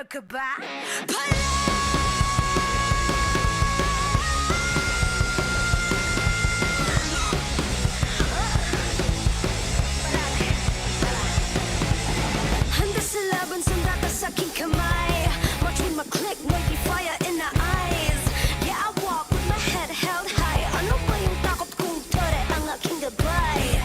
Wala ka ba? Handa sa laban, sanda ka sa aking kamay. Watch with my click, may be fire in the eyes. Yeah, I walk with my head held high. Ano ba yung takot kong tore ang aking gabay?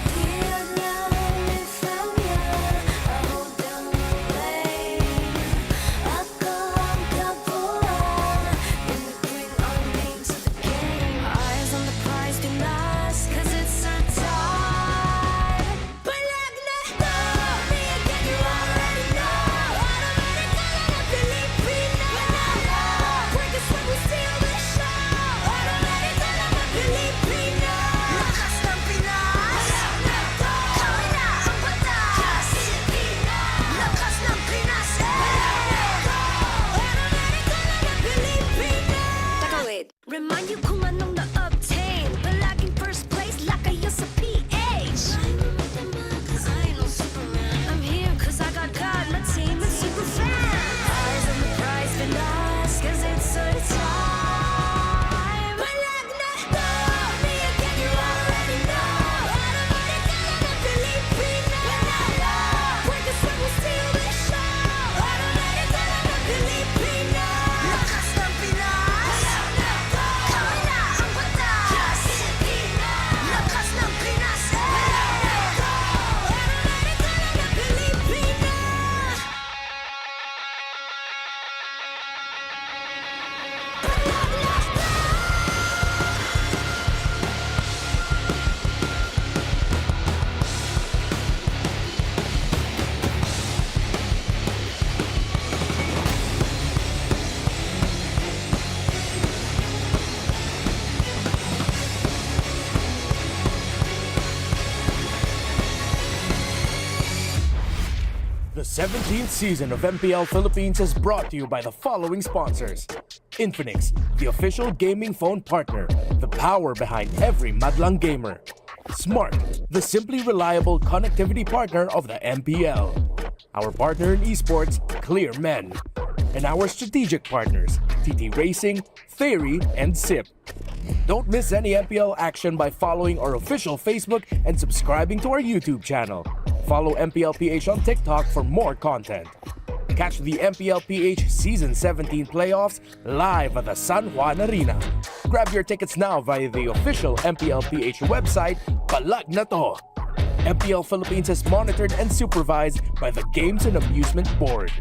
Remind you kung anong na-obtain. Palaging first place like I used to PH. I know Superman. I'm here cause I got God, my team is super fan. Eyes on the prize, been lost cause it's so time. Palag Na To, me again you already know. Automatic na Pilipino. Break us when we steal the show. Automatic na Pilipino. Lakas ng Pinas. The 17th season of MPL Philippines is brought to you by the following sponsors. Infinix, the official gaming phone partner, the power behind every madlang gamer. Smart, the simply reliable connectivity partner of the MPL. Our partner in esports, Clear Men. And our strategic partners, TT Racing, Theory, and SIP. Don't miss any MPL action by following our official Facebook and subscribing to our YouTube channel. Follow MPL PH on TikTok for more content. Catch the MPL PH Season 17 playoffs live at the San Juan Arena. Grab your tickets now via the official MPL PH website, Palag Na To. MPL Philippines is monitored and supervised by the Games and Amusement Board.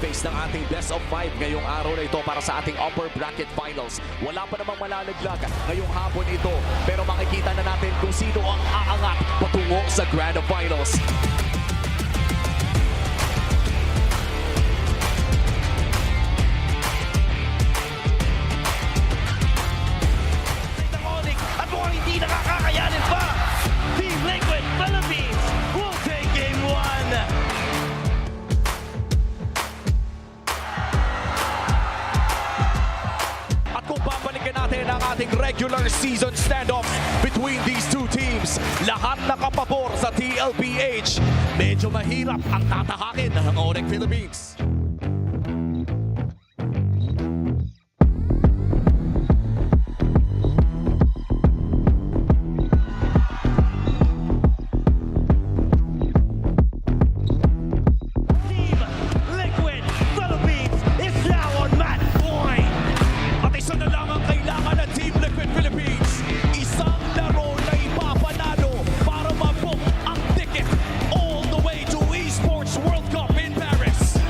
Face ng ating best of 5 ngayong araw na ito para sa ating upper bracket finals. Wala pa namang malalaglag ngayong hapon ito, pero makikita na natin kung sino ang aangat patungo sa grand finals. Ng ONIC at mukhang hindi nakakakayanin pa. Team Liquid Philippines will take game 1. Natin ang ating regular season standoffs between these two teams. Lahat nakapabor sa TLPH. Medyo mahirap ang tatahakin ng ONIC Philippines. Team Liquid Philippines is now on match point. At isa na lang ang kailangan ng Team Liquid Philippines. Isang laro na ipapanalo para mabook ang ticket all the way to Esports World Cup in Paris.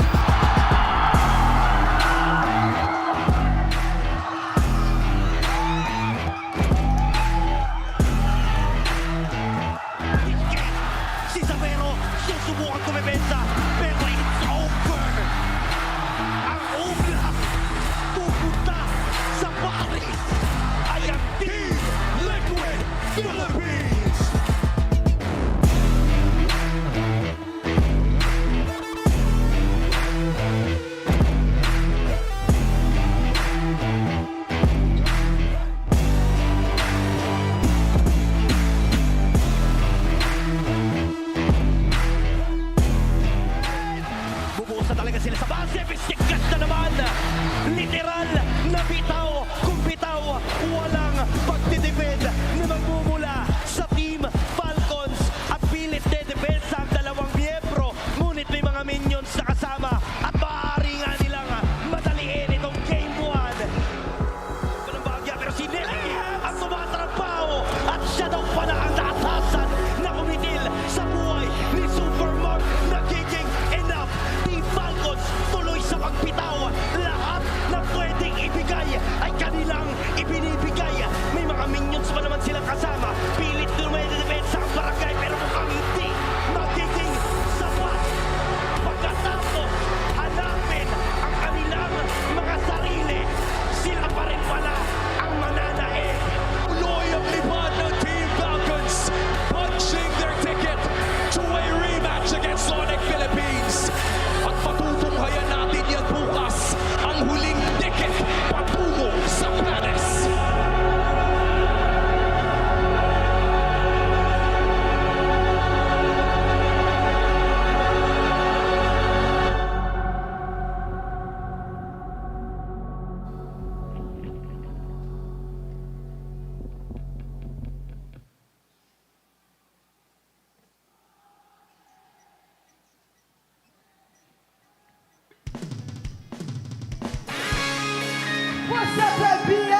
MPL PH!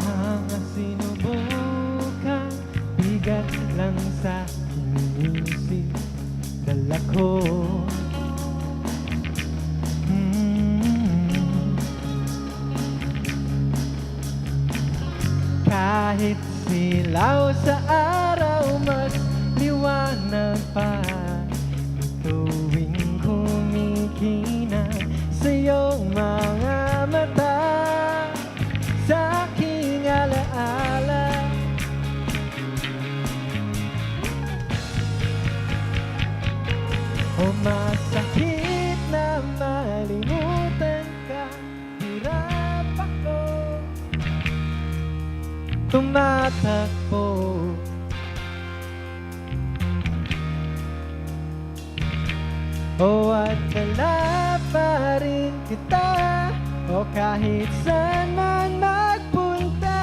Mga sinubukan, bigat lang sa inisip, dala ko. Kahit silaw sa araw, mas liwanag pa tuwing kumikina sa iyong mga mata. Sa aking alaala, o masakit na malimutan ka, hirap ako tumatakbo. O at dala pa rin kita, o kahit saan man magpunta,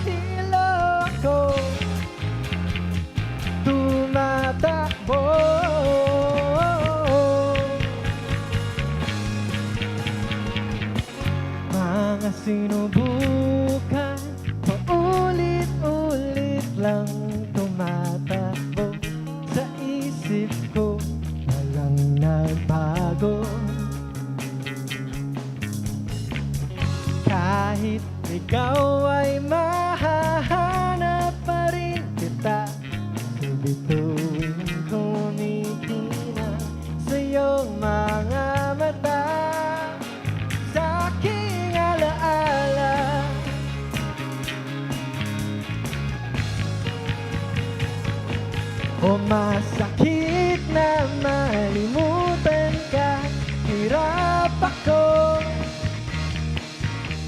hilo ako tumatakbo. Mga sinubukan, paulit-ulit lang tumatakbo sa isip ko, walang nagbago. Kahit ikaw ay mahahanap pa rin kita, sa bituin kumikina sa iyong mga mata. Sa aking alaala, o masakit na malimutan ka, hirap ako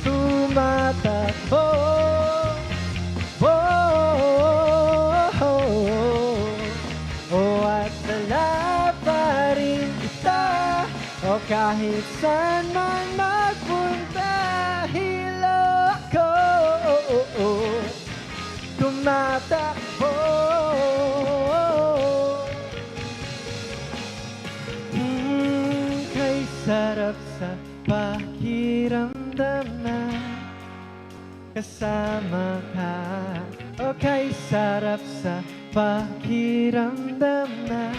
tumatakbo. O at dala pa rin kita, o kahit saan man magpunta, hilo ako tumatakbo. Kay sarap sa pakiramdam na kasama ka. O kay sarap sa pakiramdam na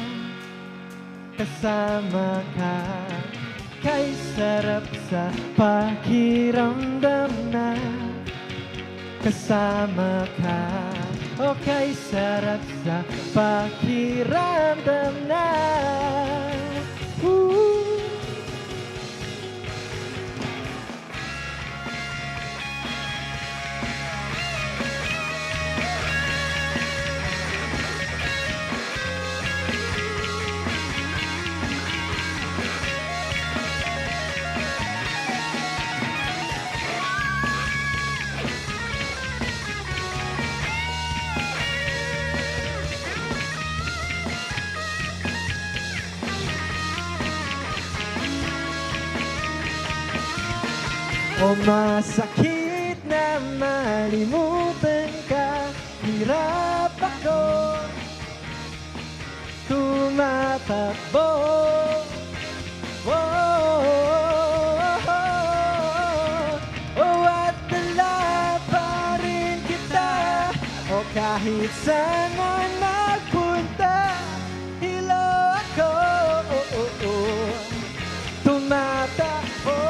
kasama ka. Kay sarap sa pakiramdam na kasama ka. O kay sarap sa pakiramdam na o masakit na malimutan ka, hirap ako tumatakbo. O at dala pa rin kita, o kahit saan man magpunta, hilo ako tumatakbo.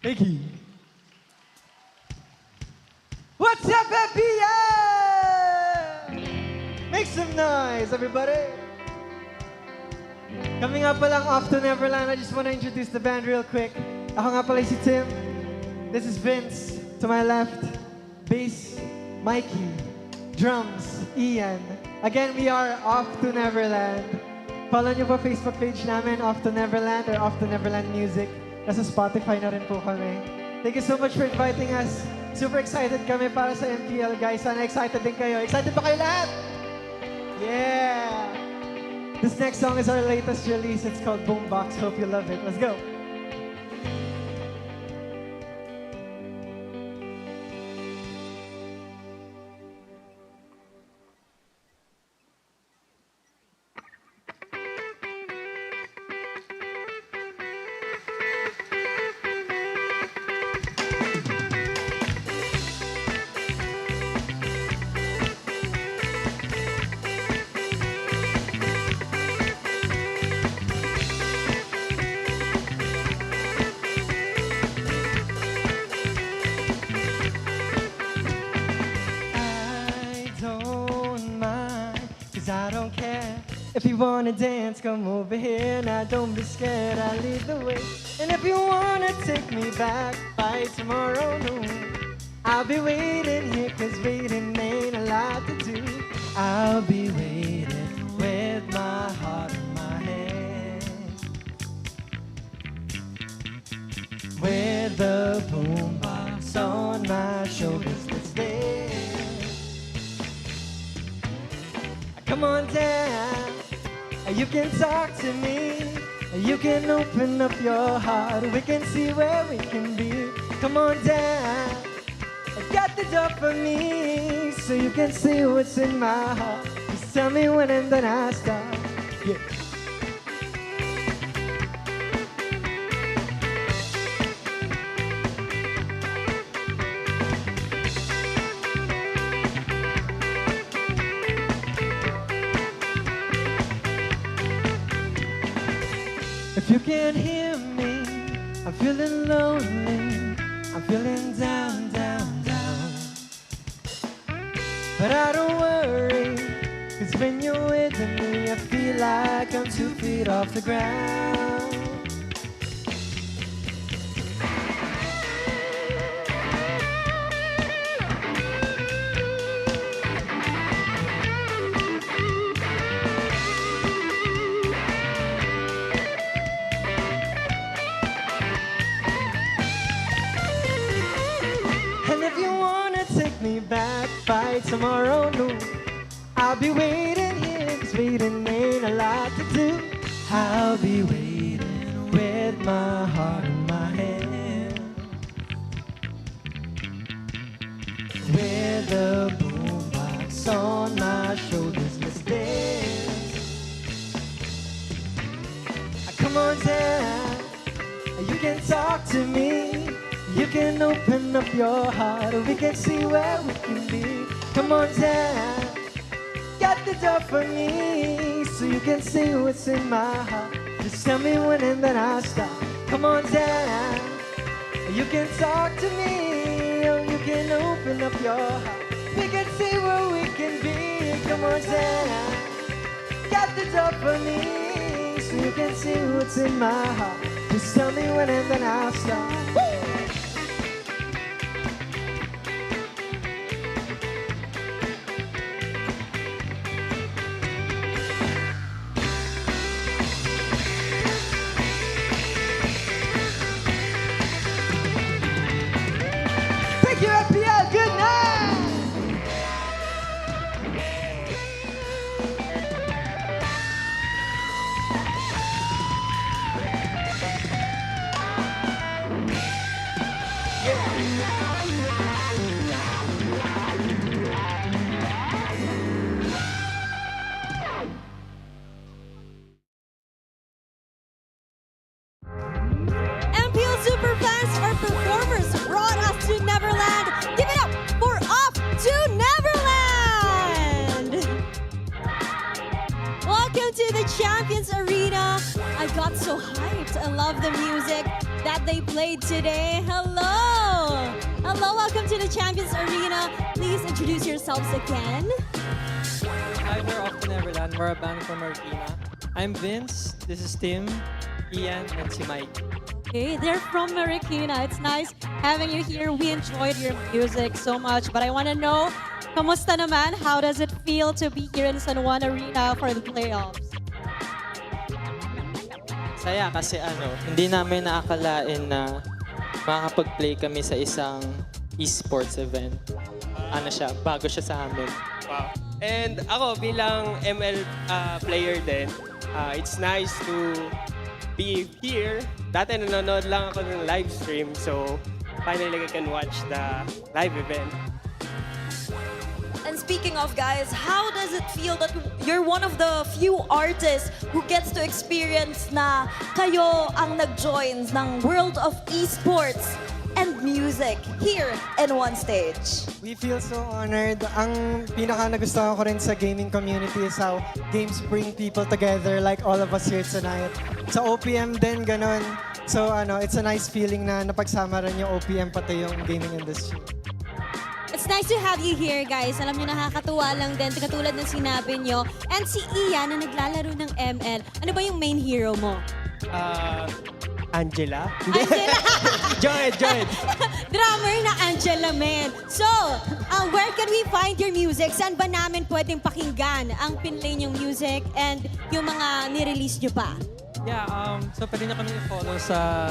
Thank you. What's up, MPL? Make some noise, everybody. Kami nga palang Off to Neverland. I just want to introduce the band real quick. Ako nga pala si Tim. This is Vince. To my left, bass, Mikey. Drums, Ian. Again, we are Off to Neverland. Follow nyo po Facebook page namin, Off to Neverland or Off to Neverland Music. Nasa Spotify na rin po kami. Thank you so much for inviting us. Super excited kami para sa MPL, guys. Sana excited din kayo. Excited ba kayo lahat? Yeah! This next song is our latest release. It's called Boombox. Hope you love it. Let's go. I don't care if you wanna dance, come over here. Now don't be scared, I'll lead the way. And if you wanna take me back by tomorrow noon, I'll be waiting here, cause waiting ain't a lot to do. I'll be waiting with my heart in my hand, with the boombox on my shoulders. Let's dance. Come on down, you can talk to me, you can open up your heart, we can see where we can be. Come on down, got the door for me, so you can see what's in my heart. Just tell me when and then I start. Yeah. If you can't hear me, I'm feeling lonely, I'm feeling down, down, down. But I don't worry, cause when you're with me, I feel like I'm 2 feet off the ground. Me back by tomorrow noon, I'll be waiting here, cause waiting ain't a lot to do. I'll be waiting with my heart in my hand, with the boombox on my shoulders. Let's dance. Come on down, you can talk to me, you can open up your heart, we can see where we can be. Come on down, got the door for me, so you can see what's in my heart. Just tell me when and then I'll stop. Come on down, you can talk to me, or you can open up your heart, we can see where we can be. Come on down, got the door for me, so you can see what's in my heart. Just tell me when and then I'll stop. Woo! Thank you, MPL. Good night. MPL superfans or performers brought us to Neverland. Give it up for Off to Neverland! Welcome to the Champions Arena. I got so hyped. I love the music that they played today. Hello! Hello, welcome to the Champions Arena. Please introduce yourselves again. Hi, we're Off to Neverland. We're a band from Argentina. I'm Vince. This is Tim, Ian, and si Mike. Okay, they're from Marikina. It's nice having you here. We enjoyed your music so much. But I want to know, kamusta naman? How does it feel to be here in San Juan Arena for the playoffs? Saya kasi hindi namin naakalain na makakapag-play kami sa isang esports event. Ano siya, bago siya sa amin. Wow. And ako bilang ML player din, it's nice to be here. Dati nanonood lang ako ng live stream, so finally I can watch the live event. And speaking of guys, how does it feel that you're one of the few artists who gets to experience na kayo ang nag-join ng world of esports and music here in one stage? We feel so honored. Ang pinaka nagustuhan ko rin sa gaming community is how games bring people together like all of us here tonight. Sa OPM din, ganun. So it's a nice feeling na napagsama rin yung OPM pati yung gaming industry. It's nice to have you here, guys. Alam nyo, nakakatuwa lang din. Katulad ng sinabi nyo. And si Ian na naglalaro ng ML. Ano ba yung main hero mo? Angela? Angela! Joy! Drummer na Angela, man. So, where can we find your music? Saan ba namin pwedeng pakinggan ang pinlay niyong music and yung mga nirelease nyo pa? Yeah, so pwede nyo kami i-follow sa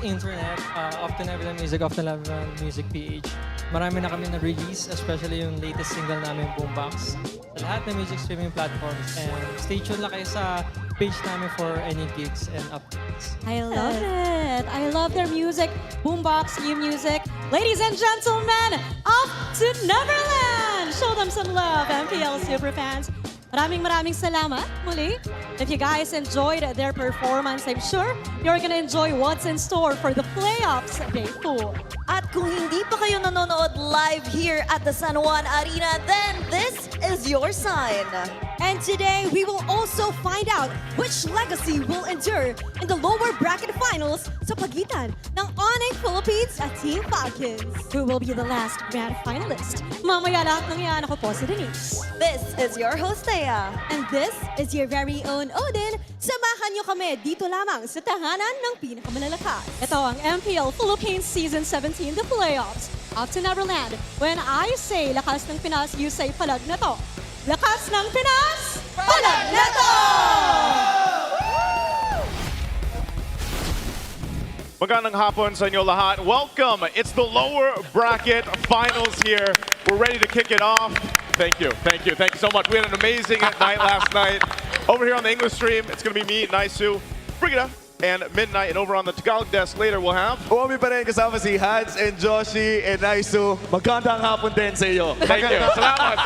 internet, Off the Neverland Music, Off the Neverland Music PH. Marami na kami na-release, especially yung latest single namin, Boombox, sa lahat ng music streaming platforms. And stay tuned lang kayo sa page namin for any gigs and updates. I love it. I love their music. Boombox, new music. Ladies and gentlemen, Off to Neverland! Show them some love, MPL Superfans. Maraming salamat muli. If you guys enjoyed their performance, I'm sure you're gonna enjoy what's in store for the playoffs day 4. At kung hindi pa kayo nanonood live here at the San Juan Arena, then this is your sign. And today, we will also find out which legacy will endure in the lower bracket finals sa pagitan ng ONIC Philippines at Team Falcons. Who will be the last grand finalist? Mamaya lahat ng yan, ako po si Denise. This is your host, Thea. And this is your very own Odin. Samahan niyo kami dito lamang sa tahanan ng pinakamalalakas. Ito ang MPL Philippines Season 17, the playoffs. Up to Neverland. When I say lakas ng Pinas, you say Palag Na To. Lakas ng Pinas, Palag Na To! Magandang hapon sa inyo lahat. Welcome. It's the lower bracket finals here. We're ready to kick it off. Thank you so much. We had an amazing night last night. Over here on the English stream, it's going to be me, Naisu, Brigida, and Midnight. And over on the Tagalog desk later, we'll have... Uwami pa rin kasama si Hans and Joshi and Naisu. Magandang hapon din sa iyo. Thank you. Salamat.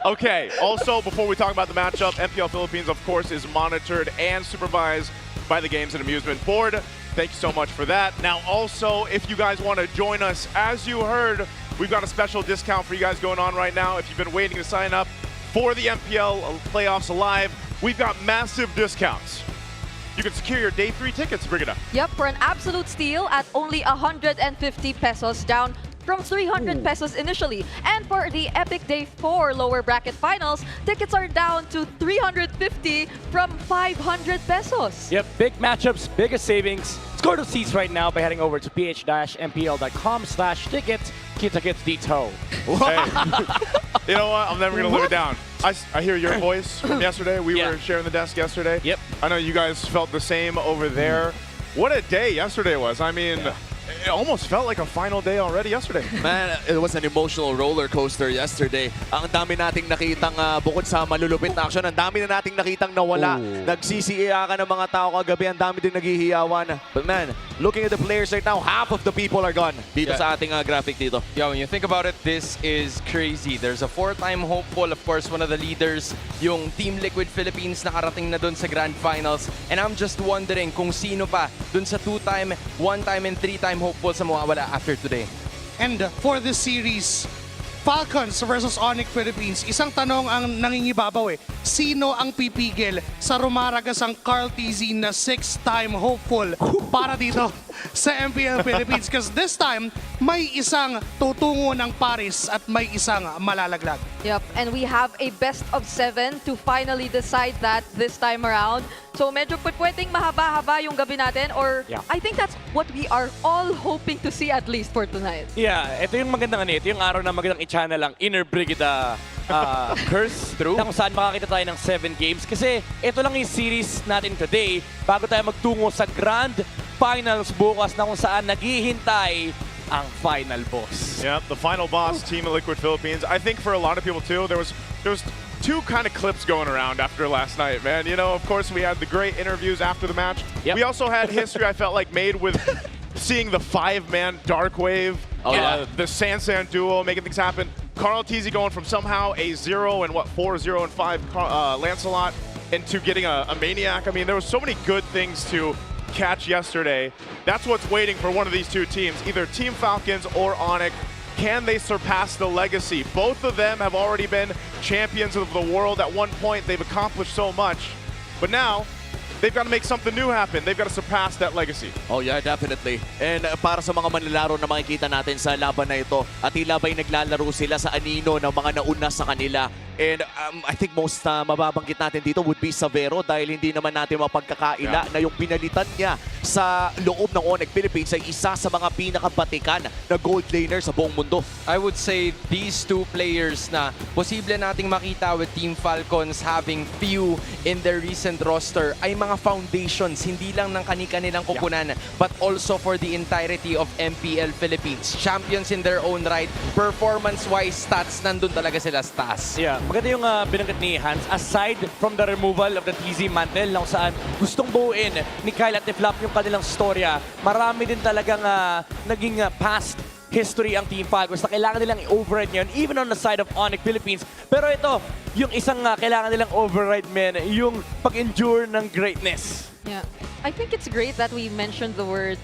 Okay, also, before we talk about the matchup, MPL Philippines, of course, is monitored and supervised by the Games and Amusement Board. Thank you so much for that. Now, also, if you guys want to join us, as you heard, we've got a special discount for you guys going on right now. If you've been waiting to sign up for the MPL playoffs live, we've got massive discounts. You can secure your Day 3 tickets, Brigida. Yep, for an absolute steal at only 150 pesos down from 300 pesos initially. And for the Epic Day 4 lower bracket finals, tickets are down to 350 from 500 pesos. Yep, big matchups, biggest savings. Score those seats right now by heading over to ph-mpl.com/tickets. Kita gets dito. Hey. You know what? I'm never going to live it down. I hear your voice from yesterday. We were sharing the desk yesterday. Yep. I know you guys felt the same over there. What a day yesterday was. I mean, it almost felt like a final day already yesterday. Man, it was an emotional roller coaster yesterday. Ang dami nating nakitang bukod sa malulupit na action, ang dami na nating nakitang nawala. Nagsisiiyakan ng mga tao kagabi, ang dami din naghihiyawan. But man, looking at the players right now, half of the people are gone dito sa ating graphic dito. Yeah, when you think about it, this is crazy. There's a 4-time hopeful, of course, one of the leaders, yung Team Liquid Philippines nakarating na dun sa Grand Finals. And I'm just wondering kung sino pa dun sa 2-time, 1-time, and 3-time hopeful sa mawawala after today. And for this series, Falcons versus ONIC Philippines, isang tanong ang nangingibabaw eh. Sino ang pipigil sa rumaragasang Carl TZ na 6-time hopeful para dito sa MPL Philippines? Because this time, may isang tutungo ng Paris at may isang malalaglag. Yep, and we have a best of 7 to finally decide that this time around. So medyo pwedeng mahaba-haba yung gabi natin, or I think that's what we are all hoping to see at least for tonight. Yeah, ito yung magandang ito yung araw na magandang i-channel ang Inner Brigida curse through na kung saan makakita tayo ng 7 games. Kasi ito lang yung series natin today bago tayo magtungo sa Grand finals bukas na kung saan naghihintay ang final boss. Yep, the final boss, Team Liquid Philippines. I think for a lot of people too, there was two kind of clips going around after last night, man. You know, of course, we had the great interviews after the match. Yep. We also had history, I felt like, made with seeing the 5-man Dark Wave, the Sansan duo making things happen. Carl TZ going from somehow a 0 and 4-0 and 5 Lancelot into getting a Maniac. I mean, there were so many good things to catch yesterday. That's what's waiting for one of these two teams, either Team Falcons or ONIC. Can they surpass the legacy? Both of them have already been champions of the world at one point. They've accomplished so much. But now, they've got to make something new happen. They've got to surpass that legacy. Oh yeah, definitely. And para sa mga manlalaro na makikita natin sa laban na ito, at tila ba'y naglalaro sila sa anino ng mga nauna sa kanila. And I think most mababanggit natin dito would be Savero dahil hindi naman natin mapagkakaila na yung pinalitan niya sa loob ng ONIC Philippines ay isa sa mga pinakabatikan na gold laner sa buong mundo. I would say these two players na posible nating makita with Team Falcons having few in their recent roster ay mga foundations, hindi lang ng kani-kanilang kupunan, but also for the entirety of MPL Philippines. Champions in their own right, performance-wise, stats, nandun talaga sila sa taas. Yeah, maganda yung binanggit ni Hans. Aside from the removal of the TZ mantle, lang saan gustong buuin ni Kyle at ni Flap yung kanilang storya, marami din talagang naging past history ang Team Falcons na kailangan nilang i-override ngayon, even on the side of ONIC Philippines. Pero ito, yung isang kailangan nilang override, man, yung pag-endure ng greatness. Yeah. I think it's great that we mentioned the word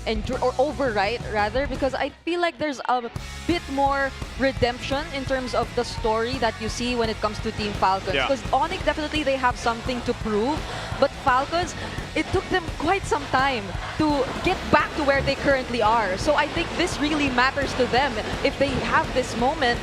endure or overwrite rather, because I feel like there's a bit more redemption in terms of the story that you see when it comes to Team Falcons. Because ONIC definitely they have something to prove, but Falcons, it took them quite some time to get back to where they currently are. So I think this really matters to them. If they have this moment,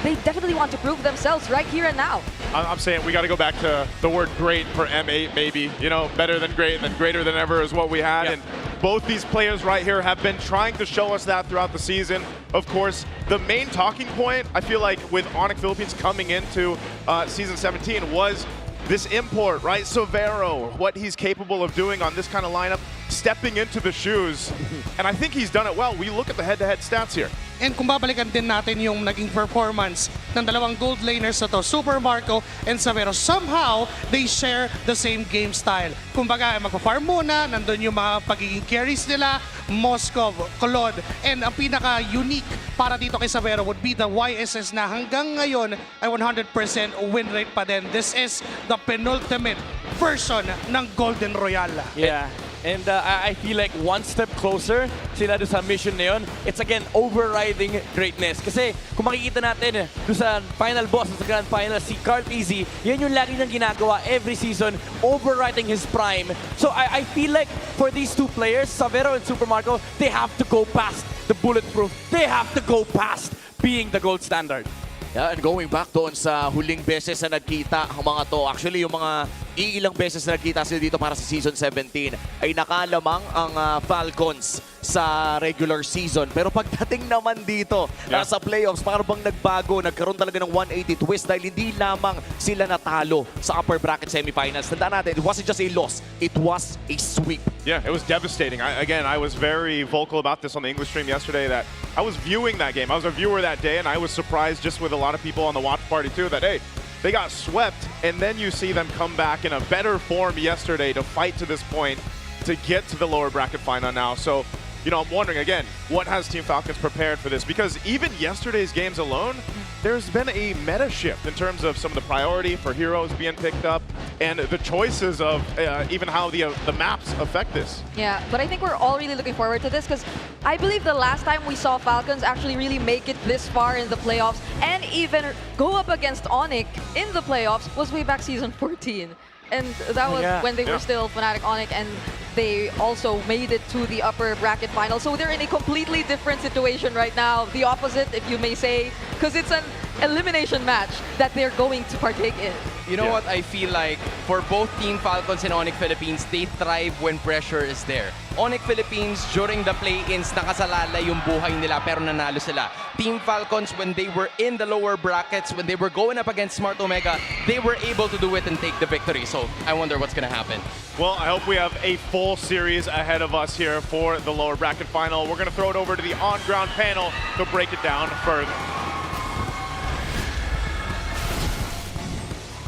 they definitely want to prove themselves right here and now. I'm saying we got to go back to the word great for M8 maybe. You know, better than great and then greater than ever is what we had. And both these players right here have been trying to show us that throughout the season. Of course, the main talking point, I feel like, with ONIC Philippines coming into Season 17 was this import, right? Severo, what he's capable of doing on this kind of lineup, stepping into the shoes. And I think he's done it well. We look at the head-to-head stats here. And kung babalikan din natin yung naging performance ng dalawang gold laners na to, Super Marco and Savero, somehow they share the same game style. Kumbaga, magpa-farm muna, nandun yung mga pagiging carries nila, Moskov, Claude, and ang pinaka-unique para dito kay Savero would be the YSS na hanggang ngayon ay 100% win rate pa din. This is the penultimate version ng Golden Royale. Yeah. And I feel like one step closer sila doon sa mission na yun. It's again, overriding greatness. Kasi kung makikita natin doon sa final boss, sa grand final, si Carl TZ, yan yung lagi niyang ginagawa every season, overriding his prime. So I feel like for these two players, Savero and Super Marco, they have to go past the bulletproof. They have to go past being the gold standard. Yeah, and going back doon sa huling beses na nagkita ang mga to, actually yung mga iilang beses na nagkita sila dito para sa Season 17 ay nakalamang ang Falcons sa regular season. Pero pagdating naman dito sa playoffs, parang bang nagbago, nagkaroon talaga ng 180 twist dahil hindi lamang sila natalo sa upper bracket semifinals. Tandaan natin, it wasn't just a loss, it was a sweep. Yeah, it was devastating. I was very vocal about this on the English stream yesterday that I was viewing that game. I was a viewer that day, and I was surprised just with a lot of people on the watch party too that, hey, they got swept, and then you see them come back in a better form yesterday to fight to this point to get to the lower bracket final now. So, you know, I'm wondering again, what has Team Falcons prepared for this? Because even yesterday's games alone, there's been a meta shift in terms of some of the priority for heroes being picked up and the choices of even how the maps affect this. Yeah, but I think we're all really looking forward to this because I believe the last time we saw Falcons actually really make it this far in the playoffs and even go up against ONIC in the playoffs was way back Season 14. And that was when they were still Fnatic ONIC, and they also made it to the upper bracket final. So they're in a completely different situation right now. The opposite, if you may say, because it's an elimination match that they're going to partake in. You know what? I feel like for both Team Falcons and ONIC Philippines, they thrive when pressure is there. ONIC Philippines, during the play-ins, nakasalala yung buhay nila pero nanalo sila. Team Falcons, when they were in the lower brackets, when they were going up against Smart Omega, they were able to do it and take the victory. So I wonder what's going to happen. Well, I hope we have a full series ahead of us here for the lower bracket final. We're going to throw it over to the on-ground panel to break it down further.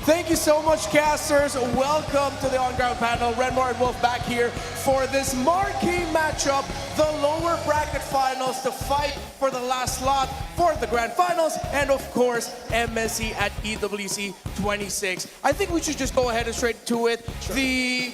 Thank you so much, casters. Welcome to the on-ground panel. Renmore and Wolf back here for this marquee matchup, the lower bracket finals, to fight for the last slot for the grand finals, and of course, MSC at EWC 26. I think we should just go ahead and straight to it. Sure. The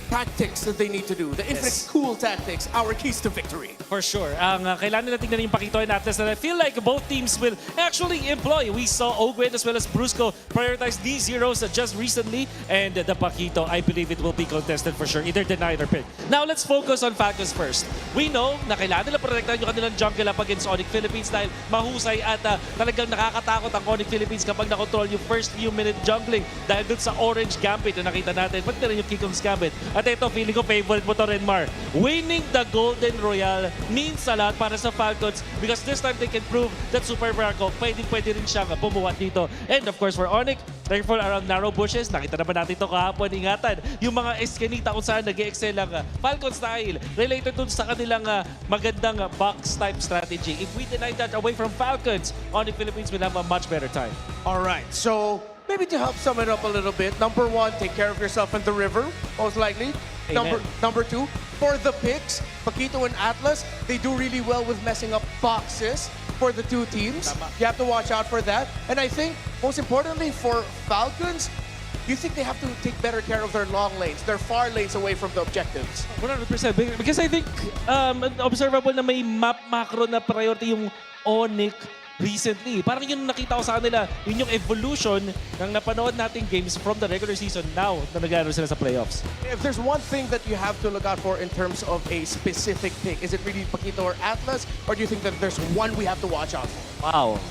tactics that they need to do, the infinite cool tactics, our keys to victory. For sure. Kailangan natin tingnan yung Pakito and Atlas na I feel like both teams will actually employ. We saw Ogwin as well as Brusco prioritize these heroes just recently, and the Pakito, I believe it will be contested for sure, either denied or picked. Now, let's focus on Falcons first. We know na kailangan nila protektahan yung kanilang jungle up against ONIC Philippines dahil mahusay at talagang nakakatakot ang ONIC Philippines kapag nakontrol yung first few minute jungling dahil dun sa orange gambit na nakita natin. Pati na rin yung Kikong's gambit. At ito, feeling ko favorite mo to, Renmar. Winning the Golden Royale means a lot para sa Falcons because this time they can prove that Super Barco pwede rin siyang bumuhat dito. And of course, for ONIC, careful around narrow bushes. Nakita naman natin ito kahapon. Ingatan yung mga eskinita kung saan nag-excel ang Falcons dahil related dun sa kanilang magandang box-type strategy. If we deny that away from Falcons, ONIC Philippines will have a much better time. All right, so maybe to help sum it up a little bit, number one, take care of yourself in the river, most likely. Number two, for the picks, Pakito and Atlas, they do really well with messing up boxes for the two teams. You have to watch out for that. And I think, most importantly, for Falcons, you think they have to take better care of their long lanes, their far lanes away from the objectives? 100%. Because I think observable na may map macro na priority yung ONIC recently. Parang yun nakita ko sa kanila, yun yung evolution ng napanood nating games from the regular season now na nag-aaral sila sa playoffs. If there's one thing that you have to look out for in terms of a specific pick, is it really Pakito or Atlas? Or do you think that there's one we have to watch out for? Wow.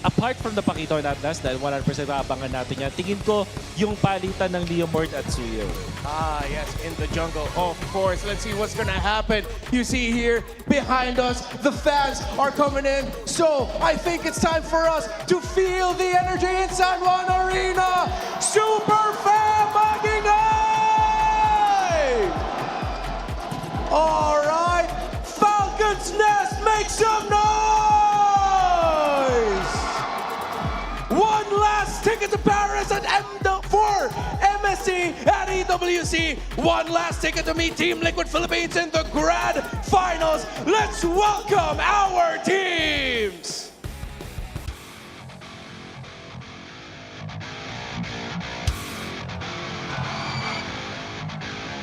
Apart from the Pakito and Atlas, dahil 100% maabangan natin yan, tingin ko yung palitan ng Leomord at Suyo. Ah, yes, in the jungle, of course. Let's see what's gonna happen. You see here, behind us, the fans are coming in. So, I think it's time for us to feel the energy in San Juan Arena. Super fan magingay! All right, Falcons Nest, make some noise! One last ticket to Paris at for MSC at EWC. One last ticket to meet Team Liquid Philippines in the grand finals. Let's welcome our teams.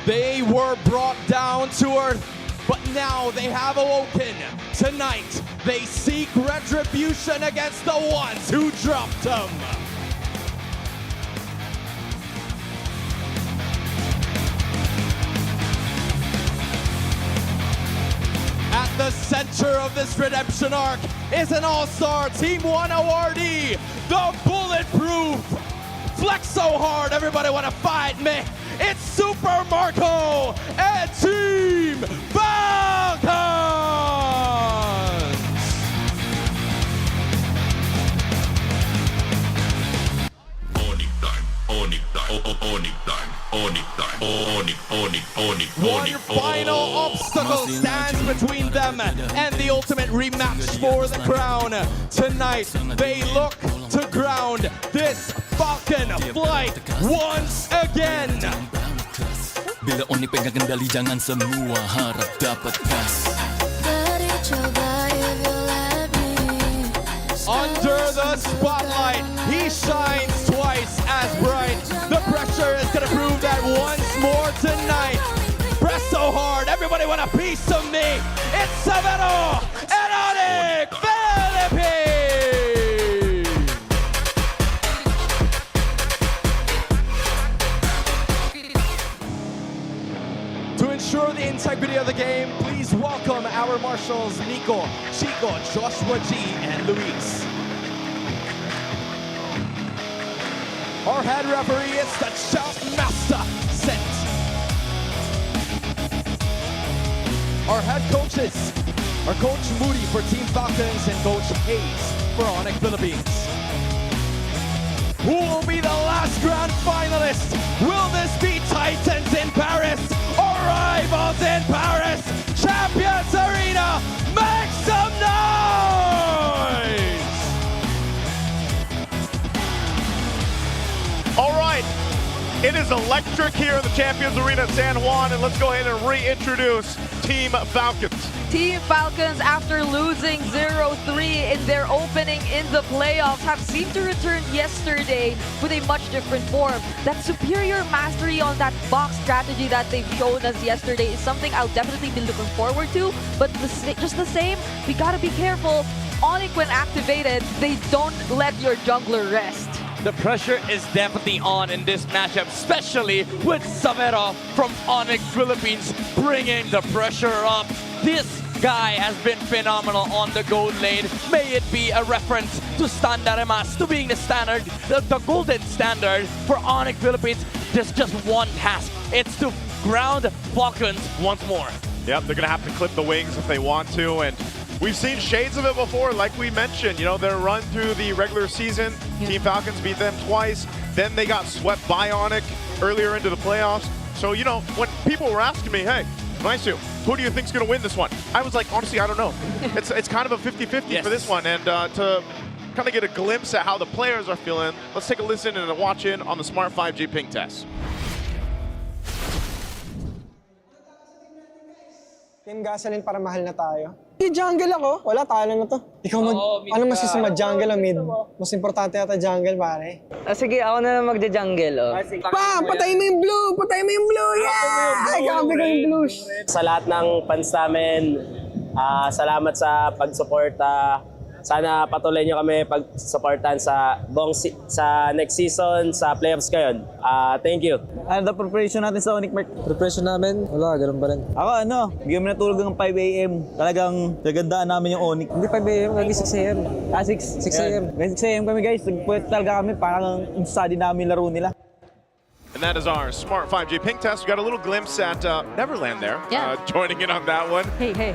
They were brought down to earth, but now they have awoken. Tonight, they seek retribution against the ones who dropped them. At the center of this redemption arc is an all-star Team 1 awardee, the bulletproof Flex So Hard, everybody wanna fight me. It's Super Marco and Team Falcons! One final obstacle stands between them and the ultimate rematch for the crown. Tonight, they look to ground this Falcon flight once again. Bila ONIC pagkakandali, jangan semua harap dapat kas. Under the spotlight, he shines twice as bright. The pressure is gonna prove that once more tonight. Press so hard, everybody want a piece of me. It's Severo and ONIC Philippines! To ensure the integrity of the game, please welcome our marshals Nico, Chico, Joshua G, and Luis. Our head referee is the Chef Master Set. Our head coaches are Coach Moody for Team Falcons and Coach Hayes for ONIC Philippines. Who will be the last grand finalist? Will this be Titans in Paris or Rivals in Paris? Champions Arena, make some noise! All right, it is electric here in the Champions Arena at San Juan, and let's go ahead and reintroduce Team Falcons. Team Falcons, after losing 0-3 in their opening in the playoffs, have seemed to return yesterday with a much different form. That superior mastery on that box strategy that they've shown us yesterday is something I'll definitely be looking forward to. But just the same, we gotta be careful. ONIC, when activated, they don't let your jungler rest. The pressure is definitely on in this matchup, especially with Savero from ONIC Philippines bringing the pressure up. This guy has been phenomenal on the gold lane. May it be a reference to Standaremas, to being the standard, the golden standard for ONIC Philippines. There's just one task. It's to ground Falcons once more. Yep, they're going to have to clip the wings if they want to, and we've seen shades of it before, like we mentioned. You know, their run through the regular season, Team Falcons beat them twice. Then they got swept by ONIC earlier into the playoffs. So, you know, when people were asking me, hey, Maisu, who do you think's going to win this one? I was like, honestly, I don't know. It's kind of a 50-50 for this one. And to kind of get a glimpse at how the players are feeling, let's take a listen and a watch in on the Smart 5G ping test. Team Gasoline para mahal na tayo. Jungle ako. Wala, talo na to. Ikaw ano masisama, jungle o mid? Mas importante yata jungle, pare. Sige, ako na lang magja-jungle. Patay mo yung blue! Patay mo yung blue! Yeah! Gabi ko yung blues. Sa lahat ng fans namin, salamat sa pag-suporta. Sana patuloy nyo kami pag-supportan sa next season, sa playoffs ngayon. Thank you. Ano the preparation natin sa ONIC, Mark? Preparation namin, wala, ganun pa rin. Ako bigyan mo na tulog ng 5 AM. Talagang gagandaan namin yung ONIC. Hindi 5 AM, lagi 6 AM. 6 AM. 6 AM kami guys, nagpuwet talaga kami, parang study namin laro nila. And that is our Smart 5G ping test. We got a little glimpse at Neverland there, joining in on that one. Hey.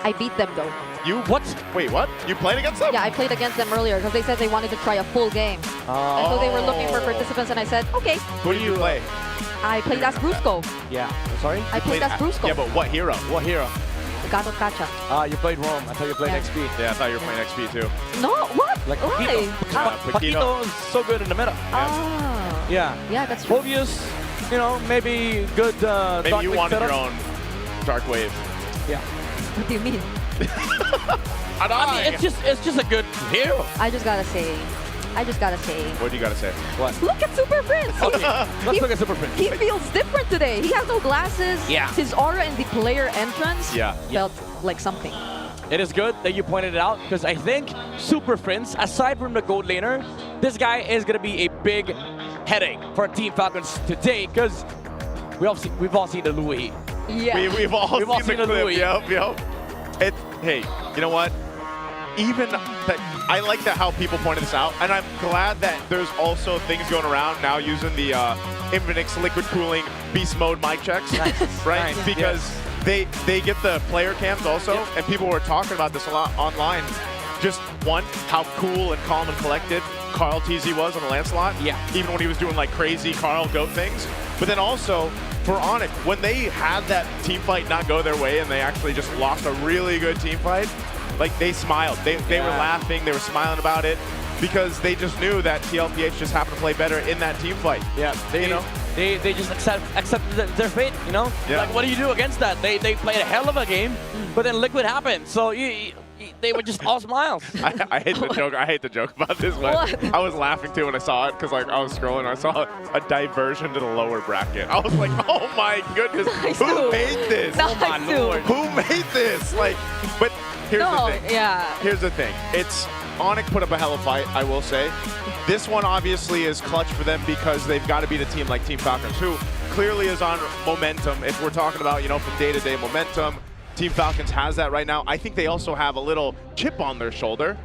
I beat them though. You what? Wait, what? You played against them? Yeah, I played against them earlier because they said they wanted to try a full game. And so they were looking for participants and I said, okay. Who do you play? I played as Brusco. Yeah, sorry? I played as Brusco. Yeah, but what hero? What hero? Gato Kacha. You played Rome. I thought you played XP. Yeah, I thought you were playing XP too. No, what? Like Why? Paquito is so good in the middle. Yeah. Yeah, that's true. Phobius, you know, maybe good maybe you wanted your own Dark Wave. Yeah. What do you mean? I mean, it's just a good hero. I just gotta say. What do you gotta say? What? Look at Super Prince. Okay, let's look at Super Prince. He feels different today. He has no glasses. Yeah. His aura in the player entrance felt like something. It is good that you pointed it out because I think Super Prince, aside from the gold laner, this guy is gonna be a big headache for Team Falcons today because we've all seen the Louis. Yeah. We've all seen the clip. Yep. Hey, you know what? Even that, I like that how people pointed this out, and I'm glad that there's also things going around now using the Infinix liquid cooling beast mode mic checks, right? Nice. Because they get the player cams also, and people were talking about this a lot online. Just one, how cool and calm and collected Carl TZ was on the Lancelot. Yeah. Even when he was doing like crazy Carl goat things. But then also for ONIC, when they had that team fight not go their way and they actually just lost a really good team fight, like they smiled. They were laughing, they were smiling about it because they just knew that TLPH just happened to play better in that team fight. Yeah, they just accepted their fate, you know? Yeah. Like, what do you do against that? They played a hell of a game, but then Liquid happened. So they were just all smiles. I hate the joke. I hate the joke about this one. I was laughing too when I saw it because like I was scrolling. I saw a diversion to the lower bracket. I was like, oh my goodness, who made this? Oh my lord, who made this? Like, but here's the thing. Yeah. Here's the thing. It's ONIC put up a hell of a fight, I will say. This one obviously is clutch for them because they've got to beat a team like Team Falcons, who clearly is on momentum. If we're talking about, you know, from day-to-day momentum, Team Falcons has that right now. I think they also have a little chip on their shoulder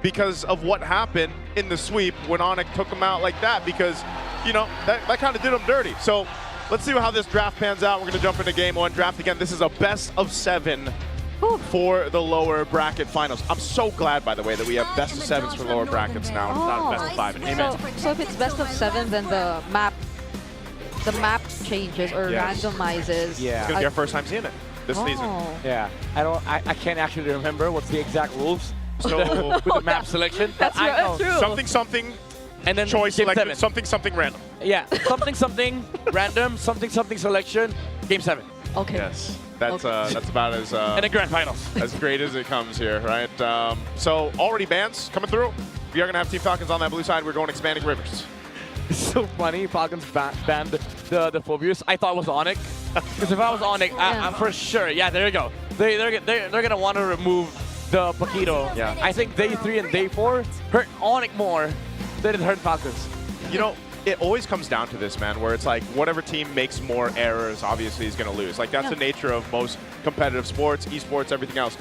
because of what happened in the sweep when ONIC took them out like that, because, you know, that kind of did them dirty. So let's see how this draft pans out. We're going to jump into game one. Draft again. This is a best of 7 for the lower bracket finals. I'm so glad, by the way, that we have best of 7s for lower brackets now. It's not best of 5 anymore. So if it's best of 7, then the map changes or randomizes. Yeah. It's going to be our first time seeing it this season. Yeah. I can't actually remember what's the exact rules. So with the map selection. That's I know. true. Something, and then choice game selected, 7. something random. Yeah, something random, something selection, game 7. Okay. Yes, that's about as and the grand finals as great as it comes here, right? So already bans coming through. We are gonna have Team Falcons on that blue side. We're going expanding rivers. It's so funny. Falcons banned the Phobius. I thought it was ONIC, because if I was ONIC, I'm for sure. Yeah, there you go. They're gonna want to remove the Paquito. Yeah. I think day 3 and day 4 hurt ONIC more than it hurt Falcons. You know, it always comes down to this, man, where it's like whatever team makes more errors, obviously, is going to lose. Like, that's the nature of most competitive sports, esports, everything else.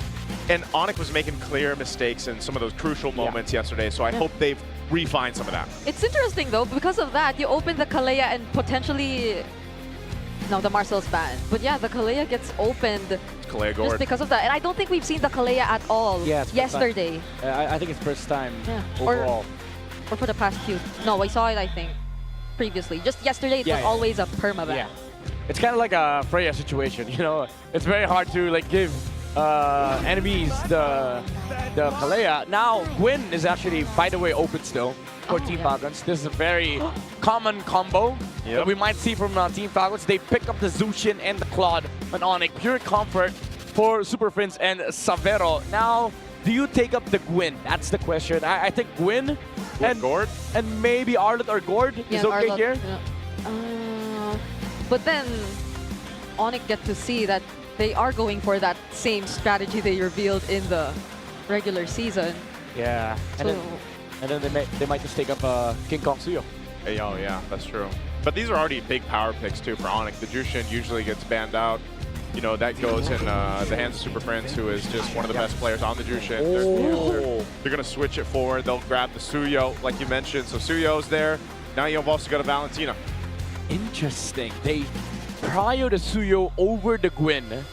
And ONIC was making clear mistakes in some of those crucial moments yesterday, so I hope they've refined some of that. It's interesting, though, because of that, you open the Kalea and potentially... No, the Marcel's banned. But yeah, the Kalea gets opened Kalea just because of that. And I don't think we've seen the Kalea at all yesterday. I think it's first time Or overall. for the past few. No, I saw it, I think, previously. Just yesterday, it was always a perma-ban. Yeah. It's kind of like a Freya situation, you know? It's very hard to like give enemies the Kalea. Now, Gwyn is actually, by the way, open still for Team Falcons. This is a very common combo that we might see from Team Falcons. They pick up the Zushin and the Claude on ONIC. Pure comfort for Super Prince and Savero. Now, do you take up the Gwyn? That's the question. I think Gwyn and Gord and maybe Arlott or Gord is okay Arlott, here. Yeah. But then ONIC get to see that they are going for that same strategy they revealed in the regular season. Yeah. And then they might just take up King Kong Suyo. Hey, oh, yeah, that's true. But these are already big power picks, too, for ONIC. The Jushin usually gets banned out. You know, that goes in the hands of Super Prince, who is just one of the best players on the Jushin. They're going to switch it forward. They'll grab the Suyo, like you mentioned. So Suyo's there. Now you've also got a Valentina. Interesting. They prio the Suyo over the Gwyn.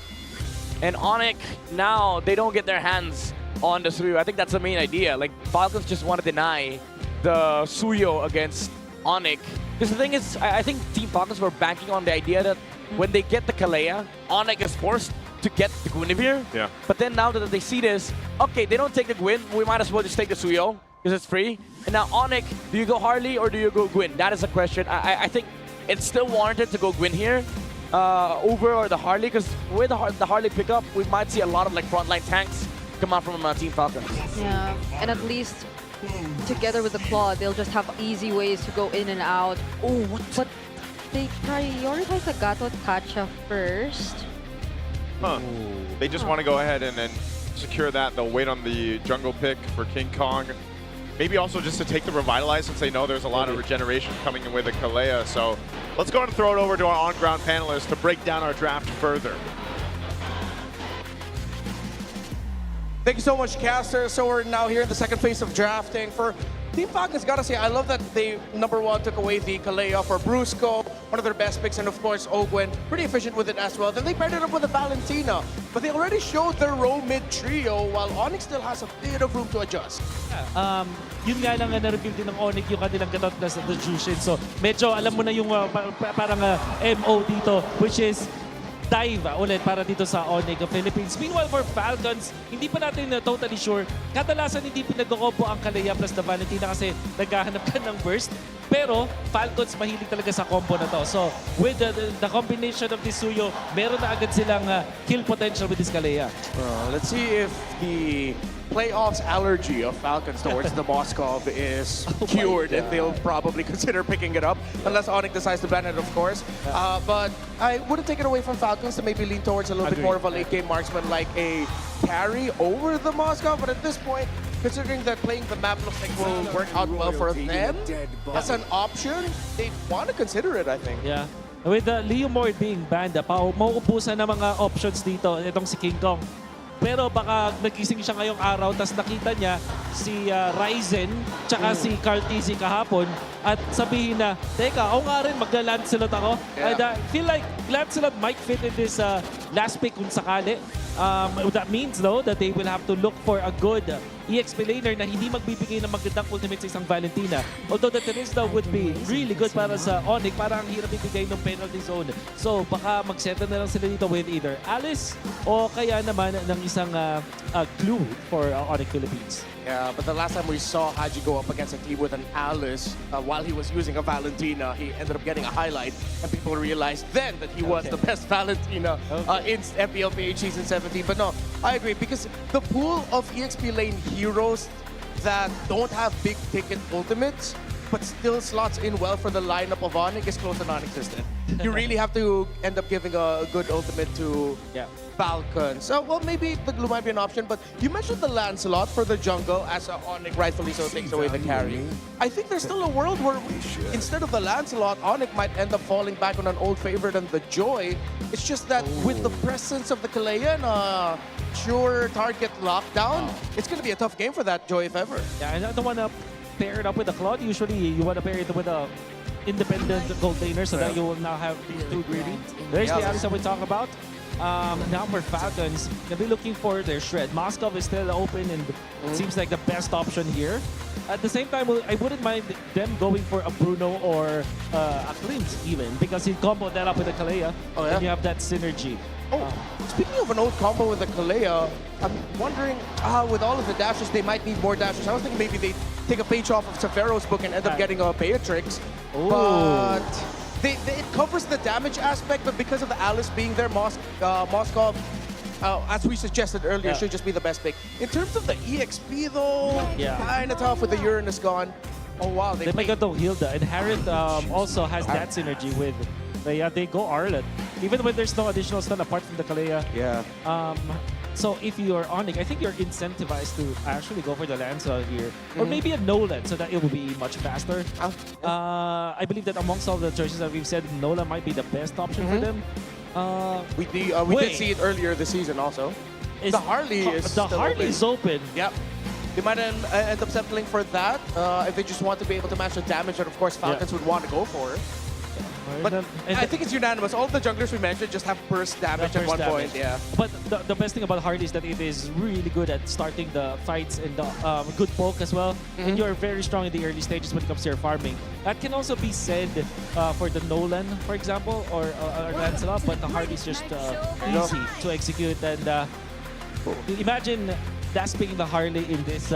And ONIC, now they don't get their hands on the Suyo. I think that's the main idea. Like, Falcons just want to deny the Suyo against ONIC. Because the thing is, I think Team Falcons were banking on the idea that when they get the Kalea, ONIC is forced to get the Guinevere. Yeah. But then now that they see this, okay, they don't take the Gwyn, we might as well just take the Suyo because it's free. And now ONIC, do you go Harley or do you go Gwyn? That is the question. I think it's still warranted to go Gwyn here over or the Harley, because with the Harley pickup, we might see a lot of like frontline tanks come out from Team Falcons. Yeah, and at least together with the Claw, they'll just have easy ways to go in and out. Oh, but they prioritize the Gato Kacha first. Huh. They just want to go ahead and then secure that. They'll wait on the jungle pick for King Kong. Maybe also just to take the Revitalize, since they know there's a lot of regeneration coming in with the Kalea. So let's go ahead and throw it over to our on-ground panelists to break down our draft further. Thank you so much, Caster. So we're now here in the second phase of drafting. For Team Falcons, gotta say, I love that they, number one, took away the Kalea for Brusco, one of their best picks, and of course, Ogwen, pretty efficient with it as well. Then they paired it up with the Valentina, but they already showed their row mid trio, while ONIC still has a bit of room to adjust. Yun nga lang na-reveal din ng ONIC yung kanilang Gatot plus the Jushin. So medyo alam mo na yung parang MO dito, which is dive ulit para dito sa ONIC of Philippines. Meanwhile, for Falcons, hindi pa natin totally sure. Kadalasan hindi pinag-combo ang Kalea plus the Valentina kasi naghahanap ka ng burst. Pero Falcons mahilig talaga sa combo na to. So with the combination of this Suyo, meron na agad silang kill potential with this Kalea. Let's see if the playoffs allergy of Falcons towards the Moskov is cured, and they'll probably consider picking it up, unless ONIC decides to ban it, of course. But I wouldn't take it away from Falcons to maybe lean towards a little bit more of a late-game marksman, like a carry over the Moskov. But at this point, considering that playing the map looks like will work out well for them, as an option, they want to consider it, I think. Yeah. With Leo Moore being banned, mauubusan na mga options dito. Itong si King Kong. Pero baka nagising siya ngayong araw, tapos nakita niya si Ryzen tsaka si Carl Tizzy kahapon at sabihin na, teka, ako nga rin, magla-Lancelot ako. Yeah. And I feel like Lancelot might fit in this last pick kung sakali. That means, though, that they will have to look for a good EXP laner na hindi magbibigay ng magandang ultimate sa isang Valentina. Although the Terizla would be really good para sa ONIC, parang hirap ibigay ng penalty zone. So baka mag-settle na lang sila dito with either Alice o kaya naman ng isang clue for ONIC Philippines. Yeah, but the last time we saw Haji go up against a team with an Alice, while he was using a Valentina, he ended up getting a highlight, and people realized then that he was the best Valentina in MPL PH Season 17. But no, I agree, because the pool of EXP lane heroes that don't have big-ticket ultimates, but still slots in well for the lineup of ONIC is close to non-existent. You really have to end up giving a good ultimate to Falcons. So, well, maybe the glue might be an option, but you mentioned the Lancelot for the jungle as ONIC rightfully so takes away the carry. I think there's still a world where instead of the Lancelot, ONIC might end up falling back on an old favorite and the Joy. It's just that with the presence of the Kalea and sure target lockdown, it's going to be a tough game for that Joy if ever. Yeah, and I don't want to pair it up with a Claude. Usually, you want to pair it with a independent gold laner so that you will not have too greedy. There's the Alice that we talk about. Now for Falcons, they'll be looking for their Shred. Moskov is still open and it seems like the best option here. At the same time, I wouldn't mind them going for a Bruno or a Clint even, because he'd combo that up with a Kalea and you have that synergy. Speaking of an old combo with the Kalea, I'm wondering, with all of the dashes, they might need more dashes. I was thinking maybe they take a page off of Severo's book and end up getting a Beatrix. But it covers the damage aspect, but because of the Alice being there, Moskov, as we suggested earlier, should just be the best pick. In terms of the EXP though, kind of tough with the Uranus gone. Oh wow, they might go to Hilda, and Harith also has that synergy with. They go Arlet, even when there's no additional stun apart from the Kalea. So if you're ONIC, I think you're incentivized to actually go for the Lancelot here. Or maybe a Nolan so that it will be much faster. I believe that amongst all the choices that we've said, Nolan might be the best option for them. We did see it earlier this season also. The Harley is open. Yep. They might end up settling for that if they just want to be able to match the damage that, of course, Falcons would want to go for. But I think it's unanimous. All the junglers we mentioned just have burst damage at one point. Yeah. But the best thing about Harley is that it is really good at starting the fights and the good poke as well. And you're very strong in the early stages when it comes to your farming. That can also be said for the Nolan, for example, or Lancelot. But the Harley is just easy to execute. And imagine dasping the Harley in this.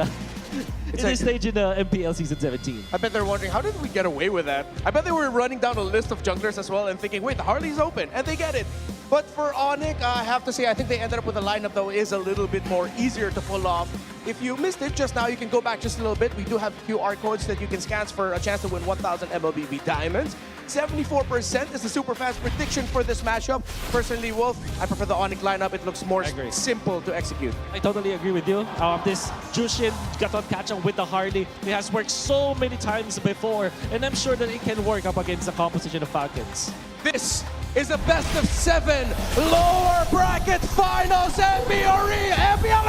This stage in the MPL Season 17. I bet they're wondering, how did we get away with that? I bet they were running down a list of junglers as well and thinking, wait, the Harley's open, and they get it. But for ONIC, I have to say, I think they ended up with a lineup that is a little bit more easier to pull off. If you missed it just now, you can go back just a little bit. We do have QR codes that you can scan for a chance to win 1,000 MLBB Diamonds. 74% is the super fast prediction for this matchup. Personally, Wolf, I prefer the ONIC lineup. It looks more simple to execute. I totally agree with you. This Jushin Gaton catch-up with the Harley, it has worked so many times before, and I'm sure that it can work up against the composition of Falcons. This is a best-of-7 lower bracket finals MPL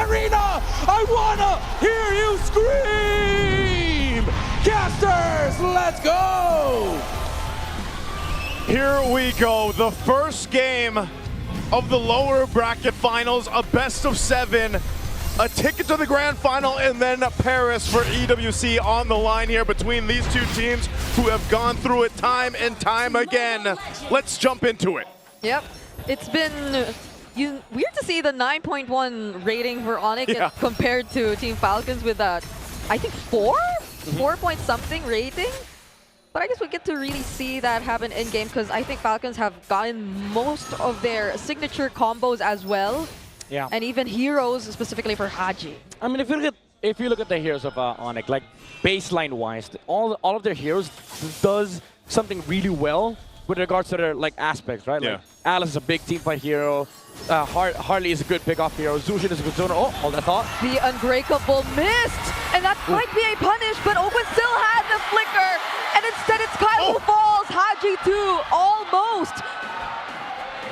Arena. I wanna hear you scream! Casters, let's go! Here we go, the first game of the lower bracket finals, a best-of-7, a ticket to the grand final, and then Paris for EWC on the line here between these two teams who have gone through it time and time again. Let's jump into it. Yep, it's been weird to see the 9.1 rating for ONIC compared to Team Falcons with a, I think 4 point something rating. But I guess we get to really see that happen in-game because I think Falcons have gotten most of their signature combos as well. Yeah. And even heroes specifically for Haji. I mean, if you look at the heroes of ONIC, like baseline-wise, all of their heroes does something really well with regards to their aspects, right? Like Alice is a big team fight hero. Harley is a good pick-off hero. Zushin is a good zoner. Oh, hold that thought. The Unbreakable missed! And that might be a punish, but Ogun still had the flicker! And instead it's Kyle who falls! Haji too! Almost!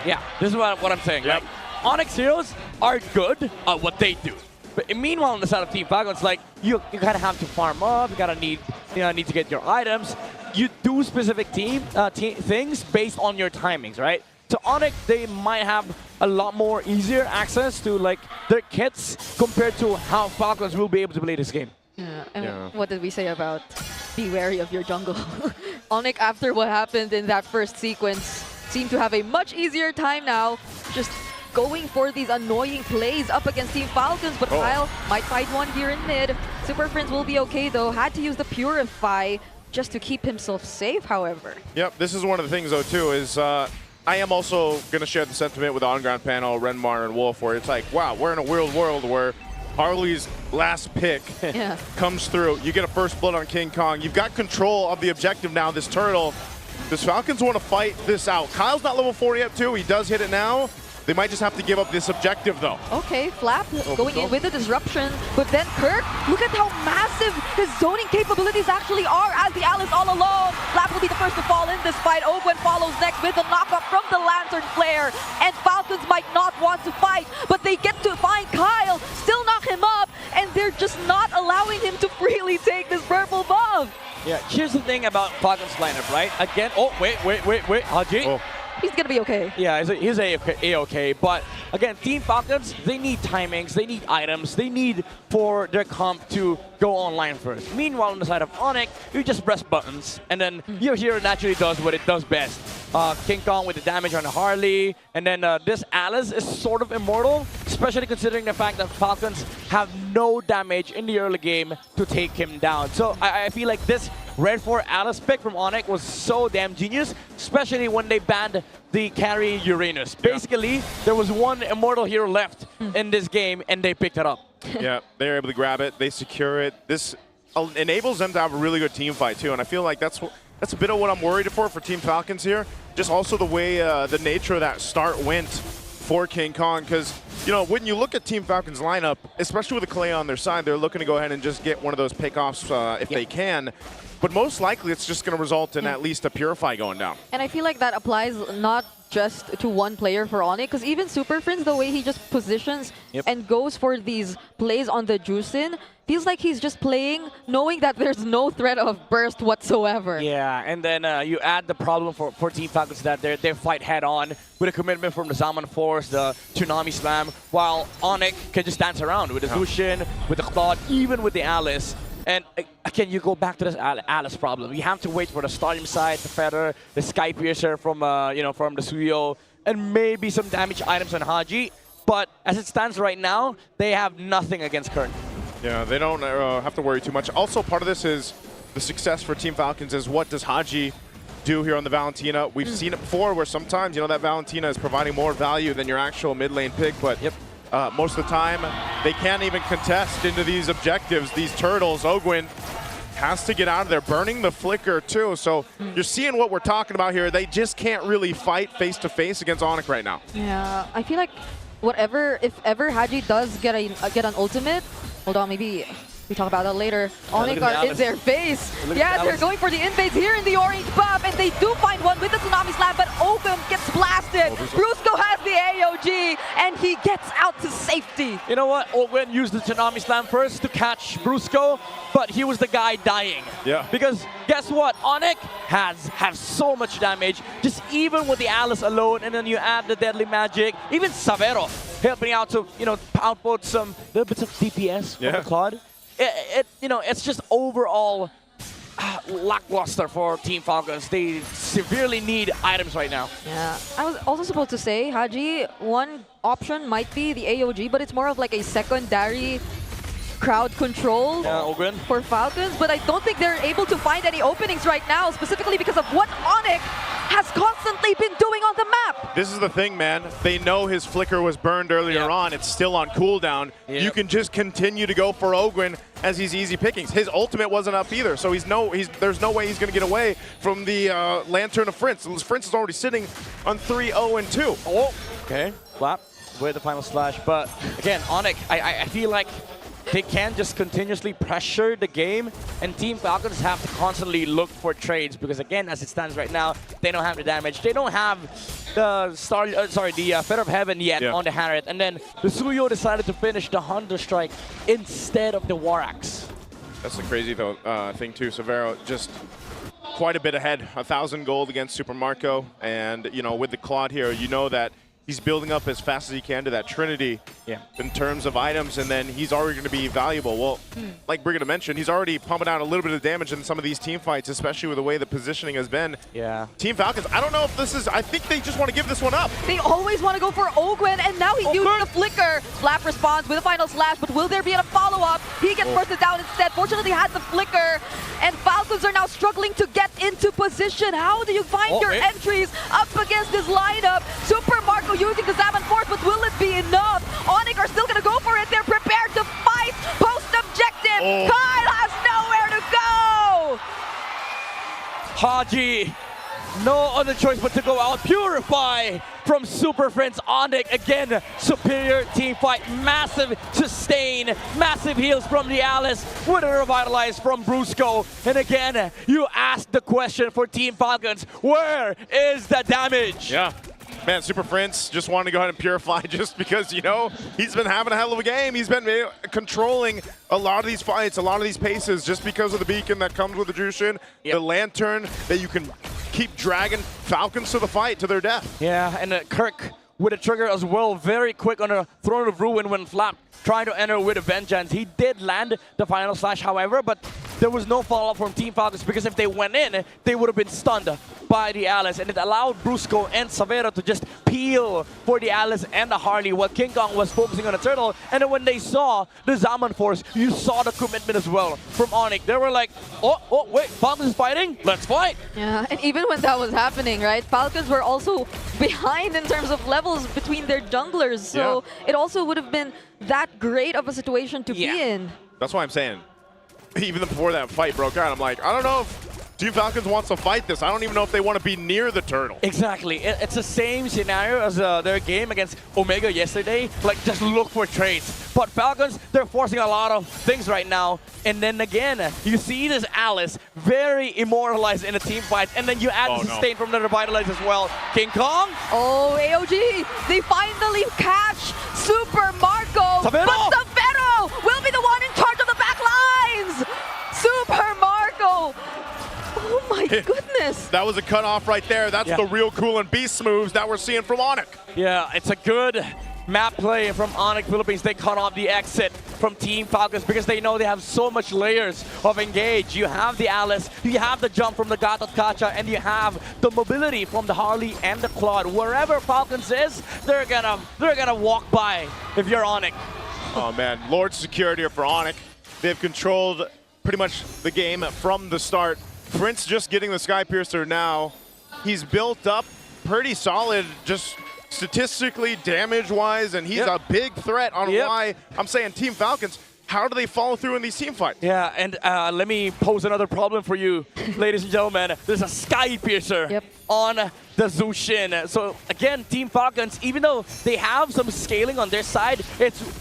Yeah, this is what I'm saying. Like, ONIC heroes are good at what they do. But meanwhile, on the side of Team Falcons, like you kind of have to farm up. You gotta need to get your items. You do specific things based on your timings, right? So ONIC, they might have a lot more easier access to like their kits compared to how Falcons will be able to play this game. Yeah, and what did we say about be wary of your jungle? ONIC, after what happened in that first sequence, seem to have a much easier time now, just going for these annoying plays up against Team Falcons, but Kyle might find one here in mid. Super Prince will be okay though, had to use the Purify just to keep himself safe, however. Yep, this is one of the things though too, is I am also going to share the sentiment with the on-ground panel, Renmar and Wolf, where it's like, wow, we're in a weird world where Harley's last pick comes through. You get a first blood on King Kong. You've got control of the objective now, this turtle. Does Falcons want to fight this out? Kyle's not level 4 yet too. He does hit it now. They might just have to give up this objective though. Okay, Flap going in with the disruption, but then Kirk, look at how massive his zoning capabilities actually are as the Alice all alone. Flap will be the first to fall in this fight. Ogwen follows next with the knockup from the Lantern Flare, and Falcons might not want to fight, but they get to find Kyle, still knock him up, and they're just not allowing him to freely take this purple buff. Yeah, here's the thing about Falcons lineup, right? Again, wait, Haji. He's gonna be okay. Yeah, he's A-okay. But again, Team Falcons, they need timings, they need items, they need for their comp to go online first. Meanwhile, on the side of ONIC, you just press buttons, and then your hero naturally does what it does best. King Kong with the damage on the Harley, and then this Alice is sort of immortal, especially considering the fact that Falcons have no damage in the early game to take him down. So I feel like this Red 4 Alice pick from ONIC was so damn genius, especially when they banned the carry Uranus. Basically, there was one immortal hero left in this game, and they picked it up. Yeah, they're able to grab it, they secure it. This enables them to have a really good team fight too, and I feel like that's a bit of what I'm worried for Team Falcons here. Just also the way, the nature of that start went for King Kong, because, you know, when you look at Team Falcons lineup, especially with the Clay on their side, they're looking to go ahead and just get one of those pickoffs if they can. But most likely, it's just going to result in at least a Purify going down. And I feel like that applies not just to one player for ONIC, because even Super Prince, the way he just positions and goes for these plays on the Juicin, feels like he's just playing knowing that there's no threat of burst whatsoever. Yeah, and then you add the problem for Team Falcons that they fight head-on with a commitment from the Zaman Force, the Tsunami Slam, while ONIC can just dance around with the Zushin, with the Claude, even with the Alice. And again, you go back to this Alice problem. You have to wait for the Stardom side, the Feather, the Sky Piercer from from the Suyo, and maybe some damage items on Haji. But as it stands right now, they have nothing against Kern. Yeah, they don't have to worry too much. Also, part of this is the success for Team Falcons is what does Haji do here on the Valentina. We've seen it before where sometimes, that Valentina is providing more value than your actual mid lane pick, but most of the time, they can't even contest into these objectives, these turtles. Ogwen has to get out of there, burning the flicker too. So you're seeing what we're talking about here. They just can't really fight face-to-face against ONIC right now. Yeah, I feel like if ever Haji does get an ultimate, hold on, maybe we talk about that later. ONIC are in their face. Yeah, they're going for the invades here in the orange buff, and they do find one with the Tsunami Slam, but Ogwen gets blasted. Brusco has the AOG, and he gets out to safety. You know what? Ogwen used the Tsunami Slam first to catch Brusco, but he was the guy dying. Yeah. Because guess what? ONIC has so much damage, just even with the Alice alone, and then you add the Deadly Magic, even Savero helping out to, output some little bits of DPS from the Claude. It's just overall lackluster for Team Falcons. They severely need items right now. Yeah, I was also supposed to say, Haji, one option might be the AOG, but it's more of like a secondary crowd control for Falcons, but I don't think they're able to find any openings right now, specifically because of what ONIC has constantly been doing on the map. This is the thing, man. They know his flicker was burned earlier on. It's still on cooldown. You can just continue to go for Ogwen as he's easy pickings. His ultimate wasn't up either, so there's no way he's going to get away from the Lantern of Prince. Prince is already sitting on 3-0-2. Oh, okay. Flap with the final slash, but again, ONIC, I feel like they can't just continuously pressure the game, and Team Falcons have to constantly look for trades because, again, as it stands right now, they don't have the damage. They don't have the Feather of Heaven yet on the Harriet, and then the Suyo decided to finish the Hunter Strike instead of the War Axe. That's the crazy thing too. Severo just quite a bit ahead, 1,000 gold against Super Marco, and you know, with the Claude here, you know that he's building up as fast as he can to that Trinity in terms of items, and then he's already going to be valuable. Well, like Brigitte mentioned, he's already pumping out a little bit of damage in some of these team fights, especially with the way the positioning has been. Yeah. Team Falcons, I don't know if this is, I think they just want to give this one up. They always want to go for Ogwen, and now he's using the flicker. Slap responds with a final slash, but will there be a follow-up? He gets bursted down instead. Fortunately, has the flicker, and Falcons are now struggling to get into position. How do you find your entries up against this lineup? Super Marco using the Zaman Force, but will it be enough? ONIC are still going to go for it. They're prepared to fight post-objective. Kyle has nowhere to go. Haji, no other choice but to go out. Purify from Super Friends. ONIC, again, superior team fight. Massive sustain, massive heals from the Alice with a revitalize from Brusco. And again, you ask the question for Team Falcons, where is the damage? Yeah. Man, Super Prince just wanted to go ahead and purify just because, you know, he's been having a hell of a game. He's been controlling a lot of these fights, a lot of these paces, just because of the beacon that comes with the Jushin, the lantern that you can keep dragging Falcons to the fight, to their death. Yeah, and Kirk with a trigger as well, very quick on a Throne of Ruin when Flap trying to enter with a Vengeance. He did land the final slash, however, but there was no follow-up from Team Falcons because if they went in, they would have been stunned by the Alice, and it allowed Brusco and Savera to just peel for the Alice and the Harley while King Kong was focusing on the Turtle. And then when they saw the Zaman Force, you saw the commitment as well from ONIC. They were like, oh, wait, Falcons is fighting? Let's fight! Yeah, and even when that was happening, right, Falcons were also behind in terms of levels between their junglers, so it also would have been that great of a situation to be in. That's why I'm saying, even before that fight broke out, I'm like, I don't know if Team Falcons wants to fight this. I don't even know if they want to be near the Turtle. Exactly. It's the same scenario as their game against Omega yesterday. Like, just look for trades. But Falcons, they're forcing a lot of things right now. And then again, you see this Alice very immortalized in a team fight. And then you add the sustain from the Revitalize as well. King Kong. Oh, AOG. They finally catch Super Marco. Savero. But Savero will be the one in charge of the back lines. Super Marco. Oh my goodness. That was a cutoff right there. That's the real cool and beast moves that we're seeing from ONIC. Yeah, it's a good map play from ONIC Philippines. They cut off the exit from Team Falcons because they know they have so much layers of engage. You have the Alice, you have the jump from the Gatot Kacha, and you have the mobility from the Harley and the Claude. Wherever Falcons is, they're gonna walk by if you're ONIC. Oh man, Lord security for ONIC. They've controlled pretty much the game from the start. Prince just getting the Sky Piercer now. He's built up pretty solid, just statistically, damage-wise, and he's a big threat on why I'm saying Team Falcons, how do they follow through in these team fights? Yeah, and let me pose another problem for you, ladies and gentlemen. There's a Sky Piercer on the Zushin. So again, Team Falcons, even though they have some scaling on their side,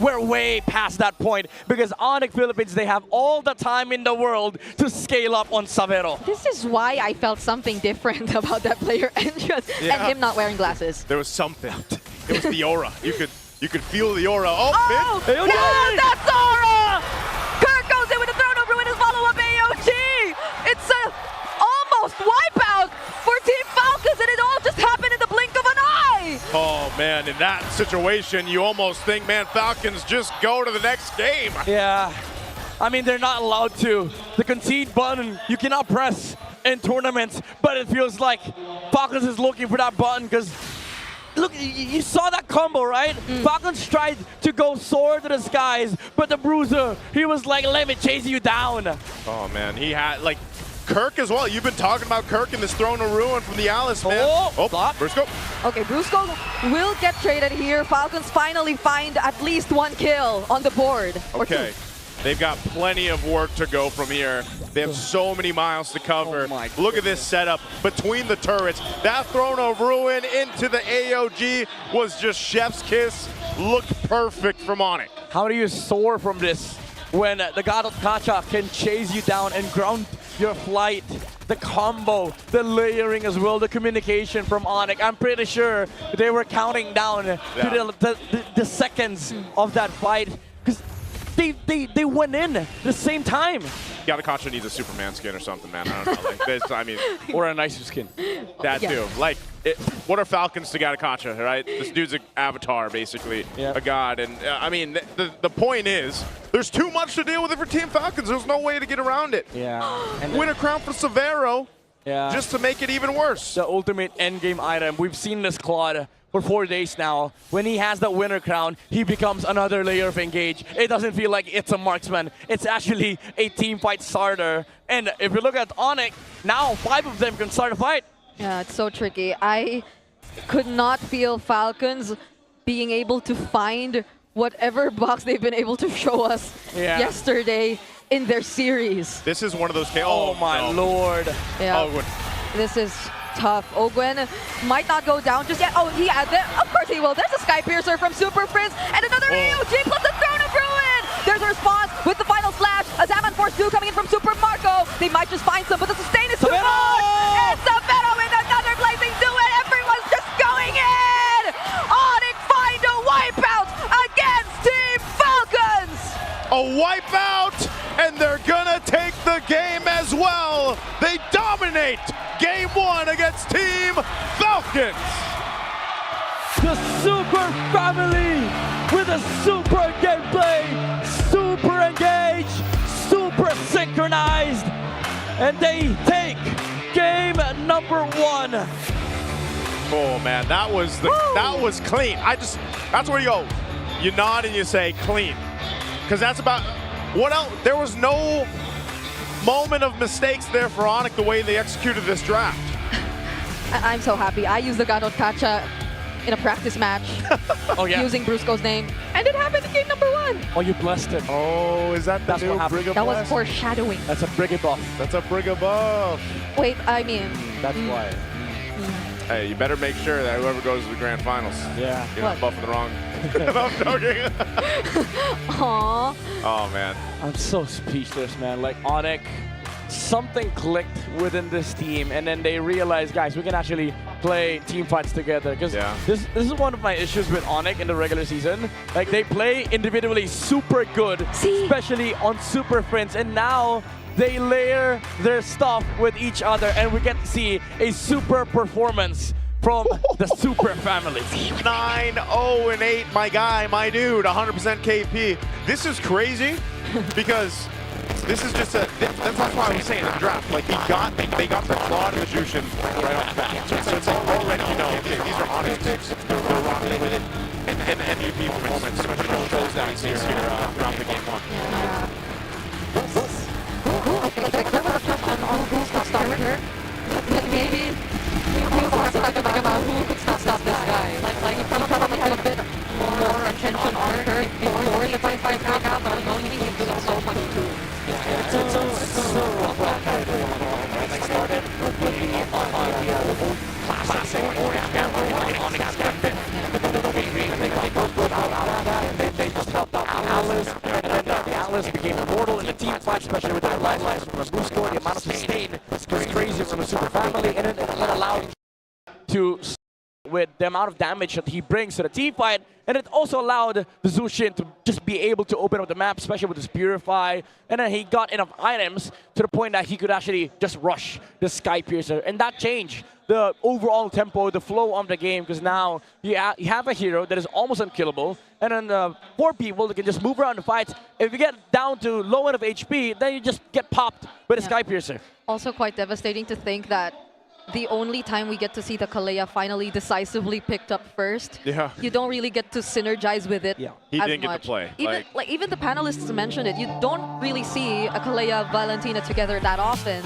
we're way past that point because ONIC Philippines, they have all the time in the world to scale up on Savero. This is why I felt something different about that player entrance and him not wearing glasses. There was something. It was the aura. You could feel the aura. Oh, yeah, that's aura! Kirk goes in with a Throne of Ruin, his follow-up AOG! It's a almost wipeout for Team Falcons, and it all just happened in the blink of an eye! Oh man, in that situation, you almost think, man, Falcons just go to the next game. Yeah, I mean, they're not allowed to. The concede button, you cannot press in tournaments, but it feels like Falcons is looking for that button because look, you saw that combo, right? Falcons tried to go soar to the skies, but the Bruiser, he was like, let me chase you down. Oh man, he had, like, Kirk as well. You've been talking about Kirk in this Throne of Ruin from the Alice, man. Brusco. Okay, Brusco will get traded here. Falcons finally find at least one kill on the board. Okay, they've got plenty of work to go from here. They have so many miles to cover. Look at this setup between the turrets. That Throne of Ruin into the AOG was just chef's kiss. Looked perfect from ONIC. How do you soar from this? when the God of Kacha can chase you down and ground your flight. The combo, the layering as well, the communication from ONIC. I'm pretty sure they were counting down to the seconds of that fight because they went in at the same time. Yatakacha needs a Superman skin or something, man. I don't know. Like this, I mean, or a nicer skin. That too. Like, what are Falcons to Yatakacha, right? This dude's an avatar, basically, a god. And I mean, the point is, there's too much to deal with it for Team Falcons. There's no way to get around it. And win a crown for Severo, just to make it even worse. The ultimate endgame item. We've seen this Claude for 4 days now. When he has that winner crown, he becomes another layer of engage. It doesn't feel like it's a marksman. It's actually a team fight starter. And if you look at ONIC, now 5 of them can start a fight. Yeah, it's so tricky. I could not feel Falcons being able to find whatever box they've been able to show us yesterday in their series. This is one of those cases. Oh my lord. Yeah. This is tough. Ogwen might not go down just yet. Oh, of course he will. There's a Sky Piercer from Super Prince and another AOG plus the Throne of Ruin. There's a response with the final slash. A Zaman Force 2 coming in from Super Marco. They might just find some, but the sustain is too much. And Severo in another blazing duet. Everyone's just going in. ONIC find a wipeout against Team Falcons. A wipeout, and they're gonna take the game as well. They dominate Game 1 against Team Falcons. The Super Family with a super gameplay, super engaged, super synchronized, and they take game number 1. Oh man, that was clean. That's where you go. You nod and you say clean, because that's about what else. There was no moment of mistakes there for ONIC the way they executed this draft. I'm so happy. I used the God of Kacha in a practice match using Brusco's name, and it happened in game number 1. Oh, you blessed him. Oh, is that the new Brigga That was foreshadowing. That's a Brigga buff. That's a Brigga buff. Wait, I mean... That's why. Hey, you better make sure that whoever goes to the grand finals, you're not buffing the wrong. I'm joking. Aww. Oh man. I'm so speechless, man. Like ONIC, something clicked within this team, and then they realized, guys, we can actually play team fights together. Because this is one of my issues with ONIC in the regular season. Like they play individually super good, especially on Super Prince, and now they layer their stuff with each other, and we get to see a super performance from the Super Family. 9-0-8, my guy, my dude, 100% KP. This is crazy because this is just that's why I was saying in the draft. Like they got the Claude and the Jushin right off the bat. So it's like already you know, okay, these are ONIC picks. They're rocking with it. And the MVP performance shows that here throughout the game 1. Maybe we also have to think about who could stop this guy. Like he probably had a bit more attention on her before the fight broke out, but I don't think he did so much too. It's so rough. Started looking on the classic orange camera on the step. They just helped out Alice, and then the Alice became immortal in the team fight, especially with the lives from Brusco. The amount of sustain was crazy from the Super Family, and it allowed to with the amount of damage that he brings to the team fight, and it also allowed the Zushin to just be able to open up the map, especially with his Purify, and then he got enough items to the point that he could actually just rush the Sky Piercer, and that changed the overall tempo, the flow of the game, because now you have a hero that is almost unkillable, and then 4 people that can just move around the fights. If you get down to low end of HP, then you just get popped with a Sky Piercer. Also quite devastating to think that the only time we get to see the Kalea finally decisively picked up first, you don't really get to synergize with it He as didn't much. get to play. Even the panelists mentioned it. You don't really see a Kalea Valentina together that often.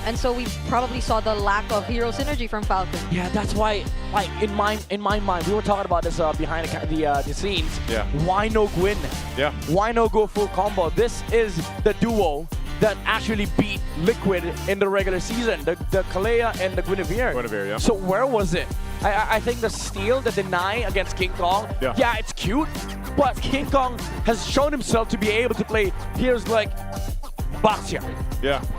And so we probably saw the lack of hero synergy from Falcon. Yeah, that's why, like in my mind, we were talking about this behind the scenes. Yeah. Why no Gwyn? Yeah. Why no go full combo? This is the duo that actually beat Liquid in the regular season, the Kalea and the Guinevere. Yeah. So where was it? I think the steal, the deny against King Kong, yeah, it's cute, But King Kong has shown himself to be able to play heroes like Baxia,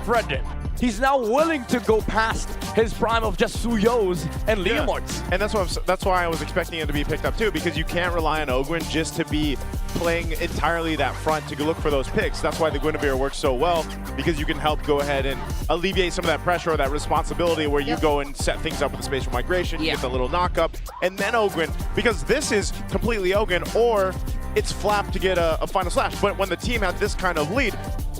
Fredrin. He's now willing to go past his prime of just Suyos and Leomorts. And that's why I was expecting him to be picked up too, because you can't rely on Ogwin just to be playing entirely that front to look for those picks. That's why the Guinevere works so well, because you can help go ahead and alleviate some of that pressure or that responsibility where you go and set things up with the spatial migration, you get the little knock up, and then Ogwin, because this is completely Ogwin, or it's Flap to get a final slash. But when the team had this kind of lead,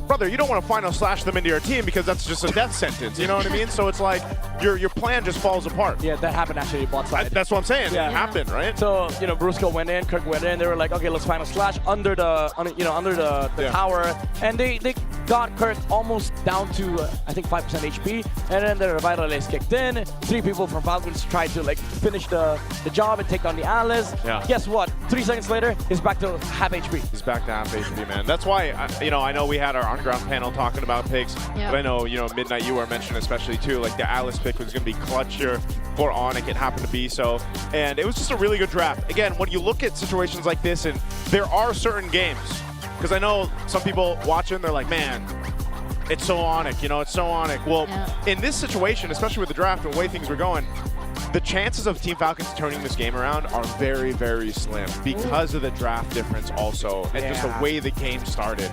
brother, you don't want to final slash them into your team because that's just a death sentence. You know what I mean? So it's like your plan just falls apart. Yeah, that happened actually bot side. That's what I'm saying. Yeah. It happened, right? So Brusco went in, Kirk went in. They were like, okay, let's final slash under the tower, and they got Kirk almost down to I think 5% HP, and then the Revitalize kicked in. 3 people from Falcons tried to finish the job and take on the Alice. Yeah. Guess what? 3 seconds later, he's back to half HP. He's back to half HP, man. That's why I know we had our on-ground panel talking about picks, but I know Midnight you were mentioning especially too, like the Alice pick was going to be clutch here for ONIC. It happened to be so, and it was just a really good draft. Again, when you look at situations like this, and there are certain games, because I know some people watching, they're like, man, it's so ONIC, it's so ONIC. Well, in this situation, especially with the draft and the way things were going, the chances of Team Falcons turning this game around are very, very slim because of the draft difference also, and just the way the game started.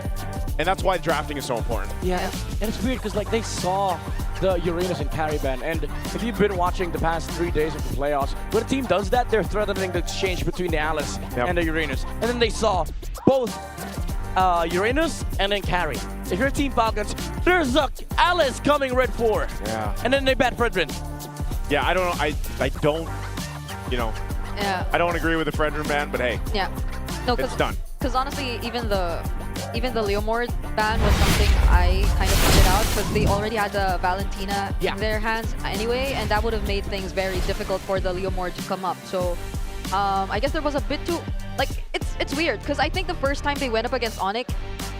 And that's why drafting is so important. Yeah, and it's weird because they saw the Uranus and Cariban, and if you've been watching the past 3 days of the playoffs, when a team does that, they're threatening the exchange between the Alice and the Uranus. And then they saw both Uranus and then Carry. If you're Team Falcons, there's a Alice coming red 4. Yeah. And then they bat Fredrin. Yeah, I don't know. I don't, I don't agree with the Fredrin ban, but hey. Yeah. No, it's done. Because honestly, even the Leomord ban was something I kind of pointed out because they already had the Valentina in their hands anyway, and that would have made things very difficult for the Leomord to come up. So I guess there was a bit too, it's weird because I think the first time they went up against ONIC,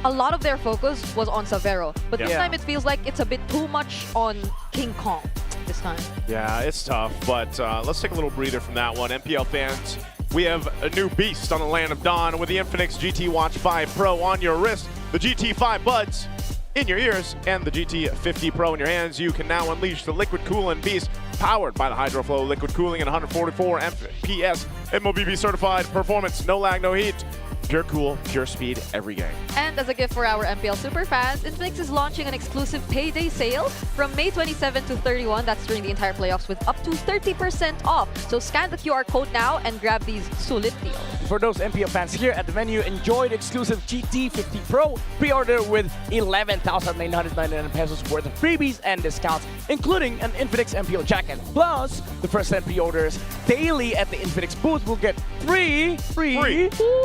a lot of their focus was on Savero, but this time it feels like it's a bit too much on King Kong this time. Yeah, it's tough, but let's take a little breather from that one. MPL fans, we have a new beast on the Land of Dawn with the Infinix GT Watch 5 Pro on your wrist, the GT5 buds in your ears, and the GT50 Pro in your hands. You can now unleash the liquid cooling beast powered by the HydroFlow liquid cooling and 144 FPS MOBB certified performance, no lag, no heat. Pure cool, pure speed, every game. And as a gift for our MPL superfans, Infinix is launching an exclusive payday sale from May 27 to 31. That's during the entire playoffs with up to 30% off. So scan the QR code now and grab these sulit deals. For those MPL fans here at the venue, enjoy the exclusive GT50 Pro pre-order with 11,999 pesos worth of freebies and discounts, including an Infinix MPL jacket. Plus, the first 10 pre-orders daily at the Infinix booth will get free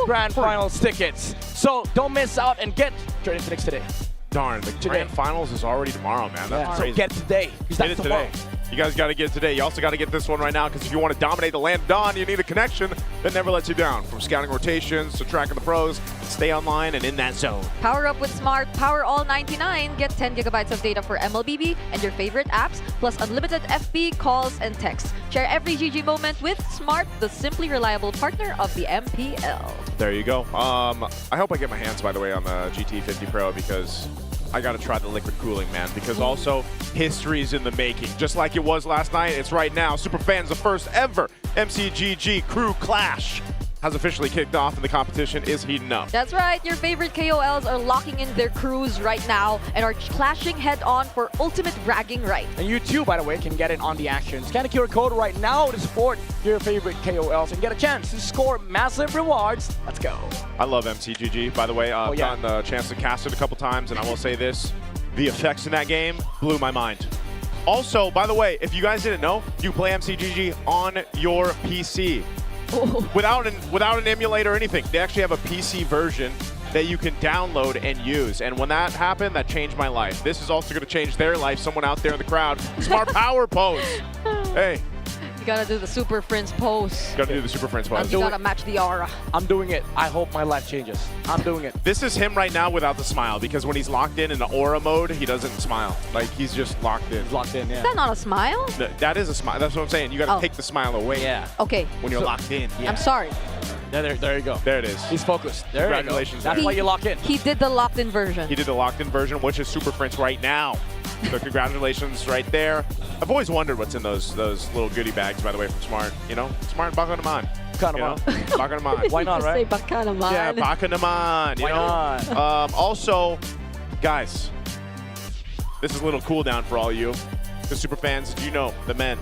Grand Finals tickets. So don't miss out and get your Infinix today. Darn, the Grand Finals is already tomorrow, man. That's crazy. So get it today. Get it today. You guys got to get it today. You also got to get this one right now, because if you want to dominate the Land of Dawn, you need a connection that never lets you down. From scouting rotations to tracking the pros, stay online and in that zone. Power up with Smart Power All 99. Get 10 gigabytes of data for MLBB and your favorite apps, plus unlimited FB, calls, and texts. Share every GG moment with Smart, the simply reliable partner of the MPL. There you go. I hope I get my hands, by the way, on the GT50 Pro, because I got to try the liquid cooling, man, because also history's in the making. Just like it was last night, it's right now. Superfans, the first ever MCGG Crew Clash has officially kicked off, and the competition is heating up. That's right. Your favorite KOLs are locking in their crews right now and are clashing head-on for ultimate bragging right. And you too, by the way, can get in on the action. Scan the QR code right now to support your favorite KOLs and get a chance to score massive rewards. Let's go. I love MCGG, by the way. I've gotten the chance to cast it a couple times, and I will say this, the effects in that game blew my mind. Also, by the way, if you guys didn't know, you play MCGG on your PC. Without an emulator or anything. They actually have a PC version that you can download and use. And when that happened, that changed my life. This is also going to change their life. Someone out there in the crowd. Smart Power pose. Hey. You gotta do the Super Prince pose. Gotta do the Super Prince pose. And you gotta match the aura. I'm doing it. I hope my life changes. I'm doing it. This is him right now without the smile, because when he's locked in the aura mode, he doesn't smile. Like, he's just locked in. He's locked in, yeah. Is that not a smile? That is a smile. That's what I'm saying. You gotta take the smile away. Okay. When you're locked in. I'm sorry. There you go. There it is. He's focused. There Congratulations. You go. That's why you lock in. He did the locked-in version. He did the locked-in version, which is Super Prince right now. So congratulations right there. I've always wondered what's in those little goodie bags, by the way, from Smart. You know, Smart and Baka naman. Baka naman. Baka naman. Why not, right? Say baka naman. Yeah, Baka naman. You Why know? not? Also, guys, this is a little cool down for all you. The super fans, you know the men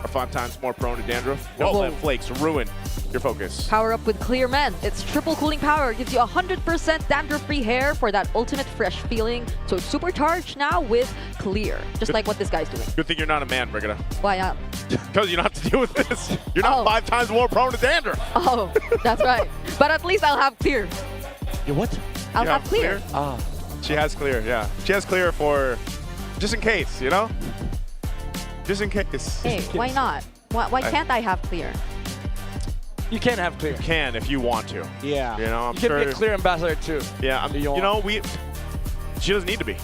are 5 times more prone to dandruff. Don't let flakes ruin your focus. Power up with Clear Men. Its triple cooling power gives you 100% dandruff-free hair for that ultimate fresh feeling. So it's supercharged now with Clear, just like what this guy's doing. Good thing you're not a man, Brigida. Why not? Because you don't have to deal with this. You're not 5 times more prone to dandruff. Oh, that's right. But at least I'll have Clear. You what? I'll have Clear. Ah. She has Clear, yeah. She has Clear for just in case, you know? Just in case. Hey, why not? Why can't I have Clear? You can have Clear. You can if you want to. Yeah. You know, I'm you can sure. be a Clear ambassador too. Yeah, you know, she doesn't need to be.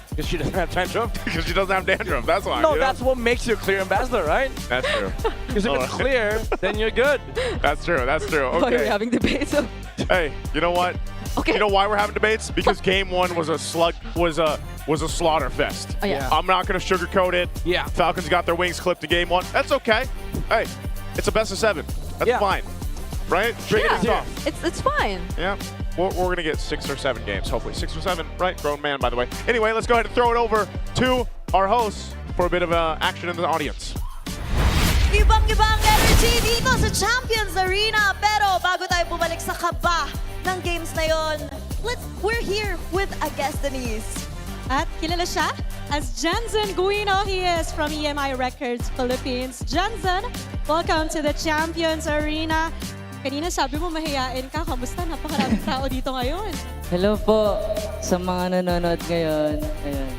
Because she doesn't have dandruff? Because she doesn't have dandruff, that's why. No, you know? that's what makes you a Clear ambassador, right? That's true. Because if it's clear, then you're good. That's true, that's true. Okay. Why are we having debates? Hey, you know what? Okay. You know why we're having debates? Because game 1 was a slaughter fest. Oh, yeah. I'm not gonna sugarcoat it. Yeah. Falcons got their wings clipped in game 1. That's okay. Hey, it's a best of 7. That's fine. Right? Yeah, it's fine. Yeah. We're gonna get 6 or 7 games, hopefully. 6 or 7, right? Grown man, by the way. Anyway, let's go ahead and throw it over to our hosts for a bit of action in the audience. Ibang-ibang energy dito sa Champions Arena. Pero bago tayo bumalik sa kaba ng games na yon, we're here with a guest, Denise. At kilala siya as Jensen Guino. He is from EMI Records, Philippines. Jensen, welcome to the Champions Arena. Kanina sabi mo mahihain ka. Kamusta? Napakaraming tao dito ngayon. Hello po sa mga nanonood ngayon. Ayan.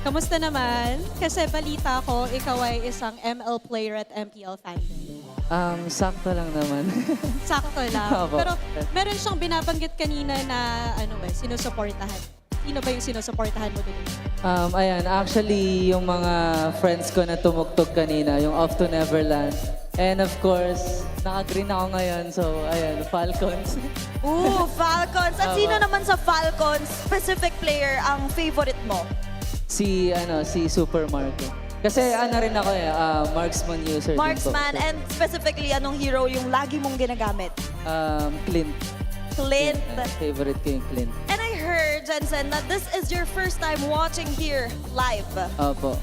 Kamusta naman? Kasi balita ko, ikaw ay isang ML player at MPL fan. Sakto lang naman. Sakto lang. Opo. Pero meron siyang binabanggit kanina na sinusuportahan. Sino ba yung sinusuportahan mo din? Ayan, actually, yung mga friends ko na tumugtog kanina, yung Off to Neverland. And of course, naka-green ako ngayon, so ayan, Falcons. Ooh, Falcons. At sino naman sa Falcons, specific player ang favorite mo? Si Super Marco. Kasi rin ako marksman user. Marksman, and specifically, anong hero yung lagi mong ginagamit? Clint. Clint. Favorite ko yung Clint. And I heard, Jensen, that this is your first time watching here live. Opo.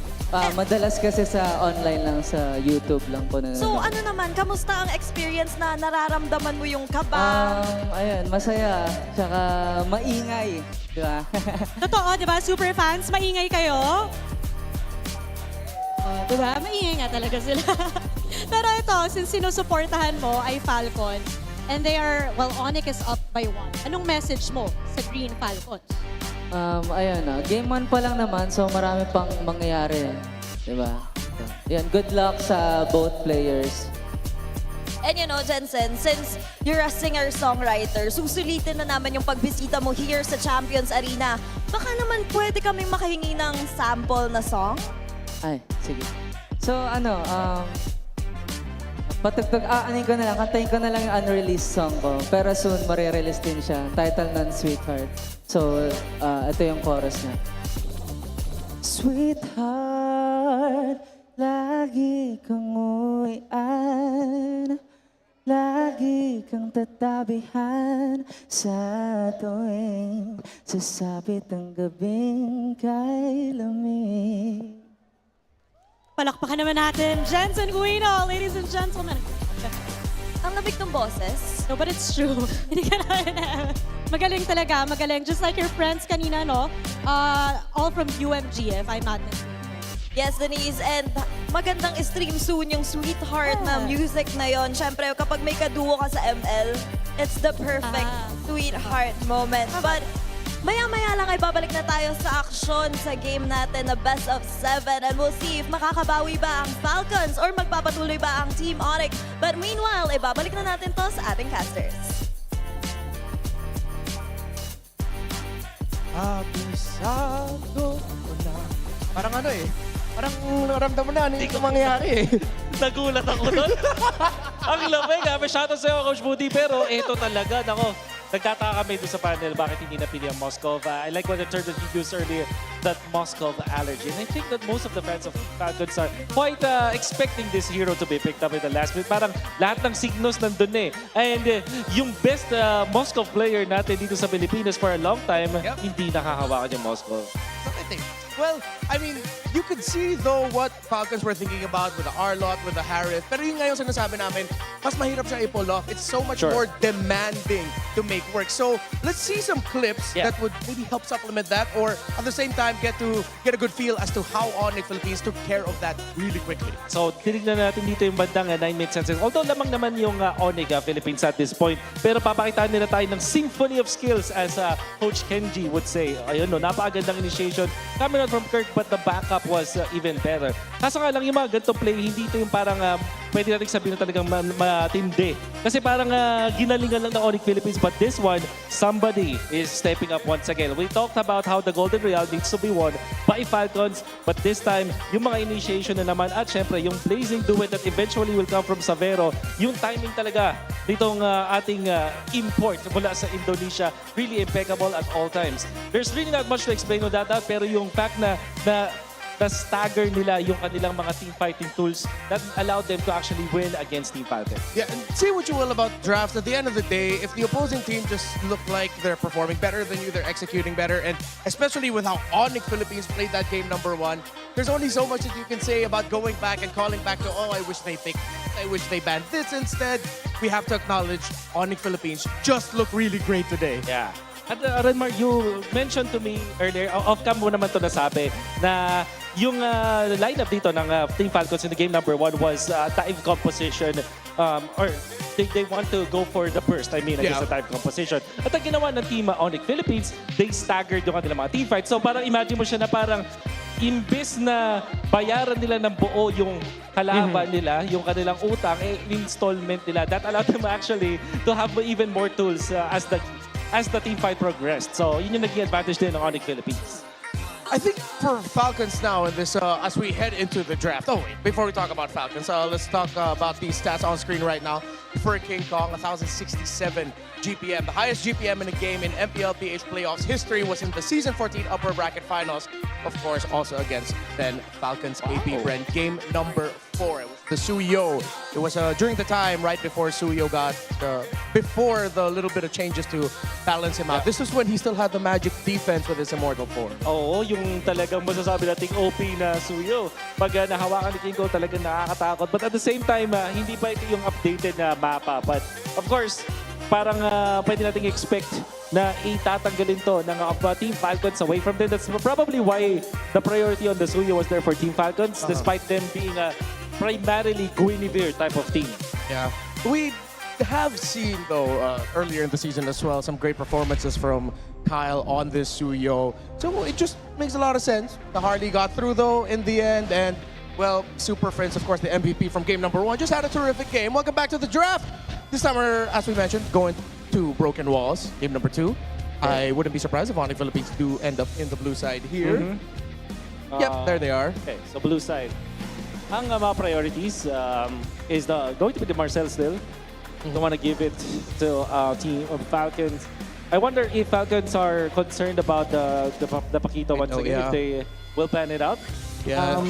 Madalas kasi sa online lang, sa YouTube lang po na. So ano naman, kamusta ang experience na nararamdaman mo yung kaba? Ayan, masaya. Tsaka maingay. Di ba? Totoo, di ba? Super fans, maingay kayo? Di ba? Maingay nga talaga sila. Pero ito, since sinusuportahan mo ay Falcons, and they are, ONIC is up by 1. Anong message mo sa Green Falcons? Ayan game 1 pa lang naman, so marami pang mangyayari. Diba? Yan, good luck sa both players. And you know, Jensen, since you're a singer-songwriter, susulitin na naman yung pagbisita mo here sa Champions Arena. Baka naman pwede kaming makahingi ng sample na song? Ay, sige. So, kantahin ko na lang yung unreleased song ko. Pero soon, marirelease din siya. Title nun, Sweetheart. So, ito yung chorus niya. Sweetheart, lagi kang uwian, lagi kang tatabihan sa tuwing sasapit ang gabing kay lamig. Palakpakan naman natin, Jensen Guino, ladies and gentlemen. Ang lamig ng boses. No, but it's true. Hindi ka na. Magaling talaga, magaling. Just like your friends kanina, no? All from UMG, if I'm not mistaken. Yes, Denise. And magandang stream soon yung Sweetheart na music na yon. Siyempre, kapag may kaduo ka sa ML, it's the perfect Sweetheart moment. But maya-maya lang ay babalik na tayo sa aksyon sa game natin na best of 7. And we'll see if makakabawi ba ang Falcons or magpapatuloy ba ang Team ONIC. But meanwhile, ay babalik na natin to sa ating casters. Abisado ko na. Parang parang naramdaman na ano yung mangyayari Nagulat ako doon. Ang lamig ha. May shoutout sa'yo, Coach Moody. Pero ito talaga, nako. Nagtataka kami doon sa panel bakit hindi napili ang Moscow. I like what the term that you used earlier, that Moscow allergy. And I think that most of the fans of Falcons are quite expecting this hero to be picked up in the last minute. Parang lahat ng signals nandun eh. And yung best Moscow player natin dito sa Pilipinas for a long time, hindi nakahawakan yung Moscow. What I think? Well, I mean, you could see though what Falcons were thinking about with the R-Lot, with the Harith. Pero yung ngayon sinasabi namin, mas mahirap siya i-pull off. It's so much more demanding to make work. So let's see some clips that would maybe help supplement that, or at the same time get a good feel as to how ONIC Philippines took care of that really quickly. So tinignan natin dito yung bandang 9-minute sentences. Although lamang naman yung ONIC Philippines at this point. Pero papakitaan nila tayo ng symphony of skills as Coach Kenji would say. Ayun no, napakagandang initiation coming out from Kirk, but the backup was even better. Kaso nga lang yung mga ganitong play, hindi ito yung parang pwede natin sabihin na talagang matindi. Kasi parang ginalingan lang ng ONIC Philippines, but this one, somebody is stepping up once again. We talked about how the Golden Real needs to be won by Falcons, but this time, yung mga initiation na naman, at syempre, yung blazing duet that eventually will come from Savero, yung timing talaga nitong ating import mula sa Indonesia, really impeccable at all times. There's really not much to explain on that, pero yung fact na stagger nila yung kanilang mga team fighting tools that allowed them to actually win against Team Falcon. Yeah, and say what you will about drafts, at the end of the day, if the opposing team just look like they're performing better than you, they're executing better, and especially with how ONIC Philippines played that game #1, there's only so much that you can say about going back and calling back to, oh, I wish they picked this, I wish they banned this instead. We have to acknowledge ONIC Philippines just look really great today. Yeah. At Renmar, you mentioned to me earlier, off-cam mo naman ito nasabi, na yung lineup dito ng Team Falcons in the game #1 was time composition, or they want to go for the burst, against the time composition. At ang ginawa ng Team ONIC Philippines, they staggered yung kanilang mga team fights. So parang imagine mo siya na parang imbes na bayaran nila ng buo yung kalaban nila, yung kanilang utang, installment nila. That allowed them actually to have even more tools as the team fight progressed. So yun yung naging advantage din ng ONIC Philippines. I think for Falcons now, in this as we head into the draft. Oh wait, before we talk about Falcons, let's talk about these stats on screen right now. For King Kong, 1,067 GPM, the highest GPM in a game in MPL PH playoffs history was in the Season 14 upper bracket finals. Of course, also against then Falcons AP Brent. Game #4. It was the Suyo. It was during the time right before Suyo got before the little bit of changes to balance him out. This is when he still had the magic defense with his immortal form. Oo, yung talagang masasabi nating OP na Suyo. Pag nahawakan ni King Kong, talagang nakakatakot. But at the same time, hindi pa ito yung updated na mapa. But of course, parang pwede nating expect na itatanggalin to ng Team Falcons away from them. That's probably why the priority on the Suyo was there for Team Falcons, despite them being a primarily Guinevere type of team. Yeah. We have seen, though, earlier in the season as well, some great performances from Kyle on this Suyo. So it just makes a lot of sense. The Harley got through, though, in the end. And, well, Super Friends, of course, the MVP from game #1, just had a terrific game. Welcome back to the draft. This time we're, as we mentioned, going to Broken Walls, game #2. I wouldn't be surprised if ONIC Philippines do end up in the blue side here. Yep, there they are. Okay, so blue side. Ang mga priorities is going to be the Marcel still. Don't want to give it to team of Falcons. I wonder if Falcons are concerned about the Paquito once again, if they will plan it out. Yeah.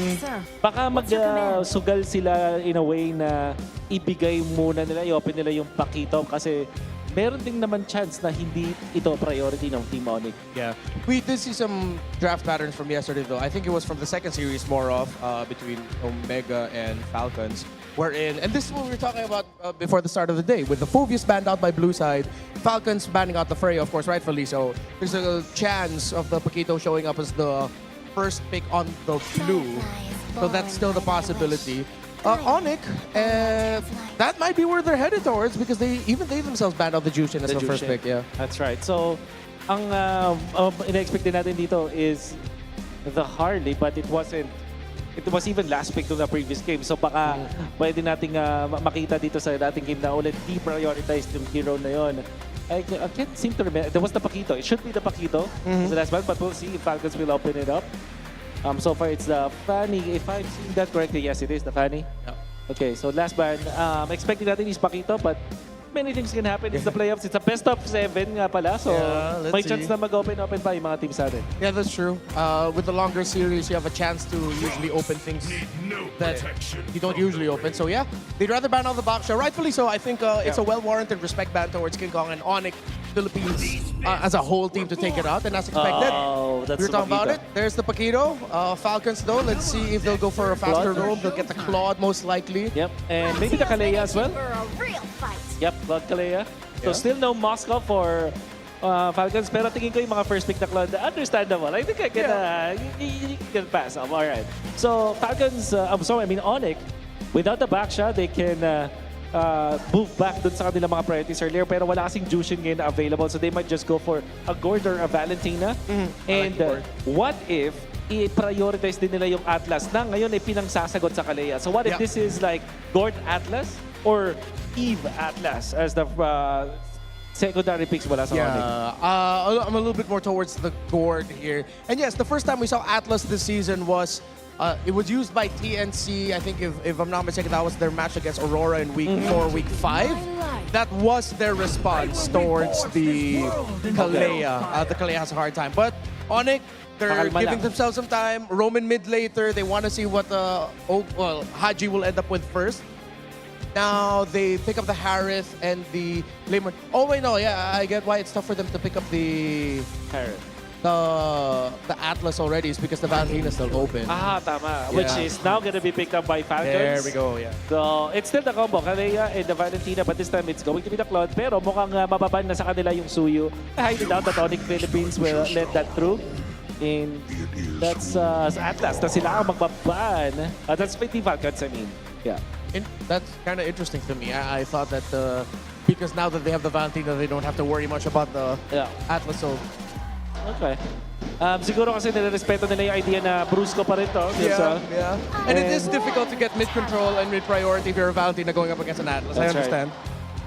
Baka magsugal sila in a way na ibigay muna nila, i-open nila yung Paquito kasi meron din naman chance na hindi ito priority ng Team ONIC. Yeah. We did see some draft patterns from yesterday, though. I think it was from the second series more of between Omega and Falcons. Wherein, and this is what we were talking about before the start of the day, with the Phobius banned out by blue side, Falcons banning out the Fray, of course, rightfully so. There's a chance of the Paquito showing up as the first pick on the blue. So that's still the possibility. ONIC, that might be where they're headed towards because they themselves banned out the Jushin as the first pick. Yeah, that's right. So, ang ina-expect din natin dito is the Harley, but it wasn't. It was even last pick to the previous game. So baka pwede nating makita dito sa dating game na ulit deprioritized yung hero na yon. I can't seem to remember. There was the Paquito. It should be the Paquito. The last one, but we'll see if Falcons will open it up. So far, it's the Fanny. If I've seen that correctly, yes, it is the Fanny. Yep. Okay, so last ban, expecting natin is Pakito, but many things can happen. It's the playoffs. It's a best of 7 nga pala. So, Yeah, let's may chance see. na mag-open pa yung mga teams natin. Yeah, that's true. With the longer series, you have a chance to usually open things that you don't usually open. So yeah, they'd rather ban on the box show. Rightfully so. I think it's a well-warranted respect ban towards King Kong and ONIC Philippines as a whole team to take it out. And as expected, Oh, that's we were the talking about Paquito. it. There's the Paquito. Falcons though, let's see if they'll go for a faster roam. They'll get the Claude most likely. Yep, and maybe the Kalea as well. Yep, Claude Kalea. So still no Moscow for Falcons, pero tingin ko yung mga first pick na Claude, understandable. I think I can, you can pass. All right. So Falcons, ONIC, without the back shot, they can move back dun sa kanilang mga priorities earlier, pero wala kasing Jushin ngayon na available, so they might just go for a Gord or a Valentina. And what if i-prioritize din nila yung Atlas na ngayon ay pinangsasagot sa Kalea? So what if this is like Gord Atlas or Eve Atlas as the secondary picks wala sa ONIC? I'm a little bit more towards the Gord here. And yes, the first time we saw Atlas this season was it was used by TNC. I think if I'm not mistaken, that was their match against Aurora in week 4, week 5. That was their response towards the Kalea. The Kalea has a hard time. But ONIC, they're giving themselves some time. Roman mid later. They want to see what Haji will end up with first. Now they pick up the Harith and the Lemon. Oh wait, no, yeah, I get why it's tough for them to pick up the Harith. The Atlas already is because the Valentina is still open. Tama. Which is now going to be picked up by Falcons. There we go, yeah. So, it's still the combo, Kalea and the Valentina, but this time it's going to be the Claude. Pero mukhang mababan na sa kanila yung Suyu. I highly doubt that ONIC Philippines will let that through. And that's Atlas na sila ang magbaban. That's the Falcons, I mean. Yeah. That's kind of interesting to me. I thought that because now that they have the Valentina, they don't have to worry much about the Atlas. So. Okay. Siguro kasi nire-respeto nila yung idea na Brusco pa rin to. Yeah. And it is difficult to get mid-control and mid-priority if you're a Valentina going up against an Atlas. I understand.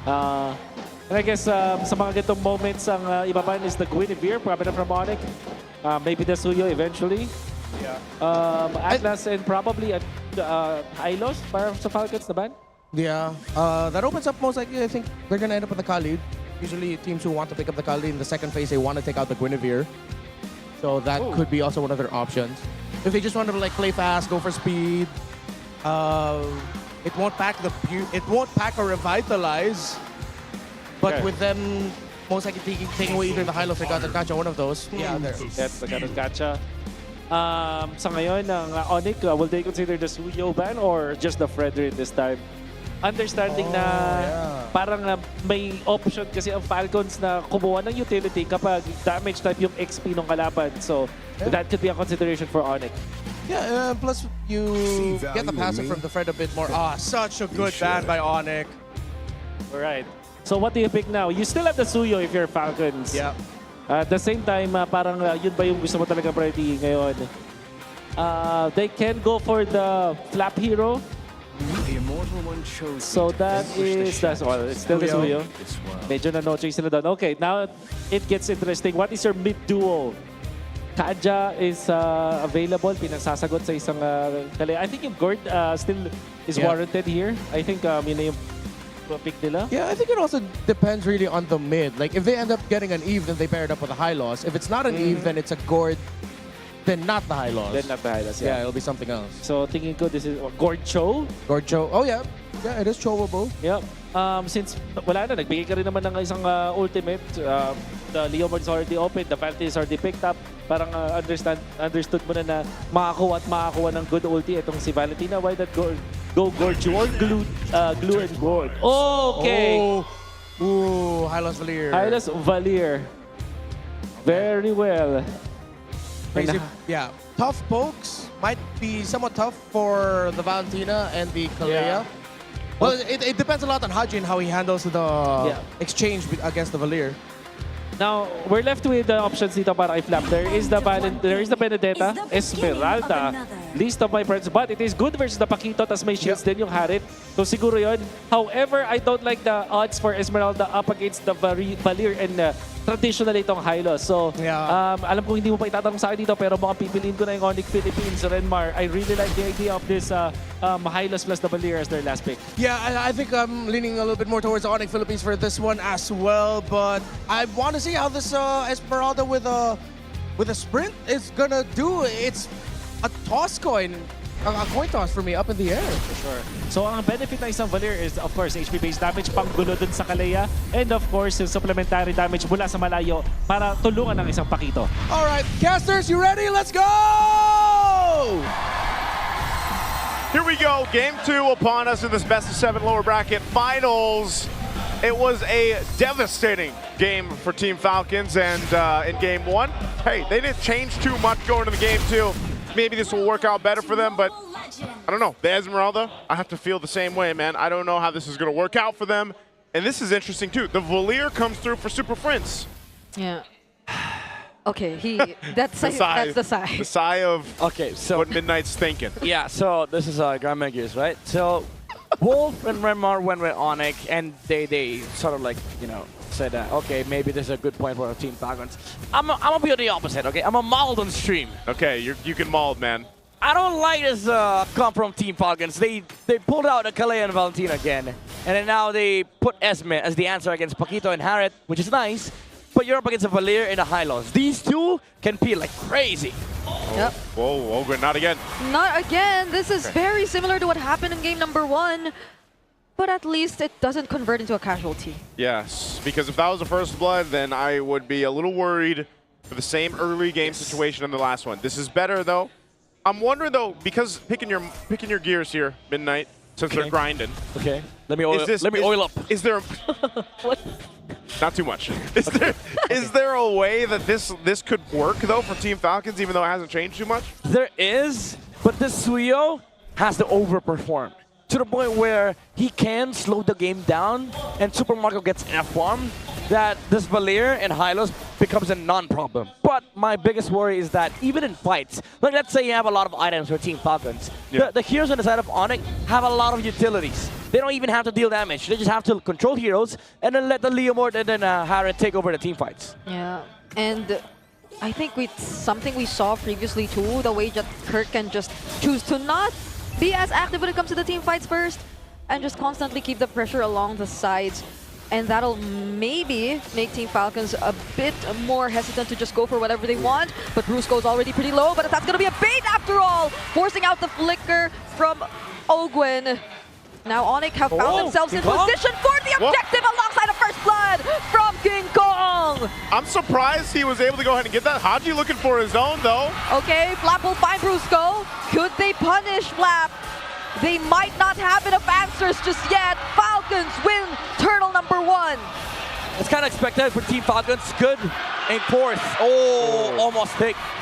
Right. And I guess sa mga ganitong moments, ang ibaban is the Guinevere, probably from ONIC. Maybe the Suyo eventually. Yeah. Atlas and probably Hylos para sa Falcons na ban? Yeah. That opens up most likely, I think they're going to end up with the Khalid. Usually teams who want to pick up the Khalid in the second phase, they want to take out the Guinevere. So that could be also one of their options. If they just want to like play fast, go for speed, it won't pack or revitalize. But with them most likely taking away either the Hylos or Gacha, one of those. Yeah, there. That's the Gacha. Sa ngayon, ng ONIC, will they consider the Suyo ban or just the Fredrin this time? Understanding na parang may option kasi ang Falcons na kumuha ng utility kapag damage type yung XP ng kalaban. So that could be a consideration for ONIC. Yeah, plus you get the passive from the Fred a bit more. Such a good ban by ONIC. Alright. So what do you pick now? You still have the Suyo if you're Falcons. Yeah. At the same time, parang yun ba yung gusto mo talaga priority ngayon? They can go for the Flap Hero. So that's it's still the Suyo. Medyo na no choice sila doon. Okay, now it gets interesting. What is your mid-duo? Kaja is available, pinagsasagot sa isang Kalea. I think yung Gord still is warranted here. I think yun na yung pick nila. Yeah, I think it also depends really on the mid. Like if they end up getting an Eve, then they pair it up with a high loss. If it's not an Eve, then it's a Gord. Then not the high loss. Then not the high loss, yeah. It'll be something else. So thinking ko this is Gord Cho. Gord Cho. Oh yeah. Yeah, it is chowable. Yep. Since wala na, nagbigay ka rin naman ng isang ultimate. The Leomord is already open, the Valentina is already picked up. Parang understood mo na makakuha ng good ulti itong si Valentina. Why that go Gord Cho or glue and Gord? Okay. Ooh, Hylos Valier. Hylos Valier. Very well. Crazy. Yeah. Tough pokes might be somewhat tough for the Valentina and the Kalea. Well, it depends a lot on Haji and how he handles the exchange against the Valier. Now, we're left with the options dito para i-flap. There is the Benedetta, Esmeralda, least of my friends. But it is good versus the Paquito, tas may shields din yung Harit. So siguro yun. However, I don't like the odds for Esmeralda up against the Valir and traditionally itong Hylos. So, alam ko hindi mo pa itatanong sa akin dito, pero mukhang pipiliin ko na yung ONIC Philippines, Renmar. I really like the idea of this Hylos plus the Valir as their last pick. Yeah, I think I'm leaning a little bit more towards ONIC Philippines for this one as well, but I want to see how this Esmeralda with a sprint is gonna do. It's a toss coin. A coin toss for me, up in the air. For sure. So ang benefit ng isang Valir is, of course, HP-based damage, panggulo dun sa Kalea, and of course, yung supplementary damage mula sa malayo para tulungan ng isang Paquito. All right, casters, you ready? Let's go! Here we go, game 2 upon us in this best of 7 lower bracket finals. It was a devastating game for Team Falcons, and in game 1, hey, they didn't change too much going into the game 2. Maybe this will work out better for them, but I don't know. The Esmeralda, I have to feel the same way, man. I don't know how this is going to work out for them. And this is interesting, too. The Valir comes through for Super Prince. Yeah. Okay, that's the sigh. The sigh of so what Midnight's thinking. Yeah, so this is Grandma Gears, right? So Wolf and Renmar went with ONIC, and they sort of like, you know, said, okay, maybe this is a good point for Team Falcons. I'm gonna be the opposite, okay? I'm a mauled on stream. Okay, you can mauled, man. I don't like this come from Team Falcons. They pulled out Kalea and Valentina again, and then now they put Esme as the answer against Paquito and Harit, which is nice, but you're up against a Valir and a Hylos. These two can peel like crazy. Yep. Whoa, Ogren, not again. Not again. This is very similar to what happened in game number 1. But at least it doesn't convert into a casualty. Yes, because if that was the first blood, then I would be a little worried for the same early game situation in the last one. This is better, though. I'm wondering, though, because picking your gears here, Midnight, since they're grinding. Okay. Let me oil up. Is there... What? Not too much. Is there a way that this could work, though, for Team Falcons, even though it hasn't changed too much? There is, but this Suyo has to overperform to the point where he can slow the game down and Super Marco gets F-bomb, that this Valir and Hylos becomes a non-problem. But my biggest worry is that even in fights, like let's say you have a lot of items for Team Falcons, the heroes on the side of ONIC have a lot of utilities. They don't even have to deal damage. They just have to control heroes and then let the Leomord and then Harit take over the team fights. Yeah, and I think something we saw previously too, the way that Kirk can just choose to not be as active when it comes to the team fights first and just constantly keep the pressure along the sides. And that'll maybe make Team Falcons a bit more hesitant to just go for whatever they want. But Brusco's already pretty low, but that's going to be a bait after all, forcing out the flicker from Ogwen. Now ONIC have found themselves in position for the objective alongside a first blood from King Kong. I'm surprised he was able to go ahead and get that. Haji looking for his own, though. Okay, Flap will find Brusco. Could they punish Flap? They might not have enough answers just yet. Falcons win turtle number 1. It's kind of expected for Team Falcons. Good in fourth. Oh, almost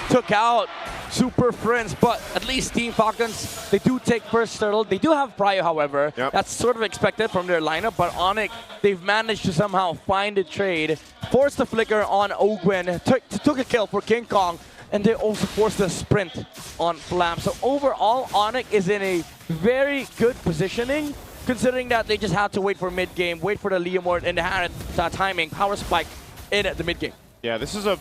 took out Super Friends, but at least Team Falcons, they do take first turtle. They do have Prio, however. That's sort of expected from their lineup, but ONIC, they've managed to somehow find a trade, force the flicker on Ogwen, took a kill for King Kong, and they also forced the sprint on Flam. So overall, ONIC is in a very good positioning, considering that they just have to wait for mid-game, wait for the Leomord and the Harit timing, power spike in the mid-game. Yeah, this is I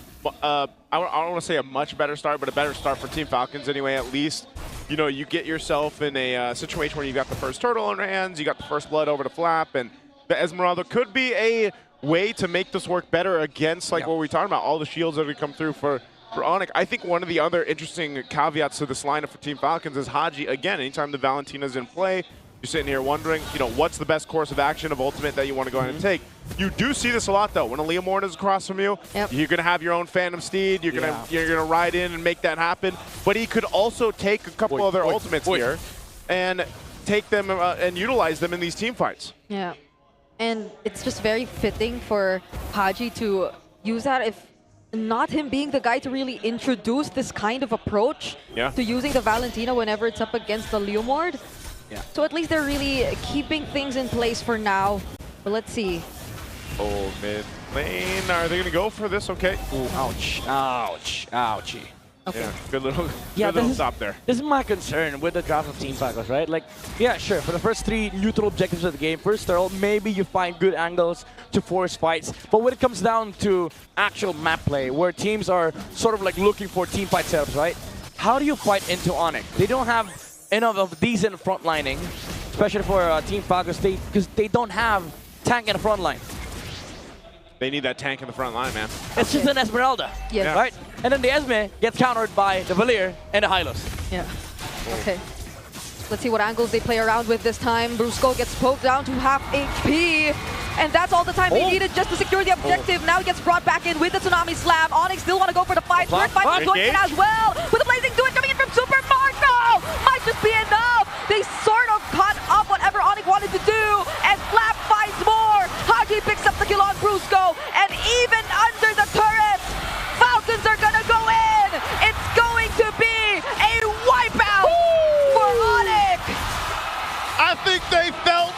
don't want to say a much better start, but a better start for Team Falcons anyway. At least, you know, you get yourself in a situation where you got the first turtle in your hands, you got the first blood over to Flap, and the Esmeralda could be a way to make this work better against, like what we're talking about, all the shields that have come through for ONIC. I think one of the other interesting caveats to this lineup for Team Falcons is Haji. Again, anytime the Valentina's in play, you're sitting here wondering, you know, what's the best course of action of ultimate that you want to go ahead and take. You do see this a lot, though. When a Leomord is across from you, you're going to have your own Phantom Steed. You're gonna ride in and make that happen. But he could also take a couple other ultimates here and take them and utilize them in these team fights. Yeah, and it's just very fitting for Haji to use that, if not him being the guy to really introduce this kind of approach to using the Valentina whenever it's up against the Leomord. So at least they're really keeping things in place for now. But let's see. Oh, mid lane. Are they going to go for this? Okay. Ooh, ouch. Ouch. Ouchie. Okay. Yeah, good little, Yeah, good little this is- stop there. This is my concern with the draft of Team Falcons, right? Like, yeah, sure, for the first 3 neutral objectives of the game, first turtle, maybe you find good angles to force fights. But when it comes down to actual map play, where teams are sort of like looking for team fight setups, right? How do you fight into ONIC? They don't have enough of decent front lining, especially for Team Falcons, because they don't have tank in the front line. They need that tank in the front line, man. It's just an Esmeralda, Yes. right? And then the Esme gets countered by the Valier and the Hylos. Yeah. Okay. Let's see what angles they play around with this time. Brusco gets poked down to half HP. And that's all the time they needed just to secure the objective. Now he gets brought back in with the Tsunami Slam. ONIC still want to go for the fight. Third fight is going in as well. With the Blazing Duet coming in from Super Marco. Might just be enough. They sort of cut off whatever ONIC wanted to do. And Slap finds more. Haji picks up the kill on Brusco. And even under the turret, Falcons are going to go in. It's going to be a wipeout for ONIC. I think they felt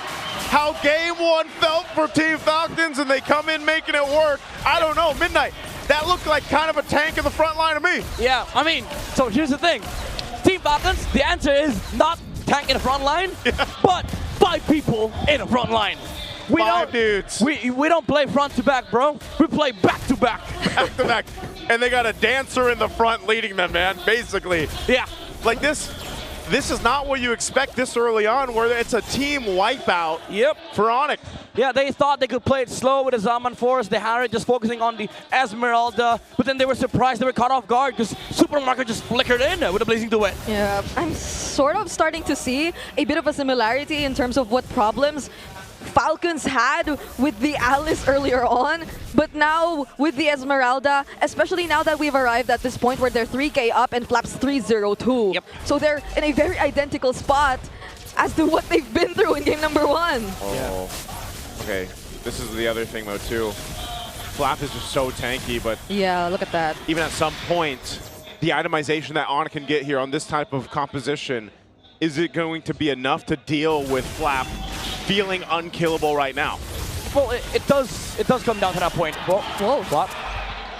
how Game 1 felt for Team Falcons, and they come in making it work. I don't know, Midnight, that looked like kind of a tank in the front line to me. Yeah, I mean, so here's the thing. Team Falcons, the answer is not tank in the front line, but 5 people in the front line. We 5 dudes. We don't play front to back, bro. We play back to back. Back to back. And they got a dancer in the front leading them, man, basically. Yeah. Like this is not what you expect this early on, where it's a team wipeout for ONIC. Yeah, they thought they could play it slow with the Zaman Force. They had it just focusing on the Esmeralda, but then they were surprised they were caught off guard because Supermarket just flickered in with a Blazing Duet. Yeah, I'm sort of starting to see a bit of a similarity in terms of what problems Falcons had with the Alice earlier on, but now with the Esmeralda, especially now that we've arrived at this point where they're 3K up and Flaps 302. Yep. So they're in a very identical spot as to what they've been through in game number 1. Oh, okay. This is the other thing, though, too. Flap is just so tanky, but Yeah, look at that. even at some point, the itemization that ONIC can get here on this type of composition, is it going to be enough to deal with Flap feeling unkillable right now? Well, it does come down to that point. Whoa. What?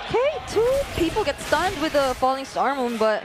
Okay, 2 people get stunned with the Falling Star Moon, but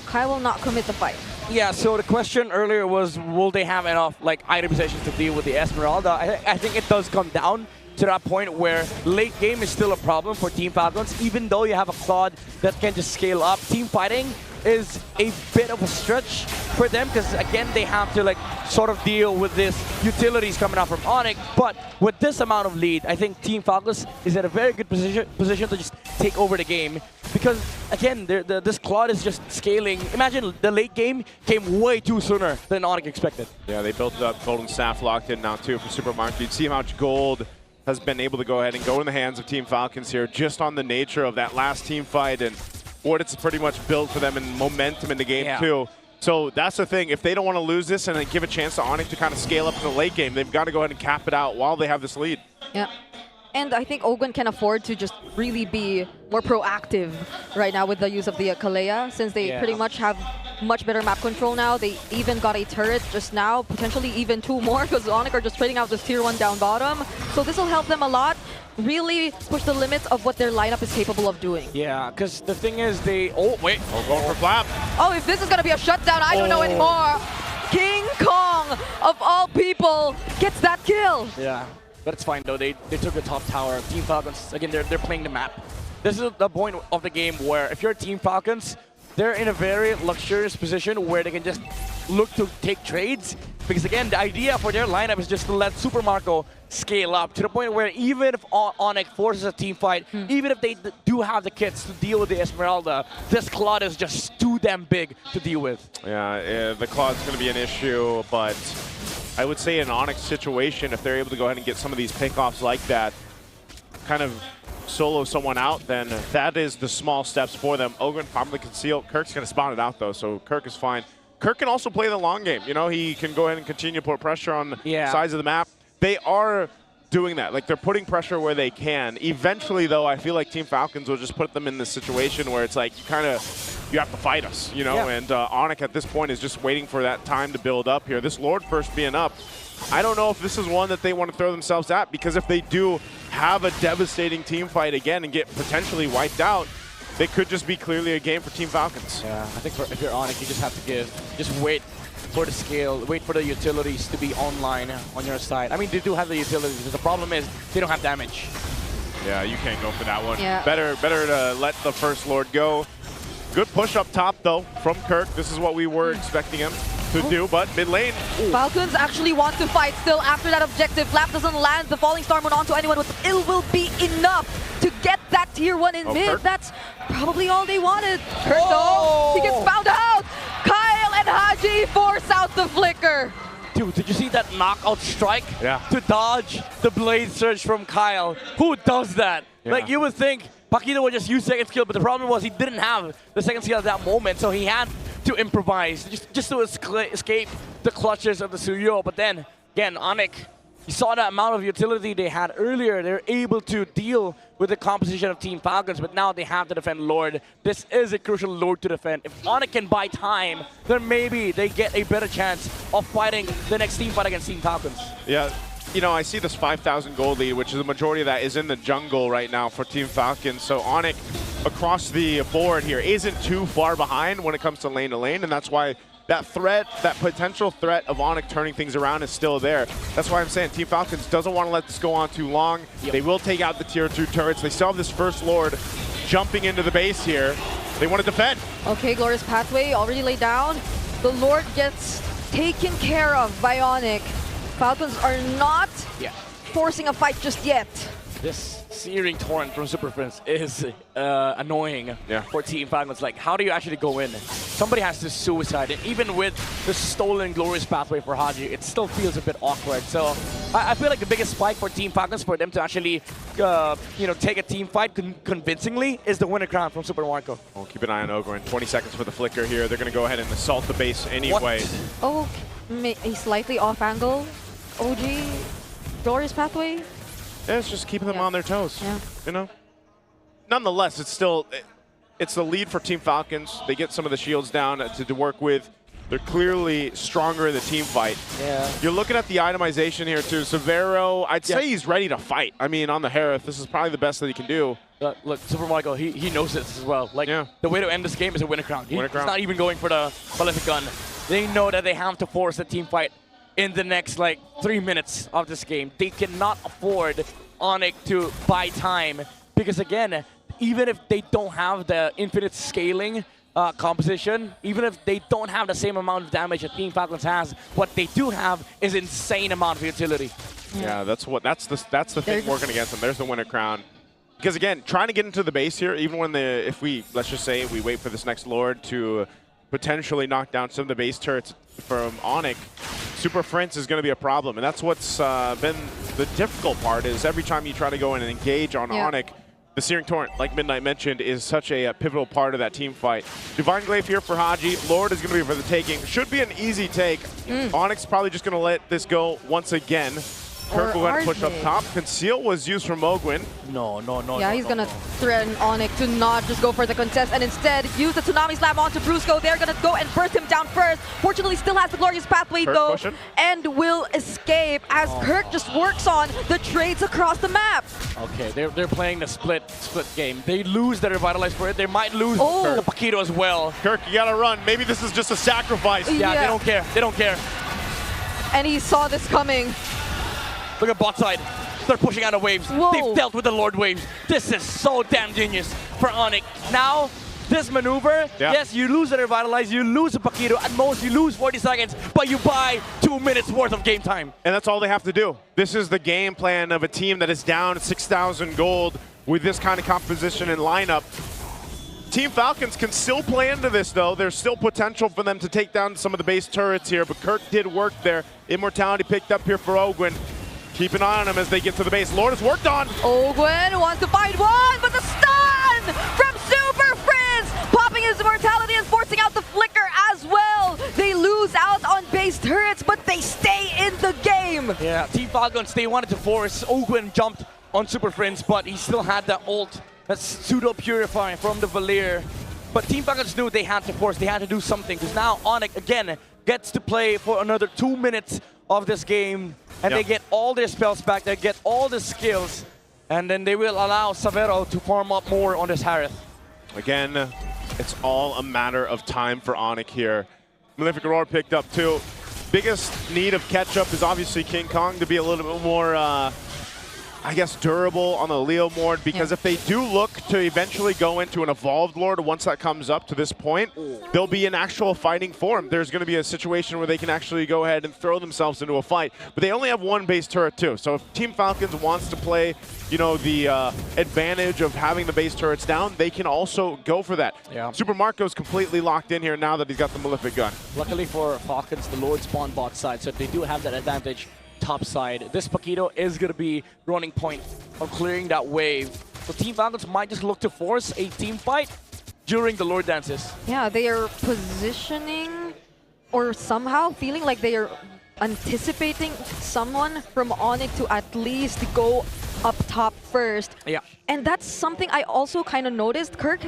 Kai will not commit the fight. Yeah, so the question earlier was, will they have enough like itemizations to deal with the Esmeralda? I think it does come down to that point where late game is still a problem for Team Falcons, even though you have a Claude that can just scale up. Team fighting is a bit of a stretch for them because, again, they have to like sort of deal with this utilities coming out from ONIC. But with this amount of lead, I think Team Falcons is at a very good position to just take over the game because, again, this Claude is just scaling. Imagine the late game came way too sooner than ONIC expected. Yeah, they built it up. Golden Staff locked in now, too, for Supermarket. You'd see how much gold has been able to go ahead and go in the hands of Team Falcons here just on the nature of that last team fight and what it's pretty much built for them and momentum in the game, too. So that's the thing. If they don't want to lose this and then give a chance to ONIC to kind of scale up in the late game, they've got to go ahead and cap it out while they have this lead. Yeah. And I think Ogun can afford to just really be more proactive right now with the use of the Kalea, since they pretty much have much better map control now. They even got a turret just now, potentially even 2 more, because ONIC are just trading out this tier 1 down bottom. So this will help them a lot, really push the limits of what their lineup is capable of doing. Yeah, because the thing is they... Oh, wait. Oh, going for Flap. Oh, if this is going to be a shutdown, I don't know anymore. King Kong, of all people, gets that kill. Yeah. But it's fine though, they took the top tower. Team Falcons, again, they're playing the map. This is the point of the game where if you're Team Falcons, they're in a very luxurious position where they can just look to take trades. Because again, the idea for their lineup is just to let Super Marco scale up to the point where even if ONIC forces a team fight, even if they do have the kits to deal with the Esmeralda, this Claude is just too damn big to deal with. Yeah, the Claude's going to be an issue, but I would say in ONIC's situation, if they're able to go ahead and get some of these pickoffs like that, kind of solo someone out, then that is the small steps for them. Ogun probably conceal. Kirk's going to spawn it out, though, so Kirk is fine. Kirk can also play the long game. You know, he can go ahead and continue to put pressure on the sides of the map. They are doing that. Like, they're putting pressure where they can. Eventually, though, I feel like Team Falcons will just put them in this situation where it's like, you have to fight us, you know? And ONIC at this point is just waiting for that time to build up here. This Lord first being up, I don't know if this is one that they want to throw themselves at, because if they do have a devastating team fight again and get potentially wiped out, they could just be clearly a game for Team Falcons. Yeah, I think if you're ONIC, you just have to just wait for the scale, wait for the utilities to be online on your side. I mean, they do have the utilities, but the problem is they don't have damage. Yeah, you can't go for that one. Yeah. Better to let the First Lord go. Good push up top, though, from Kirk. This is what we were expecting him to do, but mid lane. Falcons actually want to fight still after that objective. Flap doesn't land the Falling Star Moon onto anyone, but it will be enough to get that tier 1 in mid. Kirk. That's probably all they wanted. Kirk, though, he gets found out. Kyle and Haji force out the flicker. Dude, did you see that knockout strike? Yeah. To dodge the blade surge from Kyle. Who does that? Yeah. Like, you would think Paquito would just use second skill, but the problem was he didn't have the second skill at that moment, so he had to improvise just to escape the clutches of the Suyo. But then, again, ONIC, you saw the amount of utility they had earlier. They're able to deal with the composition of Team Falcons, but now they have to defend Lord. This is a crucial Lord to defend. If ONIC can buy time, then maybe they get a better chance of fighting the next team fight against Team Falcons. Yeah. You know, I see this 5,000 gold lead, which is the majority of that is in the jungle right now for Team Falcons. So ONIC across the board here isn't too far behind when it comes to lane, and that's why that threat, that potential threat of ONIC turning things around is still there. That's why I'm saying Team Falcons doesn't want to let this go on too long. Yep. They will take out the tier 2 turrets. They still have this First Lord jumping into the base here. They want to defend. Okay, Glorious Pathway already laid down. The Lord gets taken care of by ONIC. Falcons are not forcing a fight just yet. This searing torrent from Super Prince is annoying for Team Falcons. Like, how do you actually go in? Somebody has to suicide, and even with the stolen Glorious Pathway for Haji, it still feels a bit awkward. So I feel like the biggest spike for Team Falcons, for them to actually take a team fight convincingly, is the winner crown from Super Marco. Well, keep an eye on Ogren. 20 seconds for the flicker here. They're going to go ahead and assault the base anyway. Oh, a slightly off angle. OG, Glorious Pathway. Yeah, it's just keeping them on their toes. Yeah. You know? Nonetheless, it's still, it's the lead for Team Falcons. They get some of the shields down to work with. They're clearly stronger in the team fight. Yeah. You're looking at the itemization here too. Severo, I'd say he's ready to fight. I mean, on the Harith, this is probably the best that he can do. Look, Super Michael, he knows this as well. Like, the way to end this game is a winner crown. He's not even going for the prolific gun. They know that they have to force a team fight in the next, 3 minutes of this game. They cannot afford ONIC to buy time because, again, even if they don't have the infinite scaling composition, even if they don't have the same amount of damage that Team Falcons has, what they do have is insane amount of utility. Yeah, that's the thing working against them. There's the winner crown. Because again, trying to get into the base here, even when let's just say we wait for this next Lord to potentially knock down some of the base turrets from ONIC, Super Prince is going to be a problem. And that's what's been the difficult part, is every time you try to go in and engage on ONIC, the Searing Torrent, like Midnight mentioned, is such a pivotal part of that team fight. Divine Glaive here for Haji. Lord is going to be for the taking. Should be an easy take. ONIC's probably just going to let this go once again. Kirk will go push up top. Conceal was used from Mogwin. No. Yeah, he's going to threaten ONIC to not just go for the contest and instead use the Tsunami Slam onto Brusco. They're going to go and burst him down first. Fortunately, still has the Glorious Pathway though, and will escape as Kirk just works on the trades across the map. Okay, they're playing the split game. They lose their Revitalize for it. They might lose the Paquito as well. Kirk, you got to run. Maybe this is just a sacrifice. Yeah, they don't care. They don't care. And he saw this coming. Look at bot side. They're pushing out of waves. Whoa. They've dealt with the Lord waves. This is so damn genius for ONIC. Now, this maneuver, yes, you lose the Revitalize, you lose the Paquito. At most, you lose 40 seconds, but you buy 2 minutes worth of game time. And that's all they have to do. This is the game plan of a team that is down 6,000 gold with this kind of composition and lineup. Team Falcons can still play into this, though. There's still potential for them to take down some of the base turrets here, but Kirk did work there. Immortality picked up here for Ogwin. Keep an eye on him as they get to the base. Lord is worked on. Ogwin wants to find one, but the stun from Super Prince, popping his immortality and forcing out the flicker as well. They lose out on base turrets, but they stay in the game. Yeah, Team Falcons, they wanted to force. Ogwin jumped on Super Prince, but he still had that ult, that pseudo-purify from the Valir. But Team Falcons knew they had to force, they had to do something, because now ONIC, again, gets to play for another 2 minutes of this game, and they get all their spells back, they get all the skills, and then they will allow Severo to farm up more on this Harith. Again, it's all a matter of time for ONIC here. Malefic Roar picked up too. Biggest need of catch-up is obviously King Kong to be a little bit more, I guess, durable on the Leo Mord, because if they do look to eventually go into an Evolved Lord once that comes up to this point, they'll be in actual fighting form. There's going to be a situation where they can actually go ahead and throw themselves into a fight. But they only have one base turret too. So if Team Falcons wants to play, you know, the advantage of having the base turrets down, they can also go for that. Yeah. Super Marco's completely locked in here now that he's got the Malefic gun. Luckily for Falcons, the Lord spawn bot side, so they do have that advantage top side. This Paquito is going to be running point of clearing that wave. So Team Falcons might just look to force a team fight during the Lord dances. Yeah, they are positioning or somehow feeling like they are anticipating someone from ONIC to at least go up top first. Yeah. And that's something I also kind of noticed. Kirk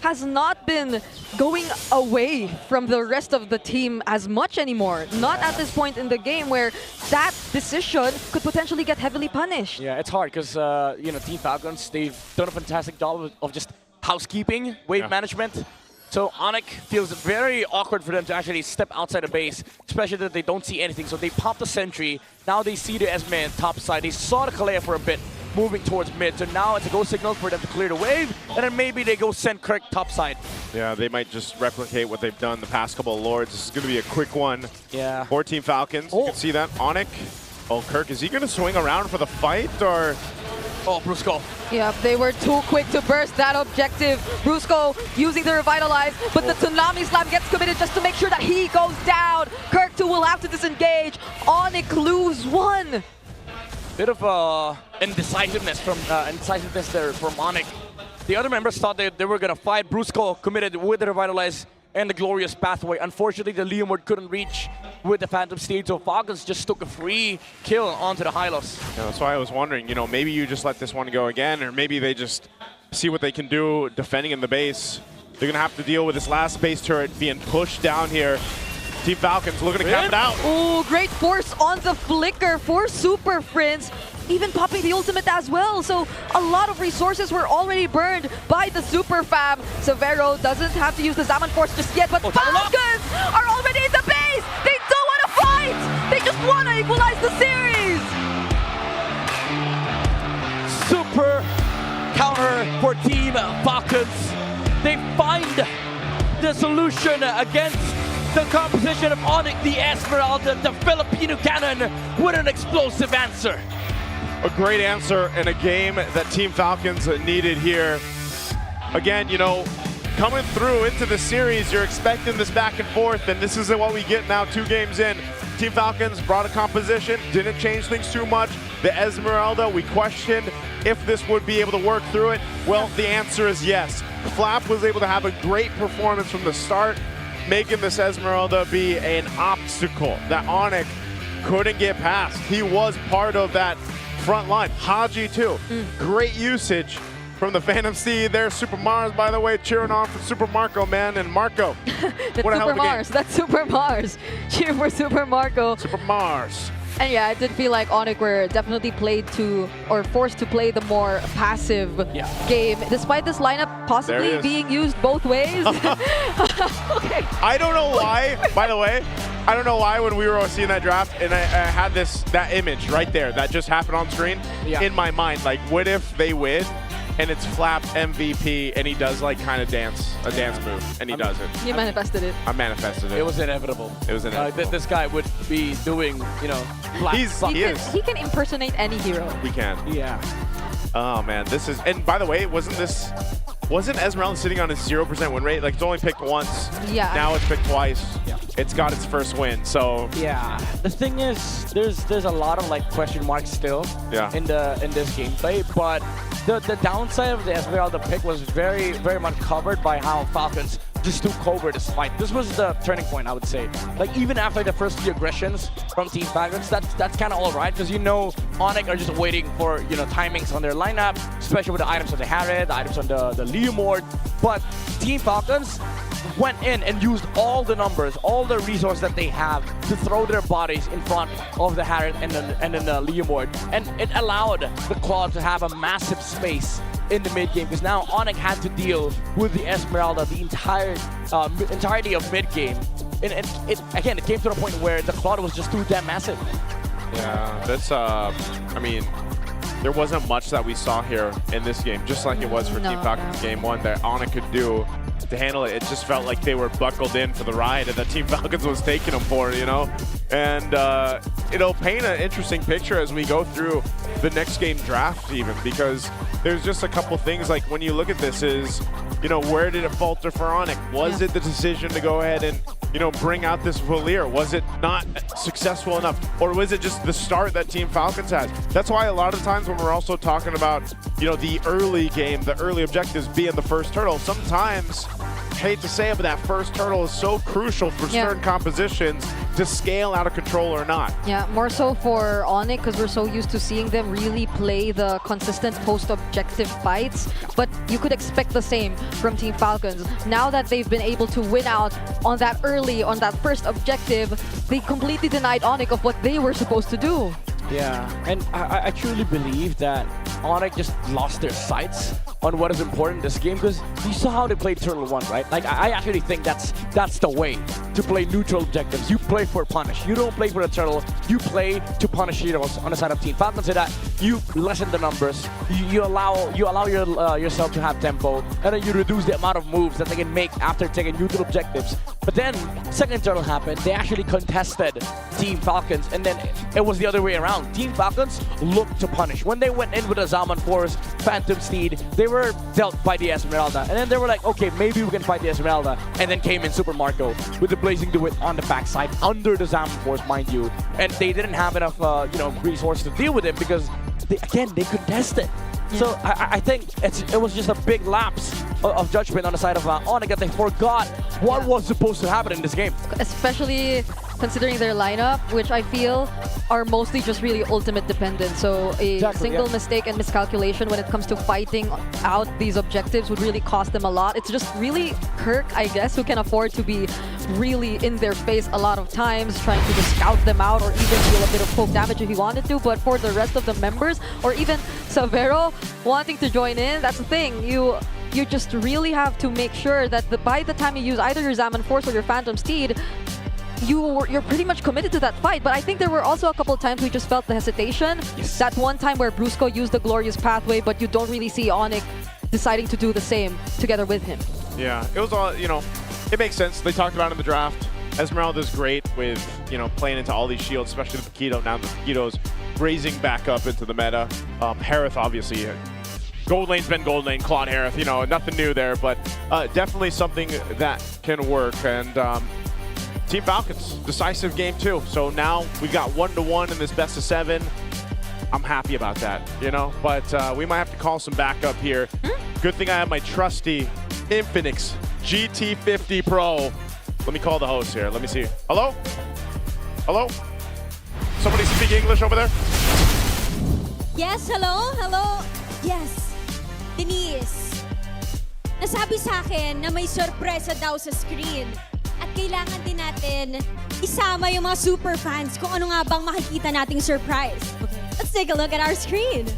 has not been going away from the rest of the team as much anymore. Not at this point in the game where that decision could potentially get heavily punished. Yeah, it's hard because, you know, Team Falcons, they've done a fantastic job of just housekeeping, wave management. So ONIC feels very awkward for them to actually step outside the base, especially that they don't see anything. So they pop the sentry. Now they see the Esme top side. They saw the Kalea for a bit, moving towards mid. So now it's a go signal for them to clear the wave, and then maybe they go send Kirk top side. Yeah, they might just replicate what they've done the past couple of Lords. This is going to be a quick one for Team Falcons. You can see that. ONIC. Oh, Kirk, is he going to swing around for the fight, or? Oh, Brusco. Yeah, they were too quick to burst that objective. Brusco using the Revitalize, but the Tsunami Slam gets committed just to make sure that he goes down. Kirk too will have to disengage. ONIC lose one. Bit of indecisiveness there from ONIC. The other members thought they were going to fight. Brusco committed with the Revitalize and the Glorious Pathway. Unfortunately, the Leomord couldn't reach with the Phantom Steed, so Falcons just took a free kill onto the Hylos. Yeah, that's why I was wondering, you know, maybe you just let this one go again, or maybe they just see what they can do defending in the base. They're going to have to deal with this last base turret being pushed down here. Team Falcons looking to cap it out. Oh, great force on the flicker for Super Prince. Even popping the ultimate as well. So a lot of resources were already burned by the Super Fam. Severo doesn't have to use the Zaman Force just yet, but Falcons are already in the base. They don't want to fight. They just want to equalize the series. Super counter for Team Falcons. They find the solution against the composition of ONIC, the Esmeralda, the Filipino cannon with an explosive answer. A great answer in a game that Team Falcons needed here. Again, you know, coming through into the series, you're expecting this back and forth, and this isn't what we get now 2 games in. Team Falcons brought a composition, didn't change things too much. The Esmeralda, we questioned if this would be able to work through it. Well, the answer is yes. Flap was able to have a great performance from the start, making this Esmeralda be an obstacle that ONIC couldn't get past. He was part of that front line. Haji too. Great usage from the Phantom Steed there. Super Mars, by the way, cheering on for Super Marco, man. And Marco, what a hell of a game. That's Super Mars. Cheer for Super Marco. Super Mars. And yeah, I did feel like ONIC were definitely played to, or forced to play the more passive game, despite this lineup possibly being used both ways. Okay. I don't know why, by the way, I don't know why when we were seeing that draft and I had that image right there that just happened on screen in my mind. Like, what if they win and it's Flap MVP and he does like kind of a dance move, and he doesn't? You manifested it. I manifested it. It was inevitable. It was inevitable. This guy would be doing, you know, He can impersonate any hero. We can. Yeah. Oh man, this is, and by the way, wasn't Esmeralda sitting on a 0% win rate? Like, it's only picked once. Yeah. Now it's picked twice. Yeah. It's got its first win, so. Yeah. The thing is, there's a lot of like question marks still in this gameplay, but the downside of the Esmeralda pick was very, very much covered by how Falcons just took over this fight. This was the turning point, I would say. Like, even after the first few aggressions from Team Falcons, that's kind of all right, because you know ONIC are just waiting for, you know, timings on their lineup, especially with the items on the Harriet, the items on the Leomord. But Team Falcons went in and used all the numbers, all the resources that they have to throw their bodies in front of the Harriet and then the Leomord. And it allowed the Claw to have a massive space in the mid game because now ONIC had to deal with the Esmeralda the entirety of mid game. And it came to the point where the Claude was just too damn massive. Yeah, that's, I mean, there wasn't much that we saw here in this game, just like it was for Team Falcons Game 1 that ONIC could do to handle it. It just felt like they were buckled in for the ride and that Team Falcons was taking them for it, you know? And it'll paint an interesting picture as we go through the next game draft even, because there's just a couple things like when you look at this is, you know, where did it falter for ONIC? Was it the decision to go ahead and, you know, bring out this Valier? Was it not successful enough? Or was it just the start that Team Falcons had? That's why a lot of times when we're also talking about, you know, the early game, the early objectives being the first turtle, sometimes, hate to say it, but that first turtle is so crucial for certain compositions to scale out of control or not. Yeah, more so for ONIC because we're so used to seeing them really play the consistent post-objective fights, but you could expect the same from Team Falcons. Now that they've been able to win out on that first objective, they completely denied ONIC of what they were supposed to do. Yeah, and I truly believe that ONIC just lost their sights on what is important in this game because you saw how they played Turtle 1, right? Like, I actually think that's the way to play neutral objectives. You play for punish. You don't play for the turtle. You play to punish heroes on the side of Team Falcons so that you lessen the numbers. You allow yourself to have tempo, and then you reduce the amount of moves that they can make after taking neutral objectives. But then, second turtle happened. They actually contested Team Falcons, and then it was the other way around. Team Falcons looked to punish. When they went in with a Zaman Force, Phantom Steed, they were dealt by the Esmeralda. And then they were like, okay, maybe we can fight the Esmeralda. And then came in Super Marco with the Blazing Duet on the backside, under the Zaman Force, mind you. And they didn't have enough resources to deal with it because, they contested. Yeah. So I think it was just a big lapse of judgment on the side of ONIC that they forgot what was supposed to happen in this game. Especially considering their lineup, which I feel are mostly just really ultimate dependent. So a single mistake and miscalculation when it comes to fighting out these objectives would really cost them a lot. It's just really Kirk, I guess, who can afford to be really in their face a lot of times, trying to just scout them out or even deal a bit of poke damage if he wanted to. But for the rest of the members, or even Savero wanting to join in, that's the thing. You just really have to make sure that by the time you use either your Zaman Force or your Phantom Steed, you're pretty much committed to that fight. But I think there were also a couple of times we just felt the hesitation. Yes. That one time where Brusco used the Glorious Pathway, but you don't really see ONIC deciding to do the same together with him. Yeah, it was all, it makes sense. They talked about it in the draft. Esmeralda's great with, playing into all these shields, especially the Paquito. Now the Paquito's raising back up into the meta. Harith, obviously, gold lane's been gold lane, Claude Harith, nothing new there, but definitely something that can work. And Team Falcons, decisive game too. So now we've got 1-1 in this best of 7. I'm happy about that, but we might have to call some backup here. Good thing I have my trusty Infinix GT50 Pro. Let me call the host here. Let me see. Hello? Hello? Somebody speak English over there? Yes, hello? Hello? Yes. Denise. Nasabi sa akin na may sorpresa daw sa screen. At kailangan din natin isama yung mga super fans kung ano nga bang makikita nating surprise. Okay. Let's take a look at our screen.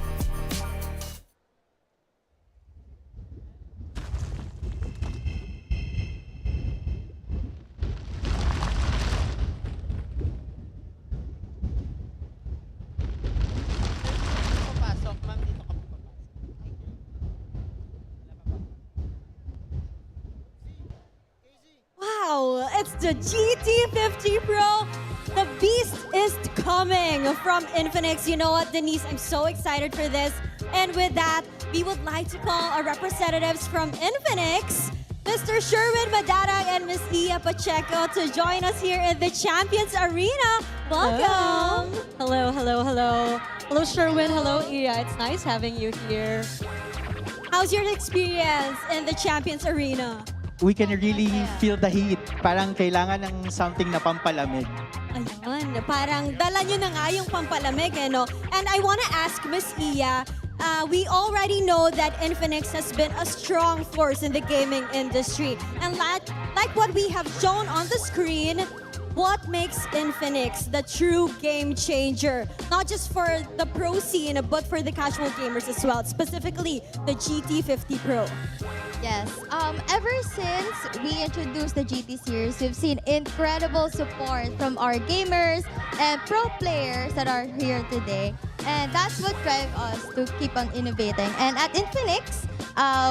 Wow, it's the GT50 Pro. The beast is coming from Infinix. You know what, Denise? I'm so excited for this. And with that, we would like to call our representatives from Infinix, Mr. Sherwin Madarang and Ms. Iya Pacheco, to join us here in the Champions Arena. Welcome. Hello, hello, hello. Hello, Sherwin. Hello, Iya. It's nice having you here. How's your experience in the Champions Arena? We can really feel the heat. Parang kailangan ng something na pampalamig. Ayun, parang dala nyo na nga yung pampalamig, no? And I want to ask Miss Iya, we already know that Infinix has been a strong force in the gaming industry. And like what we have shown on the screen, what makes Infinix the true game changer? Not just for the pro scene, but for the casual gamers as well, specifically the GT50 Pro. Yes. Ever since we introduced the GT series, we've seen incredible support from our gamers and pro players that are here today. And that's what drives us to keep on innovating. And at Infinix,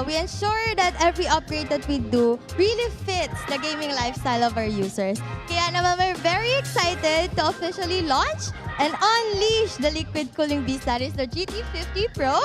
we ensure that every upgrade that we do really fits the gaming lifestyle of our users. Kaya naman we're very excited to officially launch and unleash the liquid cooling beast that is the GT50 Pro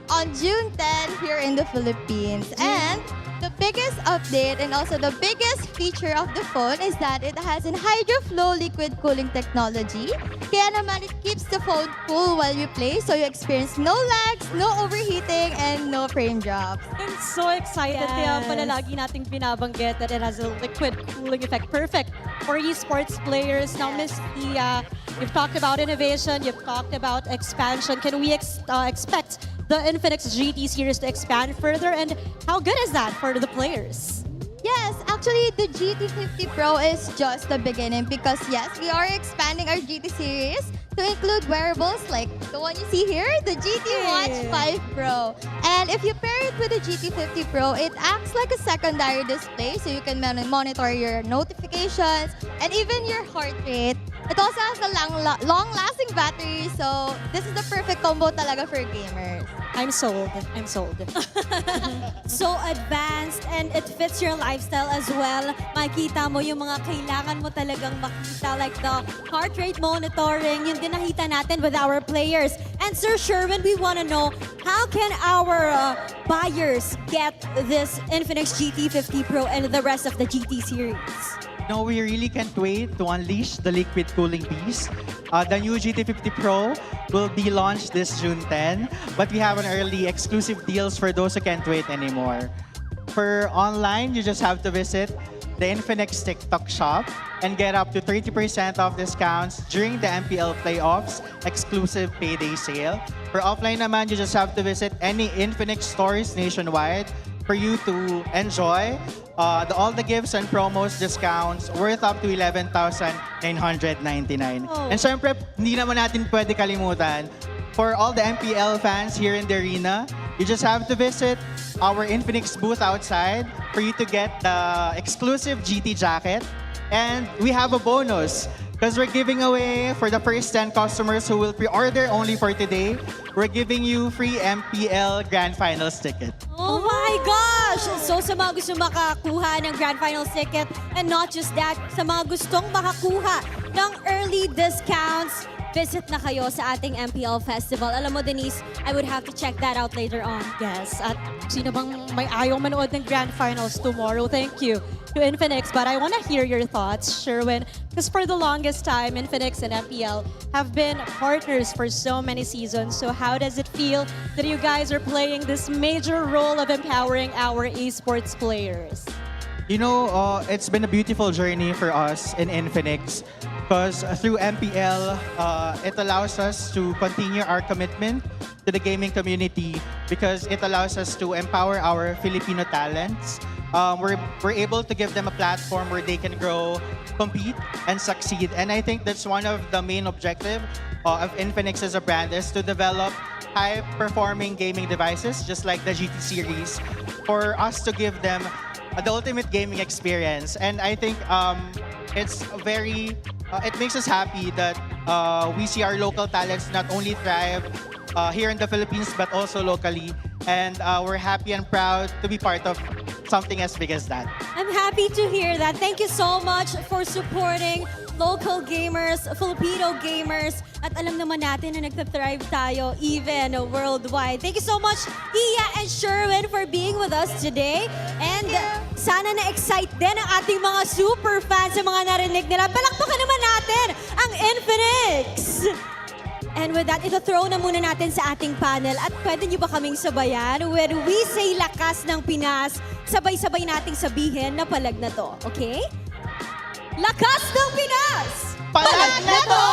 on June 10 here in the Philippines. And the biggest update and also the biggest feature of the phone is that it has an hydro-flow liquid cooling technology. Kaya naman it keeps the phone cool while you play, so you experience no lags, no overheating, and no frame drops. I'm so excited. Kaya pala lagi nating binabanggit that it has a liquid cooling effect. Perfect for esports players. Now, Miss Tia, you've talked about innovation, you've talked about expansion. Can we expect the Infinix GT series to expand further? And how good is that for the players? Yes, actually, the GT50 Pro is just the beginning because, yes, we are expanding our GT series to include wearables like the one you see here, the GT Watch 5 Pro. And if you pair it with the GT50 Pro, it acts like a secondary display so you can monitor your notifications and even your heart rate. It also has a long-lasting battery, so this is the perfect combo talaga for gamers. I'm sold. I'm sold. So advanced and it fits your lifestyle as well. Makita mo yung mga kailangan mo talagang makita like the heart rate monitoring, yung din nakita natin with our players. And Sir Sherwin, we want to know, how can our buyers get this Infinix GT50 Pro and the rest of the GT series? No, we really can't wait to unleash the liquid cooling beast. The new GT50 Pro will be launched this June 10, but we have an early exclusive deals for those who can't wait anymore. For online, you just have to visit the Infinix TikTok shop and get up to 30% off discounts during the MPL playoffs exclusive payday sale. For offline naman, you just have to visit any Infinix stores nationwide for you to enjoy all the gifts and promos discounts worth up to 11,999. Oh. And syempre, hindi naman natin pwede kalimutan, for all the MPL fans here in the arena, you just have to visit our Infinix booth outside for you to get the exclusive GT jacket. And we have a bonus because we're giving away for the first 10 customers who will pre-order only for today, we're giving you free MPL Grand Finals ticket. Oh my gosh! So sa mga gusto makakuha ng Grand Finals ticket, and not just that, sa mga gustong makakuha ng early discounts, visit na kayo sa ating MPL Festival. Alam mo, Denise, I would have to check that out later on. Yes. At sino bang may ayaw manood ng Grand Finals tomorrow? Thank you to Infinix. But I want to hear your thoughts, Sherwin. Because for the longest time, Infinix and MPL have been partners for so many seasons. So how does it feel that you guys are playing this major role of empowering our esports players? You know, it's been a beautiful journey for us in Infinix because through MPL, it allows us to continue our commitment to the gaming community because it allows us to empower our Filipino talents. We're able to give them a platform where they can grow, compete, and succeed. And I think that's one of the main objectives of Infinix as a brand is to develop high-performing gaming devices, just like the GT series, for us to give them the ultimate gaming experience. And I think it's very, it makes us happy that we see our local talents not only thrive here in the Philippines, but also locally. And we're happy and proud to be part of something as big as that. I'm happy to hear that. Thank you so much for supporting local gamers, Filipino gamers, at alam naman natin na nagtathrive tayo even worldwide. Thank you so much, Iya and Sherwin, for being with us today. And sana na-excite din ang ating mga super fans sa mga narinig nila. Palakpakan naman natin ang Infinix! And with that, ito-throw na muna natin sa ating panel. At pwede niyo ba kaming sabayan? When we say lakas ng Pinas, sabay-sabay nating sabihin na palag na to. Okay? Lakas ng Pinas! Palag na to!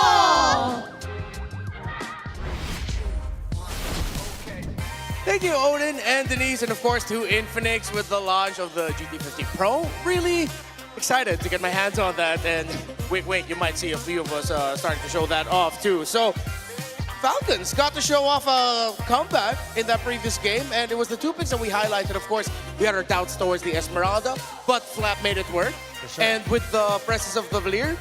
Thank you, Odin and Denise, and of course to Infinix with the launch of the GT50 Pro. Really, excited to get my hands on that. And wait, you might see a few of us starting to show that off too. So Falcons got to show off a comeback in that previous game, and it was the two picks that we highlighted. Of course, we had our doubts towards the Esmeralda, but Flap made it work. Sure. And with the presence of the Valier,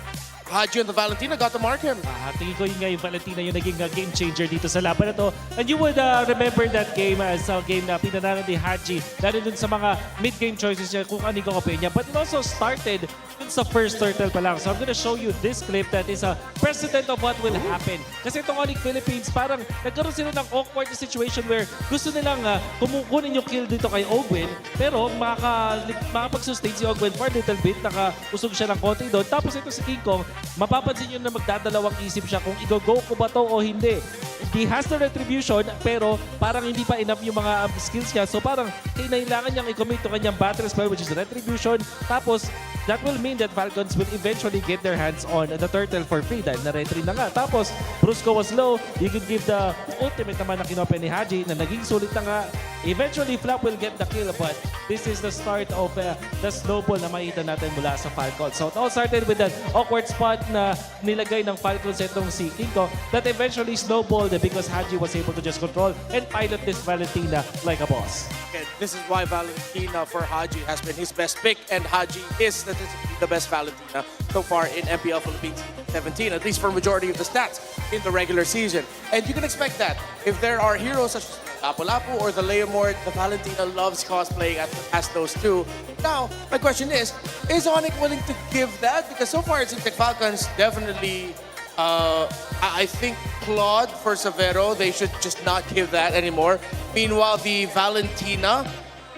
Haji and the Valentina got to mark him. Tingin ko yun nga yung Valentina yung naging game changer dito sa laban na to. And you would remember that game as a game na pinanaran ni Haji dahil dun sa mga mid-game choices niya kung ano yung kakapin niya. But it also started dun sa first turtle pa lang. So I'm gonna show you this clip that is a precedent of what will happen. Kasi itong ONIC Philippines, parang nagkaroon sila ng awkward situation where gusto nilang kumukunin yung kill dito kay Ogwin. Pero makapag-sustain si Ogwin for a little bit. Nakausog siya ng konti doon. Tapos ito si King Kong, mapapansin nyo na magdadalawang isip siya kung i-go ko ba to o hindi. He has the retribution pero parang hindi pa enough yung mga skills niya. So parang kailangan niyang i-commit to kanyang battle spell which is retribution. Tapos that will mean that Falcons will eventually get their hands on the turtle for free dahil na-retry na nga. Tapos Brusco was low. You could give the ultimate naman na kinopen ni Haji na naging sulit na nga. Eventually Flap will get the kill but this is the start of the snowball na makita natin mula sa Falcons. So it all started with that awkward spot na nilagay ng Falcons itong si King Kong that eventually snowballed because Haji was able to just control and pilot this Valentina like a boss. And this is why Valentina for Haji has been his best pick, and Haji is statistically the best Valentina so far in MPL Philippines 17, at least for majority of the stats in the regular season. And you can expect that if there are heroes such as Lapu-Lapu or the Leomord, the Valentina loves cosplaying as those two. Now, my question is ONIC willing to give that? Because so far it seems like Falcons definitely, I think Claude for Severo, they should just not give that anymore. Meanwhile, the Valentina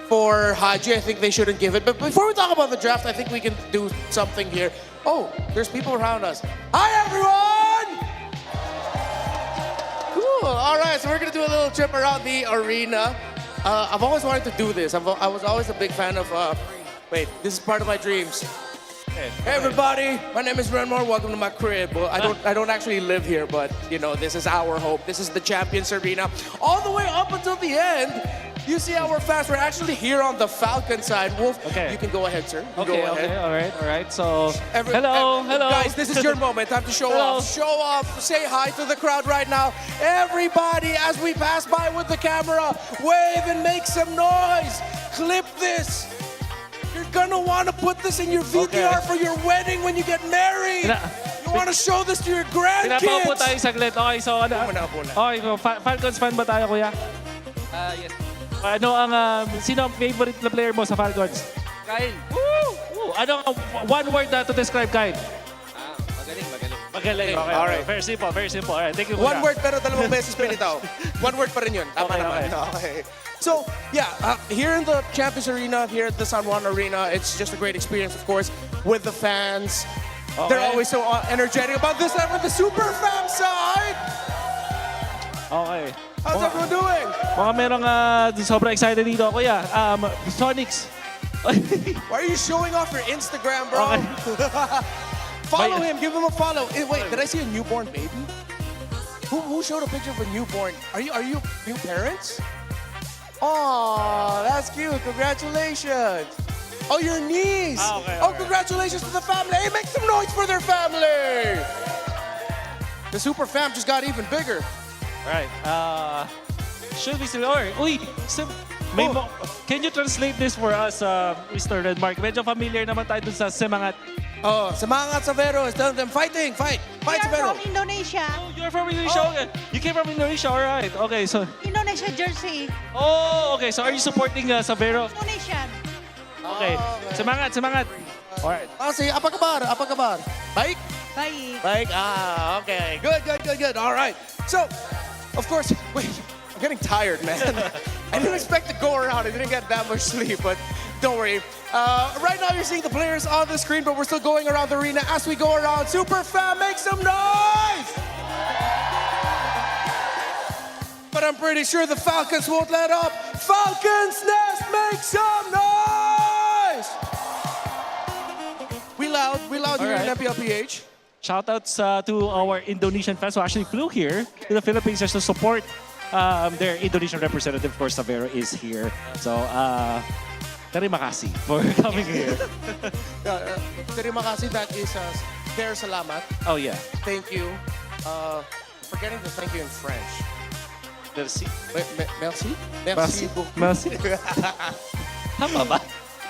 for Haji, I think they shouldn't give it. But before we talk about the draft, I think we can do something here. Oh, there's people around us. Hi, everyone! Cool. All right, so we're going to do a little trip around the arena. I've always wanted to do this. I was always a big fan of... wait, this is part of my dreams. Hey everybody, my name is Renmore. Welcome to my crib. Well, I don't actually live here, but you know, this is our home. This is the Champions Arena. All the way up until the end, you see our fans. We're actually here on the Falcon side. Wolf, you can go ahead, sir. You go ahead. All right. So, hello. Guys, this is your moment. Time to show off. Show off. Say hi to the crowd right now. Everybody, as we pass by with the camera, wave and make some noise. Clip this. You're gonna want to put this in your VTR for your wedding when you get married. You want to show this to your grandkids. Pinapaupo tayo saglit. Okay, so ano? Okay, Falcons fan ba tayo, kuya? Yes. Ano sino ang favorite na player mo sa Falcons? Kyle. Woo! Ano ang one word to describe Kyle? Magaling. Okay. All right. Very simple. All right, thank you, One kuya. word pero dalawang beses pinitaw. One word pa rin yun. Tama naman. Okay. So, yeah, here in the Champions Arena, here at the San Juan Arena, it's just a great experience, of course, with the fans. They're always so energetic about this side with the super fan side. Okay. How's everyone doing? Mga merong sobrang excited dito, kuya. Sonics. Why are you showing off your Instagram, bro? Follow him. Give him a follow. Wait, did I see a newborn baby? Who showed a picture of a newborn? Are you new parents? Oh, that's cute. Congratulations. Oh, your niece. Congratulations to the family. Hey, make some noise for their family. The super fam just got even bigger. Right. Should we still can you translate this for us, Mr. Redmark? Medyo familiar naman tayo dun sa Semangat. Oh, Semangat Severo is telling them fight Severo. From Indonesia. Oh, you're from Indonesia. Okay. You came from Indonesia, all right. Okay, so Indonesia jersey. oh, okay. So are you supporting Severo? Indonesian. Okay. Semangat. All right. Sige, apa kabar? Baik? Baik. Okay. Good. All right. So, of course, wait, I'm getting tired, man. I didn't expect to go around. I didn't get that much sleep, but don't worry. Right now, you're seeing the players on the screen, but we're still going around the arena. As we go around, Super Fam, make some noise! But I'm pretty sure the Falcons won't let up. Falcons Nest, make some noise! We loud here in MPL PH. Shoutouts to our Indonesian fans who actually flew here to the Philippines just to support their Indonesian representative. Of course, Severo is here. So, Terima kasih for coming here. Terima kasih, that is Care Salamat. Oh yeah. Thank you. Forgetting to thank you in French. Merci. Merci? Merci. beaucoup. Merci. Tama ba?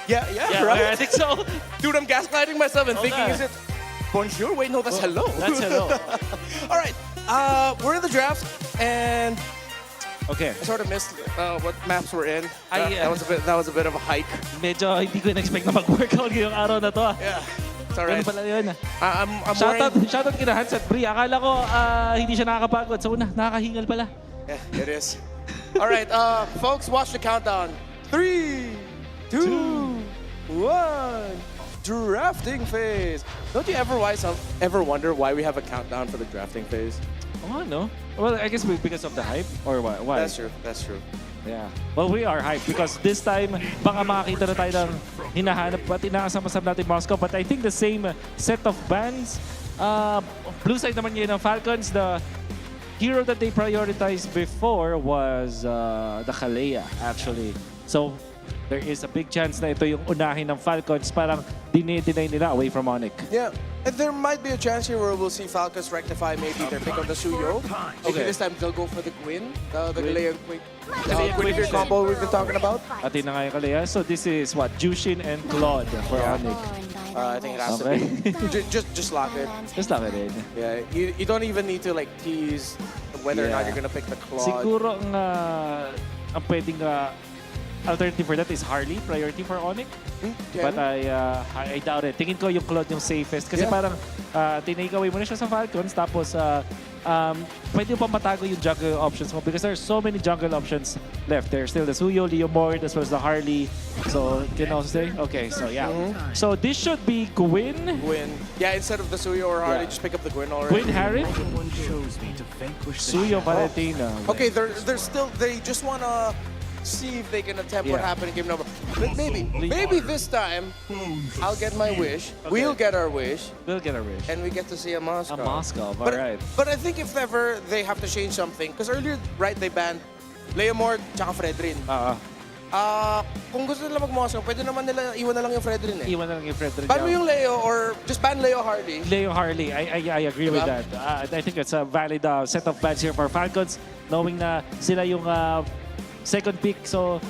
Yeah, right? I think so. Dude, I'm gaslighting myself and thinking, nga. is it bonjour? Wait, no, that's hello. That's hello. All right, we're in the draft, and Okay. I sort of missed what maps we're in. Ay, That was a bit of a hike. Medyo hindi ko in-expect na mag-workout ngayong araw na to. Yeah, it's all right. Ano pala yun? I'm wearing... Shoutout kina Hans at Bri. Akala ko hindi siya nakakapagod. So nakakahingal pala. Yeah, it is. All right, folks, watch the countdown. 3, 2, 1. Drafting phase. Don't you ever wonder why we have a countdown for the drafting phase? Oh, no? Well, I guess because of the hype or why? That's true. Yeah. Well, we are hyped because this time, baka makakita na tayo ng hinahanap at inaasam-asam natin Moscow. But I think the same set of bands. Blue side naman yun ng Falcons. The hero that they prioritized before was the Kalea, actually. So, there is a big chance na ito yung unahin ng Falcons. Parang dinay nila away from ONIC. Yeah, and there might be a chance here where we'll see Falcons rectify maybe their pick on the Suyo. Maybe this time they'll go for the Gwyn, the Galea Gwyn combo we've been talking about. Atin na nga yung Kalea. So this is what? Jushin and Claude for ONIC. I think it has to be. Just lock it. Just lock it in. Yeah, you don't even need to like tease whether or not you're gonna pick the Claude. Siguro ang pwedeng alternative for that is Harley, priority for ONIC. But I doubt it. Tingin ko yung Claude yung safest. Kasi parang tinake away mo na siya sa Falcons. Tapos pwede mo pa matago yung jungle options mo because there's so many jungle options left. There's still the Suyo, Leomord, as well as the Harley. So, can also say? Okay, so yeah. So this should be Gwyn. Yeah, instead of the Suyo or Harley, just pick up the Gwyn already. Gwyn Harith. Suyo Valentina. Okay, they're still, they just want to see if they can attempt what happened in game number. But maybe this time, I'll get my wish. Okay. We'll get our wish. We'll get our wish. And we get to see a Moscow. A Moscow, all right. But I think if ever they have to change something, because earlier, right, they banned Leomord tsaka Fredrin. Kung gusto nila mag-Moscow, pwede naman nila iwan na lang yung Fredrin eh. Iwan na lang yung Fredrin. Ban mo yung Leo or just ban Leo Harley. Leo Harley, I agree with that. I think it's a valid set of bans here for Falcons, knowing na sila yung second pick. So,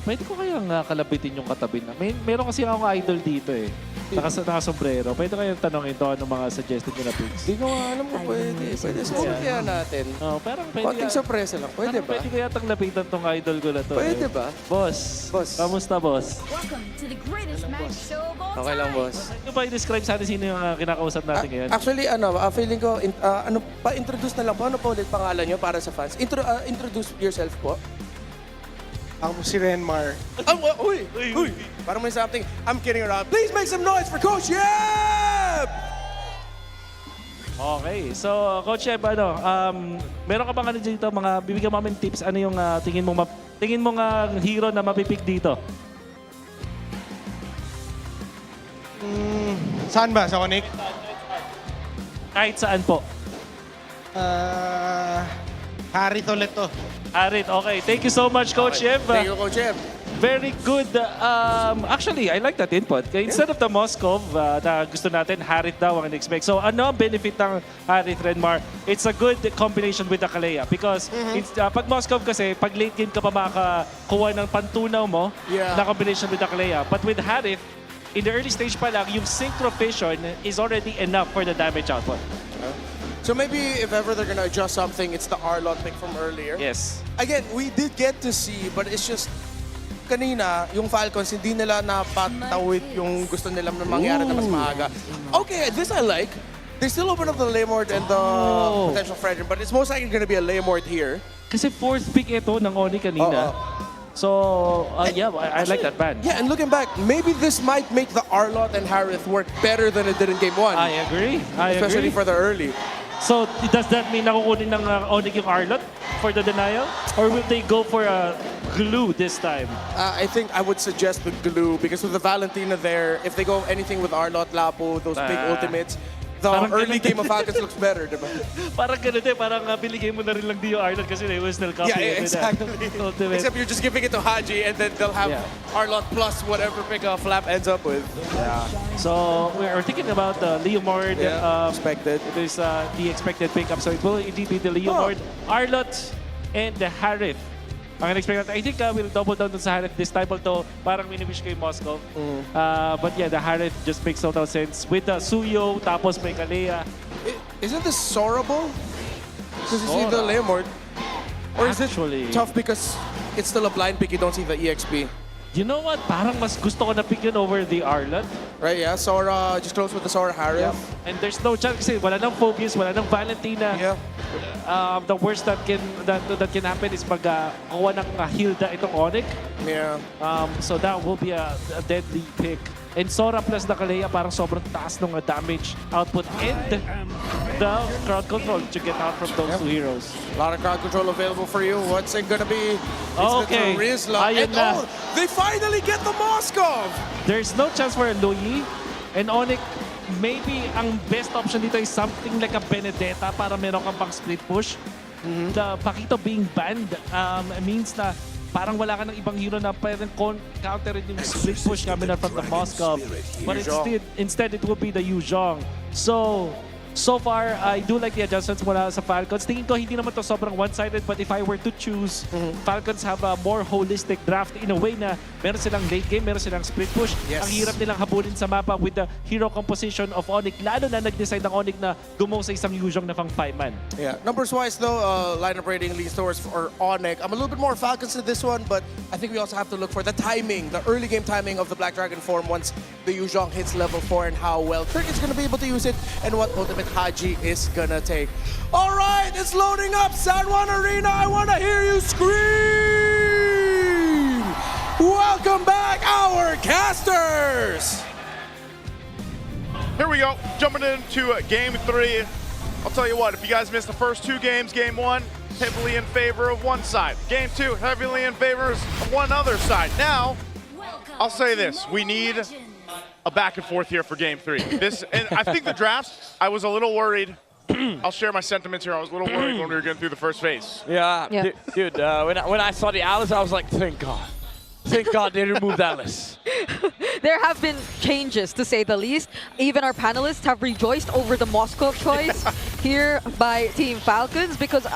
pwede ko kayang kalabitin yung katabi na. Meron kasi akong idol dito eh. Naka-sombrero. Pwede kayang tanongin doon ng mga suggested nyo na picks. Hindi ko alam kung pwede. Pwede kaya natin. Parang pwede. Konting sorpresa lang. Pwede ba? Pwede ko yatang lapitan tong idol ko na to. Pwede ba? Boss. Kamusta, boss? Welcome to the greatest match show of all Okay lang, boss. Ano ba i-describe sa atin sino yung kinakausap natin ngayon? Actually, feeling ko, pa-introduce na lang po. Ano po ulit pangalan nyo para sa fans? Introduce yourself po. Ako si Renmar. Uy! Parang may something. I'm kidding around. Please make some noise for Coach Yeb! Okay, so Coach Yeb, meron ka bang dito, bibigyan mo namin tips, ano yung tingin mo hero na mapipick dito? Saan ba? Sa ONIC? Kahit saan po. Harith ulit to. Harith, okay. Thank you so much, Coach Yeb. Thank you, Coach Yeb. Very good. Actually, I like that input. Instead of the Moscow na gusto natin, Harith daw ang in-expect. So ano ang benefit ng Harith, Renmar? It's a good combination with the Kalea because pag Moscow kasi, pag late game ka pa makakuha ng pantunaw mo na combination with the Kalea. But with Harith, in the early stage pa lang, yung Synchro Vision is already enough for the damage output. So maybe if ever they're gonna adjust something, it's the Arlot pick from earlier. Yes. Again, we did get to see, but it's just kanina, yung Falcons, hindi nila napatawid yung gusto nila na mangyari na mas maaga. Okay, this I like. They still open up the Leomord and the potential Fredrin, but it's most likely gonna be a Leomord here. Kasi fourth pick ito ng ONIC kanina. So, yeah, I like that ban. Yeah, and looking back, maybe this might make the Arlot and Harith work better than it did in Game 1. I agree. Especially for the early. So, does that mean nakukunin ng ONIC yung Arlot for the denial? Or will they go for a glue this time? I think I would suggest the glue because with the Valentina there, if they go anything with Arlot, Lapo, those big ultimates, The early game of Falcons looks better, diba? Parang ganun din, parang biligay mo na rin lang Dio Arlott kasi they will still copy Yeah, it. exactly. Ultimate. Except you're just giving it to Haji, and then they'll have Arlott plus whatever pick Flap ends up with. Yeah. So we're thinking about Leomord. Expected. It is the expected pickup. So it will indeed be the Leomord, Arlott, and the Harith. Ang expect natin, I think we'll double down dun sa Harith this time. Although parang miniwish ko yung Moscow. But yeah, the Harith just makes total sense. With the Suyo, tapos may Kalea. Isn't this Sorable? Because you see the Leomord. Or is it tough because it's still a blind pick, you don't see the EXP? You know what? Parang mas gusto ko na pick yun over the Arlott. Right, yeah. Sora, just close with the Sora Harith. Yeah. And there's no chance kasi wala nang Phobius, wala nang Valentina. Yeah. The worst that can happen is pag kuha ng Hilda itong ONIC. Yeah. So that will be a deadly pick. And Sora plus the Kalea parang sobrang taas ng damage output and the crowd control to get out from those two heroes. A lot of crowd control available for you. What's it gonna be? Okay. It's and they finally get the Moskov! There's no chance for a Luyi. And ONIC, maybe ang best option dito is something like a Benedetta para meron kang pang split push. The Pakito being banned means na parang wala ka ng ibang hero na pwedeng counterin yung split push coming out from the Moscow. But instead, it will be the Yuzhong. So far, I do like the adjustments mula sa Falcons. Tingin ko hindi naman to sobrang one-sided, but if I were to choose, Falcons have a more holistic draft in a way na meron silang late game, meron silang split push. Yes. Ang hirap nilang habulin sa mapa with the hero composition of ONIC, lalo na nag-decide ng ONIC na gumawa sa isang Yuzhong na pang 5-man. Yeah, numbers-wise though, lineup rating leans towards for ONIC. I'm a little bit more Falcons to this one, but I think we also have to look for the timing, the early game timing of the Black Dragon form once the Yuzhong hits level 4 and how well Kirk is going to be able to use it and what ultimate Haji is gonna take. All right, it's loading up, San Juan Arena. I want to hear you scream. Welcome back, our casters. Here we go, jumping into Game 3. I'll tell you what, if you guys missed the first two games, Game 1, heavily in favor of one side. Game 2, heavily in favor of one other side. Now, I'll say this, we need a back and forth here for Game 3. And I think the draft, I was a little worried. I'll share my sentiments here. I was a little worried when we were getting through the first phase. Yeah. Dude, when I saw the Alice, I was like, thank God. Thank God they removed Alice. There have been changes, to say the least. Even our panelists have rejoiced over the Moscow choice here by Team Falcons because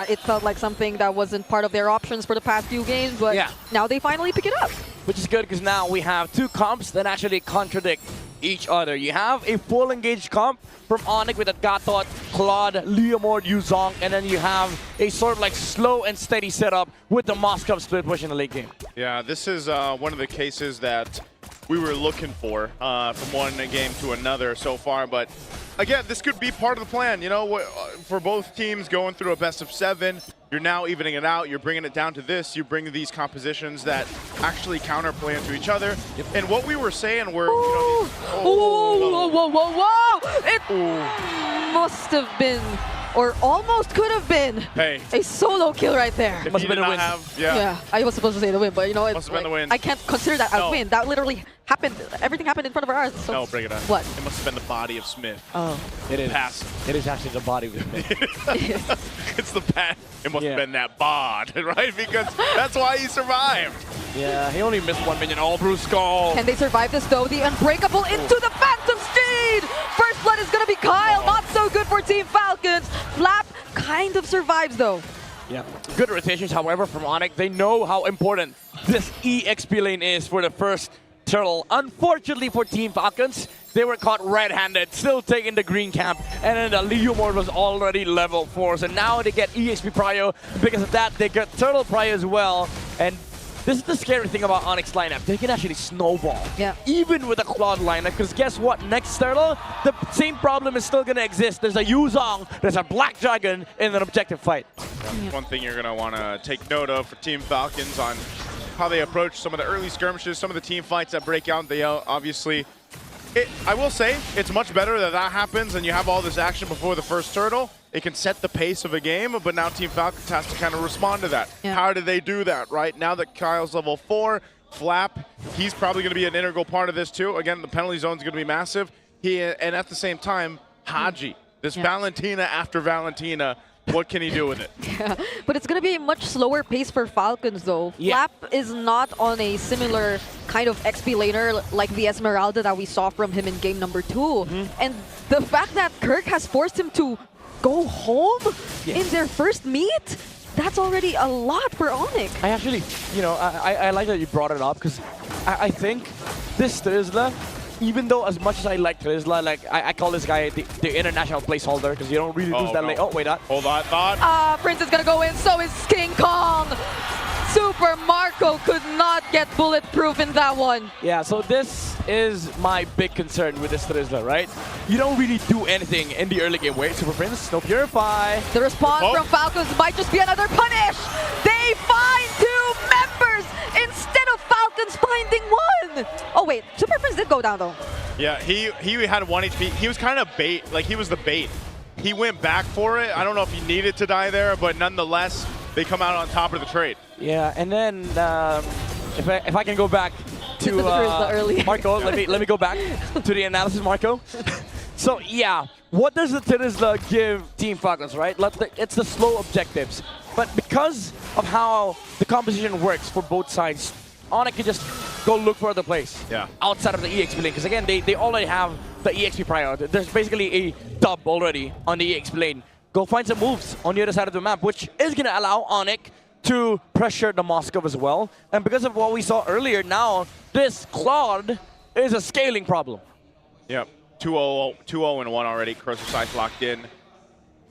it felt like something that wasn't part of their options for the past few games, but now they finally pick it up. Which is good because now we have two comps that actually contradict each other. You have a full engaged comp from ONIC with a Gatot, Claude, Leomord, Yuzhong, and then you have a sort of like slow and steady setup with the Moscow split push in the late game. Yeah, this is one of the cases that we were looking for from one game to another so far, but again, this could be part of the plan, you know, for both teams going through a best of 7. You're now evening it out, you're bringing it down to this, you bring these compositions that actually counterplay into each other. And what we were saying were, you know, whoa! It must have been, or almost could have been, a solo kill right there. It must have been a win. Yeah, I was supposed to say the win, but you know, Must have been the win. I can't consider that a win. That literally happened. Everything happened in front of our eyes. So no, bring it on. What? It must have been the body of Smith. Oh. It is. Pass. It is actually the body of Smith. It's the bat. It must have been that bod, right? Because that's why he survived. Yeah, he only missed 1 minion. All Brusco. Can they survive this though? The Unbreakable into the Phantom Steed! First blood is gonna be Kyle. Not so good for Team Falcons. Flap kind of survives though. Yeah, good rotations, however, from ONIC. They know how important this EXP lane is for the first turtle. Unfortunately for Team Falcons, they were caught red-handed, still taking the green camp, and then the Leomord was already level 4, so now they get EXP prio. Because of that, they get turtle prio as well, and this is the scary thing about ONIC's lineup. They can actually snowball, even with a Claude lineup, because guess what? Next turtle, the same problem is still going to exist. There's a Yuzhong, there's a Black Dragon in an objective fight. One thing you're going to want to take note of for Team Falcons on how they approach some of the early skirmishes, some of the team fights that break out. They obviously, I will say, it's much better that that happens and you have all this action before the first turtle. It can set the pace of a game, but now Team Falcons has to kind of respond to that. Yeah. How do they do that, right? Now that Kyle's level 4, Flap, he's probably going to be an integral part of this too. Again, the penalty zone is going to be massive. And at the same time, Haji. This Valentina after Valentina, what can he do with it? Yeah, but it's going to be a much slower pace for Falcons, though. Yeah. Flap is not on a similar kind of XP laner like the Esmeralda that we saw from him in game number 2. And the fact that Kirk has forced him to go home in their first meet, that's already a lot for ONIC. I actually, I like that you brought it up because I think this Trizla, even though as much as I like Trizla, like I call this guy the international placeholder because you don't really lose that late. Oh, wait, hold on, thought. Prince is gonna go in, so is King Kong. Super Marco could not get bulletproof in that one. Yeah, so this is my big concern with this Trizla, right? You don't really do anything in the early game. Wait, Super Prince, no Purify. The response from Falcons might just be another punish. They find 2 members instead of Falcons finding 1. Oh wait, Super Prince did go down though. Yeah, he had 1 HP. He was kind of bait, like he was the bait. He went back for it. I don't know if he needed to die there, but nonetheless, they come out on top of the trade. Yeah, and then if I can go back to Marco, let me go back to the analysis, Marco. So yeah, what does the Trizla give Team Falcons, right? It's the slow objectives, but because of how the composition works for both sides, ONIC can just go look for other place outside of the EXP lane, because again, they already have the EXP prior. There's basically a dub already on the EXP lane. Go find some moves on the other side of the map, which is going to allow ONIC to pressure the Moscow as well. And because of what we saw earlier, now this Claude is a scaling problem. Yep, 2-0 and 1 already. Corrosive Scythe locked in.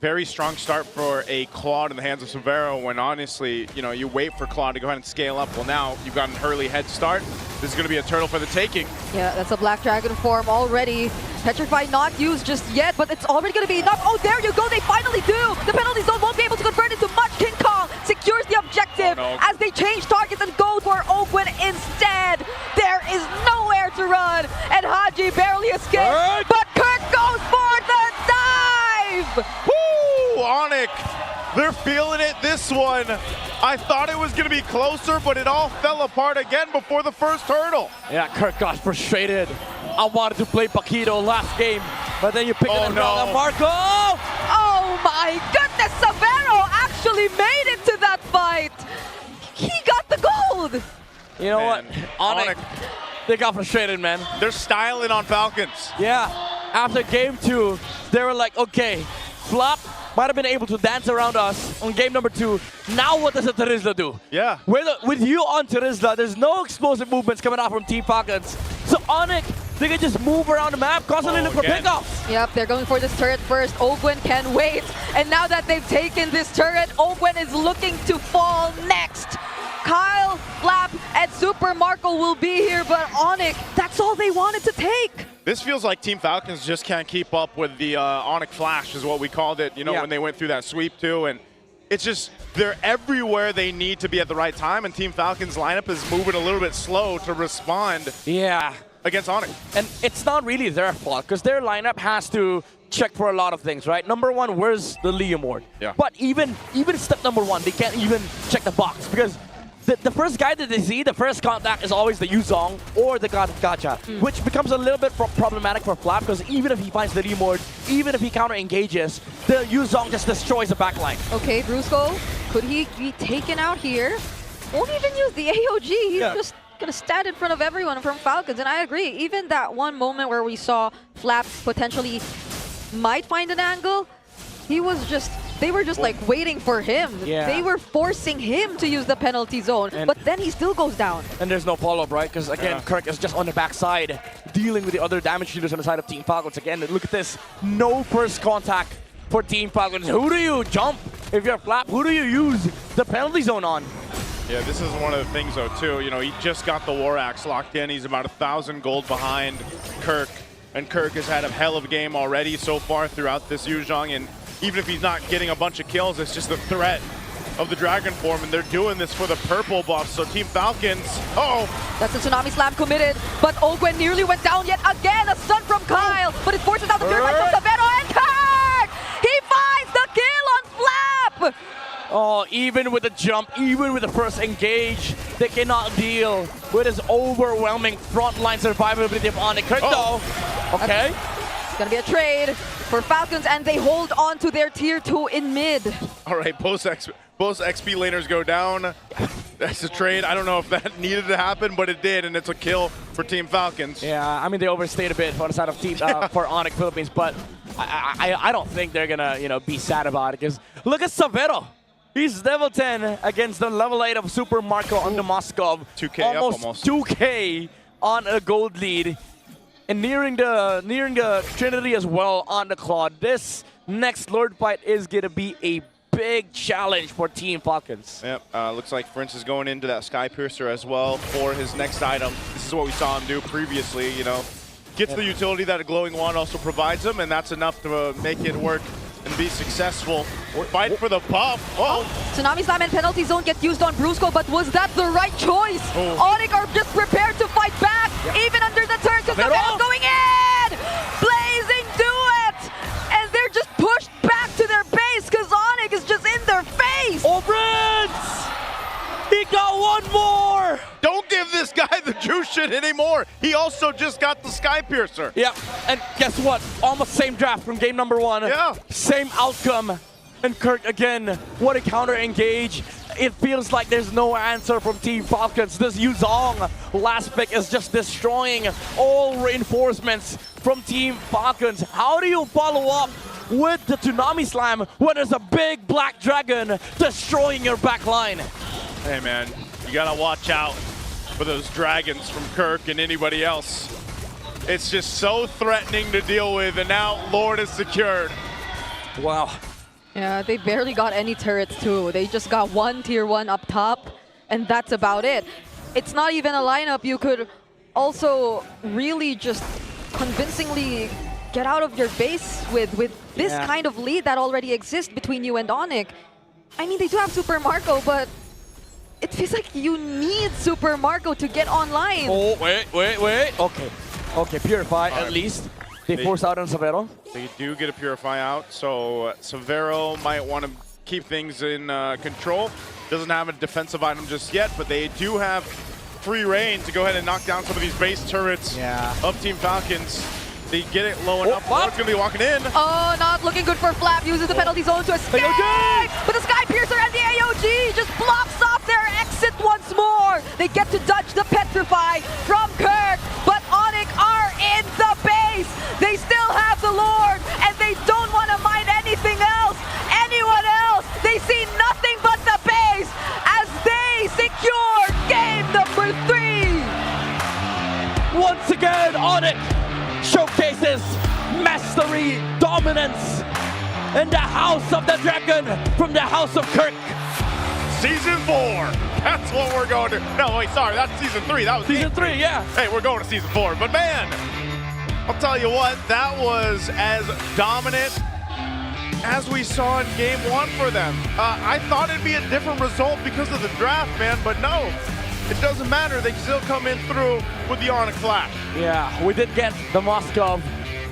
Very strong start for a Claude in the hands of Severo when honestly, you wait for Claude to go ahead and scale up. Well, now you've got an early head start. This is going to be a turtle for the taking. Yeah, that's a Black Dragon form already. Petrify not used just yet, but it's already going to be enough. Oh, there you go. They finally do. The penalty zone won't be able to convert into much. King Kong secures the objective as they change targets and go for Ogwen instead. There is nowhere to run, and Haji barely escapes, but Kirk goes for the dive. Woo! ONIC, they're feeling it this one. I thought it was going to be closer, but it all fell apart again before the first hurdle. Yeah, Kirk got frustrated. I wanted to play Paquito last game, but then you picked it wrong on Marco. Oh my goodness, Severo actually made it to that fight. He got the gold. You know what? ONIC, they got frustrated, man. They're styling on Falcons. Yeah, after game 2, they were like, okay, Flop might have been able to dance around us on game number 2. Now what does the Trizla do? Yeah. With you on Trizla, there's no explosive movements coming out from Team Falcons. So ONIC, they can just move around the map, constantly look for pickoffs. Yep, they're going for this turret first. Ogwen can wait. And now that they've taken this turret, Ogwen is looking to fall next. Kyle, Flap, and Super Marco will be here, but ONIC, that's all they wanted to take. This feels like Team Falcons just can't keep up with the ONIC Flash is what we called it, when they went through that sweep too. And it's just, they're everywhere they need to be at the right time, and Team Falcons lineup is moving a little bit slow to respond against ONIC. And it's not really their fault, because their lineup has to check for a lot of things, right? Number 1, where's the Leomord? Yeah. But even step number 1, they can't even check the box, because the first guy that they see, the first contact is always the Yuzong or the Gacha, which becomes a little bit problematic for Flap, because even if he finds the Leomord, even if he counter-engages, the Yuzong just destroys the backline. Okay, Brusco, could he be taken out here? Won't even use the AOG, he's just gonna stand in front of everyone from Falcons, and I agree, even that one moment where we saw Flap potentially might find an angle, they were just like waiting for him. Yeah. They were forcing him to use the penalty zone, but then he still goes down. And there's no follow-up, right? Because again, Kirk is just on the backside, dealing with the other damage dealers on the side of Team Falcons. Again, look at this, no first contact for Team Falcons. Who do you jump if you're Flap? Who do you use the penalty zone on? Yeah, this is one of the things though too. He just got the War Axe locked in. He's about 1,000 gold behind Kirk, and Kirk has had a hell of a game already so far throughout this Yuzhong. And even if he's not getting a bunch of kills, it's just the threat of the Dragon form, and they're doing this for the purple buff. So Team Falcons, that's a Tsunami Slam committed, but Ogwen nearly went down yet again. A stun from Kyle, but it forces out the purify from Severo, and Kirk! He finds the kill on Flap! Oh, even with the jump, even with the first engage, they cannot deal with his overwhelming frontline survivability of ONIC. Kirk though, okay. It's gonna be a trade. for Falcons, and they hold on to their tier 2 in mid. All right, both XP laners go down. That's a trade. I don't know if that needed to happen, but it did, and it's a kill for Team Falcons. Yeah, I mean, they overstayed a bit on the side of Team for ONIC Philippines, but I don't think they're gonna be sad about it. Because look at Savero. He's level 10 against the level 8 of Super Marco on the Moskov. 2K almost 2K on a gold lead. And nearing the Trinity as well on the Claude. This next Lord fight is gonna be a big challenge for Team Falcons. Yep, looks like Prince is going into that Sky Piercer as well for his next item. This is what we saw him do previously, you know. Gets the utility that a glowing wand also provides him, and that's enough to make it work and be successful. Fight for the buff. Oh! Tsunami Slam and Penalty Zone get used on Brusco, but was that the right choice? ONIC are just prepared to fight back, even under the turn, because Savero's going in! Blazing duet! And they're just pushed back to their base, because ONIC is just in their face! Oh, Prince! He got one more! Don't give this guy the juice shit anymore. He also just got the Sky Piercer. Yeah, and guess what? Almost same draft from game number 1. Yeah. Same outcome. And Kirk again, what a counter engage. It feels like there's no answer from Team Falcons. This Yuzong last pick is just destroying all reinforcements from Team Falcons. How do you follow up with the Tsunami Slam when there's a big black dragon destroying your back line? Hey man, you gotta watch out for those dragons from Kirk and anybody else. It's just so threatening to deal with, and now Lord is secured. Wow. Yeah, they barely got any turrets too. They just got one tier 1 up top, and that's about it. It's not even a lineup you could also really just convincingly get out of your base with this kind of lead that already exists between you and ONIC. I mean, they do have Super Marco, but it feels like you need Super Marco to get online. Oh, wait. Okay, Purify at least. They force out on Savero. They do get a Purify out, so Savero might want to keep things in control. Doesn't have a defensive item just yet, but they do have free reign to go ahead and knock down some of these base turrets of Team Falcons. They get it low enough. Lord's going to be walking in. Oh, not looking good for Flap. Uses the penalty zone to escape. But the Sky Piercer and the AOG just blocks off their exit once more. They get to dodge the Petrify from Kirk, but ONIC are in the base. They still have the Lord, and they don't want to mind anything else, anyone else. They see nothing but the base as they secure game number 3. Once again, ONIC showcases mastery, dominance in the House of the Dragon from the House of Kirk. Season 4. That's what we're going to. No, wait, sorry, that's Season 3. That was Season 3, yeah. Hey, we're going to Season 4. But man, I'll tell you what, that was as dominant as we saw in Game 1 for them. I thought it'd be a different result because of the draft, man, but no. It doesn't matter, they still come in through with the ONIC Flash. Yeah, we did get the Moskov,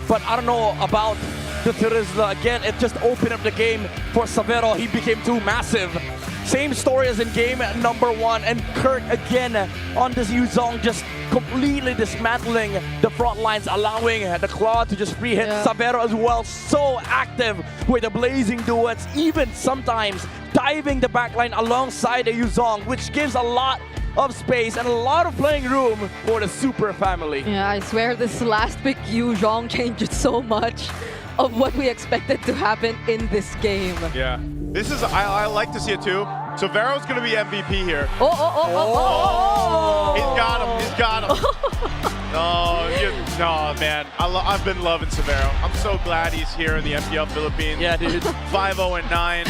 but I don't know about the Terizla. Again, it just opened up the game for Savero. He became too massive. Same story as in game number 1, and Kirk again on this Yuzong just completely dismantling the front lines, allowing the Claw to just free hit Savero as well. So active with the blazing duets, even sometimes diving the backline alongside the Yuzong, which gives a lot of space and a lot of playing room for the Super family. Yeah, I swear this last pick Yuzhong changed so much of what we expected to happen in this game. Yeah, this is, I like to see it too. So Vero's gonna be MVP here. Oh. He's got him. No, man, I've been loving Savero. I'm so glad he's here in the MPL Philippines. Yeah, dude. 5-0-9.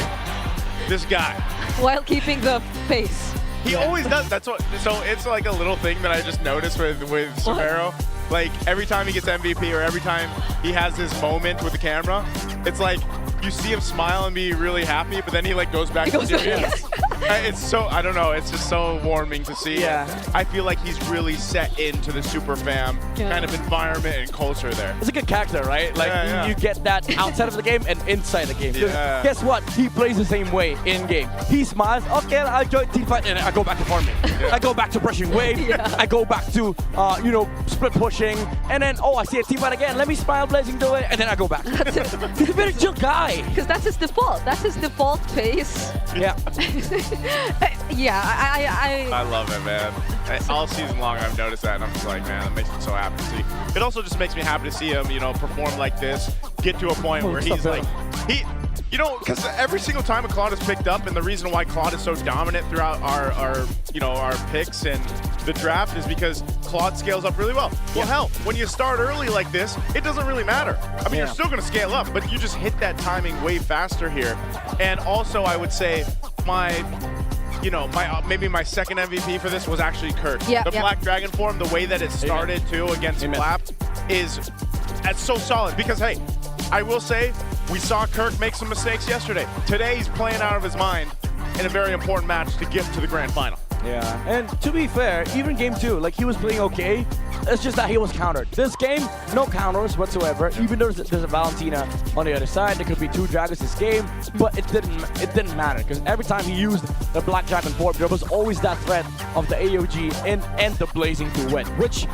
This guy. While keeping the pace. He always does. That's what. So it's like a little thing that I just noticed with Savero. Like every time he gets MVP or every time he has this moment with the camera, it's like you see him smile and be really happy, but then he like goes back to serious. It's so, I don't know, it's just so warming to see. Yeah. I feel like he's really set into the super fam kind of environment and culture there. It's a good character, right? Like you get that outside of the game and inside the game. Yeah. Guess what? He plays the same way in game. He smiles. Okay, I'll join team fight, and I go back to farming. I go back to brushing wave. I go back to split pushing, and then I see a team fight again. Let me smile, blazing do it, and then I go back. He's a very chill guy. Because that's his default. That's his default pace. Yeah. I love it, man. All season long, I've noticed that, and I'm just like, man, that makes me so happy to see. It also just makes me happy to see him, perform like this, get to a point where he's like, because every single time a Claude is picked up, and the reason why Claude is so dominant throughout our picks and the draft is because Claude scales up really well. Well, hell, when you start early like this, it doesn't really matter. I mean, you're still going to scale up, but you just hit that timing way faster here. And also, I would say maybe my second MVP for this was actually Kirk. The Black Dragon form, the way that it started too against Flap that's so solid because, hey, I will say we saw Kirk make some mistakes yesterday. Today he's playing out of his mind in a very important match to get to the grand final. Yeah, and to be fair, even game 2, like he was playing okay. It's just that he was countered. This game, no counters whatsoever. Even though there's a Valentina on the other side, there could be 2 dragons this game, but it didn't matter because every time he used the Black Dragon form, there was always that threat of the AOG and the Blazing to win, which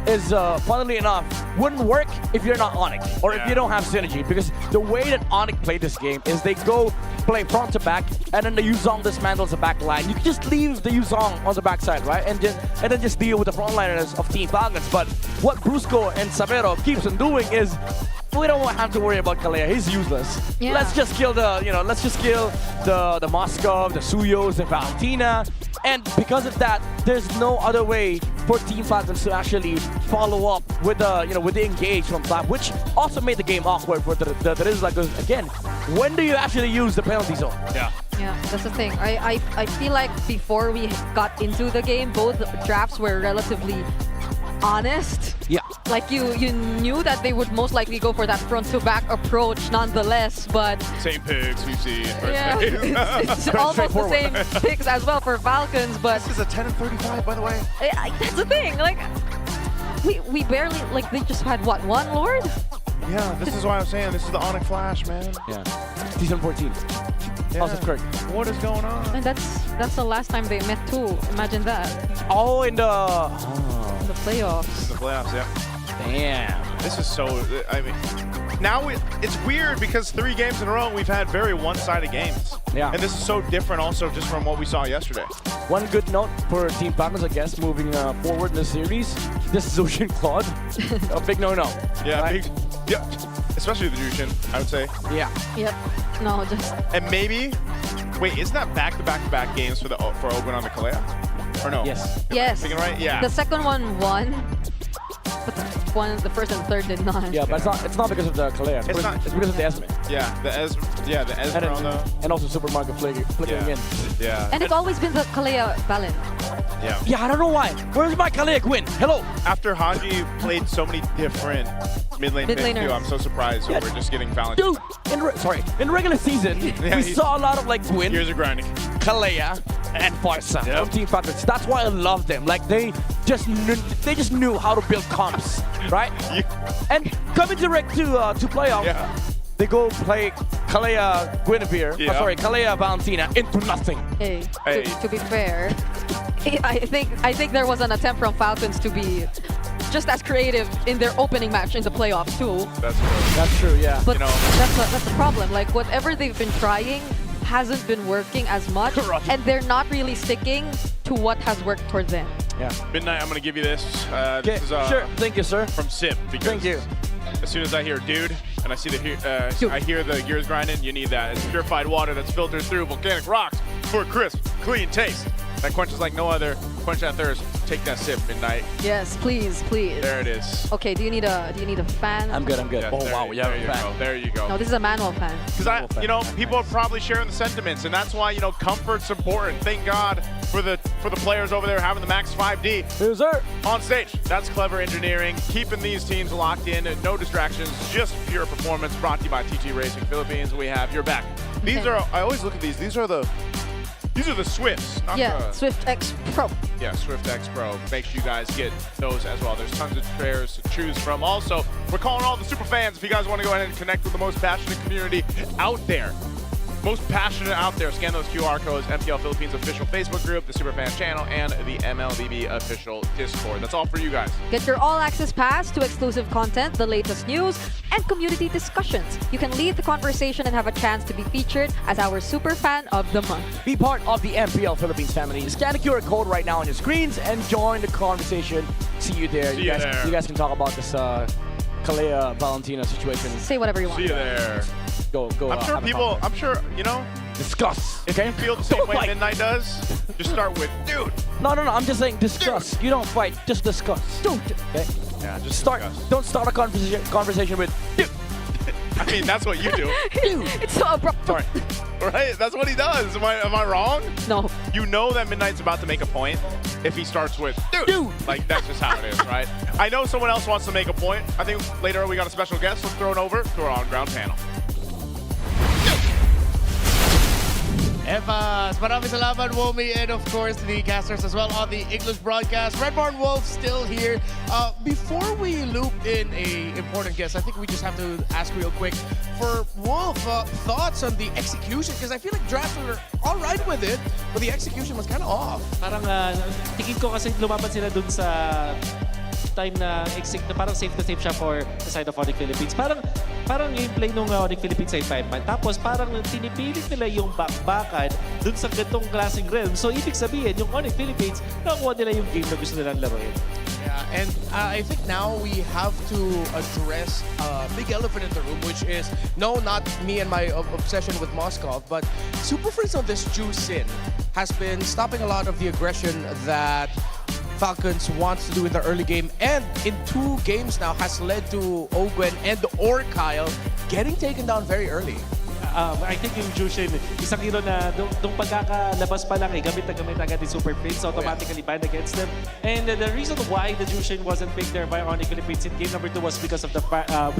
is, funnily enough, wouldn't work if you're not ONIC or if you don't have synergy, because the way that ONIC played this game is they go play front to back, and then the Yuzong dismantles the back line. You can just leave the Yuzong on the backside, right? And then just deal with the frontliners of Team Falcons. But what Brusco and Sabero keeps on doing is we don't have to worry about Kalea. He's useless. Yeah. Let's just kill the Moskov, the Suyos, the Valentina. And because of that, there's no other way for Team Falcons to actually follow up with the engage from Flap, which also made the game awkward for the Rizla. Because again, when do you actually use the penalty zone? Yeah, that's the thing. I feel like before we got into the game, both drafts were relatively honest. Yeah. Like you knew that they would most likely go for that front-to-back approach nonetheless, but... Same picks we've seen. It's almost the same picks as well for Falcons, but... This is a 10 and 35, by the way. That's the thing, like... We barely, like, they just had, what, 1 Lord? Yeah, this is why I'm saying this is the ONIC Flash, man. Yeah. Season 14. Also Kirk. What is going on? And that's the last time they met too. Imagine that. Oh, in the playoffs. The playoffs, yeah. Damn. This is so, I mean, now it's weird because 3 games in a row we've had very one-sided games. Yeah. And this is so different also just from what we saw yesterday. One good note for Team Falcons, I guess, moving forward in the series, this Zushin Claude, a big no-no. Yeah, right? Especially the Jushin, I would say. Yeah. Yep. No, just... And maybe, wait, isn't that back-to-back-to-back games for Ogun on the Kalea? Or no? Yes. Yes. Thinking right? Yeah. The second one won, but the first and third did not. Yeah, but it's not because of the Kalea. It's because of the Esme. Yeah, the Esme and also Supermarket flickering in. Yeah. And it's always been the Kalea balance. Yeah. Yeah, I don't know why. Where's my Kalea Gwyn? Hello. After Haji played so many different mid-lane picks too, I'm so surprised that we're just getting Valentine. Dude, in regular season, we saw a lot of like Gwyn, Years of grinding, Kalea, and Farsa from Team Falcons. That's why I love them. Like they just knew how to build comps, right? And coming direct to playoff, they go play Kalea Guinevere, Kalea Valentina into nothing. Hey. To be fair, I think there was an attempt from Falcons to be just as creative in their opening match in the playoffs too. That's true, yeah. But that's the problem. Like whatever they've been trying hasn't been working as much, and they're not really sticking to what has worked towards them. Yeah. Midnight, I'm gonna give you this. This is sure. Thank you, sir. From Sip. Because Thank you. As soon as I hear dude, and I see I hear the gears grinding, you need that. It's purified water that's filtered through volcanic rocks for a crisp, clean taste. That quenches like no other. Quench that thirst. Take that sip, Midnight. Yes, please. There it is. Okay, do you need a fan? I'm good. Yeah, there you go. No, this is a manual fan. Because people are probably sharing the sentiments, and that's why comfort's important. Thank God for the for the players over there having the Max 5D. Yes, sir. On stage. That's clever engineering, keeping these teams locked in, no distractions, just pure performance. Brought to you by TT Racing Philippines. We have your back. These are, I always look at these are the Swifts, not the... Swift X Pro. Yeah, Swift X Pro. Make sure you guys get those as well. There's tons of pairs to choose from. Also, we're calling all the super fans. If you guys want to go ahead and connect with the most passionate community out there, most passionate out there, scan those QR codes. MPL Philippines official Facebook group, the Superfan channel, and the MLBB official Discord. That's all for you guys. Get your all-access pass to exclusive content, the latest news, and community discussions. You can lead the conversation and have a chance to be featured as our super fan of the month. Be part of the MPL Philippines family. Scan the QR code right now on your screens and join the conversation. See you there. See you there. You guys can talk about this Kalea Valentina situation. Say whatever you want. See you there. Go. I'm sure people, you know, discuss. If you feel the same way Midnight does, just start with, dude. No. I'm just saying discuss. Dude. You don't fight. Just discuss. Dude. Okay? Yeah, just start. discuss. Don't start a conversation with dude. I mean, that's what you do. Dude. It's so abrupt. Sorry. Right? That's what he does. Am I wrong? No. You know that Midnight's about to make a point if he starts with, dude. Like, that's just how it is, right? I know someone else wants to make a point. I think later we got a special guest. Let's throw it over to our on-ground panel. Evas, maraming salamat, Womi, and of course the casters as well on the English broadcast. Redborn Wolf still here. Before we loop in a important guest, I think we just have to ask real quick for Wolf, thoughts on the execution, because I feel like drafts were all right with it, but the execution was kind of off. Parang tingin ko kasi lumaban sila dun sa time na parang safe na safe siya for the side of ONIC Philippines. Parang yung play nung ONIC Philippines ay 5-man. Tapos parang tinipilit nila yung backbackad dun sa gantong klaseng realm. So ibig sabihin, yung ONIC Philippines, nakuha nila yung game na gusto nilang laruin. Yeah, and I think now we have to address a big elephant in the room, which is, no, not me and my obsession with Moskov, but Super Freeze on this Juicin has been stopping a lot of the aggression that Falcons wants to do in the early game, and in 2 games now has led to Ogwen and or Kyle getting taken down very early. I think yung Jushin, isang hero na nung pagkakalabas pa lang gamit na gamit agad yung Super Freeze, automatically banned against them. And the reason why the Jushin wasn't picked there by ONIC Philippines in game number 2 was because of the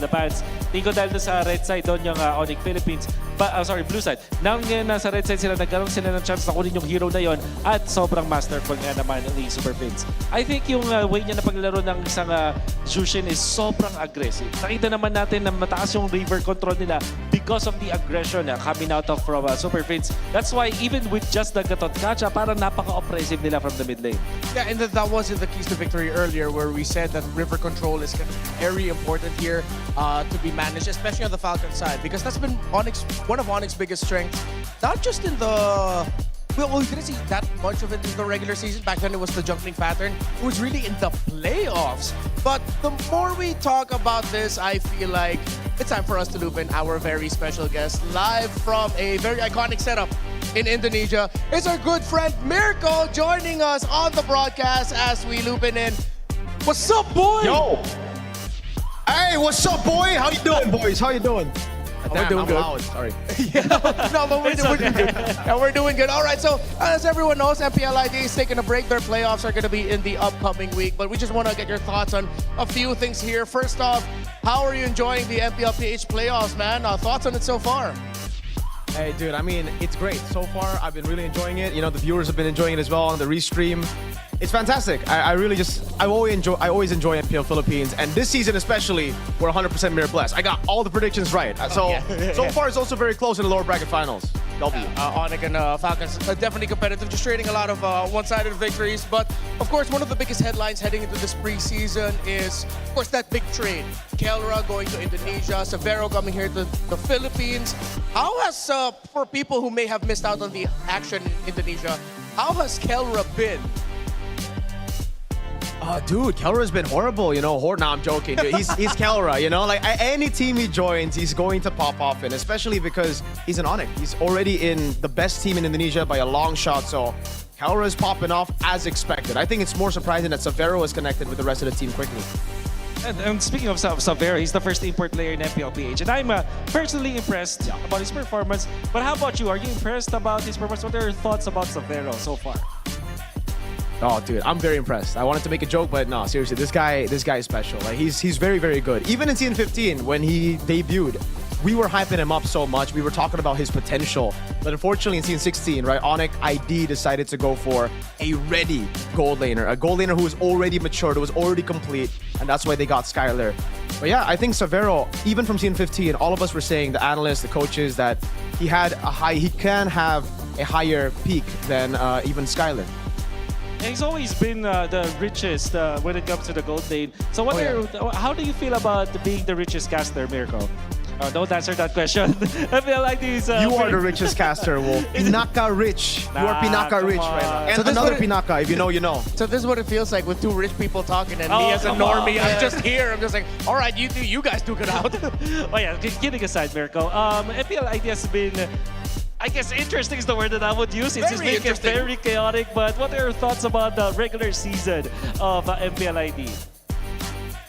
bans. Tingin ko dahil sa red side doon yung ONIC Philippines, blue side. Now ngayon nasa red side sila, nagkaroon sila ng chance na kunin yung hero na yon at sobrang masterful nga naman ni Super Freeze. I think yung way niya na paglaro ng isang Jushin is sobrang aggressive. Nakita naman natin na mataas yung river control nila because of the aggression coming out of from Super Freeze. That's why even with just the Gatot Kacha, parang napaka-oppressive nila from the mid lane. Yeah, and that was in the keys to victory earlier, where we said that river control is kind of very important here to be managed, especially on the Falcon side, because that's been one of ONIC's biggest strengths, not just in the... Well, we didn't see that much of it in the regular season. Back then, it was the jumping pattern. It was really in the playoffs. But the more we talk about this, I feel like it's time for us to loop in our very special guest live from a very iconic setup in Indonesia. It's our good friend Mirko joining us on the broadcast as we loop in. What's up, boy? Yo! Hey, what's up, boy? How you doing, boys? How you doing? We're doing good. Loud. Sorry. No, but we're doing good. All right, so as everyone knows, MPL ID is taking a break. Their playoffs are going to be in the upcoming week, but we just want to get your thoughts on a few things here. First off, how are you enjoying the MPL PH playoffs, man? Thoughts on it so far? Hey, dude, I mean, it's great. So far, I've been really enjoying it. You know, the viewers have been enjoying it as well on the restream. It's fantastic. I always enjoy MPL Philippines, and this season especially, we're 100% mirror blessed. I got all the predictions right. So far, it's also very close in the lower bracket finals. W. ONIC and Falcons definitely competitive, just trading a lot of one-sided victories. But of course, one of the biggest headlines heading into this preseason is, of course, that big trade. Kelra going to Indonesia, Severo coming here to the Philippines. How has, for people who may have missed out on the action in Indonesia, how has Kelra been? Dude, Kelra's been horrible, you know. Nah, I'm joking. Dude, he's Kelra, you know. Like, any team he joins, he's going to pop off in, especially because he's an ONIC. He's already in the best team in Indonesia by a long shot, so Kelra is popping off as expected. I think it's more surprising that Severo is connected with the rest of the team quickly. And speaking of Severo, he's the first import player in MPL PH. And I'm personally impressed about his performance. But how about you? Are you impressed about his performance? What are your thoughts about Severo so far? Oh, dude, I'm very impressed. I wanted to make a joke, but no, seriously, this guy is special. Like, he's very, very good. Even in season 15, when he debuted, we were hyping him up so much. We were talking about his potential. But unfortunately, in season 16, right, ONIC ID decided to go for a ready gold laner. A gold laner who was already matured, who was already complete. And that's why they got Skylar. But yeah, I think Severo, even from season 15, all of us were saying, the analysts, the coaches, that he can have a higher peak than even Skylar. He's always been the richest when it comes to the gold lane. So how do you feel about being the richest caster, Mirko? Don't answer that question. I feel like these. You are the richest caster, Wolf. Pinaka rich. You are Pinaka rich right now. And so another Pinaka, if you know, you know. So this is what it feels like with two rich people talking and me as a normie. I'm just here. I'm just like, all right, you guys duke it out. Oh yeah, kidding aside, Mirko. MPL ID has been, I guess, interesting is the word that I would use. It's been very chaotic. But what are your thoughts about the regular season of MPL ID?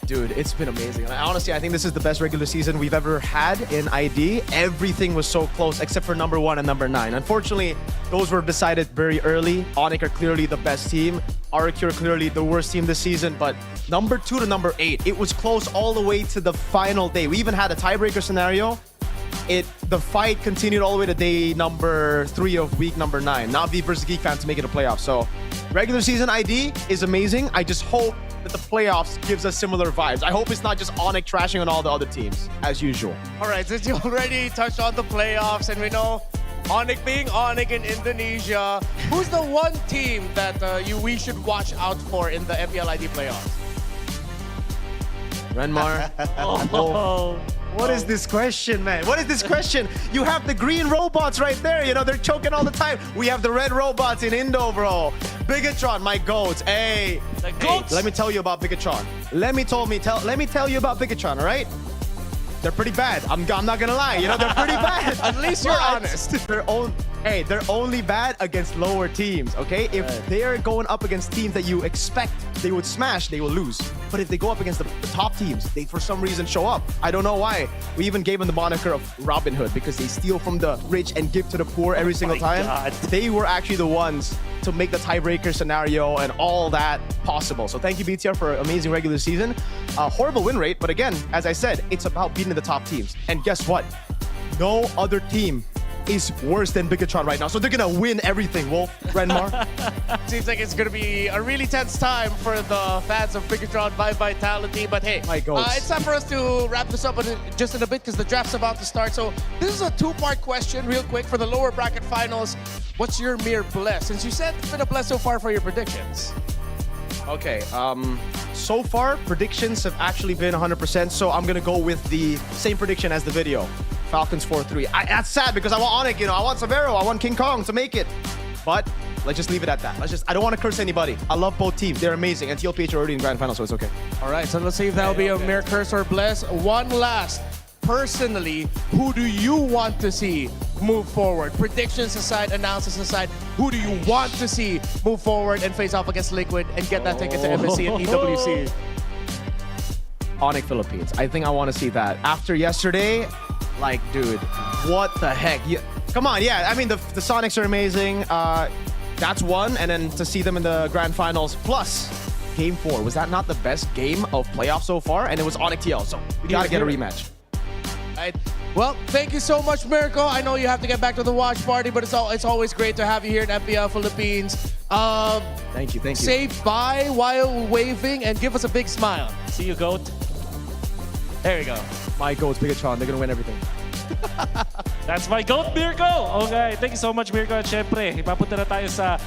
Dude, it's been amazing. Honestly, I think this is the best regular season we've ever had in ID. Everything was so close except for number 1 and number 9. Unfortunately, those were decided very early. ONIC are clearly the best team. REQ are clearly the worst team this season. But number 2 to number 8, it was close all the way to the final day. We even had a tiebreaker scenario. The fight continued all the way to day number 3 of week number 9. Navi versus Geek Fan to make it a playoff. So regular season ID is amazing. I just hope that the playoffs gives us similar vibes. I hope it's not just ONIC trashing on all the other teams, as usual. All right, since you already touched on the playoffs and we know ONIC being ONIC in Indonesia, who's the one team that we should watch out for in the MPL ID playoffs? Renmar. What is this question, man? What is this question? You have the green robots right there. You know, they're choking all the time. We have the red robots in Indo, bro. Bigatron, my goats. Hey. The goats. Hey, let me tell you about Bigatron. Let me tell you about Bigatron, all right? They're pretty bad. I'm not gonna lie. You know, they're pretty bad. At least you're honest. They're only bad against lower teams, okay? If they're going up against teams that you expect they would smash, they will lose. But if they go up against the top teams, they for some reason show up. I don't know why. We even gave them the moniker of Robin Hood because they steal from the rich and give to the poor every single time. God. They were actually the ones to make the tiebreaker scenario and all that possible. So thank you, BTR, for an amazing regular season. Horrible win rate, but again, as I said, it's about beating the top teams. And guess what? No other team is worse than Bigatron right now. So they're gonna win everything, Wolf, Renmar. Seems like it's gonna be a really tense time for the fans of Bigatron by Vitality. But hey, it's time for us to wrap this up just in a bit because the draft's about to start. So this is a two-part question real quick for the lower bracket finals. What's your mere bless? Since you said it's been a bless so far for your predictions. Okay, so far predictions have actually been 100%, so I'm gonna go with the same prediction as the video. Falcons 4-3. That's sad because I want ONIC, you know, I want Severo, I want King Kong to make it. But let's just leave it at that. I don't want to curse anybody. I love both teams. They're amazing. And MPL PH are already in grand final, so it's okay. All right, so let's see if that'll be a mere curse or bless. One last. Personally, who do you want to see move forward? Predictions aside, analysis aside, who do you want to see move forward and face off against Liquid and get that ticket to MSC and EWC? ONIC Philippines. I think I want to see that. After yesterday, like, dude, what the heck? Come on, yeah. I mean, the Sonics are amazing. That's one. And then to see them in the grand finals. Plus, Game 4. Was that not the best game of playoffs so far? And it was ONIC TL, so we got to get a rematch. Right. Well, thank you so much, Mirko. I know you have to get back to the watch party, but it's always great to have you here at MPL Philippines. Thank you. Say bye while waving and give us a big smile. See you, GOAT. There you go. My GOAT's Bigatron. They're gonna win everything. That's my GOAT, Mirko! Okay, thank you so much, Mirko. At syempre, ipapunta na tayo sa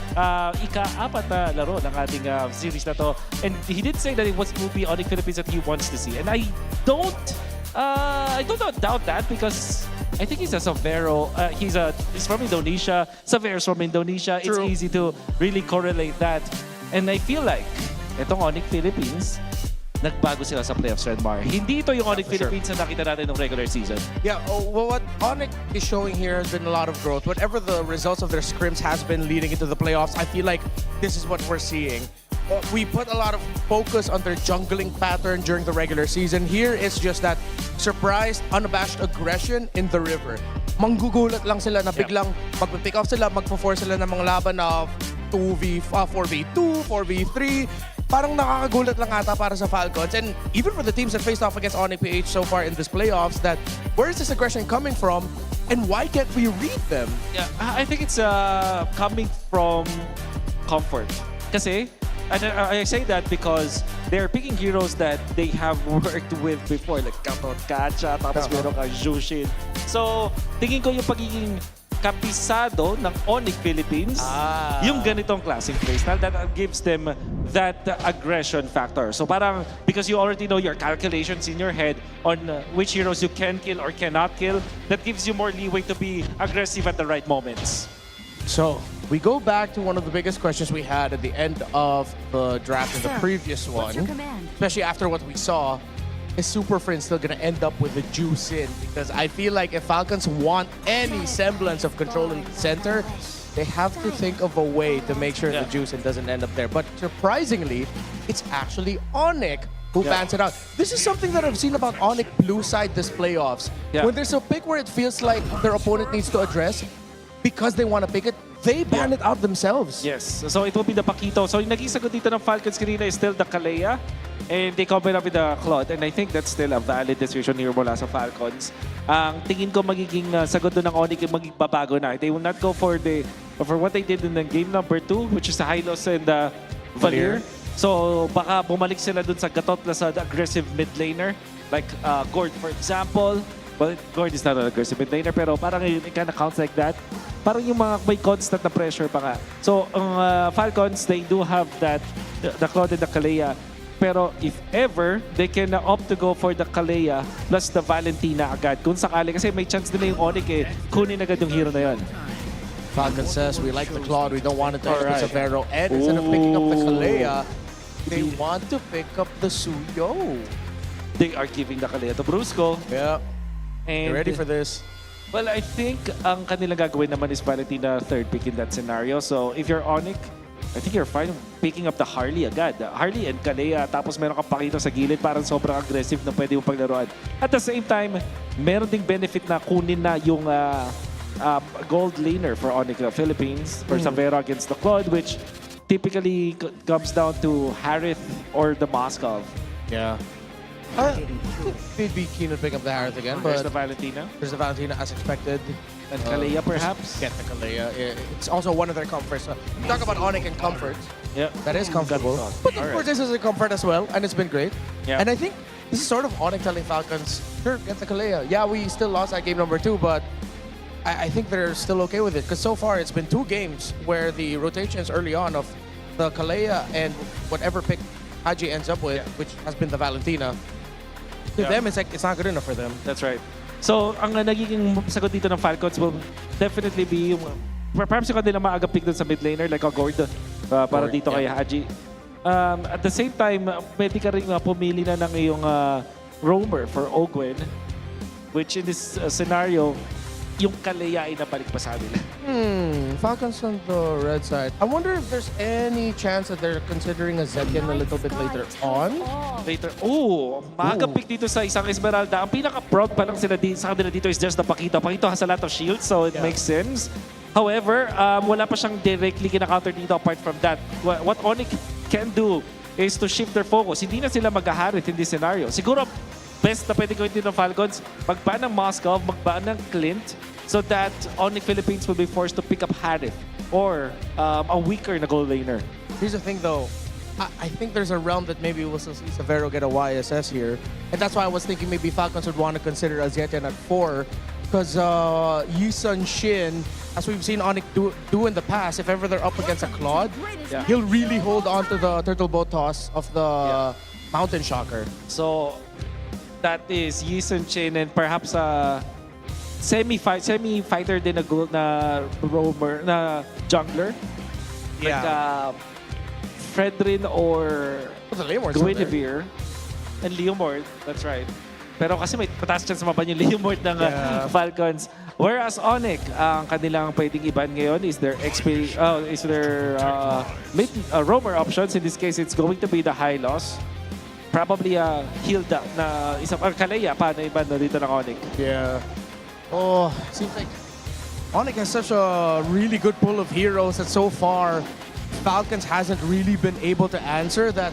ika-4 na laro ng ating series na to. And he did say that it will be ONIC Philippines that he wants to see. And I don't doubt that because I think he's a Severo. He's from Indonesia. Severo's from Indonesia. True. It's easy to really correlate that. And I feel like itong ONIC Philippines, nagbago sila sa playoffs, Redmar. Hindi ito yung ONIC Philippines na nakita natin ng regular season. Yeah, well, what ONIC is showing here has been a lot of growth. Whatever the results of their scrims has been leading into the playoffs, I feel like this is what we're seeing. we put a lot of focus on their jungling pattern during the regular season. Here, it's just that surprised, unabashed aggression in the river. Manggugulat lang sila na biglang magpipick off sila, magpo-force sila ng mga laban na 4v2, 4v3. Parang nakakagulat lang ata para sa Falcons. And even for the teams that faced off against ONIC PH so far in this playoffs, that where is this aggression coming from? And why can't we read them? Yeah, I think it's coming from comfort. Kasi, and I say that because they're picking heroes that they have worked with before, like Katot Kacha, tapos meron ka Jushin. So, tingin ko yung pagiging kapisado ng ONIC Philippines, yung ganitong klaseng playstyle that gives them that aggression factor. So parang, because you already know your calculations in your head on which heroes you can kill or cannot kill, that gives you more leeway to be aggressive at the right moments. So, we go back to one of the biggest questions we had at the end of the draft in the previous one, especially after what we saw. Is Super Friends still gonna end up with the juice in? Because I feel like if Falcons want any semblance of control in the center, they have to think of a way to make sure the juice in doesn't end up there. But surprisingly, it's actually ONIC who bans it out. This is something that I've seen about ONIC blue side this playoffs. When there's a pick where it feels like their opponent needs to address, because they want to pick it, they ban it out themselves. Yes. So it will be the Paquito. So yung naging sagot dito ng Falcons kanina is still the Kalea. And they combine up with the Claude. And I think that's still a valid decision here mula sa Falcons. Ang tingin ko magiging sagot doon ng ONIC yung magiging babago na. They will not go for what they did in the game number 2, which is the Hylos and the Valier. So baka bumalik sila doon sa Gatot na sa aggressive mid laner. Like Gord, for example. Well, Gord is not an aggressive mid laner, pero parang it kind of counts like that. Parang yung mga may constant na pressure pa nga. So, ang Falcons, they do have that, the Claude and the Kalea. Pero if ever, they can opt to go for the Kalea plus the Valentina agad. Kung sakali, kasi may chance din na yung ONIC kunin agad yung hero na yun. Falcon says, we like the Claude, we don't want it to end with Severo. And instead of picking up the Kalea, they want to pick up the Suyo. They are giving the Kalea to Brusco. Yeah. And you ready for this? Well, I think ang kanilang gagawin naman is Valentina third pick in that scenario. So if you're ONIC, I think you're fine picking up the Harley agad. Harley and Kalea, tapos meron kang Paquito sa gilid, parang sobrang aggressive na pwede mong paglaruan. At the same time, meron ding benefit na kunin na yung gold laner for ONIC Philippines for Savera against the Claude, which typically comes down to Harith or the Moskov. Yeah. They'd be keen to pick up the Harith again, but There's the Valentina. There's the Valentina as expected. And Kalea perhaps? Get the Kalea. It's also one of their comforts. We talk about ONIC and comfort. Yeah. That is comfortable. But of course, this is a comfort as well, and it's been great. Yeah. And I think this is sort of ONIC telling Falcons, sure, get the Kalea. Yeah, we still lost that game number 2, but I think they're still okay with it. Because so far, it's been 2 games where the rotations early on of the Kalea and whatever pick Haji ends up with, which has been the Valentina, to them, it's like it's not good enough for them. That's right. So, ang nagiging sagot dito ng Falcons will definitely be yung perhaps yung kanila maaga pick dun sa mid laner like a Gord para dito kay Haji. At the same time, pwede ka rin pumili na ng iyong roamer for Ogwen, which in this scenario, yung Kalea ay nabalik pa sa nila. Falcons on the red side. I wonder if there's any chance that they're considering a Zetian a little bit later on. Maaga pick dito sa isang Esmeralda. Ang pinaka-proud pa lang sila sa kanila dito is just the Paquito. Paquito has a lot of shields, so it makes sense. However, wala pa siyang directly kina-counter dito apart from that. What ONIC can do is to shift their focus. Hindi na sila mag-Harith in this scenario. Siguro, best na pwede gawin dito ng Falcons, magbaan ng Moscow, magbaan ng Clint, so that ONIC Philippines will be forced to pick up Harith or a weaker na gold laner. Here's the thing though, I think there's a realm that maybe we'll still see Severo get a YSS here. And that's why I was thinking maybe Falcons would want to consider Azetian at 4. Because Yisun Shin, as we've seen ONIC do in the past, if ever they're up against a Claude, he'll really hold on to the turtle boat toss of the Mountain Shocker. So, that is Yisun Chin and perhaps semi-fighter din na roamer, na jungler. Like Fredrin or Guinevere and Leomord, that's right. Pero kasi may mataas chance maban yung Leomord ng Falcons. Whereas ONIC, ang kanilang pwedeng iban ngayon is their roamer options. In this case, it's going to be the high loss. Probably Hilda na isang Kalea pa na iban na dito ng ONIC. Yeah. Oh, seems like ONIC has such a really good pool of heroes that so far Falcons hasn't really been able to answer that.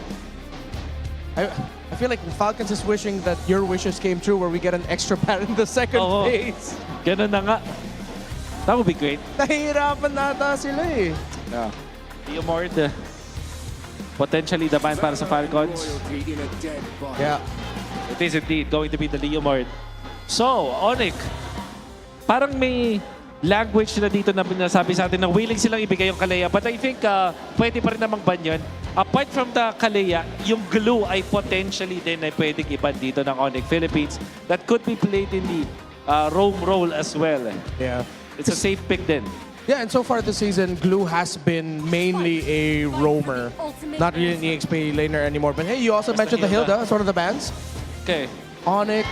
I feel like Falcons is wishing that your wishes came true where we get an extra bat in the second phase. Ganun na nga. That would be great. Nahihirapan nata sila eh. Yeah. Leomord, potentially the ban para sa Falcons. Yeah. It is indeed going to be the Leomord. So, ONIC, parang may language na dito na nasabi sa atin na willing silang ibigay yung Kalea. But I think pwede pa rin namang ban yun. Apart from the Kalea, yung glue ay potentially din ay pwedeng iban dito ng ONIC Philippines that could be played in the roam role as well. Yeah. It's a safe pick then. Yeah, and so far this season, Glue has been mainly a roamer. Not really an EXP laner anymore. But hey, you also mentioned the Hilda as one of the bans. Okay. ONIC.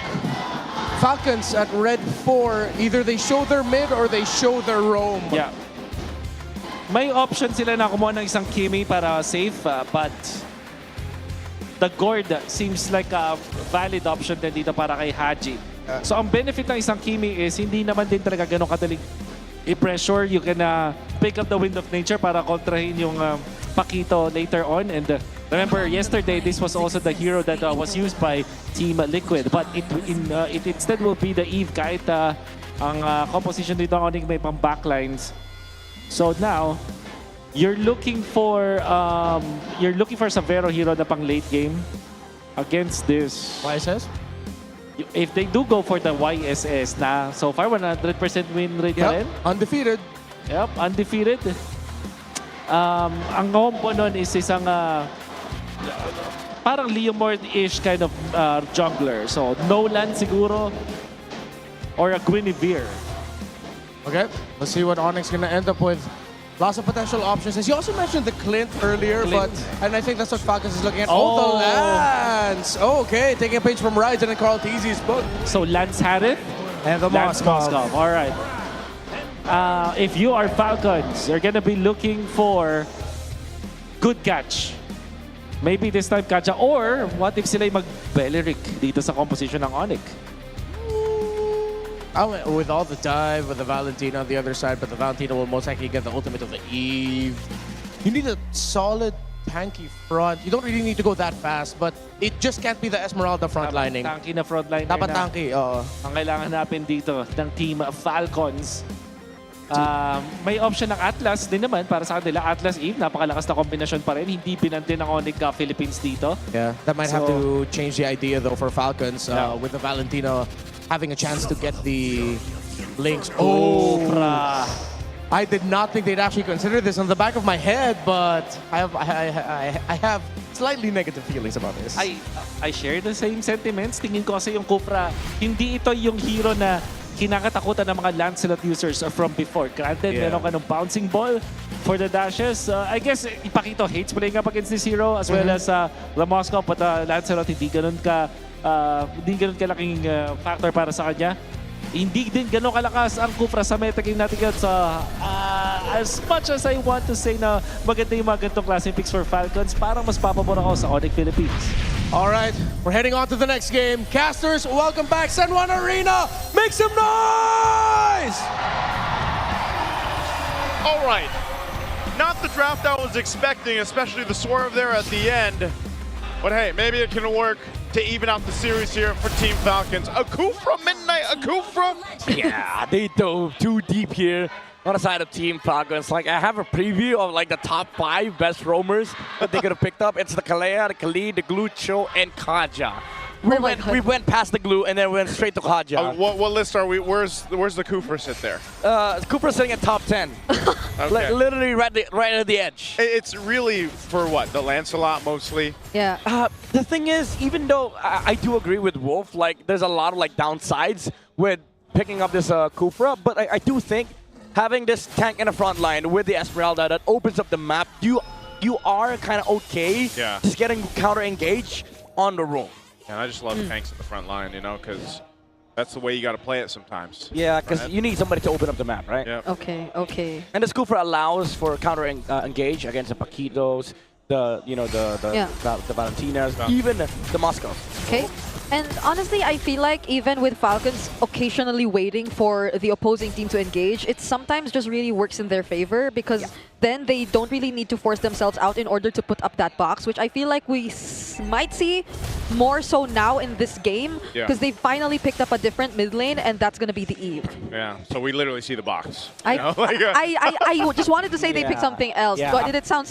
Falcons at red 4, either they show their mid or they show their roam. Yeah. May option sila na kumuha ng isang Kimi para safe, but the Gord seems like a valid option din dito para kay Haji. So ang benefit ng isang Kimi is hindi naman din talaga ganun kadaling i-pressure. You can pick up the Wind of Nature para kontrahin yung Pakito later on. And remember, yesterday, this was also the hero that was used by Team Liquid. But it instead will be the Eve kahit ang composition dito ng ONIC may pang backlines. So now, you're looking for Savero hero na pang late game against this YSS? If they do go for the YSS na so far 100% win rate pa rin. Undefeated. Yep, undefeated. Ang combo nun is isang parang Leomord-ish kind of jungler. So Nolan siguro or a Guinevere. Okay, let's see what ONIC's gonna end up with. Lots of potential options. As you also mentioned the Clint earlier, and I think that's what Falcons is looking at. Oh, the Lance! Oh, okay, taking a page from Ryzen and Carl Teasy's book. So Lance had it? And the Moskov. All right. If you are Falcons, you're gonna be looking for good catch. Maybe this time Kaja, or what if sila'y mag-Beleric dito sa composition ng ONIC? With all the dive, with the Valentina on the other side, but the Valentina will most likely get the ultimate of the Eve. You need a solid, tanky front. You don't really need to go that fast, but it just can't be the Esmeralda frontlining. Tanky na frontline. Dapat tanky, oo. Ang kailangan natin dito ng Team Falcons. May option ng Atlas din naman para sa kanila. Atlas Eve, napakalakas na kombinasyon pa rin. Hindi binante ng ONIC Philippines dito. Yeah, that might have to change the idea though for Falcons with the Valentina having a chance to get the links. Oh, I did not think they'd actually consider this on the back of my head, but I have slightly negative feelings about this. I share the same sentiments. Tingin ko kasi yung Kufra, hindi ito yung hero na kinakatakutan ng mga Lancelot users from before. Granted, meron ka ng bouncing ball for the dashes. I guess Ipakito hates playing up against this hero as well as the Moscow, but Lancelot hindi ganun kalaking factor para sa kanya. Hindi din ganun kalakas ang Kufra sa metagame natin yan. So, as much as I want to say na maganda yung mga ganitong klaseng picks for Falcons, parang mas papabor ako sa ONIC Philippines. All right, we're heading on to the next game. Casters, welcome back. San Juan Arena, make some noise! All right, not the draft I was expecting, especially the swerve there at the end. But hey, maybe it can work to even out the series here for Team Falcons. Akufra Midnight, Akufra. Yeah, they dove too deep here on the side of Team Falcons. Like, I have a preview of like the top 5 best roamers that they could have picked up. It's the Kalea, the Khalid, the Glucho, and Kaja. We went past the glue and then went straight to Kaja. What list are we? Where's the Kufra sit there? Kufra's sitting at top 10. Okay. Literally right at the edge. It's really for what? The Lancelot mostly? Yeah. The thing is, even though I do agree with Wolf, like there's a lot of like downsides with picking up this Kufra, but I do think having this tank in the front line with the Esmeralda that opens up the map, you are kind of okay just getting counter engaged on the roam. And I just love tanks at the front line, you know, because That's the way you got to play it sometimes. Yeah, because you need somebody to open up the map, right? Yeah. Okay, okay. And the Scooper allows for counter engage against the Paquitos, the Valentinas, even the Moscow. Okay. And honestly, I feel like even with Falcons occasionally waiting for the opposing team to engage, it sometimes just really works in their favor because then they don't really need to force themselves out in order to put up that box, which I feel like we might see more so now in this game because they finally picked up a different mid lane, and that's going to be the Eve. Yeah, so we literally see the box. I just wanted to say they picked something else, but did it sound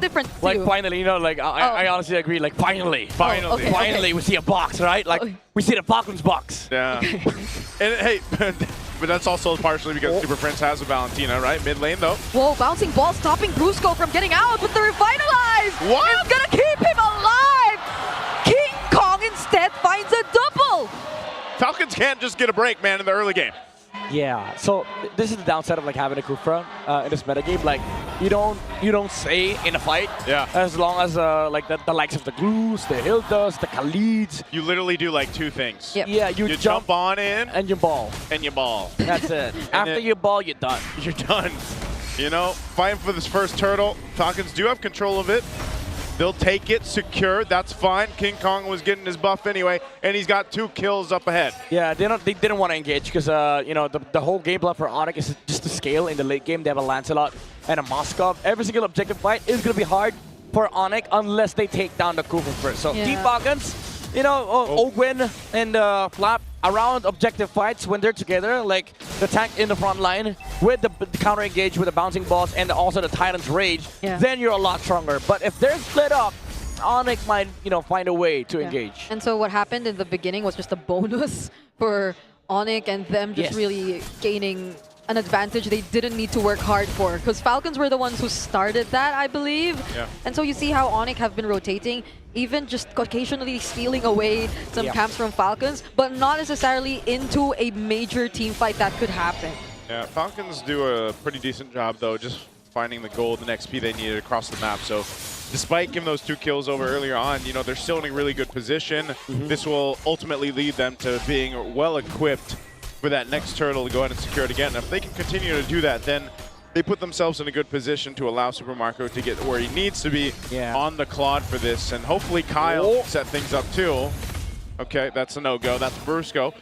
different to Like you? finally, you know, like I honestly agree. Like finally, okay. we see a box, right? Like we see the Falcons box. Yeah. And hey, but that's also partially because Super Prince has a Valentina, right? Mid lane though. Whoa, bouncing ball stopping Brusco from getting out, but the revitalize is gonna keep him alive! King Kong instead finds a double! Falcons can't just get a break, man, in the early game. Yeah, so this is the downside of like having a Kufra in this metagame. Like you don't stay in a fight. Yeah. As long as like the likes of the Glues, the Hildas, the Khalids. You literally do like two things. Yep. Yeah, you jump on in and you ball. And you ball. That's it. After you ball, you're done. You're done. You know, fighting for this first turtle. Falcons do have control of it. They'll take it secure. That's fine. King Kong was getting his buff anyway, and he's got 2 kills up ahead. Yeah, they didn't want to engage because you know the whole game plan for ONIC is just to scale in the late game. They have a Lancelot and a Moskov. Every single objective fight is gonna be hard for ONIC unless they take down the Kufu first. So Team Falcons, you know, Ogwin and Flap around objective fights when they're together, like the tank in the front line with the counter engage with the bouncing balls and also the Titan's Rage, then you're a lot stronger. But if they're split up, ONIC might, you know, find a way to engage. And so what happened in the beginning was just a bonus for ONIC and them just really gaining an advantage they didn't need to work hard for, because Falcons were the ones who started that, I believe. Yeah. And so you see how ONIC have been rotating, even just occasionally stealing away some camps from Falcons, but not necessarily into a major team fight that could happen. Yeah, Falcons do a pretty decent job, though, just finding the gold and XP they needed across the map. So despite giving those 2 kills over earlier on, you know, they're still in a really good position. This will ultimately lead them to being well-equipped for that next turtle to go ahead and secure it again. And if they can continue to do that, then they put themselves in a good position to allow Super Marco to get where he needs to be on the Claude for this. And hopefully Kyle set things up too. Okay, that's a no-go. That's Brusco.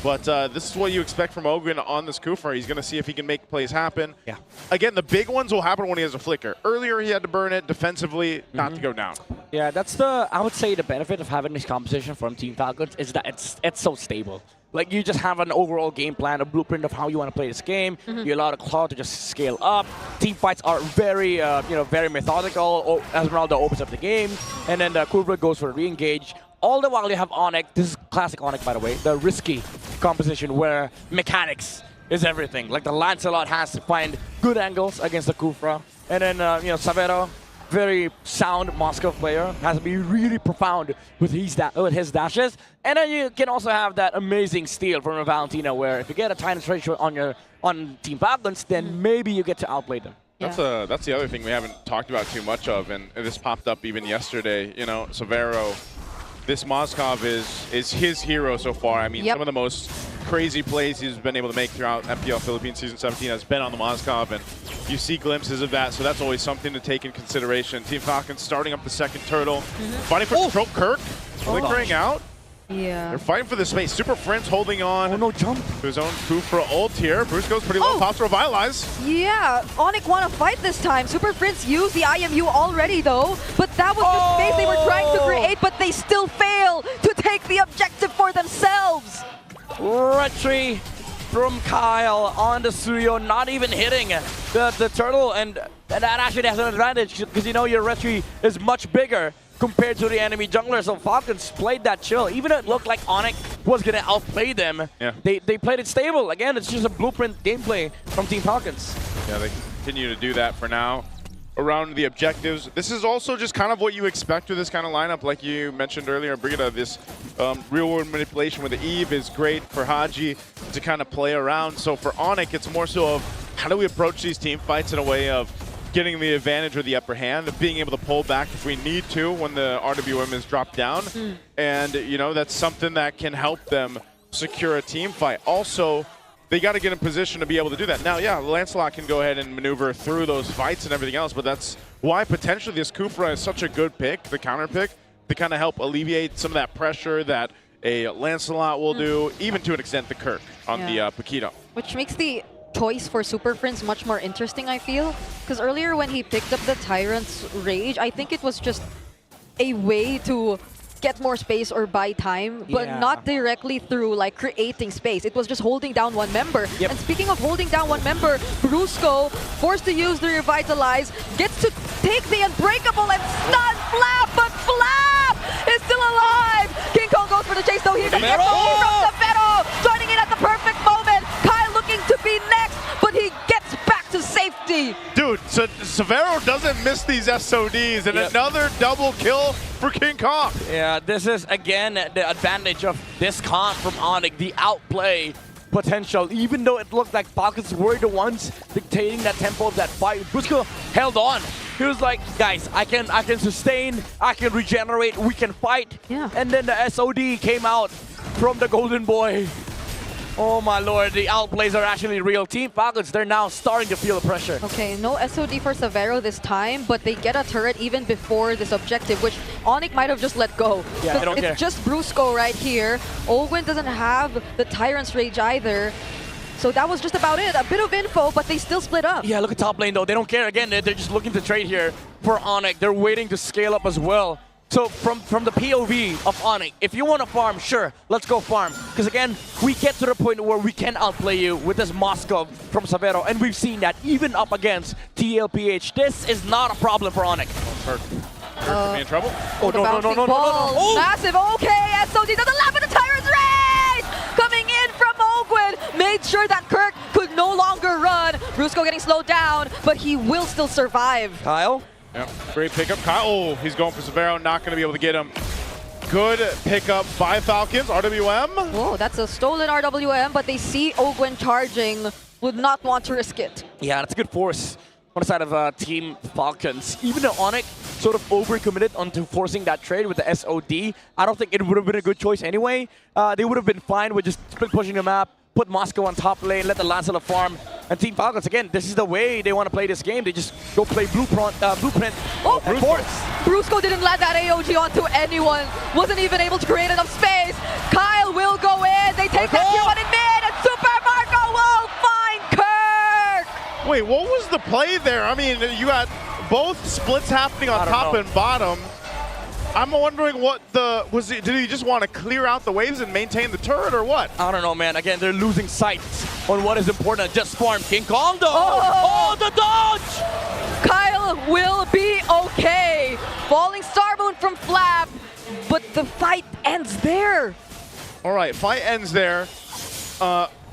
But this is what you expect from Ogren on this Kufra. He's going to see if he can make plays happen. Yeah. Again, the big ones will happen when he has a flicker. Earlier, he had to burn it defensively, not to go down. Yeah, that's the, I would say the benefit of having this composition from Team Falcons is that it's so stable. Like, you just have an overall game plan, a blueprint of how you want to play this game. You allow the Claude to just scale up. Team fights are very, very methodical as Ronaldo opens up the game. And then the Kufra goes for a re-engage. All the while you have ONIC, this is classic ONIC by the way, the risky composition where mechanics is everything. Like the Lancelot has to find good angles against the Kufra. And then, Savero, very sound Moscow player, has to be really profound with his dashes. And then you can also have that amazing steal from a Valentina where if you get a Titan's ratio on Team Falcons, then maybe you get to outplay them. That's the other thing we haven't talked about too much of, and this popped up even yesterday. You know, Savero, this Moskov is his hero so far. I mean, some of the most crazy plays he's been able to make throughout MPL Philippines Season 17 has been on the Moskov, and you see glimpses of that, so that's always something to take in consideration. Team Falcons starting up the second turtle, fighting for control. Kirk flickering out. Yeah. They're fighting for the space. Super Friends holding on to his own Kufra ult here. Brusco's pretty low. Pops revitalize. Yeah, ONIC want to fight this time. Super Prince used the IMU already though, but that was the space they were trying to create, but they still fail to take the objective for themselves. Retry from Kyle on the Suyo, not even hitting the turtle, and that actually has an advantage because you know your Retry is much bigger compared to the enemy jungler, so Falcons played that chill. Even though it looked like ONIC was going to outplay them, they played it stable. Again, it's just a blueprint gameplay from Team Falcons. Yeah, they continue to do that for now. Around the objectives, this is also just kind of what you expect with this kind of lineup. Like you mentioned earlier, Brigida, this real-world manipulation with the Eve is great for Haji to kind of play around. So for ONIC, it's more so of how do we approach these team fights in a way of getting the advantage or the upper hand, of being able to pull back if we need to when the RWM is dropped down. And, you know, that's something that can help them secure a team fight. Also, they got to get in position to be able to do that. Now, yeah, Lancelot can go ahead and maneuver through those fights and everything else, but that's why potentially this Kufra is such a good pick, the counter pick, to kind of help alleviate some of that pressure that a Lancelot will do, even to an extent the Kirk on the Paquito. Which makes the choice for Super Prince much more interesting, I feel. Because earlier when he picked up the Tyrant's Rage, I think it was just a way to get more space or buy time, but not directly through like creating space. It was just holding down one member. And speaking of holding down one member, Brusco, forced to use the Revitalize, gets to take the Unbreakable and stun Flap, but Flap is still alive! King Kong goes for the chase though. He's a SOD from Severo, joining in at the perfect moment. Kyle looking to be next, but he gets back to safety. Dude, so Severo doesn't miss these SODs, and another double kill for King Kong. Yeah, this is, again, the advantage of this comp from ONIC, the outplay potential. Even though it looked like Falcons were the ones dictating that tempo of that fight, Brusco held on. He was like, guys, I can sustain, I can regenerate, we can fight. And then the SOD came out from the Golden Boy. Oh my lord, the outplays are actually real. Team Falcons, they're now starting to feel the pressure. Okay, no SOD for Severo this time, but they get a turret even before this objective, which ONIC might have just let go. Yeah, I don't care. It's just Brusco right here. Ogwin doesn't have the Tyrant's Rage either. So that was just about it. A bit of info, but they still split up. Yeah, look at top lane though. They don't care. Again, they're just looking to trade here for ONIC. They're waiting to scale up as well. So from the POV of ONIC, if you want to farm, sure, let's go farm. Because again, we get to the point where we can outplay you with this Moskov from Severo, and we've seen that even up against MPL PH. This is not a problem for ONIC. Kirk could be in trouble. Oh, no. Oh. Massive, okay, SOD doesn't laugh at the Tyrant's Rage! Coming in from Ogwin, made sure that Kirk could no longer run. Brusco getting slowed down, but he will still survive. Kyle? Yep, great pickup. Kyle, oh, he's going for Severo, not going to be able to get him. Good pickup by Falcons, RWM. Whoa, that's a stolen RWM, but they see Ogwin charging, would not want to risk it. Yeah, that's a good force on the side of Team Falcons. Even though ONIC sort of overcommitted onto forcing that trade with the SOD, I don't think it would have been a good choice anyway. They would have been fine with just split pushing the map, put Moscow on top lane, let the Lancelot farm. And Team Falcons, again, this is the way they want to play this game. They just go play Blueprint and force. Brusco didn't let that AOG onto anyone. Wasn't even able to create enough space. Kyle will go in. They take that Q1 in mid, and Super Marco will find Kirk! Wait, what was the play there? I mean, you got both splits happening on top and bottom. I'm wondering what did he just want to clear out the waves and maintain the turret or what? I don't know, man. Again, they're losing sight on what is important. Just farm King Kong though. Oh, the dodge! Kyle will be okay. Falling Star Moon from Flap, but the fight ends there. All right, fight ends there.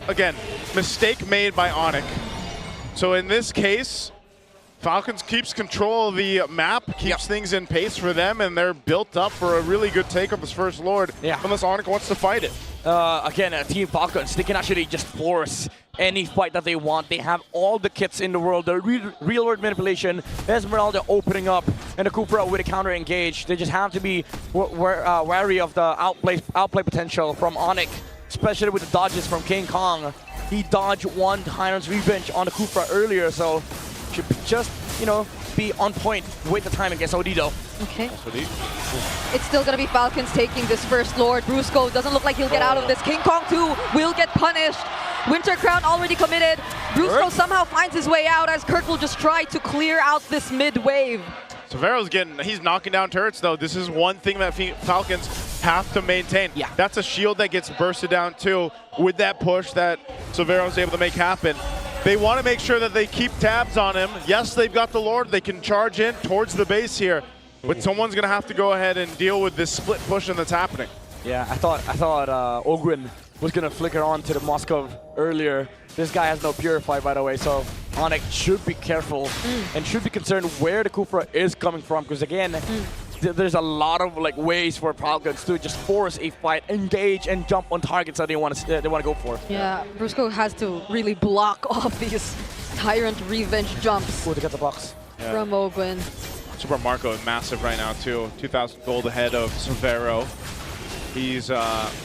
Again, mistake made by ONIC. So in this case, Falcons keeps control of the map, keeps things in pace for them, and they're built up for a really good take of this first Lord, unless ONIC wants to fight it. Again, Team Falcons, they can actually just force any fight that they want. They have all the kits in the world. The real world manipulation, Esmeralda opening up, and the Kufra with a counter engage. They just have to be wary of the outplay potential from ONIC, especially with the dodges from King Kong. He dodged one Tyrant's Revenge on the Kufra earlier, so should just, be on point with the time against OD though. Okay. It's still going to be Falcons taking this first Lord. Brusco doesn't look like he'll get out of this. King Kong 2 will get punished. Winter Crown already committed. Brusco somehow finds his way out as Kirk will just try to clear out this mid wave. Severo's he's knocking down turrets though. This is one thing that Falcons have to maintain. Yeah. That's a shield that gets bursted down too with that push that Severo's able to make happen. They want to make sure that they keep tabs on him. Yes, they've got the Lord. They can charge in towards the base here. But someone's going to have to go ahead and deal with this split pushing that's happening. Yeah, I thought Ogwin was going to flicker on to the Moskov earlier. This guy has no Purify, by the way, so ONIC should be careful and should be concerned where the Kufra is coming from. Because again, there's a lot of ways for Falcons to just force a fight, engage, and jump on targets that they want to go for. Yeah, Brusco has to really block off these Tyrant Revenge jumps. Oh, they got the box. From Ogwin. Super Marco is massive right now too. 2,000 gold ahead of Severo. He's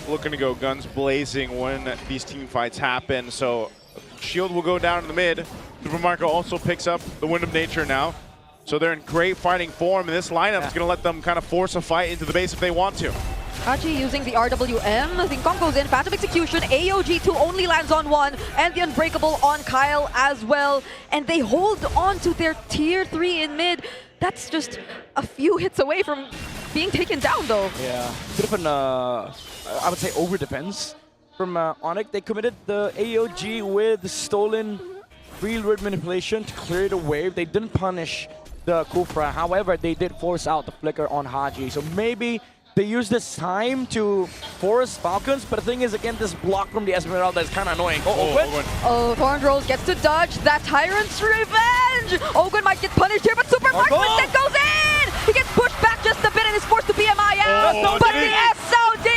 looking to go guns blazing when these team fights happen. So Shield will go down in the mid. Supermarco also picks up the Wind of Nature now. So they're in great fighting form, and this lineup is going to let them kind of force a fight into the base if they want to. Haji using the RWM. King Kong goes in, Phantom Execution, AOG2 only lands on one, and the Unbreakable on Kyle as well. And they hold on to their tier 3 in mid. That's just a few hits away from being taken down though. Yeah, bit of an, I would say, over defense from ONIC. They committed the AOG with stolen real word manipulation to clear the wave. They didn't punish the Kufra. However, they did force out the flicker on Haji. So maybe they use this time to force Falcons, but the thing is, again, this block from the Esmeralda is kind of annoying. Oh, Thornrose gets to dodge that Tyrant's Revenge! Ogun might get punished here, but Super Marksman goes in! He gets pushed back just a bit and is forced to PMI out, but the SOD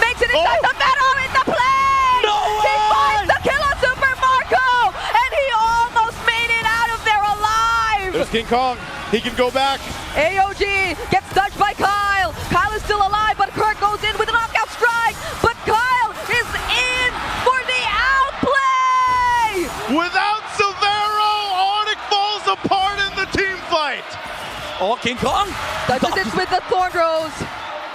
makes it inside the meadow in the play! He finds the kill on Super Marco, and he almost made it out of there alive! There's King Kong. He can go back. AOG gets dodged by Kyle. Kyle is still alive, but Kirk goes in with a knockout strike. But Kyle is in for the outplay! Without Severo, ONIC falls apart in the team fight. Oh, King Kong! Touches it with the Thornrose.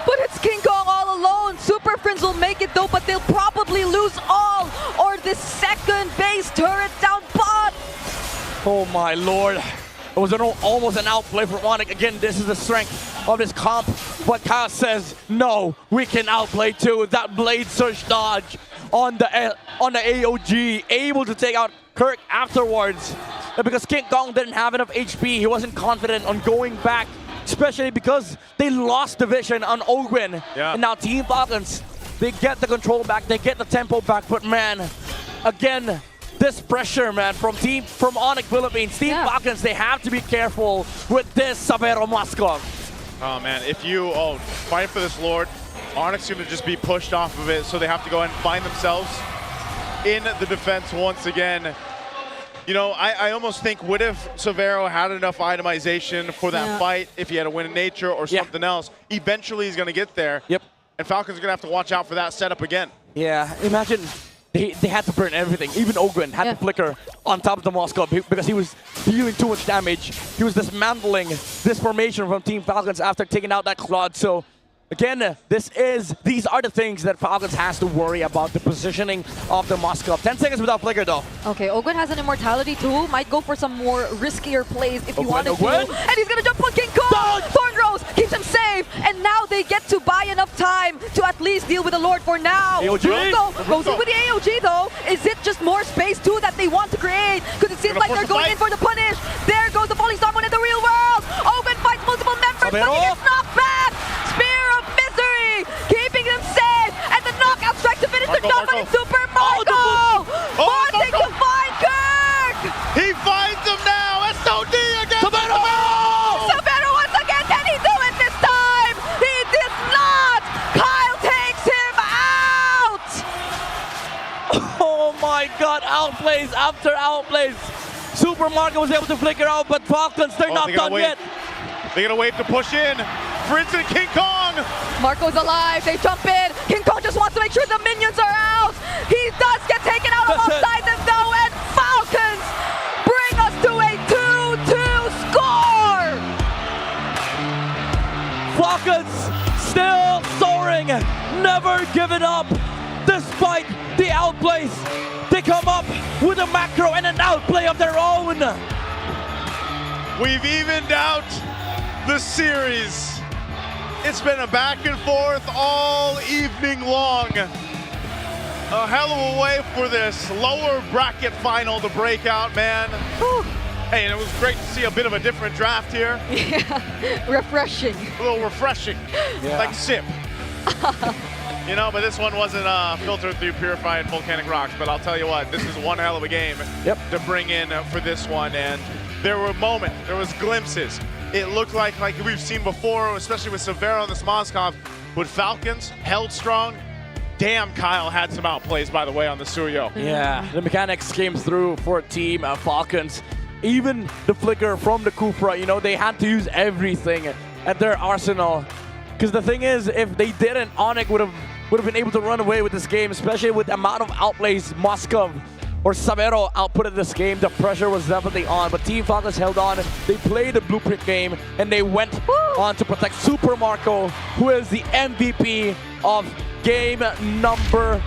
But it's King Kong all alone. Super Friends will make it though, but they'll probably lose all, or this second base turret down bot. Oh my lord. It was almost an outplay for ONIC. Again, this is the strength of this comp. But Kyle says, no, we can outplay too. That blade surge dodge on the AOG, able to take out Kirk afterwards. And because King Kong didn't have enough HP, he wasn't confident on going back, especially because they lost the vision on Ogwin. Yeah. And now Team Falcons, they get the control back, they get the tempo back, but man, again, this pressure, man, from ONIC Philippines, Team Falcons, they have to be careful with this Severo Moskov. Oh man, if you fight for this Lord, ONIC's going to just be pushed off of it, so they have to go and find themselves in the defense once again. You know, I almost think, what if Severo had enough itemization for that fight, if he had a Win in Nature or something else? Eventually he's going to get there. Yep. And Falcons are going to have to watch out for that setup again. Yeah, imagine they had to burn everything. Even Ogwin had to flicker on top of the Moskov because he was dealing too much damage. He was dismantling this formation from Team Falcons after taking out that Claude. So again, these are the things that Falcons has to worry about, the positioning of the Moskov. 10 seconds without flicker though. Okay, Ogwin has an immortality too. Might go for some more riskier plays if he wanted to. And he's gonna jump on King Kong! Thornrose keeps him safe, and now they get to buy enough time to at least deal with the Lord for now. AOG goes in with the AOG though. Is it just more space too that they want to create? Because it seems like they're going in for the punish. There goes the Falling Storm in the real world. Ogwin fights multiple members, but he gets knocked back. Spear of Misery, keeping them safe, and the knockout strike to finish the job, but it's Super Marco! Wanting to find Kirk! He finds him now! SOD against Severo! Severo once again, can he do it this time? He did not! Kyle takes him out! Oh my god, outplays after outplays. Super Marco was able to flicker out, but Falcons, they're not done yet. They're gonna wait to push in. For instance, King Kong! Marco's alive, they jump in. King Kong just wants to make sure the minions are out. He does get taken out alongside them though, and Falcons bring us to a 2-2 score! Falcons still soaring, never giving up, despite the outplays. They come up with a macro and an outplay of their own. We've evened out the series. It's been a back and forth all evening long. A hell of a way for this lower bracket final to break out, man. Whew. Hey, and it was great to see a bit of a different draft here. Yeah, refreshing. A little refreshing, like sip. You know, but this one wasn't filtered through purified volcanic rocks. But I'll tell you what, this is one hell of a game to bring in for this one. And there were moments, there was glimpses. It looked like we've seen before, especially with Severo and the Moskov, with Falcons held strong. Damn, Kyle had some outplays, by the way, on the Suryo. Yeah, the mechanics came through for Team Falcons. Even the flicker from the Kufra, you know, they had to use everything at their arsenal. Because the thing is, if they didn't, ONIC would have been able to run away with this game, especially with the amount of outplays Moscow or Savero outputted this game. The pressure was definitely on, but Team Falcons held on. They played the blueprint game, and they went on to protect Super Marco, who is the MVP of game number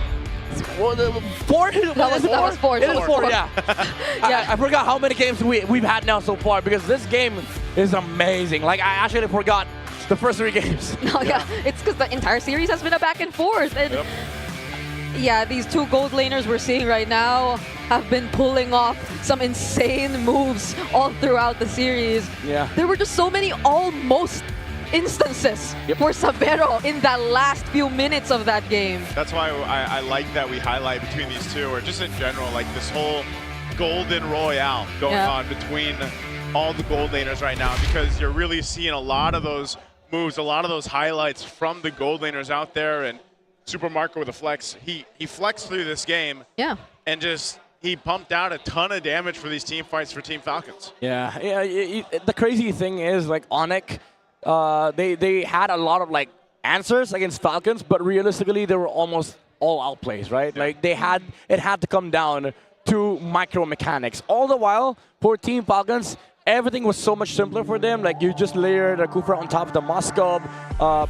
4. That was four. It is 4, yeah. Yeah, I forgot how many games we've had now so far, because this game is amazing. Like, I actually forgot the first 3 games. No, yeah, it's because the entire series has been a back and forth. And yeah, these 2 gold laners we're seeing right now have been pulling off some insane moves all throughout the series. Yeah. There were just so many almost instances for Savero in that last few minutes of that game. That's why I like that we highlight between these two, or just in general, like this whole golden royale going on between all the gold laners right now, because you're really seeing a lot of those moves, a lot of those highlights from the gold laners out there. And Super Marco with a flex, he flexed through this game. Yeah. And just, he pumped out a ton of damage for these team fights for Team Falcons. Yeah. The crazy thing is, like, ONIC, they had a lot of, like, answers against Falcons, but realistically, they were almost all outplays, right? Like, it had to come down to micro mechanics. All the while, for Team Falcons, everything was so much simpler for them. Like, you just layered a Kufra on top of the Moskov,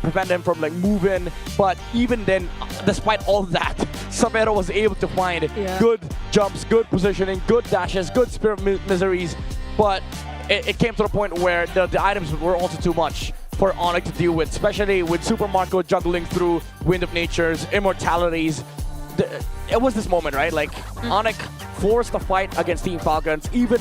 prevent them from, like, moving. But even then, despite all that, Savero was able to find good jumps, good positioning, good dashes, good Spirit Miseries. But it came to the point where the items were also too much for ONIC to deal with, especially with Super Marco juggling through Wind of Nature's, Immortalities. It was this moment, right? Like, ONIC forced the fight against Team Falcons. Even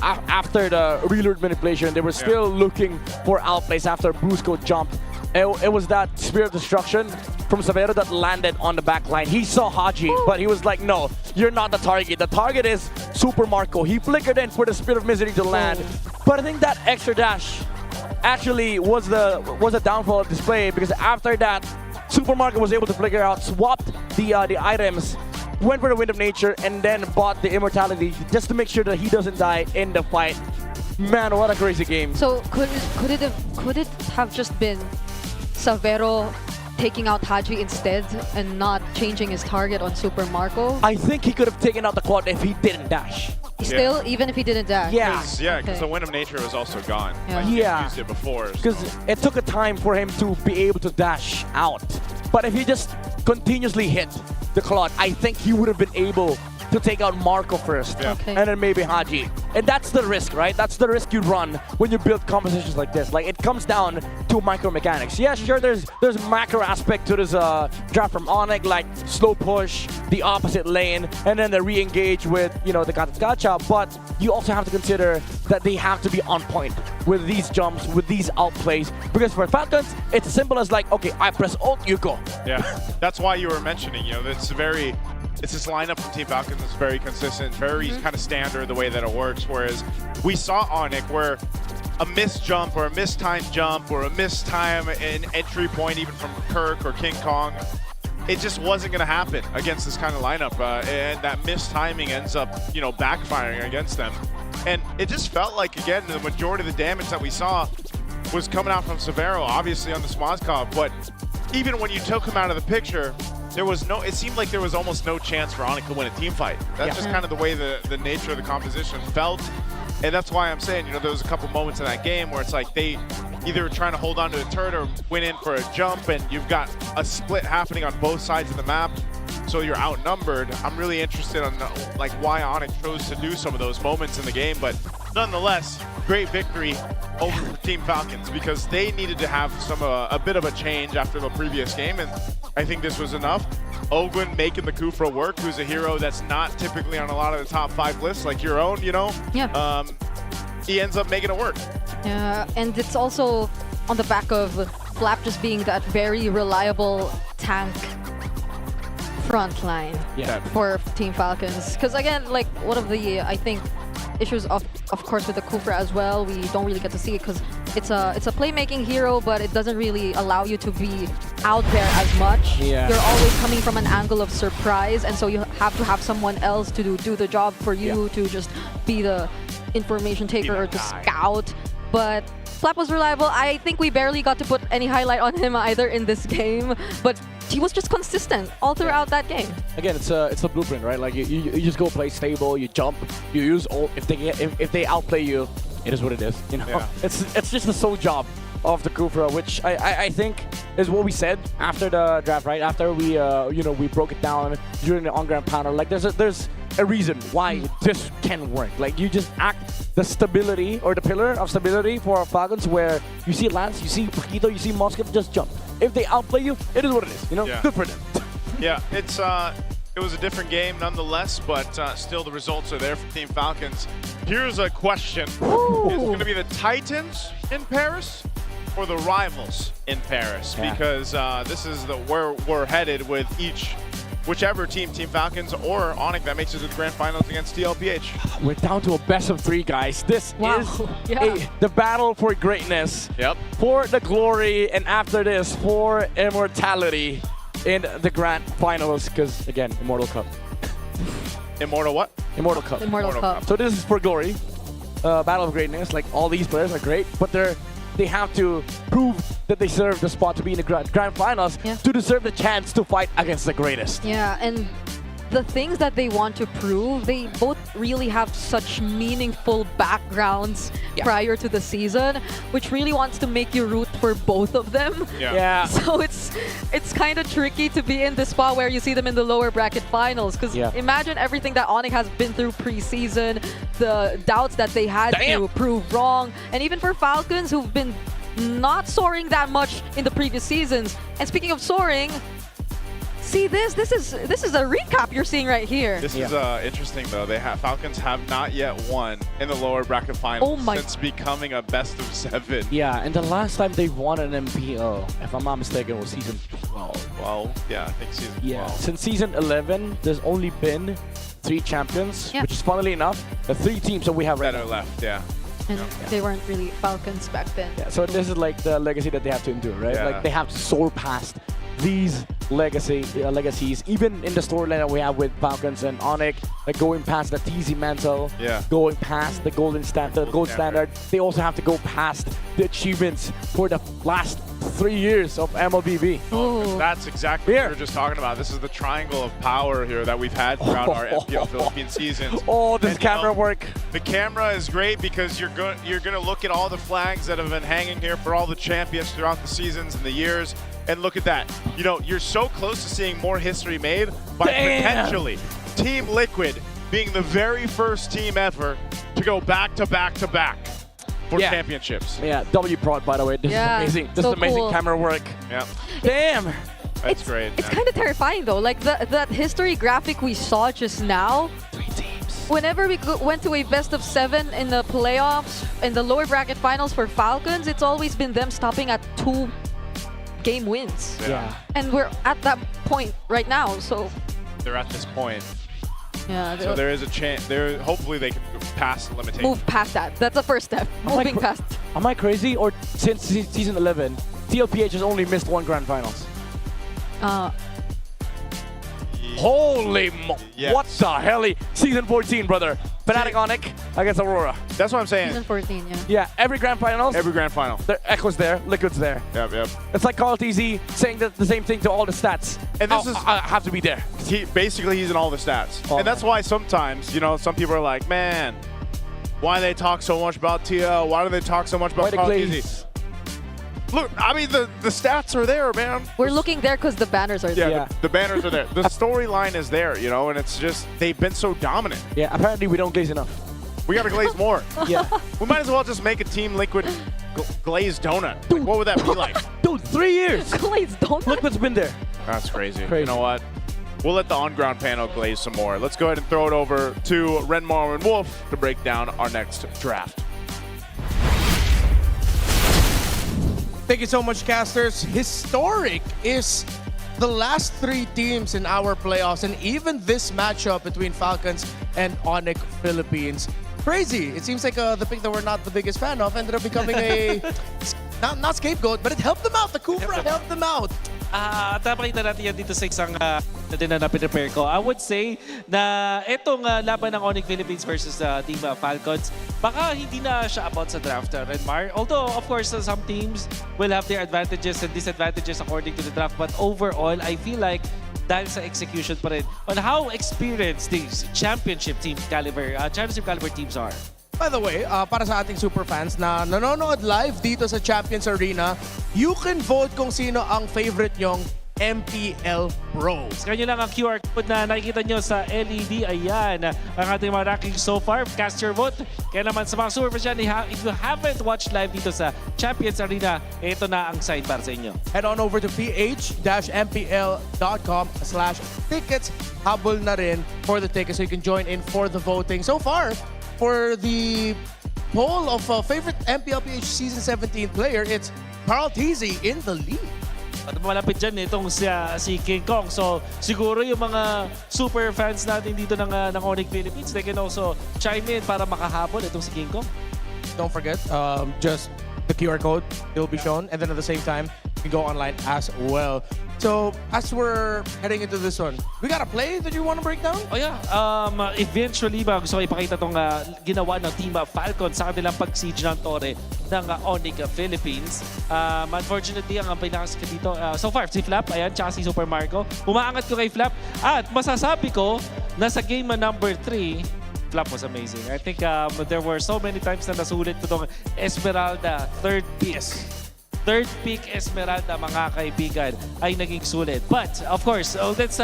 after the reload manipulation, they were still looking for outplays after Brusco jumped. It was that Spirit of Destruction from Savero that landed on the back line. He saw Haji, but he was like, no, you're not the target. The target is Super Marco. He flickered in for the Spirit of Misery to land. But I think that extra dash actually was the downfall of display, because after that, Super Marco was able to flicker out, swapped the items, went for the Wind of Nature, and then bought the Immortality just to make sure that he doesn't die in the fight. Man, what a crazy game. So could it have just been Savero taking out Haji instead and not changing his target on Super Marco? I think he could have taken out the quad if he didn't dash. Still, even if he didn't dash? Yeah, because the Wind of Nature was also gone. Like, he used it before. Because it took a time for him to be able to dash out. But if he just continuously hit the Claude, I think he would have been able to take out Marco first, and then maybe Haji. And that's the risk, right? That's the risk you run when you build compositions like this. Like, it comes down to micro mechanics. Yeah, sure, there's macro aspect to this draft from ONIC, like slow push, the opposite lane, and then the re-engage with, the gacha. But you also have to consider that they have to be on point with these jumps, with these outplays. Because for Falcons, it's as simple as like, okay, I press ult, you go. Yeah, that's why you were mentioning, it's this lineup from Team Falcons that's very consistent, very kind of standard the way that it works. Whereas we saw ONIC where a missed jump or a mistimed jump or a missed time in entry point, even from Kirk or King Kong, it just wasn't going to happen against this kind of lineup. And that missed timing ends up, backfiring against them. And it just felt like, again, the majority of the damage that we saw was coming out from Savero, obviously on the Smozkov. But even when you took him out of the picture, it seemed like there was almost no chance for ONIC to win a team fight. That's just kind of the way the nature of the composition felt. And that's why I'm saying, there was a couple moments in that game where it's like they either were trying to hold on to a turret or went in for a jump, and you've got a split happening on both sides of the map. So you're outnumbered. I'm really interested on why ONIC chose to do some of those moments in the game, but nonetheless, great victory over Team Falcons, because they needed to have a bit of a change after the previous game, and I think this was enough. Ogwin making the Kufra work, who's a hero that's not typically on a lot of the top 5 lists, like your own, Yeah. He ends up making it work. Yeah, and it's also on the back of Flap just being that very reliable tank front line for Team Falcons. Because again, like, one of the, I think, issues of course with the Kufra as well, we don't really get to see it because it's a playmaking hero, but it doesn't really allow you to be out there as much. Yeah. You're always coming from an angle of surprise, and so you have to have someone else to do the job for you, to just be the information taker or to scout. But Flap was reliable. I think we barely got to put any highlight on him either in this game, but he was just consistent all throughout that game. Again, it's a blueprint, right? Like you just go play stable, you jump, you use ult. If they outplay you, it is what it is. You know, Yeah. it's just the sole job of the Kufra, which I think is what we said after the draft, right? After we we broke it down during the on-ground panel. Like there's a reason why this can work. Like you just act the stability or the pillar of stability for Falcons, where you see Lance, you see Paquito, you see Moscow, just jump. If they outplay you, it is what it is. You know, Yeah. good for them. Yeah, it was a different game nonetheless, but still the results are there for Team Falcons. Here's a question. Is it going to be the Titans in Paris or the rivals in Paris? Yeah. Because this is where we're headed with whichever team, Team Falcons or ONIC, that makes it to the grand finals against TLPH. We're down to a best of 3, guys. This is Yeah. the battle for greatness, Yep. for the glory, and after this, for immortality in the grand finals. Because again, Immortal Cup. Immortal what? Immortal Cup. Immortal Cup. So this is for glory, battle of greatness. Like all these players are great, but they have to prove that they deserve the spot to be in the grand finals to deserve the chance to fight against the greatest. Yeah, and the things that they want to prove, they both really have such meaningful backgrounds prior to the season, which really wants to make you root for both of them. Yeah. So it's kind of tricky to be in the spot where you see them in the lower bracket finals, because imagine everything that ONIC has been through preseason, the doubts that they had to prove wrong, and even for Falcons, who've been not soaring that much in the previous seasons. And speaking of soaring, see this is a recap you're seeing right here. This is interesting though. Falcons have not yet won in the lower bracket finals since becoming a best of 7. Yeah, and the last time they won an MPL, if I'm not mistaken, was season 12. Well, yeah, I think season 12. Yeah, since season 11, there's only been 3 champions, which is funnily enough the 3 teams that we have right that are now. left. Yeah. And they weren't really Falcons back then. Yeah, so this is like the legacy that they have to endure, right? Yeah. Like they have to soar past these legacies, even in the storyline that we have with Falcons and ONIC, like going past the TZ mantle, going past the gold standard. They also have to go past the achievements for the last 3 years of MLBB. That's exactly what we were just talking about. This is the triangle of power here that we've had throughout our MPL Philippines seasons. Oh, this camera work. The camera is great because you're going to look at all the flags that have been hanging here for all the champions throughout the seasons and the years. And look at that. You know, you're so close to seeing more history made by potentially Team Liquid being the very first team ever to go back to back to back for championships. Yeah, W Prod, by the way. This is amazing. This is amazing cool. camera work. Yeah. Damn. That's great. It's kind of terrifying though. Like that history graphic we saw just now. 3 teams. Whenever we went to a best of 7 in the playoffs, in the lower bracket finals for Falcons, it's always been them stopping at 2 game wins. Yeah. And we're at that point right now, so They're at this point. yeah. So there is a chance. Hopefully they can pass the limitation. Move past that. That's the first step. Moving past. Am I crazy? Or since season 11, TLPH has only missed 1 grand finals? Holy what the hell? Season 14, brother. Fnatic ONIC against Aurora. That's what I'm saying. Season 14, yeah. Yeah, every grand finals. Every grand final. The Echo's there, Liquid's there. Yep. It's like Call of TZ saying the same thing to all the stats. And this is I have to be there. Basically, he's in all the stats. And that's why sometimes, some people are like, man, why do they talk so much about TL? Why do they talk so much about Call of TZ? Look, I mean, the stats are there, man. We're looking there because the banners are there. Yeah, the banners are there. The storyline is there, and it's just, they've been so dominant. Yeah, apparently we don't glaze enough. We gotta glaze more. Yeah. We might as well just make a Team Liquid glazed donut. Like, what would that be like? Dude, 3 years. Glazed donut? Liquid's been there. That's crazy. You know what? We'll let the on-ground panel glaze some more. Let's go ahead and throw it over to Renmar and Wolf to break down our next draft. Thank you so much, casters. Historic is the last 3 teams in our playoffs, and even this matchup between Falcons and ONIC Philippines. Crazy. It seems like the pick that we're not the biggest fan of ended up becoming a, not scapegoat, but it helped them out. The Kufra helped them out. Tapakita natin yan dito sa isang na prepare ko. I would say na itong laban ng ONIC Philippines versus Team Falcons, baka hindi na siya about sa draft, Renmar. Although, of course, some teams will have their advantages and disadvantages according to the draft. But overall, I feel like dahil sa execution pa rin on how experienced these championship caliber teams are. By the way, para sa ating super fans na nanonood live dito sa Champions Arena, you can vote kung sino ang favorite nyong MPL Bros. Kanya lang ang QR code na nakikita nyo sa LED. Ayan, ang ating mga rankings so far. Cast your vote. Kaya naman sa mga super fans dyan, if you haven't watched live dito sa Champions Arena, ito na ang sign para sa inyo. Head on over to ph-mpl.com/tickets. Habol na rin for the tickets so you can join in for the voting. So far, for the poll of favorite MPL PH Season 17 player, it's Carl Teasy in the lead. At malapit dyan itong si King Kong. So siguro yung mga super fans natin dito ng ONIC Philippines, they can also chime in para makahabol itong si King Kong. Don't forget, just the QR code will be shown, and then at the same time, you can go online as well. So, as we're heading into this one, we got a play that you want to break down? Oh yeah, eventually gusto ko ipakita itong ginawa ng Team Falcons sa kanilang pag-siege ng Torre ng ONIC Philippines. Unfortunately, ang pinakasikat dito, so far, si Flap, ayan, tsaka si Super Marco. Umaangat ko kay Flap at masasabi ko na sa game number 3, Flap was amazing. I think there were so many times na nasulit ko itong Esmeralda, third pick. Third pick Esmeralda, mga kaibigan, ay naging sulit. But, of course, let's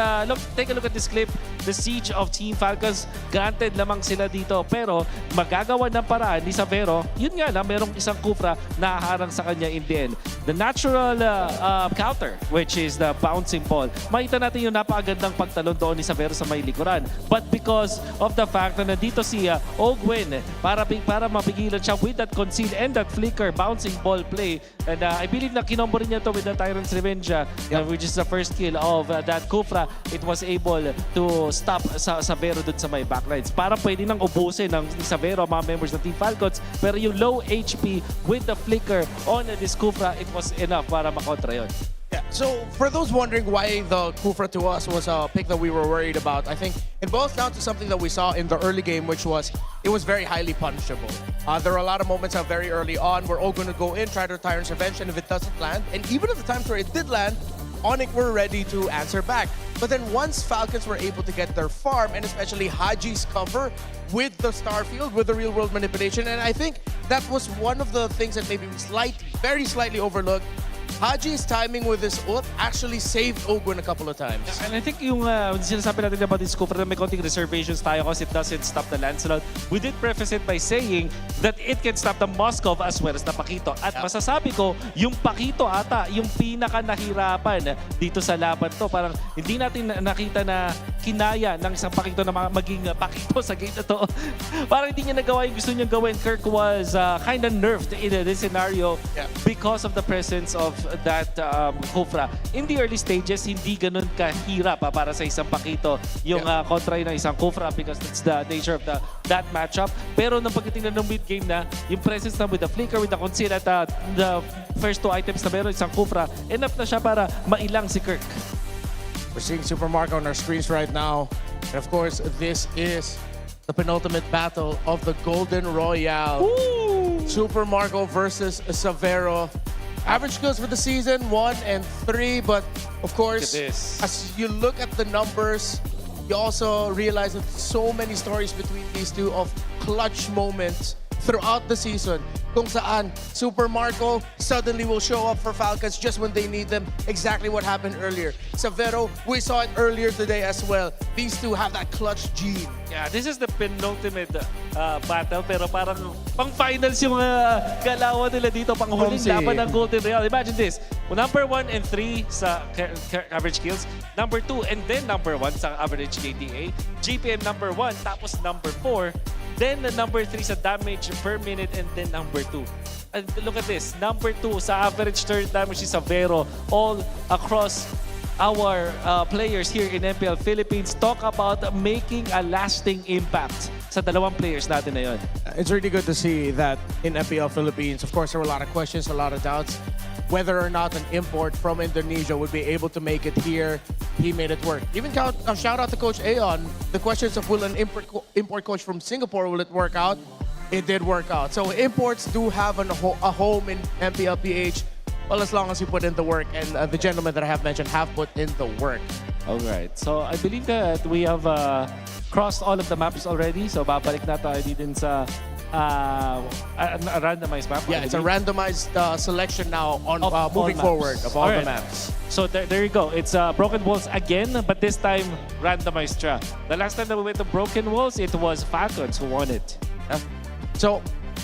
take a look at this clip. The siege of Team Falcons, granted lamang sila dito. Pero, magagawa ng paraan ni Savero, yun nga lang, merong isang Kufra na haharang sa kanya in the end. The natural counter, which is the bouncing ball. Makita natin yung napakagandang pagtalon doon ni Savero sa may likuran. But because of the fact na nandito si Ogwin, para mapigilan siya with that conceal and that flicker bouncing ball play. And I believe na kinombo rin niya to with the Tyrant's Revenge, which is the first kill of that Kufra. It was able to stop Savero dun sa may backlines. Para pwede nang ubusin ng Savero mga members ng Team Falcons. Pero yung low HP with the flicker on this Kufra, it was enough para makontra yun. Yeah, so for those wondering why the Kufra to us was a pick that we were worried about, I think it boils down to something that we saw in the early game, which was it was very highly punishable. There were a lot of moments very early on where all going to go in, try to Tyrant's Revenge, and if it doesn't land, and even at the times where it did land, ONIC were ready to answer back. But then once Falcons were able to get their farm, and especially Haji's cover with the Starfield, with the real-world manipulation, and I think that was one of the things that maybe we very slightly overlooked. Haji's timing with his ult actually saved Ogwin a couple of times. And I think yung sinasabi natin about this Kufra na may konting reservations tayo kasi it doesn't stop the Lancelot. We did preface it by saying that it can stop the Moskov as well as the Pakito. At masasabi ko, yung Pakito ata, yung pinaka nahirapan dito sa laban to. Parang hindi natin nakita na kinaya ng isang Pakito na maging Pakito sa game na to. Parang hindi niya nagawa yung gusto niyang gawin. Kirk was kind of nerfed in this scenario because of the presence of that Kufra. In the early stages, hindi ganun kahirap para sa isang Pakito yung kontra ng isang Kufra because that's the nature of that matchup. Pero nang pagdating ng mid-game na, yung presence na with the flicker, with the conceal at the first 2 items na meron isang Kufra, enough na siya para mailang si Kirk. We're seeing Super Marco on our screens right now. And of course, this is the penultimate battle of the Golden Royale. Ooh. Super Marco versus Savero. Average kills for the season, 1 and 3. But of course, as you look at the numbers, you also realize that so many stories between these two of clutch moments throughout the season. Kung saan Super Marco suddenly will show up for Falcons just when they need them. Exactly what happened earlier. Savero, we saw it earlier today as well. These two have that clutch gene. Yeah, this is the penultimate battle pero parang pang-finals yung galawan nila dito, pang-huling laban ng Golden Royale. Imagine this, number 1 and 3 sa average kills, number 2 and then number 1 sa average KDA, GPM number 1, tapos number 4, then number 3 sa damage per minute, and then number 2. And look at this, number 2 sa average turret damage is Savero all across our players here in MPL Philippines. Talk about making a lasting impact sa dalawang players natin na yun. It's really good to see that in MPL Philippines. Of course, there were a lot of questions, a lot of doubts. whether or not an import from Indonesia would be able to make it here. He made it work. Even shout out to Coach Aon. The questions of will an import coach from Singapore, will it work out? It did work out. So imports do have a home in MPL PH. Well, as long as you put in the work, and the gentlemen that I have mentioned have put in the work. All right. So I believe that we have crossed all of the maps already. So babalik na tayo din sa a randomized map. Yeah, it's a randomized selection now on moving forward of all the maps. So there you go. It's Broken Walls again, but this time randomized siya. The last time that we went to Broken Walls, it was Falcons who won it. So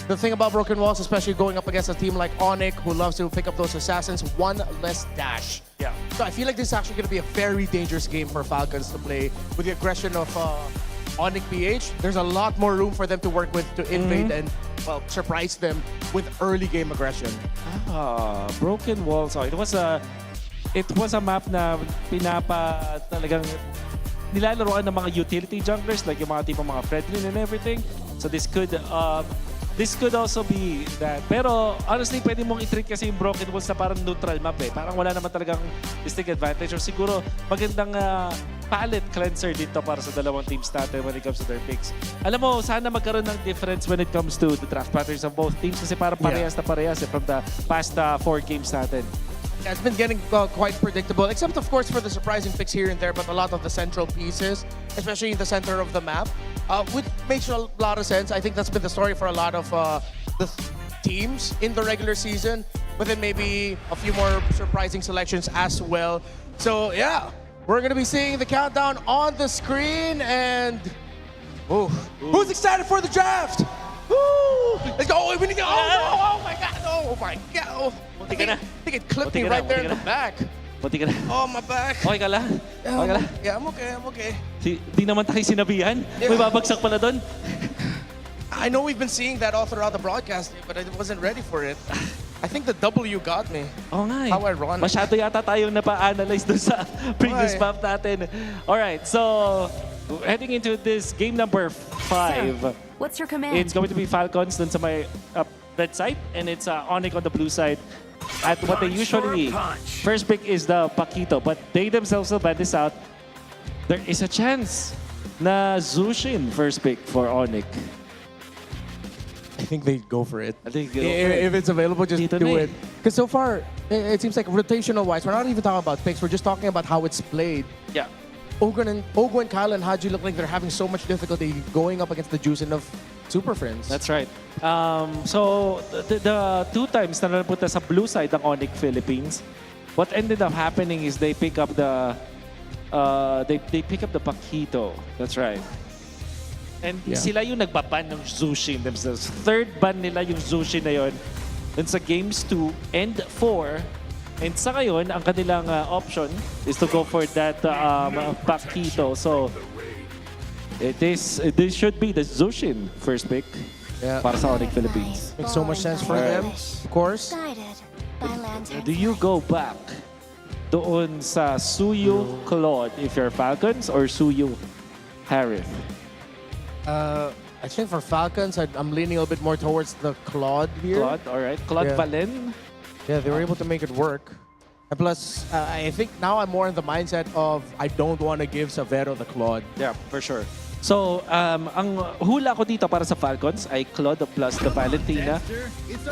the thing about Broken Walls, especially going up against a team like ONIC, who loves to pick up those assassins, one less dash. Yeah. So I feel like this is actually going to be a very dangerous game for Falcons to play with the aggression of ONIC PH. There's a lot more room for them to work with to invade and, well, surprise them with early game aggression. Broken Walls. Oh, it was a map na talagang nilalaroan ng mga utility junglers, like yung mga tipong mga Fredlin and everything. So this could also be that. Pero honestly, pwede mong i-treat kasi yung Broken Walls na parang neutral map eh. Parang wala naman talagang distinct advantage. Or siguro magandang palette cleanser dito para sa dalawang teams natin when it comes to their picks. Alam mo, sana magkaroon ng difference when it comes to the draft patterns of both teams kasi parang parehas na parehas from the past 4 games natin. Yeah, it's been getting quite predictable, except of course for the surprising picks here and there, but a lot of the central pieces, especially in the center of the map, which makes a lot of sense. I think that's been the story for a lot of the teams in the regular season, but then maybe a few more surprising selections as well. So yeah, we're going to be seeing the countdown on the screen, and who's excited for the draft? Woo! Let's go! We need to go! Oh my God! Oh my God! I think it clipped me right there in the back. Buti ka na. Oh, my back. Okay ka lang? Okay ka lang? Yeah, I'm okay. Di naman tayo sinabihan. May babagsak pala doon. I know we've been seeing that all throughout the broadcast, but I wasn't ready for it. I think the W got me. Oo nga eh. How ironic. Masyado yata tayong napa-analyze doon sa previous map natin. Alright, so heading into this game number 5. What's your command? It's going to be Falcons dun sa may red side, and it's ONIC on the blue side. At what they usually first pick is the Paquito, but they themselves will ban this out. There is a chance na Zushin first pick for ONIC. I think they go for it. I think if it's available, just do it. Because so far, it seems like rotational-wise, we're not even talking about picks. We're just talking about how it's played. Yeah. Ogo and Kyle and Haji look like they're having so much difficulty going up against the Juicin of Super Friends. That's right. So the 2 times na napunta sa blue side ng ONIC Philippines, what ended up happening is they pick up the Paquito. That's right. And sila yung nagbaban ng Zushin themselves. 3rd ban nila yung Zushin na yun. Then sa games 2 and 4, and sa ngayon, ang kanilang option is to go for that Paquito. So, this should be the Zushin first pick para sa ONIC Philippines. Makes so much sense for them, of course. Do you go back doon sa Suyu Claude if you're Falcons or Suyu Harith? I think for Falcons, I'm leaning a little bit more towards the Claude here. Claude, all right. Claude Valen. Yeah, they were able to make it work. And plus, I think now I'm more in the mindset of I don't want to give Savero the Claude. Yeah, for sure. So, ang hula ko dito para sa Falcons ay Claude plus the Valentina.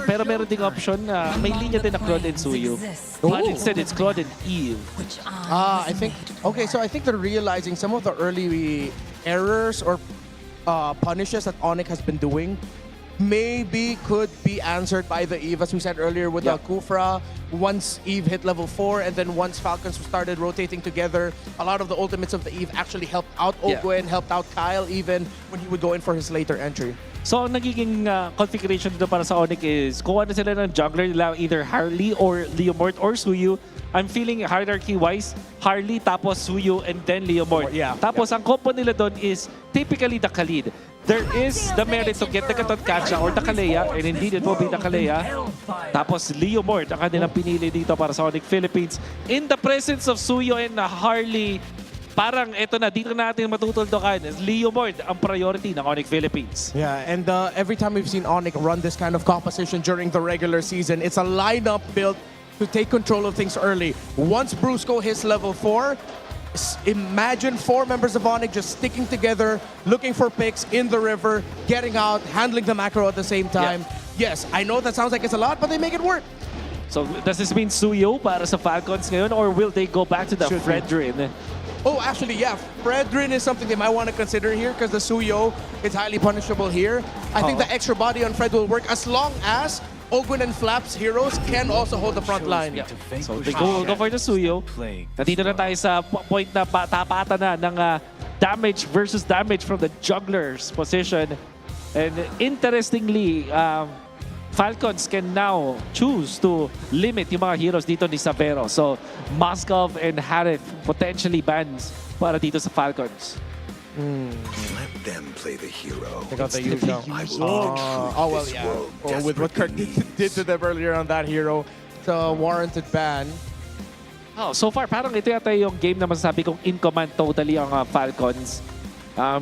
Pero meron ding option na may linya din na Claude and Suyu. But instead, it's Claude and Eve. I think, okay, so I think they're realizing some of the early errors or punishes that ONIC has been doing maybe could be answered by the Eve, as we said earlier, with Kufra. Once Eve hit level 4, and then once Falcons started rotating together, a lot of the ultimates of the Eve actually helped out Ogwen, helped out Kyle even when he would go in for his later entry. So, ang nagiging configuration dito para sa ONIC is kuha na sila ng jungler nila, either Harley or Leomort or Suyu. I'm feeling hierarchy-wise, Harley tapos Suyu and then Leomort. Tapos ang combo nila doon is typically the Khalid. There is the merit to get the Katotkacha or the Kalea, and indeed it will be the Kalea. Tapos Leomort ang kanilang pinili dito para sa ONIC Philippines. In the presence of Suyu and Harley, parang eto na, dito natin matutuldokan. Leomort ang priority ng ONIC Philippines. Yeah, and every time we've seen ONIC run this kind of composition during the regular season, it's a lineup built to take control of things early. Once Brusco hits level 4, imagine 4 members of ONIC just sticking together, looking for picks in the river, getting out, handling the macro at the same time. Yes, I know that sounds like it's a lot, but they make it work. So does this mean Suyo para sa Falcons ngayon, or will they go back to the Fredrin? Oh, actually, yeah. Fredrin is something they might want to consider here because the Suyo is highly punishable here. I think the extra body on Fred will work as long as Ogwin and Flap's heroes can also hold the front line. So they go for the Suyo. Nandito na tayo sa point na tapatan na ng damage versus damage from the juggler's position. And interestingly, Falcons can now choose to limit yung mga heroes dito ni Savero. So, Moskov and Harith potentially bans para dito sa Falcons. Let them play the hero. Check out the usual. Oh, well, yeah. Or with what Kirk did to them earlier on that hero, it's a warranted ban. Oh, so far, parang ito yata yung game na masasabi kong in command totally ang Falcons.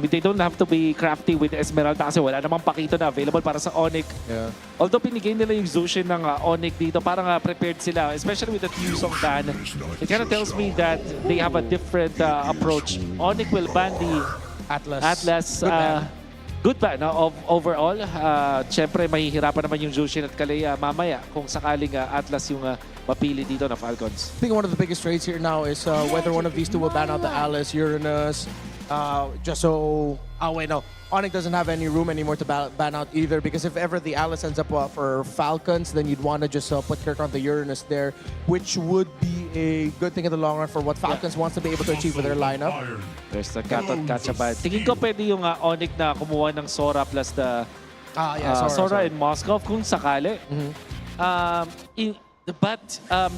They don't have to be crafty with Esmeralda kasi wala namang pakito na available para sa ONIC. Yeah. Although pinigay nila yung Zushin ng ONIC dito, parang prepared sila, especially with the Tusong ban. It kind of tells me that they have a different approach. ONIC will ban the Atlas. Good ban overall. Siyempre, mahihirapan naman yung Zushin at Kalea mamaya kung sakaling Atlas yung mapili dito na Falcons. I think one of the biggest trades here now is whether one of these two will ban out the Alice, Uranus, just so... Oh, wait, no. ONIC doesn't have any room anymore to ban out either because if ever the Alice ends up for Falcons, then you'd want to just put Kirk on the Uranus there, which would be a good thing in the long run for what Falcons wants to be able to achieve with their lineup. There's the Katot Kachaban. Tingin ko pwede yung ONIC na kumuha ng Sora plus the Sora in Moscow kung sakali. But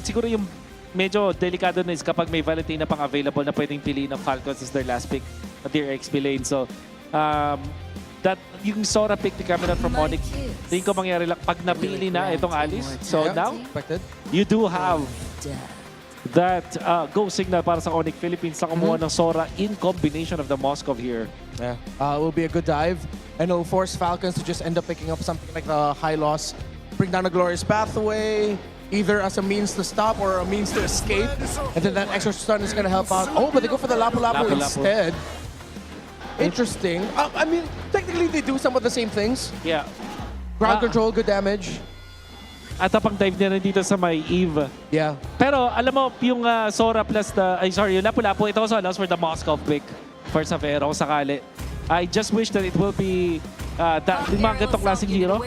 siguro yung medyo delikado na is kapag may Valentina pang available na pwedeng piliin ng Falcons as their last pick at their XP lane. So, that yung Sora pick coming out from ONIC, tingin ko mangyari lang pag napili na itong Alice. So now, you do have that go signal para sa ONIC Philippines na kumuha ng Sora in combination of the Moskov here. Yeah, it will be a good dive and it'll force Falcons to just end up picking up something like the high loss, bring down a glorious pathway, either as a means to stop or a means to escape. And then that extra stun is going to help out. Oh, but they go for the Lapu Lapu instead. Interesting. I mean, technically they do some of the same things. Yeah. Ground control, good damage. At pang dive niya rin dito sa may Eve. Yeah. Pero alam mo, yung Sora plus the... yung Lapu Lapu, it also allows for the Moskov pick for Savero sakali. I just wish that it will be yung mga ganitong klaseng hero.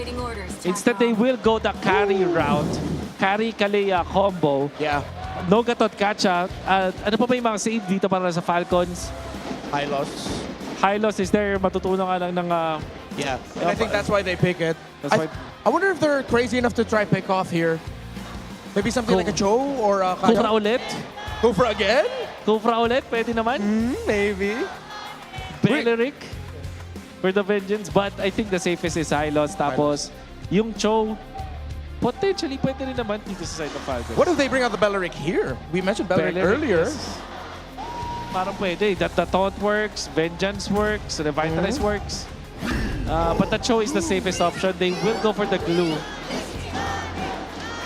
Instead, they will go the carry route. Carry Kalea combo. Yeah. No Gatot Kacha. Ano pa ba yung mga save dito para sa Falcons? High loss. High loss is there. Matutunan ka lang ng... yeah. And I think that's why they pick it. I wonder if they're crazy enough to try pick off here. Maybe something like a Cho or a Kufra ulit? Kufra again? Kufra ulit? Pwede naman? Maybe. Beleric for the Vengeance. But I think the safest is high loss. Tapos yung Cho, potentially pwede rin naman dito sa side of Falcons. What if they bring out the Beleric here? We mentioned Beleric earlier. Yes. Parang pwede. That the Taunt works, Vengeance works, Revitalize works. But the Cho is the safest option. They will go for the glue.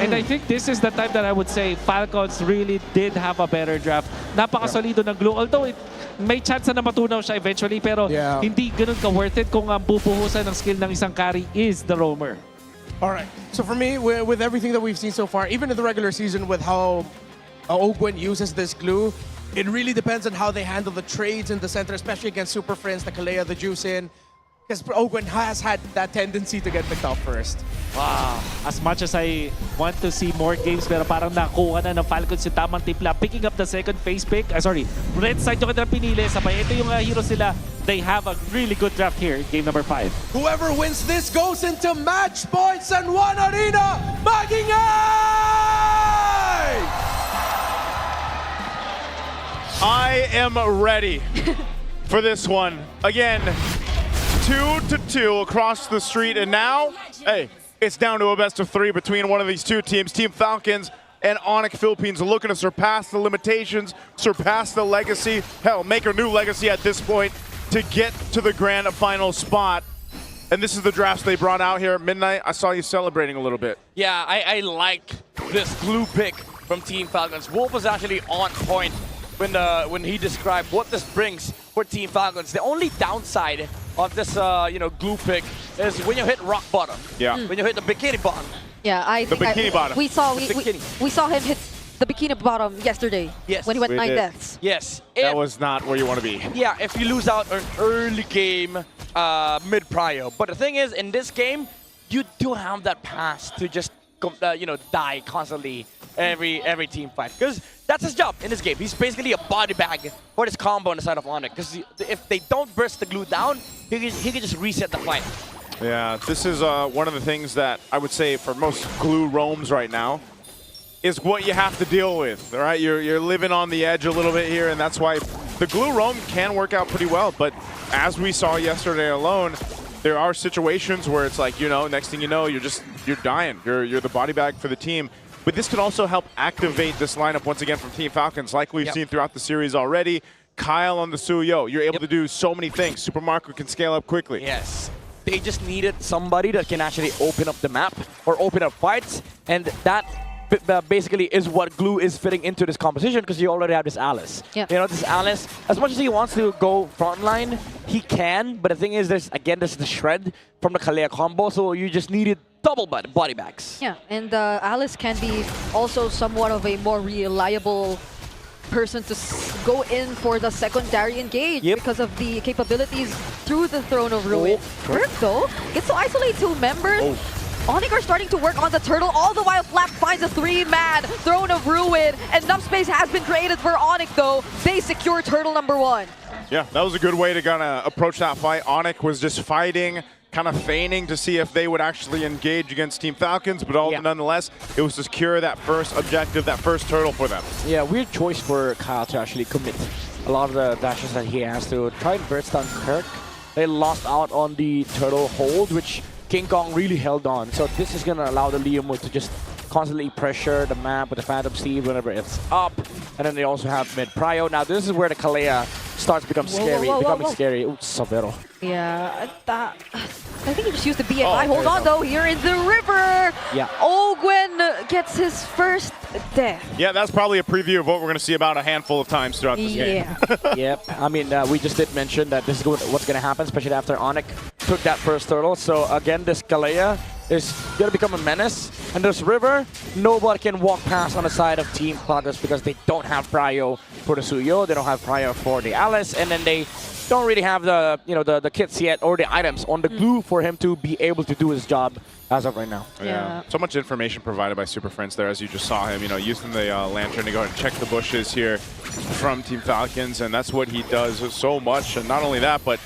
And I think this is the time that I would say Falcons really did have a better draft. Napakasolido ng glue. Although may chance na matunaw siya eventually, pero hindi ganun ka-worth it kung ang bubuhusan ng skill ng isang carry is the roamer. All right. So for me, with everything that we've seen so far, even in the regular season with how Ogwin uses this glue, it really depends on how they handle the trades in the center, especially against Super Friends, the Kalea, the Juicin. Because Ogwin has had that tendency to get picked off first. Wow. As much as I want to see more games, pero parang nakuha na ng Falcons yung tamang tipla. Picking up the second phase pick. Red side yung kanilang pinili. Sabay, ito yung hero sila. They have a really good draft here in game number 5. Whoever wins this goes into match points and one arena. Magingay! I am ready for this one. Again, 2-2 across the street, and now, hey, it's down to a best of 3 between one of these two teams. Team Falcons and ONIC Philippines are looking to surpass the limitations, surpass the legacy, hell, make a new legacy at this point to get to the grand final spot. And this is the drafts they brought out here at midnight. I saw you celebrating a little bit. Yeah, I like this glue pick from Team Falcons. Wolf was actually on point when he described what this brings for Team Falcons. The only downside of this glue pick is when you hit rock bottom. Yeah. When you hit the bikini bottom. Yeah, I The think bikini bottom. we saw him hit the bikini bottom yesterday. Yes. When he went We 9 did. deaths. Yes. That was not where you want to be. Yeah, if you lose out an early game mid-prio. But the thing is, in this game, you don't have that pass to just die constantly every team fight. Because that's his job in this game. He's basically a body bag for this combo on the side of ONIC. Because if they don't burst the glue down, he can just reset the fight. Yeah, this is one of the things that I would say for most glue roams right now is what you have to deal with, all right? You're living on the edge a little bit here, and that's why the glue roam can work out pretty well. But as we saw yesterday alone, there are situations where it's like, next thing you know, you're dying. You're the body bag for the team. But this can also help activate this lineup once again from Team Falcons, like we've seen throughout the series already. Kyle on the Suyo, you're able to do so many things. Super Marco can scale up quickly. Yes. They just needed somebody that can actually open up the map or open up fights, and that basically is what glue is fitting into this composition because you already have this Alice. Yeah. This Alice, as much as he wants to go frontline, he can, but the thing is, there's the shred from the Kalea combo, so you just needed double body bags. Yeah, and Alice can be also somewhat of a more reliable person to go in for the secondary engage because of the capabilities through the Throne of Ruin. Kirk, though, gets to isolate 2 members. ONIC are starting to work on the turtle, all the while Flap finds a 3-man Throne of Ruin. Enough space has been created for ONIC, though. They secure turtle number 1. Yeah, that was a good way to kind of approach that fight. ONIC was just fighting, kind of feigning to see if they would actually engage against Team Falcons, but nonetheless, it was to secure that first objective, that first turtle for them. Yeah, weird choice for Kyle to actually commit a lot of the dashes that he has to try and burst down Kirk. They lost out on the turtle hold, which King Kong really held on. So this is going to allow the Liam to just constantly pressure the map with the Phantom Steed whenever it's up. And then they also have mid-prio. Now this is where the Kalea starts to become scary. Scary. Ooh, Savero. Yeah, I think he just used the BMI. Hold on, though. Here in the river. Yeah. Ogwen gets his first death. Yeah, that's probably a preview of what we're going to see about a handful of times throughout this game. Yep. I mean, we just did mention that this is what's going to happen, especially after ONIC took that first turtle. So again, this Kalea is going to become a menace. And this river, nobody can walk past on the side of Team Falcons because they don't have prio for the Suyo, they don't have prio for the Alice, and then they don't really have the the kits yet or the items on the glue for him to be able to do his job as of right now. Yeah. So much information provided by Super Friends there, as you just saw him, using the lantern to go ahead and check the bushes here from Team Falcons, and that's what he does so much. And not only that, but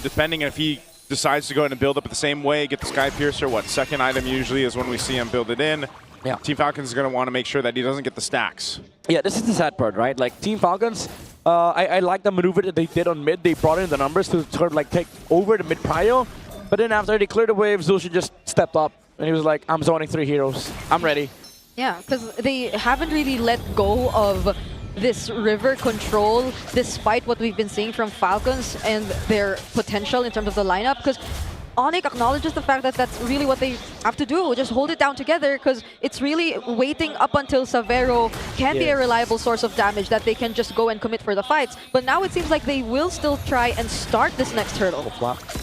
depending if he decides to go ahead and build up the same way, get the Sky Piercer, second item usually is when we see him build it in. Yeah. Team Falcons is going to want to make sure that he doesn't get the stacks. Yeah, this is the sad part, right? Like Team Falcons, I like the maneuver that they did on mid. They brought in the numbers to sort of take over the mid prio. But then after they cleared the wave, Zulshin just stepped up and he was like, I'm zoning 3 heroes. I'm ready. Yeah, because they haven't really let go of this river control despite what we've been seeing from Falcons and their potential in terms of the lineup. Because ONIC acknowledges the fact that that's really what they have to do. Just hold it down together because it's really waiting up until Savero can be a reliable source of damage that they can just go and commit for the fights. But now it seems like they will still try and start this next turtle.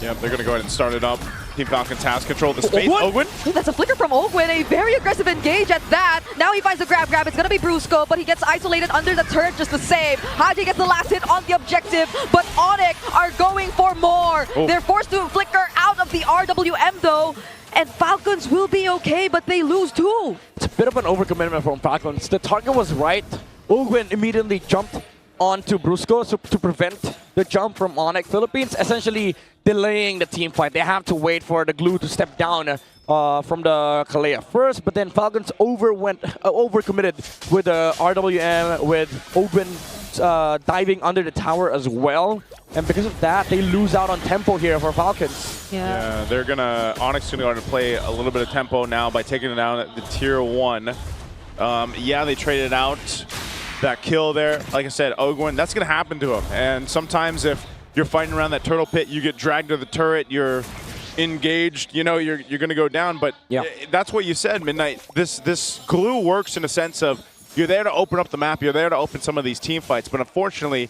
Yeah, they're going to go ahead and start it up. Team Falcons has control of the space. Ogwen? Ooh, that's a flicker from Ogwen, a very aggressive engage at that. Now he finds a grab. It's going to be Brusco, but he gets isolated under the turret just the same. Haji gets the last hit on the objective, but ONIC are going for more. They're forced to flicker out of the RWM though, and Falcons will be okay, but they lose too. It's a bit of an overcommitment from Falcons. The target was right. Ogwen immediately jumped onto Brusco to prevent the jump from ONIC Philippines, essentially delaying the team fight. They have to wait for the glue to step down from the Kalea first, but then Falcons overcommitted with the RWM, with Ogwen diving under the tower as well. And because of that, they lose out on tempo here for Falcons. Yeah, they're gonna, ONIC's gonna go to play a little bit of tempo now by taking it down at the tier 1. Yeah, they traded out that kill there. Like I said, Ogwen, that's gonna happen to him. And sometimes if you're fighting around that turtle pit, you get dragged to the turret, you're engaged, you know, you're going to go down. But that's what you said, Midnight. This glue works in a sense of you're there to open up the map. You're there to open some of these team fights. But unfortunately,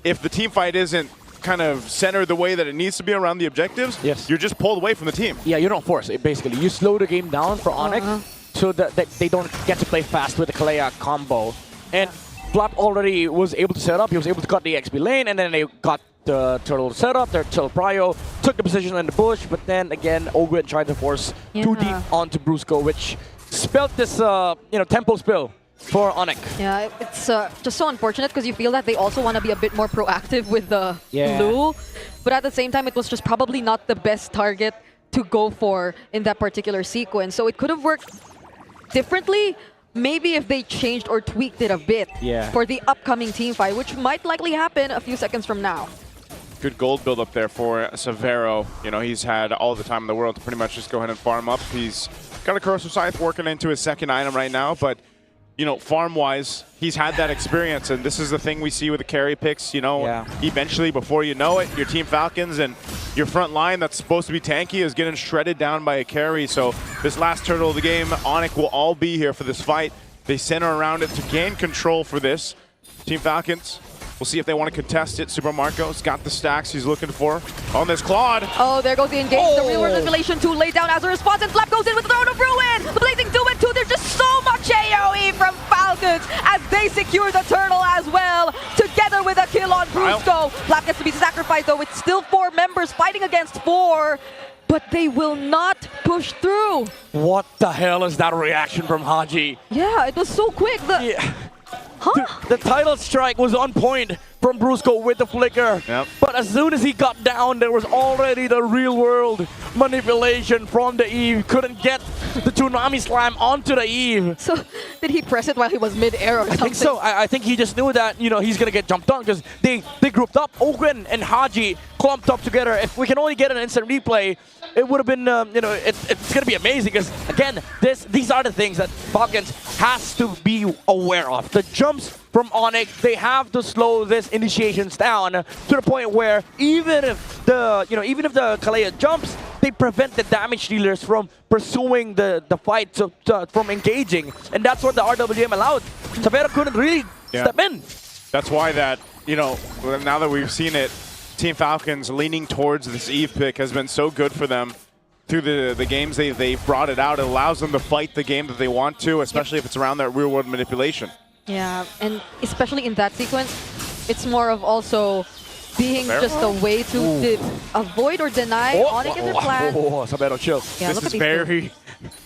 if the team fight isn't kind of centered the way that it needs to be around the objectives, you're just pulled away from the team. Yeah, you don't force it, basically. You slow the game down for ONIC so that they don't get to play fast with the Kalea combo. And Flap already was able to set up. He was able to cut the XP lane, and then they got the turtle set up. Their turtle prio took the position in the bush, but then again, Ogwin tried to force too deep onto Brusco, which spelled this tempo spill for ONIC. Yeah, it's just so unfortunate because you feel that they also want to be a bit more proactive with the blue, but at the same time, it was just probably not the best target to go for in that particular sequence. So it could have worked differently, maybe if they changed or tweaked it a bit for the upcoming team fight, which might likely happen a few seconds from now. Good gold build up there for Severo. You know, he's had all the time in the world to pretty much just go ahead and farm up. He's got a Corrosive Scythe working into his second item right now, but you know, farm-wise, he's had that experience, and this is the thing we see with the carry picks. You know, eventually, before you know it, your Team Falcons and your front line that's supposed to be tanky is getting shredded down by a carry. So this last turtle of the game, ONIC will all be here for this fight. They center around it to gain control for this. Team Falcons, we'll see if they want to contest it. Super Marco's got the stacks he's looking for on this Claude. Oh, there goes the engage. The real world manipulation 2 laid down as a response, and Flap goes in with the Throne of Ruin. The Blazing 2 and 2. There's just so much AoE from Falcons as they secure the turtle as well, together with a kill on Brusco. Flap gets to be sacrificed, though. It's still 4 members fighting against 4, but they will not push through. What the hell is that reaction from Haji? Yeah, it was so quick. The title strike was on point from Brusco with the flicker. But as soon as he got down, there was already the real world manipulation from the Eve. Couldn't get the Tsunami Slam onto the Eve. So did he press it while he was mid-air or something? I think so. I think he just knew that, you know, he's gonna get jumped on because they grouped up. Ogren and Haji clumped up together. If we can only get an instant replay, it would have been, you know, it's gonna be amazing because again, these are the things that Falcons has to be aware of. The jumps from ONIC, they have to slow this initiations down to the point where even if the Kalea jumps, they prevent the damage dealers from pursuing the fight, from engaging, and that's what the RWM allowed. Severo couldn't really step in. That's why that, you know, now that we've seen it, Team Falcons leaning towards this Eve pick has been so good for them through the games they've brought it out. It allows them to fight the game that they want to, especially if it's around that real world manipulation. Yeah, and especially in that sequence, it's more of also being just a way to avoid or deny ONIC in their plan. Severo, chill. Yeah, this is very,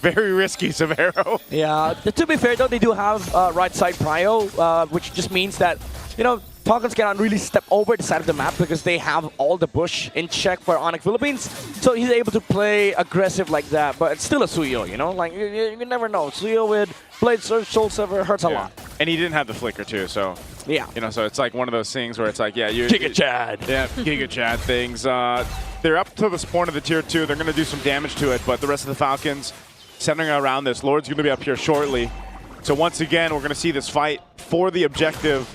very risky, Severo. Yeah, to be fair though, they do have right side prio, which just means that, you know, Falcons cannot really step over the side of the map because they have all the bush in check for ONIC Philippines. So he's able to play aggressive like that, but it's still a Suyo, you know? Like, you never know. Suyo with Blade Surge, Soul Sever hurts a lot. And he didn't have the flicker too, so... Yeah. You know, so it's like one of those things where it's like, yeah, you... Giga Chad. Yeah, Giga Chad things. They're up to this point of the tier 2. They're going to do some damage to it, but the rest of the Falcons centering around this. Lord's going to be up here shortly. So once again, we're going to see this fight for the objective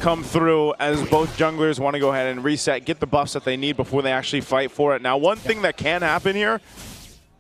come through as both junglers want to go ahead and reset, get the buffs that they need before they actually fight for it. Now, one thing that can happen here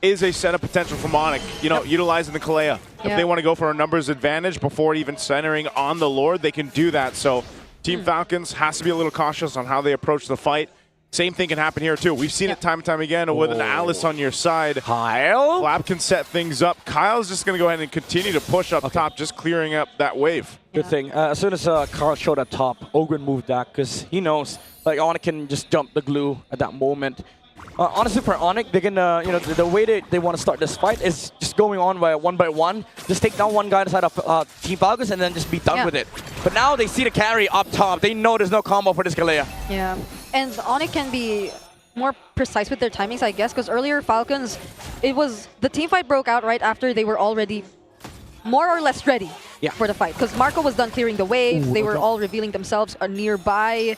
is a setup potential from ONIC, you know, utilizing the Kalea. If they want to go for a numbers advantage before even centering on the Lord, they can do that. So Team Falcons has to be a little cautious on how they approach the fight. Same thing can happen here too. We've seen it time and time again with an Alice on your side. Kyle? Flap can set things up. Kyle's just going to go ahead and continue to push up top, just clearing up that wave. Good thing. As soon as Carl showed up top, Ogren moved back because he knows like ONIC can just jump the glue at that moment. Honestly, for ONIC, they can, you know, the way they want to start this fight is just going on one by one. Just take down one guy inside of Team Falcons and then just be done with it. But now they see the carry up top. They know there's no combo for this Kalea. Yeah, and ONIC can be more precise with their timings, I guess, because earlier Falcons, it was the team fight broke out right after they were already more or less ready for the fight. Because Marco was done clearing the wave. They were all revealing themselves nearby.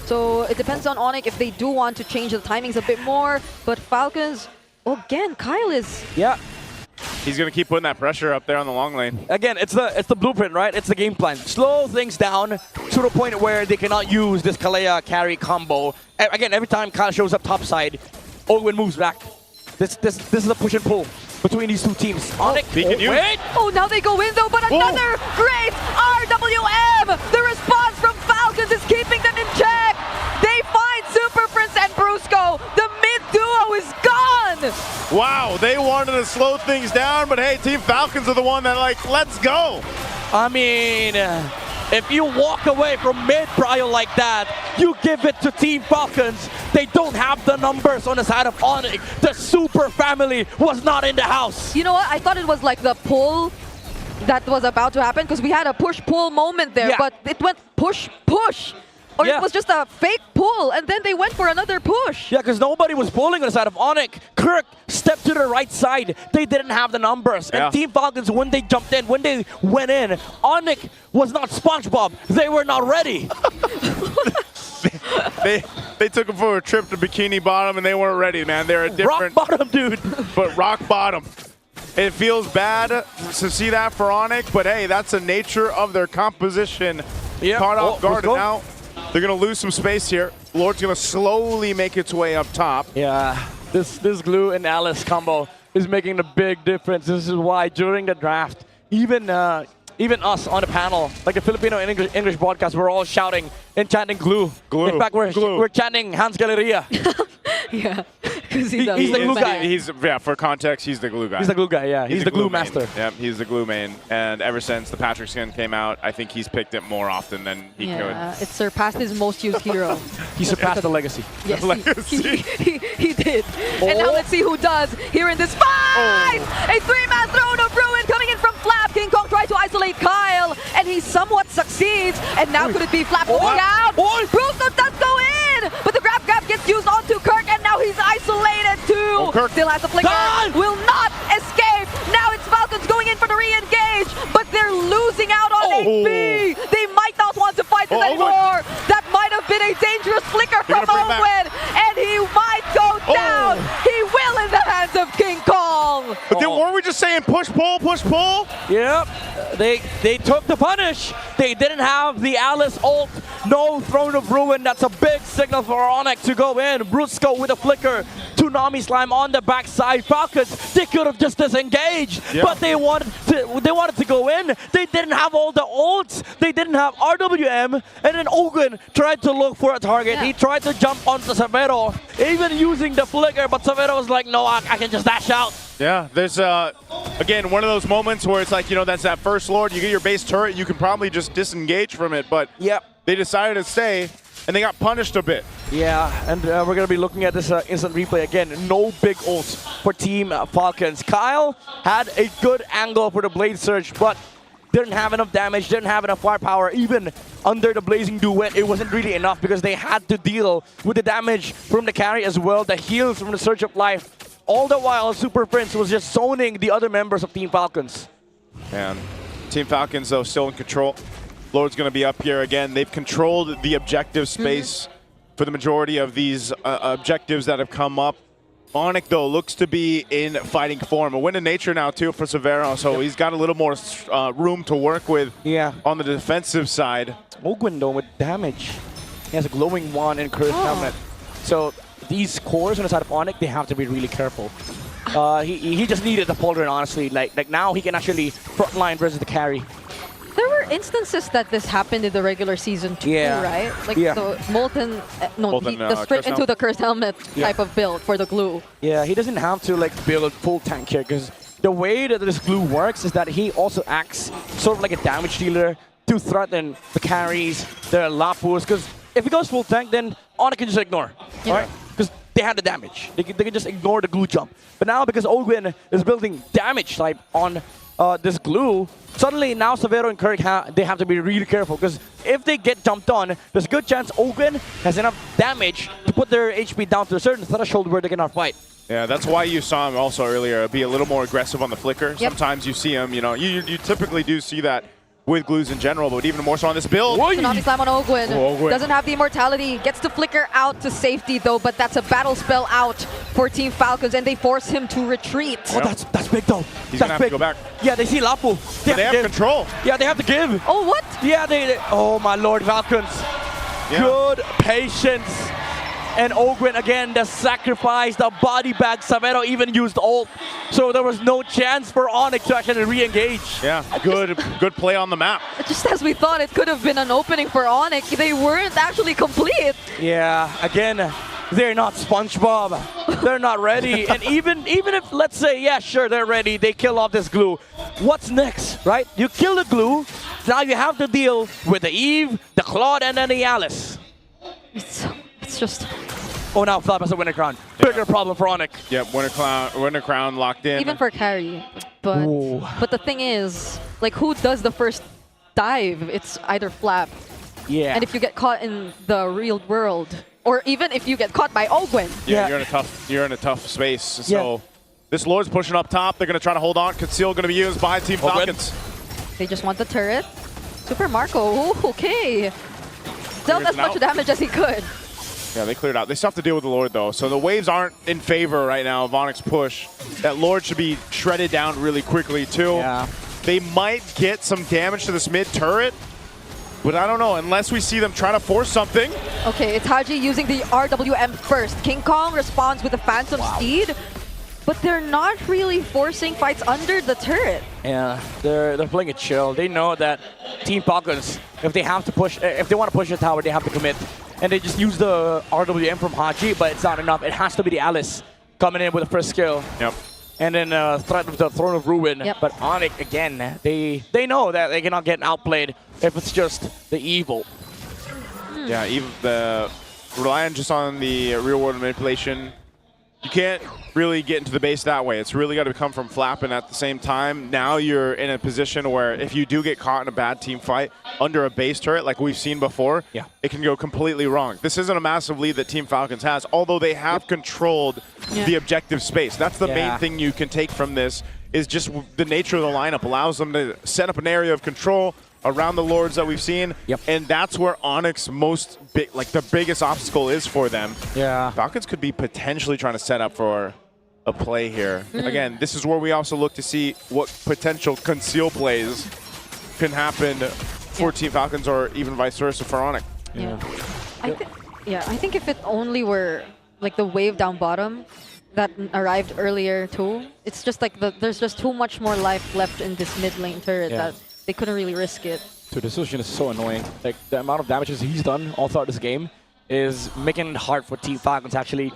So it depends on ONIC if they do want to change the timings a bit more. But Falcons, again, Kyle is... Yeah. He's going to keep putting that pressure up there on the long lane. Again, it's the blueprint, right? It's the game plan. Slow things down to the point where they cannot use this Kalea carry combo. Again, every time Kyle shows up topside, Owen moves back. This is a push and pull between these two teams. ONIC, wait! Oh, now they go in though, but another great RWM! The response from Falcons is keeping them in check! They find Super Prince and Brusco! The mid duo is gone! Wow, they wanted to slow things down, but hey, Team Falcons are the one that like, let's go! I mean, if you walk away from mid-prio like that, you give it to Team Falcons. They don't have the numbers on the side of ONIC. The super family was not in the house. You know what? I thought it was like the pull that was about to happen because we had a push-pull moment there, but it went push-push. Or it was just a fake pull, and then they went for another push. Yeah, because nobody was pulling on the side of ONIC. Kirk stepped to the right side. They didn't have the numbers. And Team Falcons, when they jumped in, when they went in, ONIC was not SpongeBob. They were not ready. They took them for a trip to Bikini Bottom, and they weren't ready, man. They're a different... Rock bottom, dude. But rock bottom. It feels bad to see that for ONIC, but hey, that's the nature of their composition. Caught off guard, and now they're going to lose some space here. Lord's going to slowly make its way up top. Yeah, this Glue and Alice combo is making a big difference. This is why during the draft, even us on the panel, like the Filipino and English broadcast, we're all shouting and chanting Glue. In fact, we're chanting Hans Galleria. Yeah. He's the glue guy. For context, he's the glue guy. He's the glue guy, yeah. He's the glue master. Yep, he's the glue main. And ever since the Patrick skin came out, I think he's picked it more often than he could. It surpassed his most used hero. He surpassed the legacy. Yes, he did. And now let's see who does here in this fight! A three-man throne of ruin coming in from Flap. King Kong tried to isolate Kyle, and he somewhat succeeds. And now could it be Flap going out? Brusco does go in! But the grab gets used onto Kirk, and now he's isolated too. Kirk still has a flicker. Will not escape. Now it's Falcons going in for the re-engage, but they're losing out on HP. They might not want to fight this anymore. That might have been a dangerous flicker from Owen, and he might go down. He will in the hands of King Kong. But then weren't we just saying push, pull, push, pull? Yep. They took the punish. They didn't have the Alice ult. No Throne of Ruin. That's a big signal for ONIC to go in. Brusco with a flicker. Tsunami Slime on the backside. Falcons, they could have just disengaged, but they wanted to go in. They didn't have all the ults. They didn't have RWM, and then Ogun tried to look for a target. He tried to jump onto Savero, even using the flicker, but Savero was like, no, I can just dash out. Yeah, there's, again, one of those moments where it's like, you know, that's that first Lord. You get your base turret, you can probably just disengage from it, but they decided to stay, and they got punished a bit. Yeah, and we're going to be looking at this instant replay again. No big ults for Team Falcons. Kyle had a good angle for the Blade Surge, but didn't have enough damage, didn't have enough firepower. Even under the Blazing Duet, it wasn't really enough because they had to deal with the damage from the carry as well, the heals from the Surge of Life. All the while, Super Prince was just zoning the other members of Team Falcons. And Team Falcons, though, still in control. Lord's going to be up here again. They've controlled the objective space for the majority of these objectives that have come up. ONIC, though, looks to be in fighting form. A win in nature now, too, for Severo, so he's got a little more room to work with on the defensive side. Ogwin, though, with damage. He has a glowing wand and cursed helmet. So these cores on the side of ONIC, they have to be really careful. He just needed the pauldron, honestly. Like now he can actually frontline versus the carry. There were instances that this happened in the regular season too, right? Like the Molten, the straight into the Cursed Helmet type of build for the glue. Yeah, he doesn't have to like build full tank here because the way that this glue works is that he also acts sort of like a damage dealer to threaten the carries, the Lapus, because if he goes full tank, then ONIC can just ignore, right? Because they have the damage. They can just ignore the glue jump. But now because Ogwin is building damage type on this glue, suddenly now Severo and Kirk, they have to be really careful because if they get jumped on, there's a good chance Ogwin has enough damage to put their HP down to a certain threshold where they cannot fight. Yeah, that's why you saw him also earlier be a little more aggressive on the flicker. Sometimes you see him, you know, you typically do see that with glues in general, but even more so on this build. Tsunami Slam on Ogwin. Doesn't have the immortality. Gets to flicker out to safety though, but that's a battle spell out for Team Falcons, and they force him to retreat. Oh, that's big though. He's gonna have to go back. Yeah, they see Lapu. They have control. Yeah, they have to give. Oh, what? Yeah, they oh my lord, Falcons. Good patience. And Ogwin again, the sacrifice, the body bag. Savero even used ult. So there was no chance for ONIC to actually re-engage. Yeah, good play on the map. Just as we thought it could have been an opening for ONIC, they weren't actually complete. Yeah, again, they're not SpongeBob. They're not ready. And even if, let's say, yeah, sure, they're ready, they kill off this glue. What's next, right? You kill the glue, now you have to deal with the Eve, the Claude, and then the Alice. It's just... Oh, now Flap has a winner crown. Bigger problem for ONIC. Yep, winner crown locked in. Even for carry. But the thing is, like, who does the first dive? It's either Flap. Yeah. And if you get caught in the real world, or even if you get caught by Ogwin. Yeah, you're in a tough space. So this Lord's pushing up top. They're gonna try to hold on. Conceal gonna be used by Team Falcons. They just want the turret. Super Marco, ooh, okay. Dealt as much damage as he could. Yeah, they cleared out. They still have to deal with the Lord, though. So the waves aren't in favor right now of ONIC's push. That Lord should be shredded down really quickly, too. Yeah. They might get some damage to this mid turret, but I don't know, unless we see them try to force something. Okay, it's Haji using the RWM first. King Kong responds with the Phantom Steed, but they're not really forcing fights under the turret. Yeah, they're playing it chill. They know that Team Falcons, if they have to push, if they want to push the tower, they have to commit. And they just use the RWM from Haji, but it's not enough. It has to be the Alice coming in with the first skill. Yep. And then threat of the Throne of Ruin. Yep. But ONIC, again, they know that they cannot get outplayed if it's just the evil. Yeah, even relying just on the real world manipulation, you can't really get into the base that way. It's really got to come from Flap, and at the same time, now you're in a position where if you do get caught in a bad team fight under a base turret like we've seen before, it can go completely wrong. This isn't a massive lead that Team Falcons has, although they have controlled the objective space. That's the main thing you can take from this, is just the nature of the lineup allows them to set up an area of control around the Lords that we've seen, and that's where ONIC's the biggest obstacle is for them. Yeah. Falcons could be potentially trying to set up for a play here. Again, this is where we also look to see what potential conceal plays can happen for Team Falcons, or even vice versa for ONIC. I think if it only were like the wave down bottom that arrived earlier too, it's just like there's just too much more life left in this mid lane turret that they couldn't really risk it. So the solution is so annoying. Like, the amount of damages he's done all throughout this game is making it hard for Team Falcons actually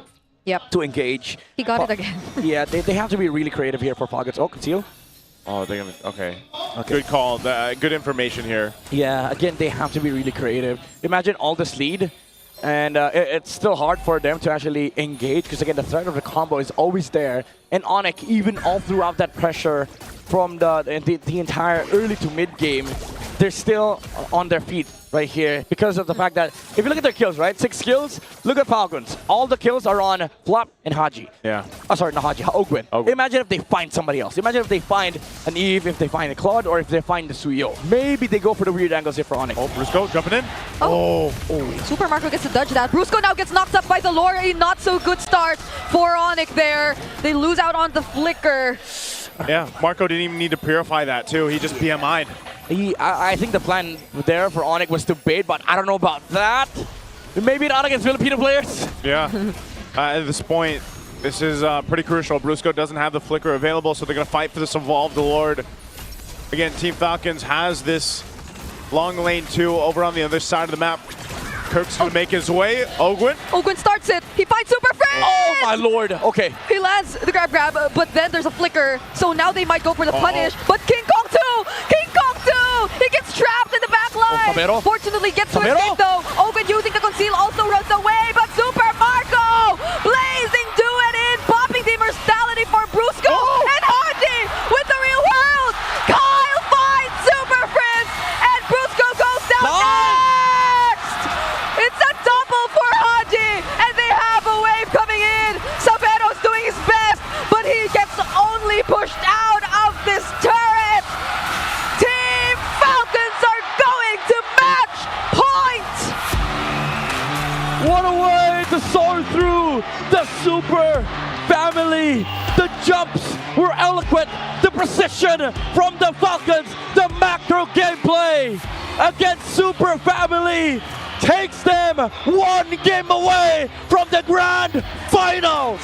to engage. He got it again. Yeah, they have to be really creative here for Falcons. Oh, conceal. Oh, they're gonna, okay. Good call. Good information here. Yeah, again, they have to be really creative. Imagine all this lead, and it's still hard for them to actually engage, because again, the threat of the combo is always there. And ONIC, even all throughout that pressure from the entire early to mid game, they're still on their feet right here because of the fact that if you look at their kills, right? 6 kills. Look at Falcons. All the kills are on Flap and Haji. Yeah. Oh, sorry, not Haji. Ogwin. Imagine if they find somebody else. Imagine if they find an Eve, if they find a Claude, or if they find the Suyo. Maybe they go for the weird angles here for ONIC. Oh, Brusco jumping in. Super Marco gets to dodge that. Brusco now gets knocked up by the lore. A not so good start for ONIC there. They lose out on the flicker. Yeah, Marco didn't even need to purify that too. He just BMI'd. I think the plan there for ONIC was to bait, but I don't know about that. Maybe not against Filipino players. Yeah. At this point, this is pretty crucial. Brusco doesn't have the flicker available, so they're going to fight for this Evolved Lord. Again, Team Falcons has this long lane 2 over on the other side of the map. Kirk's going to make his way. Ogwin starts it. He fights Super Friend. Oh my lord. Okay. He lands the grab, but then there's a flicker. So now they might go for the punish. But King Kong too. King Kong too. He gets trapped in the back line. Fortunately gets to escape though. Ogwin using the conceal also runs away. But Super Marco blazing do it in. Popping the immortality for Brusco. And Haji with the real world. Kyle finds Super Prince. And Brusco goes down next. It's a double for Haji. And they have a wave coming in. Savero's doing his best. But he gets only pushed out of this turret. Team Falcons are going to match point. What a way to soar through the Super family. The jumps were eloquent. The precision from the Falcons. The macro gameplay against Super family. takes them one game away from the grand finals.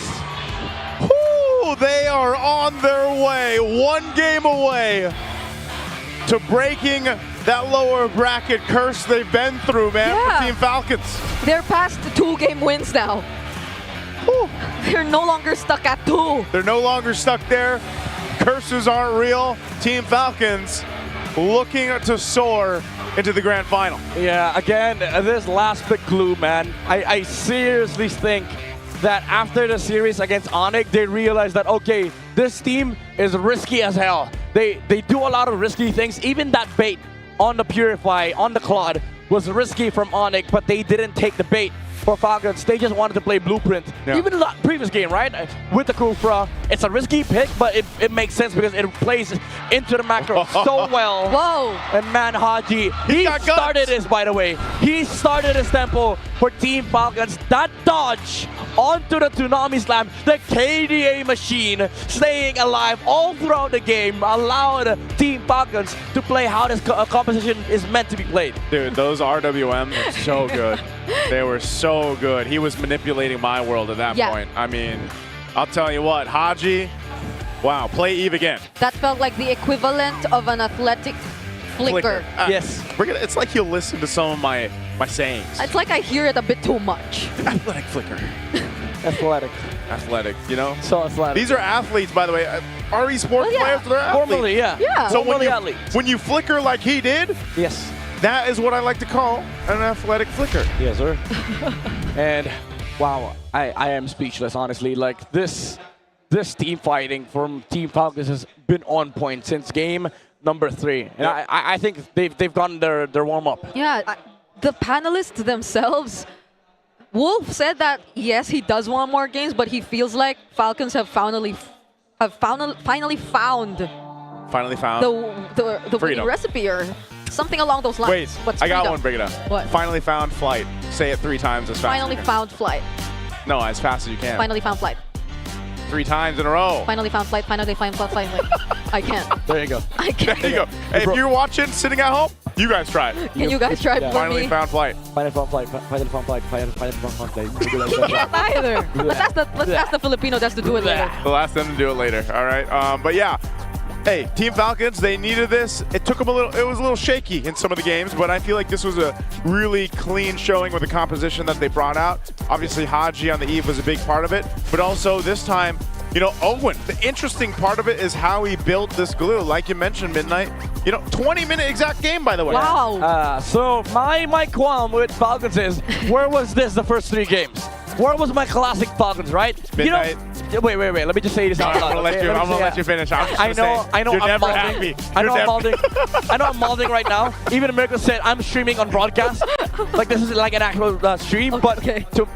Woo, they are on their way, one game away to breaking that lower bracket curse they've been through, man, for Team Falcons. They're past 2-game wins now. Whew. They're no longer stuck at 2. They're no longer stuck there. Curses aren't real. Team Falcons looking to soar into the grand final. Yeah, again, this last big clue, man. I seriously think that after the series against ONIC, they realized that, okay, this team is risky as hell. They do a lot of risky things. Even that bait on the Purify, on the Claude, was risky from ONIC, but they didn't take the bait for Falcons. They just wanted to play Blueprint. Yeah. Even in the previous game, right? With the Kufra, it's a risky pick, but it makes sense because it plays into the macro so well. Whoa! And man, Haji, he started this, by the way. He started his tempo for Team Falcons. That dodge onto the Tsunami Slam, the KDA machine, staying alive all throughout the game, allowed Team Falcons to play how this composition is meant to be played. Dude, those RWM were so good. They were so good. He was manipulating my world at that point. I mean, I'll tell you what, Haji, wow, play Eve again. That felt like the equivalent of an athletic flicker. Yes. It's like you'll listen to some of my sayings. It's like I hear it a bit too much. Athletic flicker. Athletic, you know? So athletic. These are athletes, by the way. Are esports players? They're athletes. Formally, yeah. Yeah. So Formally when you flicker like he did, yes, that is what I like to call an athletic flicker. Yes, sir. And wow, I am speechless, honestly. Like this team fighting from Team Falcons has been on point since game number 3. And I think they've gotten their warm up. Yeah, the panelists themselves. Wolf said that yes, he does want more games, but he feels like Falcons have finally found the winning recipe or something along those lines. Wait, What's I got freedom? one, Brigida. What? Finally found flight. Say it 3 times as fast Finally as you can. found flight. No, as fast as you can. Finally found flight. 3 times in a row. Finally found flight. Finally found flight. I can't. There you go. I can't. There you go. Hey, if you're watching, sitting at home, you guys try it. Can you guys try it for Finally me? found flight. Finally found flight. Finally found flight. Finally found flight. He can't either. Let's ask the Filipino just to do it later. We'll ask them to do it later. All right. But yeah. Hey, Team Falcons, they needed this. It took them it was a little shaky in some of the games, but I feel like this was a really clean showing with the composition that they brought out. Obviously, Haji on the Eve was a big part of it, but also this time, you know, Owen, the interesting part of it is how he built this glue. Like you mentioned, Midnight, you know, 20-minute exact game, by the way. Wow. So my qualm with Falcons is, where was this the first 3 games? Where was my classic Falcons, right? Midnight. You know, wait. Let me just say this out loud. I'm gonna let you finish. I know. You're I'm never mouthing. happy. I know I'm mouthing right now. Even America said I'm streaming on broadcast. Like this is like an actual stream. But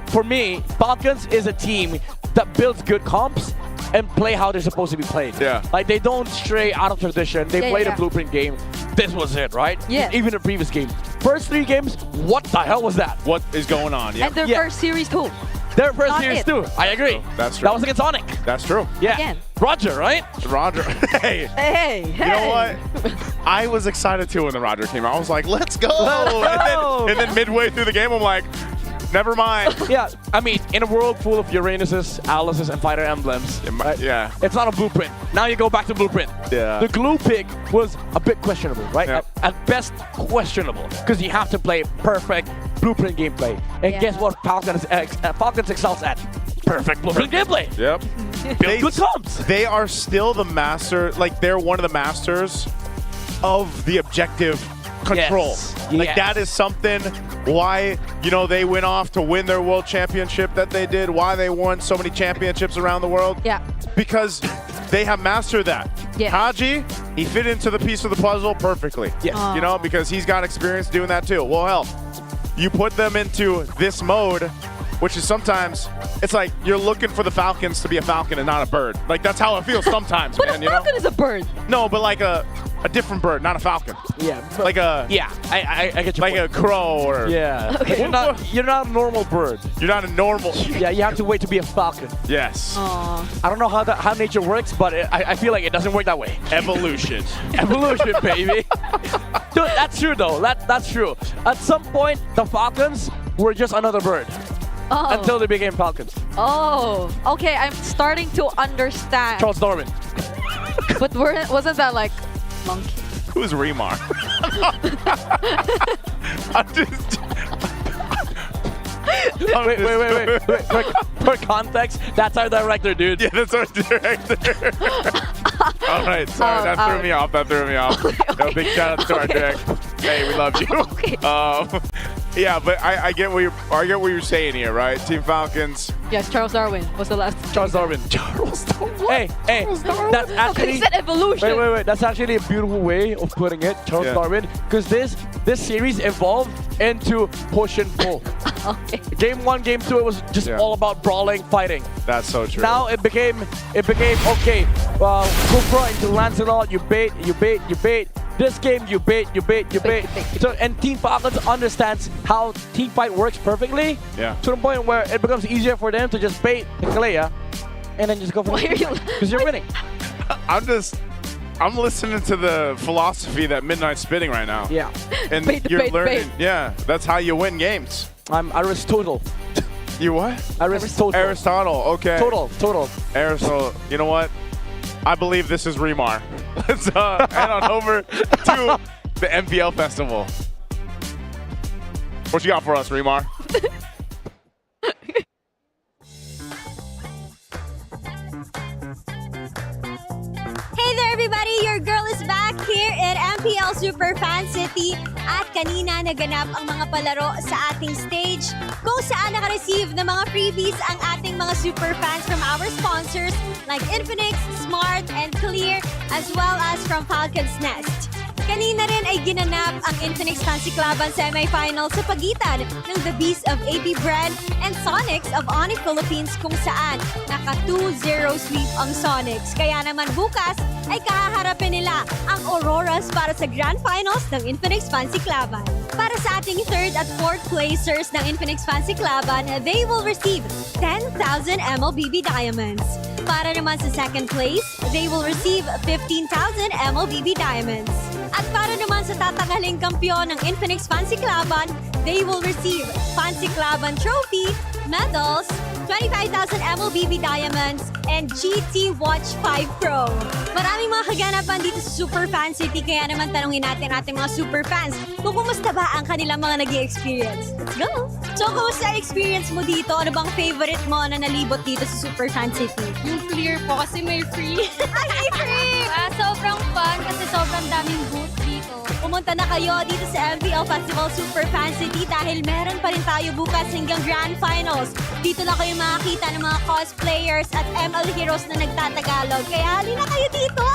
for me, Falcons is a team that builds good comps and play how they're supposed to be played. Yeah. Like they don't stray out of tradition. They play the Blueprint game. This was it, right? Yeah. Even the previous game. First 3 games, what the hell was that? What is going on? Yeah. And their first series too. Their first Not series it. too. I agree. That's true. That was against ONIC. That's true. Yeah. Again. Roger, right? Roger. Hey. Hey. You know what? I was excited too when the Roger came out. I was like, let's go. And then midway through the game, I'm like, never mind. Yeah, I mean, in a world full of Uranuses, Atlases, and Fighter Emblems, yeah, it's not a Blueprint. Now you go back to Blueprint. Yeah. The glue pick was a bit questionable, right? Yep. At best, questionable, because you have to play perfect Blueprint gameplay. And guess what Falcons excels at? Perfect Blueprint gameplay. Yep. Build good comps. They are still the master, like they're one of the masters of the objective control. Yes. Like that is something why, you know, they went off to win their world championship that they did, why they won so many championships around the world. Yeah. Because they have mastered that. Yeah. Haji, he fit into the piece of the puzzle perfectly. Yes. You know, because he's got experience doing that too. Well, hell, you put them into this mode, which is sometimes, it's like you're looking for the Falcons to be a falcon and not a bird. Like that's how it feels sometimes, But man. a falcon is a bird. No, but like a different bird, not a falcon. Yeah. Like a I get your like point. a crow or Yeah. Okay. You're not a normal bird. You're not a normal. Yeah, you have to wait to be a falcon. Yes. Aw. I don't know how nature works, but I feel like it doesn't work that way. Evolution. Evolution, baby. Dude, that's true though. That's true. At some point, the Falcons were just another bird. Oh. Until they became Falcons. Oh, okay. I'm starting to understand. Charles Darwin. But wasn't that like monkey? Who's Remar? I'm just. Oh, wait. For context, that's our director, dude. Yeah, that's our director. All right, sorry, that threw me off. No, big shout out to our director. Hey, we love you. Okay. Yeah, but I get what you're saying here, right? Team Falcons. Yes, Charles Darwin was the last. Charles Darwin. Hey, that's actually. He said evolution. Wait. That's actually a beautiful way of putting it, Charles Darwin, because this series evolved into push and pull. Okay. Game 1, Game 2, it was just all about brawling, fighting. That's so true. Now it became okay. Kufra into Lancelot, you bait. This game, you bait. So, and Team Falcons understands how team fight works perfectly. Yeah. To the point where it becomes easier for them to just bait Kalea and then just go for it. Because you're winning. I'm listening to the philosophy that Midnight's spitting right now. Yeah. And Bait, you're bait, learning. bait. Yeah, that's how you win games. I'm Aristotle. You what? Aristotle, okay. Total. Aristotle, you know what? I believe this is Remar. Let's head on over to the MPL Festival. What you got for us, Remar? Hey there everybody! Your girl is back here at MPL Super Fan City at kanina naganap ang mga palaro sa ating stage kung saan naka-receive ng mga freebies ang ating mga super fans from our sponsors like Infinix, Smart, and Clear as well as from Falcon's Nest. Kanina rin ay ginanap ang Infinix Fancy Cluban semifinal sa pagitan ng The Beast of AB Brand and Sonics of ONIC Philippines kung saan naka 2-0 sweep ang Sonics. Kaya naman bukas ay kahaharapin nila ang Auroras para sa Grand Finals ng Infinix Fancy Cluban. Para sa ating 3rd at 4th placers ng Infinix Fancy Cluban, they will receive 10,000 MLBB Diamonds. Para naman sa 2nd place, they will receive 15,000 MLBB Diamonds. At para naman sa tatanghaling kampyon ng Infinix Fancy Cluban, they will receive Fancy Cluban Trophy, medals, 25,000 MLBB Diamonds, and GT Watch 5 Pro. Maraming mga kaganapan dito sa Super Fan City, kaya naman tanungin natin ating mga super fans kung kumusta ba ang kanilang mga nag-i-experience. Let's go! So, kumusta experience mo dito? Ano bang favorite mo na nalibot dito sa Super Fan City? Yung Clear po kasi may free. Ay, may free! Sobrang fun kasi sobrang daming booth dito. Pumunta na kayo dito sa MPL Festival Super Fan City dahil meron pa rin tayo bukas hanggang Grand Finals. Dito na kayo makakita ng mga cosplayers at ML heroes na nagtatagalog. Kaya halina kayo dito!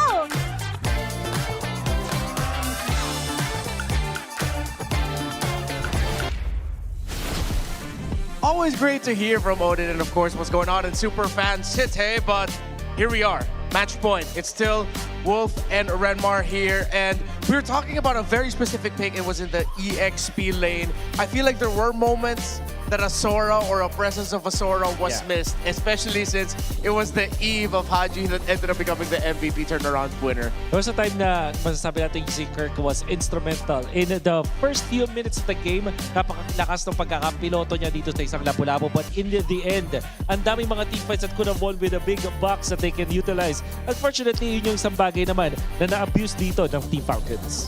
Always great to hear from Odin and of course what's going on in Super Fan City, but here we are. Match point. It's still Wolf and Renmar here, and we were talking about a very specific pick. It was in the EXP lane. I feel like there were moments that a Sora or a presence of a Sora was missed, especially since it was the eve of Haji that ended up becoming the MVP turnaround winner. There was a time na masasabi natin si Kirk was instrumental. In the first few minutes of the game, napakalakas ng pagkakapiloto niya dito sa isang lapu-lapu. But in the end, ang daming mga teammates that could have won with a big box that they can utilize. Unfortunately, yun yung isang bagay naman na na-abuse dito ng Team Falcons.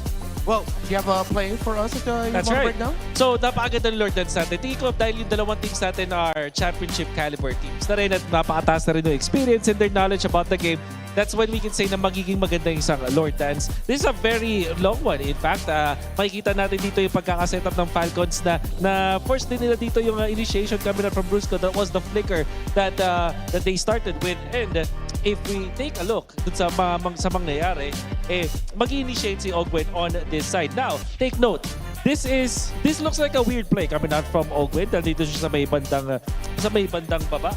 Well, do you have a play for us at the That's right. breakdown? So, napakaganda ng Lord Dance natin. Tingin ko dahil yung dalawang teams natin are championship caliber teams na rin at napakataas na rin yung experience and their knowledge about the game. That's when we can say na magiging maganda yung isang Lord Dance. This is a very long one. In fact, makikita natin dito yung pagkakasetup ng Falcons na first din nila dito yung initiation coming up from Brusco. That was the flicker that they started with. And if we take a look dun sa mga nangyayari, mag-initiate si Ogwen on this side. Now, take note. This looks like a weird play coming out from Ogwen dahil dito siya sa may bandang baba.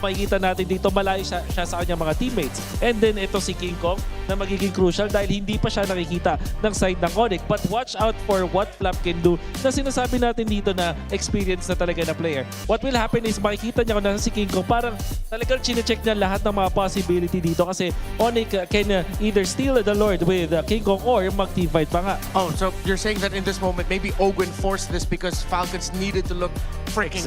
makikita natin dito malayo siya sa kanyang mga teammates. And then ito si King Kong na magiging crucial dahil hindi pa siya nakikita ng side ng ONIC. But watch out for what Flap can do na sinasabi natin dito na experience na talaga na player. What will happen is makikita niya kung nasa si King Kong, parang talagang chinecheck niya lahat ng mga possibility dito kasi ONIC can either steal the Lord with King Kong or mag-team fight pa nga. Oh, so you're saying that in this moment, maybe Ogwin forced this because Falcons needed to look freaking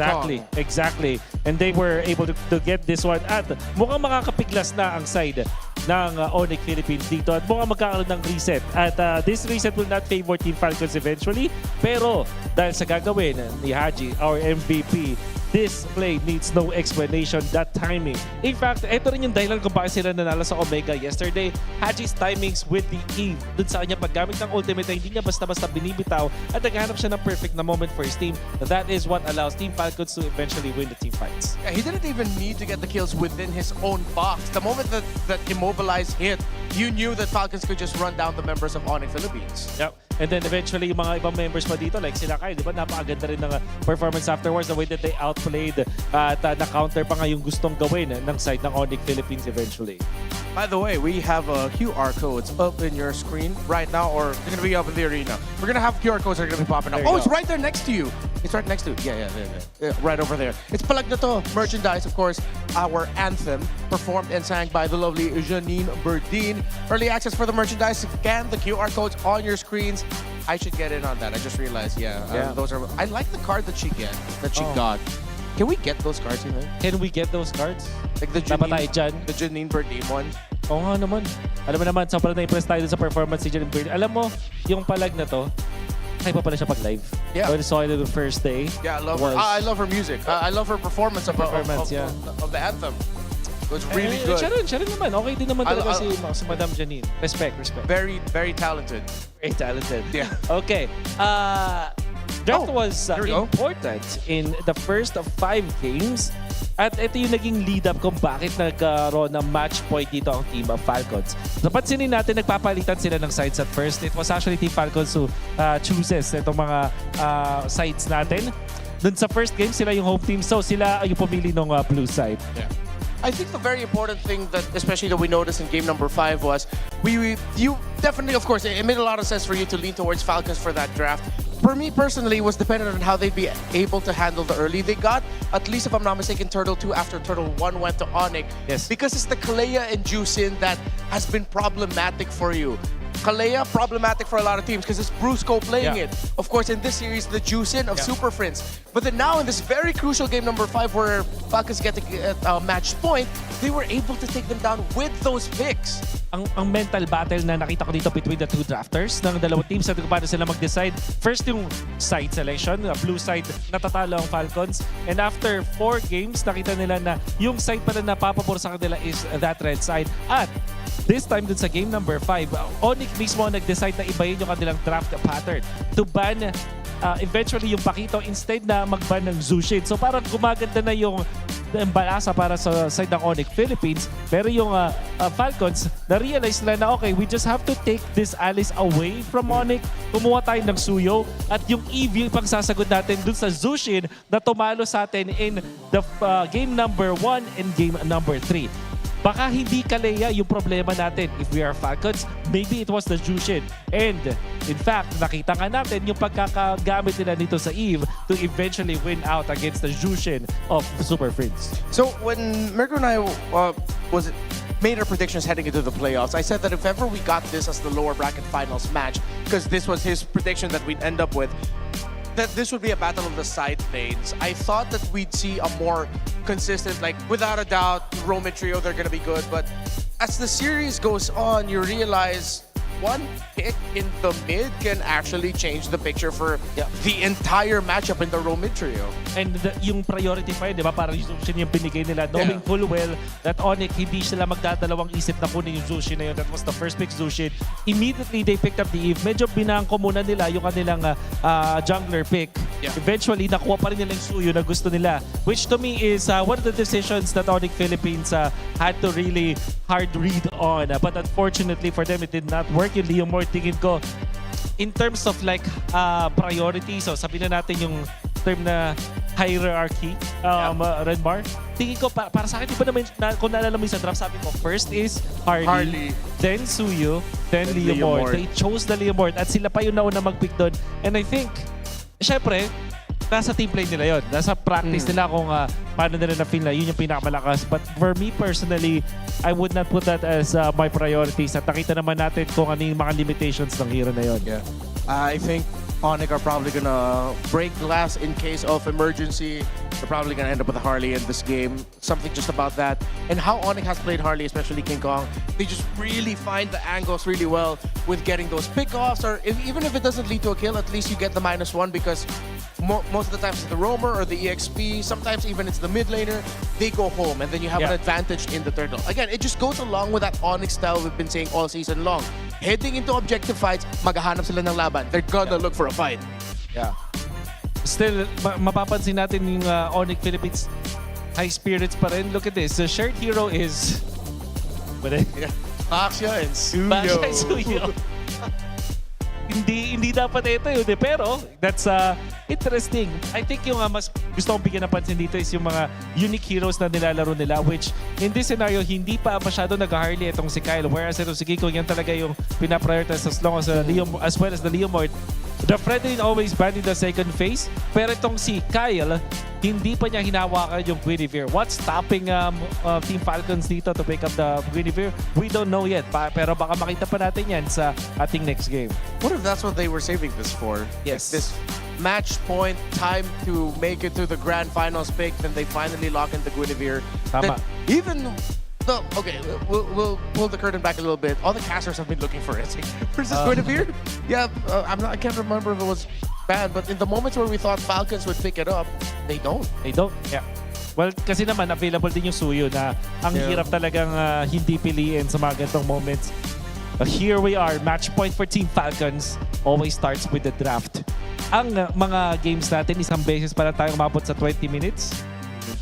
Exactly. And they were able to get this one. At mukhang makakapiglas na ang side ng ONIC Philippines dito. At mukhang magkakaroon ng reset. At this reset will not favor Team Falcons eventually. Pero dahil sa gagawin ni Haji, our MVP, this play needs no explanation, that timing. In fact, ito rin yung dahilan kung bakit sila nanalo sa Omega yesterday. Haji's timings with the Eve. Dun sa kanya paggamit ng ultimate na hindi niya basta-basta binibitaw at naghahanap siya ng perfect na moment for his team. That is what allows Team Falcons to eventually win the team fights. Yeah, he didn't even need to get the kills within his own box. The moment that Immobilize hit, you knew that Falcons could just run down the members of ONIC Philippines. Yep. And then eventually yung mga ibang members pa dito like sila Kyle, di ba napakaganda rin ng performance afterwards, the way that they outplayed at na-counter pa nga yung gustong gawin ng side ng ONIC Philippines eventually. By the way, we have QR codes up in your screen right now, or they're going to be up in the arena. We're going to have QR codes that are going to be popping up. Oh, it's right there next to you. It's right next to you. Yeah, right over there. It's Palag Na To merchandise, of course, our anthem, performed and sang by the lovely Janine Berdine. Early access for the merchandise. Scan the QR codes on your screens. I should get in on that. I just realized, those are. I like the card that she got. Can we get those cards, you know? Can we get those cards? Like the Janine Berdine one? Oo nga naman. Alam mo naman, sobrang na-impress tayo sa performance ni Janine Berdine. Alam mo, yung Palag Na To, kaya pa pala siya pag-live. Yeah. When I saw it the first day. Yeah, I love her. I love her music. I love her performance of the anthem. It was really good. Siya rin naman. Okay din naman talaga si Madam Janine. Respect. Very, very talented. Very talented. Yeah. Okay. Draft was important in the first 5 games. At ito yung naging lead-up kung bakit nagkaroon ng match point dito ang Team of Falcons. Napansinin natin, nagpapalitan sila ng sides at first. It was actually Team Falcons who chooses itong mga sides natin. Dun sa first game, sila yung home team. So sila yung pumili ng blue side. Yeah. I think the very important thing that, especially that we noticed in game number 5 was, you definitely, of course, it made a lot of sense for you to lean towards Falcons for that draft. For me personally, it was dependent on how they'd be able to handle the early. They got, at least if I'm not mistaken, Turtle 2 after Turtle 1 went to ONIC. Yes. Because it's the Kalea and Juicin that has been problematic for you. Kalea, problematic for a lot of teams because it's Brusco playing it. Of course, in this series, the Juicin of Super Friends. But then now in this very crucial game number 5 where Falcons get a match point, they were able to take them down with those picks. Ang mental battle na nakita ko dito between the two drafters ng dalawang teams at kung paano sila mag-decide. First yung side selection, blue side natatalo ang Falcons. And after 4 games, nakita nila na yung side pala na papapor sa kanila is that red side. At this time dun sa game number 5, ONIC mismo nag-decide na ibahin yung kanilang draft pattern to ban eventually yung Pakito instead na mag-ban ng Zushin. So parang gumaganda na yung balasa para sa side ng ONIC Philippines. Pero yung Falcons, na-realize nila na okay, we just have to take this Alice away from ONIC. Kumuha tayo ng Suyo at yung EV pang sasagot natin dun sa Zushin na tumalo sa atin in the game number 1 and game number 3. Baka hindi Kalea yung problema natin. If we are Falcons, maybe it was the Jushin. And in fact, nakita nga natin yung pagkakagamit nila nito sa Eve to eventually win out against the Jushin of Super Friends. So when Mirko and I made our predictions heading into the playoffs, I said that if ever we got this as the lower bracket finals match, because this was his prediction that we'd end up with, that this would be a battle of the side lanes. I thought that we'd see a more consistent, like without a doubt, Roman Trio, they're going to be good. But as the series goes on, you realize one pick in the mid can actually change the picture for the entire matchup in the Roman Trio. And yung priority pa yun, di ba? Parang yung Zushin yung binigay nila, knowing full well that ONIC, hindi sila magdadalawang isip na kunin yung Zushin na yun. That was the first pick Zushin. Immediately, they picked up the Eve. Medyo binangko muna nila yung kanilang jungler pick. Eventually, nakuha pa rin nila yung Suyo na gusto nila. Which to me is one of the decisions that ONIC Philippines had to really hard read on. But unfortunately for them, it did not work. Yung Leo Moore, tingin ko, in terms of like priority, so sabihin na natin yung term na hierarchy, Renmar. Tingin ko, para sa akin, di ba naman, kung naalala mo yung sa draft, sabi ko, first is Harley. Then Suyo, then Leomord. They chose the Leomord at sila pa yung nauna mag-pick doon. And I think, syempre, nasa team play nila yon. Nasa practice nila kung paano nila na-feel na yun yung pinakamalakas. But for me personally, I would not put that as my priorities. At nakita naman natin kung ano yung mga limitations ng hero na yon. Yeah. I think ONIC are probably gonna break glass in case of emergency. They're probably gonna end up with a Harley in this game. Something just about that. And how ONIC has played Harley, especially King Kong, they just really find the angles really well with getting those pickoffs. Or even if it doesn't lead to a kill, at least you get the -1 because most of the times it's the roamer or the EXP. Sometimes even it's the mid laner. They go home and then you have an advantage in the turtle. Again, it just goes along with that ONIC style we've been saying all season long. Heading into objective fights, maghahanap sila ng laban. They're gonna look for a fight. Yeah. Still, mapapansin natin yung ONIC Philippines high spirits pa rin. Look at this. The shared hero is... Baxia and Suyo. Baxia and Suyo. hindi dapat ito yun eh. Pero, that's interesting. I think yung mas gusto kong bigyan ng pansin dito is yung mga unique heroes na nilalaro nila, which in this scenario, hindi pa masyado nag-Harley itong si Kyle. Whereas itong si Kiko, yan talaga yung pinaprioritize as long as as well as the Leomord. The friend will always ban in the second phase. Pero itong si Kyle, hindi pa niya hinawakan yung Guinevere. What's stopping Team Falcons dito to pick up the Guinevere? We don't know yet. Pero baka makita pa natin yan sa ating next game. What if that's what they were saving this for? Yes. This match point, time to make it to the grand finals pick, then they finally lock in the Guinevere. Tama. Okay, we'll pull the curtain back a little bit. All the casters have been looking for it. Where's this Guinevere? Yeah, I can't remember if it was bad, but in the moments where we thought Falcons would pick it up, they don't. They don't, yeah. Well, kasi naman available din yung Suyo na ang hirap talagang hindi piliin sa mga ganitong moments. Here we are, match point for Team Falcons. Always starts with the draft. Ang mga games natin, isang beses para tayo umabot sa 20 minutes.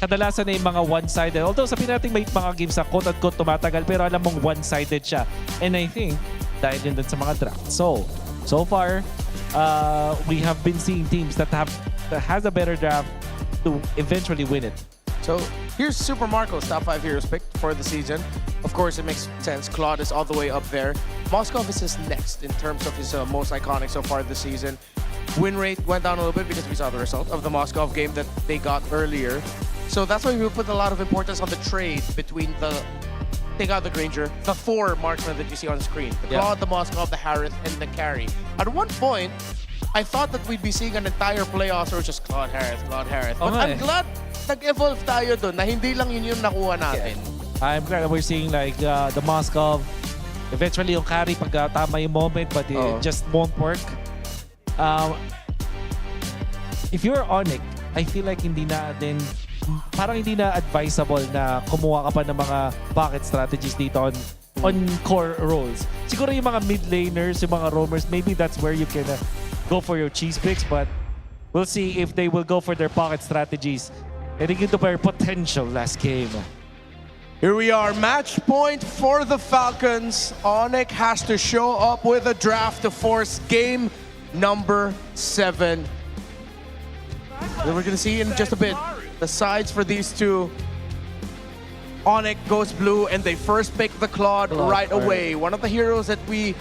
Kadalasan na yung mga one-sided. Although sabihin natin may mga games na quote-unquote tumatagal, pero alam mong one-sided siya. And I think, dahil yun dun sa mga draft. So far, we have been seeing teams that has a better draft to eventually win it. So here's Super Marco's top 5 heroes picked for the season. Of course, it makes sense. Claude is all the way up there. Moskov is his next in terms of his most iconic so far this season. Win rate went down a little bit because we saw the result of the Moskov game that they got earlier. So that's why we put a lot of importance on the trade between take out the Granger, the 4 marksmen that you see on the screen. The Claude, the Moskov, the Harith, and the carry. At one point, I thought that we'd be seeing an entire playoffs or just Claude Harith. But I'm glad nag-evolve tayo dun na hindi lang yun yung nakuha natin. I'm glad we're seeing like the Moskov. Eventually yung carry pag tama yung moment, but it just won't work. If you're ONIC, I feel like parang hindi na advisable na kumuha ka pa ng mga pocket strategies dito on core roles. Siguro yung mga mid laners, yung mga roamers, maybe that's where you can go for your cheese picks, but we'll see if they will go for their pocket strategies. Heading into their potential last game. Here we are, match point for the Falcons. ONIC has to show up with a draft to force game number 7. Then we're gonna see in just a bit the sides for these two. ONIC goes blue and they first pick the Claude right away. One of the heroes that we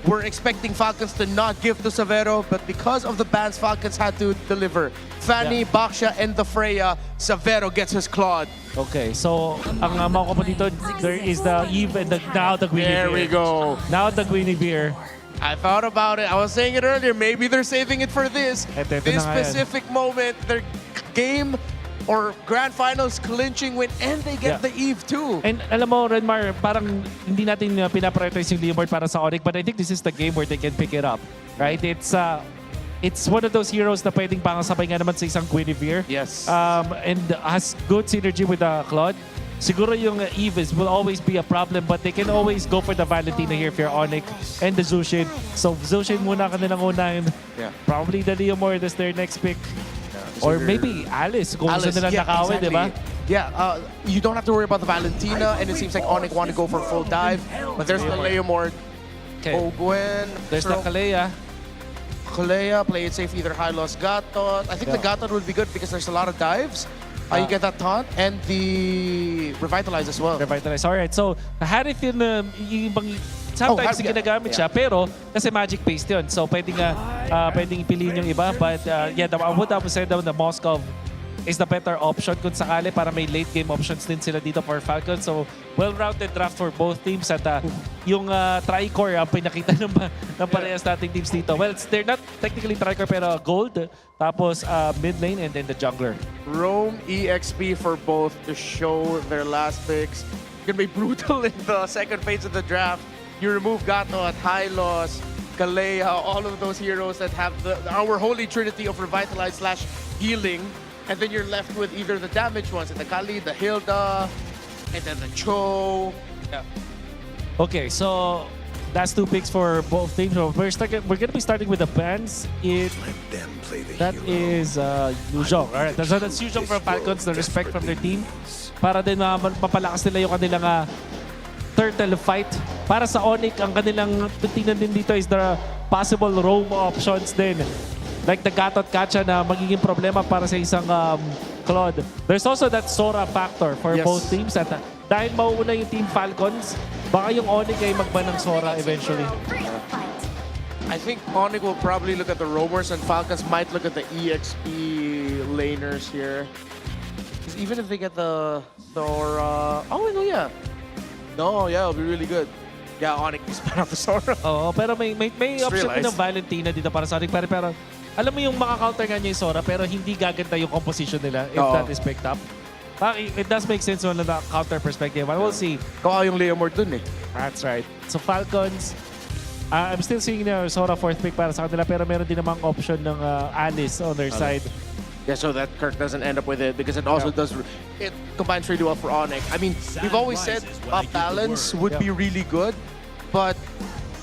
were expecting Falcons to not give to Severo, but because of the bans, Falcons had to deliver. Fanny, Baxia, and the Freya, Severo gets his Claude. Okay, so ang makuha po dito, there is the Eve and now the Guinevere. There we go. Now the Guinevere. I thought about it. I was saying it earlier. Maybe they're saving it for this specific moment. Their game or grand finals clinching win, and they get the Eve too. And alam mo, Renmar, parang hindi natin pinaprioritize yung Leomord para sa ONIC, but I think this is the game where they can pick it up. Right? It's one of those heroes na pwedeng pangasabay nga naman sa isang Guinevere. Yes. And has good synergy with Claude. Siguro yung Eve will always be a problem, but they can always go for the Valentina here if you're ONIC and the Zushin. So Zushin muna kanilang unahin. Yeah. Probably the Leomord is their next pick. Or maybe Alice, kung gusto nilang nakawin, di ba? Yeah, you don't have to worry about the Valentina, and it seems like ONIC want to go for full dive. But there's the Leomord. Okay. Ogwen. There's the Kalea. Kalea, play it safe, either high loss Gatot. I think the Gatot would be good because there's a lot of dives. You get that taunt and the Revitalize as well. Revitalize. Alright, so Harith yun, yung ibang sometimes ginagamit siya, pero kasi magic-based yun. So pwedeng ipiliin yung iba. But I would have said that the Moskov is the better option kung sakali para may late game options din sila dito for Falcons. So well-rounded draft for both teams at yung Tricore ang pinakita ng parehas nating teams dito. Well, they're not technically Tricore pero gold, tapos mid lane and then the jungler. Roam EXP for both to show their last picks. It's gonna be brutal in the second phase of the draft. You remove Gato at high loss, Kalea, all of those heroes that have our holy trinity of Revitalize / healing. And then you're left with either the damaged ones, the Kali, the Hilda, and then the Cho. Yeah. Okay, so that's 2 picks for both teams. So we're gonna be starting with the bans. That is Yuzhong. Alright, so that's Yuzhong from Falcons, the respect from their team. Para din mapalakas nila yung kanilang turtle fight. Para sa ONIC, ang kanilang tingnan din dito is the possible roam options din. Like the Gatot Kacha na magiging problema para sa isang Claude. There's also that Sora factor for both teams. At dahil mauuna yung Team Falcons, baka yung ONIC ay magban ng Sora eventually. I think ONIC will probably look at the roamers and Falcons might look at the EXP laners here. Because even if they get the Sora... No, it'll be really good. Yeah, ONIC is part of the Sora. Oo, pero may option din ng Valentina dito para sa ONIC. Pero alam mo yung makakounter nga niya yung Sora pero hindi gaganda yung composition nila if that is picked up. It does make sense on the counter perspective. But we'll see. Kawa yung Leomord dun eh. That's right. So Falcons, I'm still seeing the Sora 4th pick para sa kanila pero meron din namang option ng Alice on their side. Yeah, so that Kirk doesn't end up with it because it also it combines really well for ONIC. I mean, we've always said balance would be really good, but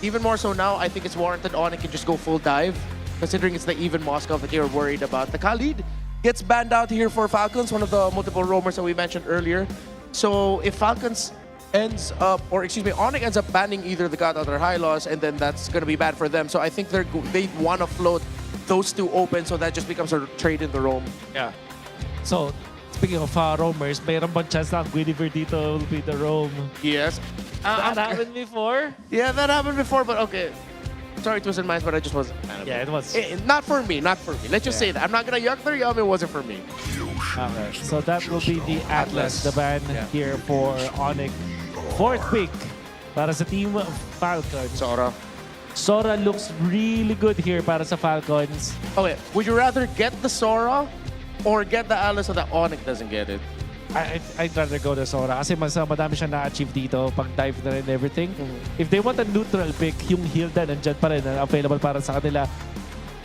even more so now, I think it's warranted ONIC can just go full dive, considering it's the even Moskov that you're worried about. The Khalid gets banned out here for Falcons, one of the multiple roamers that we mentioned earlier. So if Falcons ends up, or excuse me, ONIC ends up banning either the Gatot or High Loss, and then that's going to be bad for them. So I think they want to float those two open, so that just becomes a trade in the roam. Yeah. So, speaking of roamers, mayroon bang chance na ang Guinevere dito will be the roam? Yes. That happened before? Yeah, that happened before, but okay. Sorry, Twisted Minds, but I just wasn't a fan of it. Yeah, it was. Not for me, not for me. Let's just say that. I'm not going to yuck their yum, it wasn't for me. Okay, so that will be the Atlas, the ban here for ONIC. 4th pick para sa Team Falcons. Sora looks really good here para sa Falcons. Okay, would you rather get the Sora or get the Alice so that ONIC doesn't get it? I'd rather go to Sora kasi madami siya na-achieve dito pag dive na rin everything. If they want a neutral pick, yung Hilda nandyan pa rin available para sa kanila.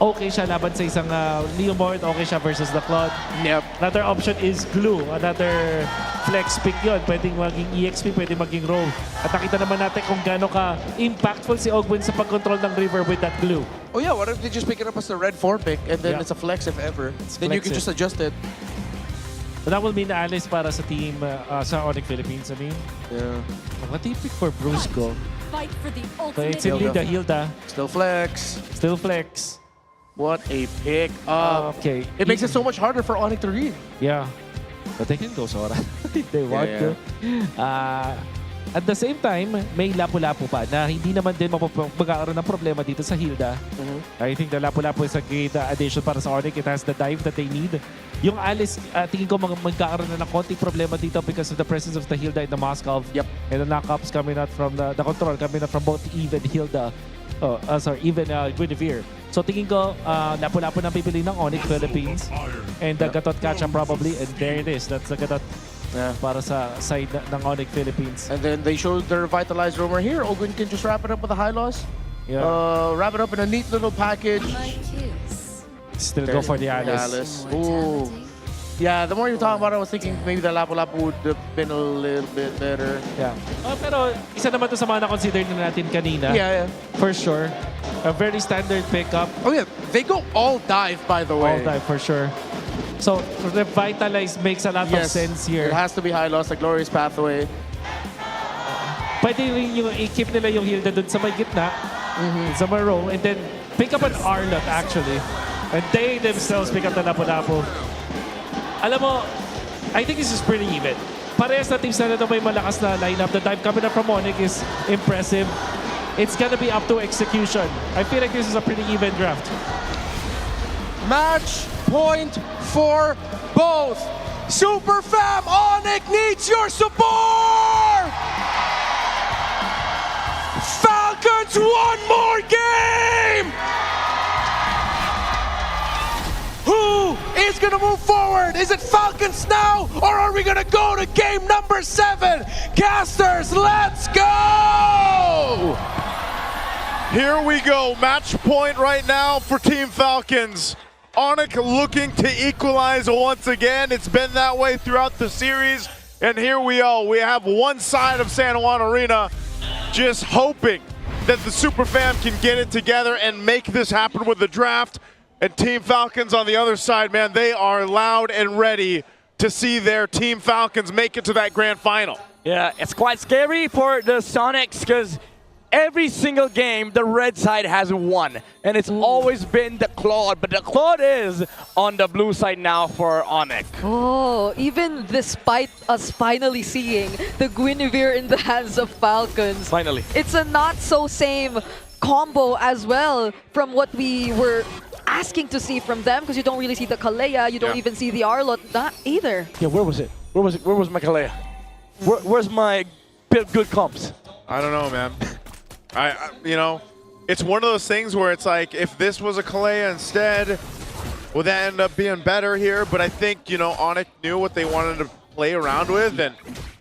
Okay siya laban sa isang Leomord, okay siya versus the Claude. Yep. Another option is Glue, another flex pick yun. Pwedeng maging EXP, pwedeng maging Roam. At nakita naman natin kung gaano ka-impactful si Ogwin sa pag-control ng River with that Glue. Oh yeah, what if they just pick it up as the red 4 pick and then it's a flex if ever? Then you can just adjust it. So that will mean Alice para sa team, sa ONIC Philippines, I mean. Yeah. What do you pick for Brusco? Fight for the So ultimate. it's indeed the Hilda. Still flex. Still flex. What a pick. Okay. It makes it so much harder for ONIC to read. Yeah. But they can go Sora if they want to. At the same time, may Lapu-Lapu pa na hindi naman din magkakaroon ng problema dito sa Hilda. I think the Lapu-Lapu is a great addition para sa ONIC. It has the dive that they need. Yung Alice, tingin ko magkakaroon na ng konting problema dito because of the presence of the Hilda in the Moskov. Yep. And the knockups coming out from the control coming out from both Eve and Hilda. Even Guinevere. So tingin ko, Lapu-Lapu na pipili ng ONIC Philippines. And the Gatot Kacha probably. And there it is. That's the Gatot para sa side ng ONIC Philippines. And then they showed the revitalized roamer here. Ogwin can just wrap it up with a high loss. Yeah. Wrap it up in a neat little package. Still go for the Alice. Ooh. Yeah, the more you're talking about it, I was thinking maybe the Lapu-Lapu would have been a little bit better. Yeah. Pero isa naman to sa mga na-consider na natin kanina. Yeah. For sure. A very standard pickup. Oh yeah, they go all dive, by the way. All dive, for sure. So, Revitalize makes a lot of sense here. It has to be high loss, a glorious pathway. Pwede rin yung i-keep nila yung Hilda dun sa may gitna. Sa may row. And then, pick up an Arlot actually. And they themselves pick up the Lapu-Lapu. Alam mo, I think this is pretty even. Parehas na teams na ito may malakas na lineup. The dive coming up from ONIC is impressive. It's gonna be up to execution. I feel like this is a pretty even draft. Match point for both. Super Fam, ONIC needs your support! Falcons, one more game! Who is gonna move forward? Is it Falcons now, or are we gonna go to game number 7? Casters, let's go! Here we go, match point right now for Team Falcons. ONIC looking to equalize once again. It's been that way throughout the series. And here we are. We have one side of San Juan Arena just hoping that the Super Fam can get it together and make this happen with the draft. And Team Falcons on the other side, man, they are loud and ready to see their Team Falcons make it to that grand final. Yeah, it's quite scary for the Sonics because every single game, the red side has won. And it's always been the Claude, but the Claude is on the blue side now for ONIC. Oh, even despite us finally seeing the Guinevere in the hands of Falcons. Finally. It's a not so same combo as well from what we were asking to see from them, because you don't really see the Kalea, you don't even see the Arlot, not either. Yeah, where was it? Where was my Kalea? Where's my good comps? I don't know, man. You know, it's one of those things where it's like, if this was a Kalea instead, would that end up being better here? But I think, you know, ONIC knew what they wanted to play around with, and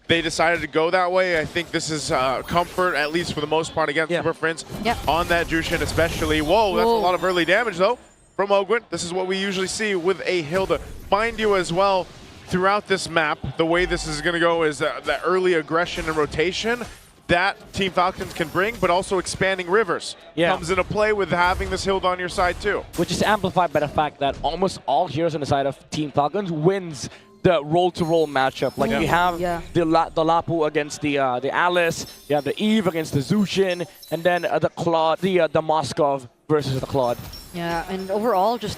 they decided to go that way. I think this is comfort, at least for the most part, against Super Prince on that Jushin especially. Whoa, that's a lot of early damage, though, from Ogwin. This is what we usually see with a Hilda. Mind you as well, throughout this map, the way this is going to go is that early aggression and rotation that Team Falcons can bring, but also expanding rivers comes into play with having this Hilda on your side too. Which is amplified by the fact that almost all heroes on the side of Team Falcons wins the roll-to-roll matchup. Like you have the Lapu against the Alice, you have the Eve against the Zushin, and then the Claude, the Moskov versus the Claude. Yeah, and overall, just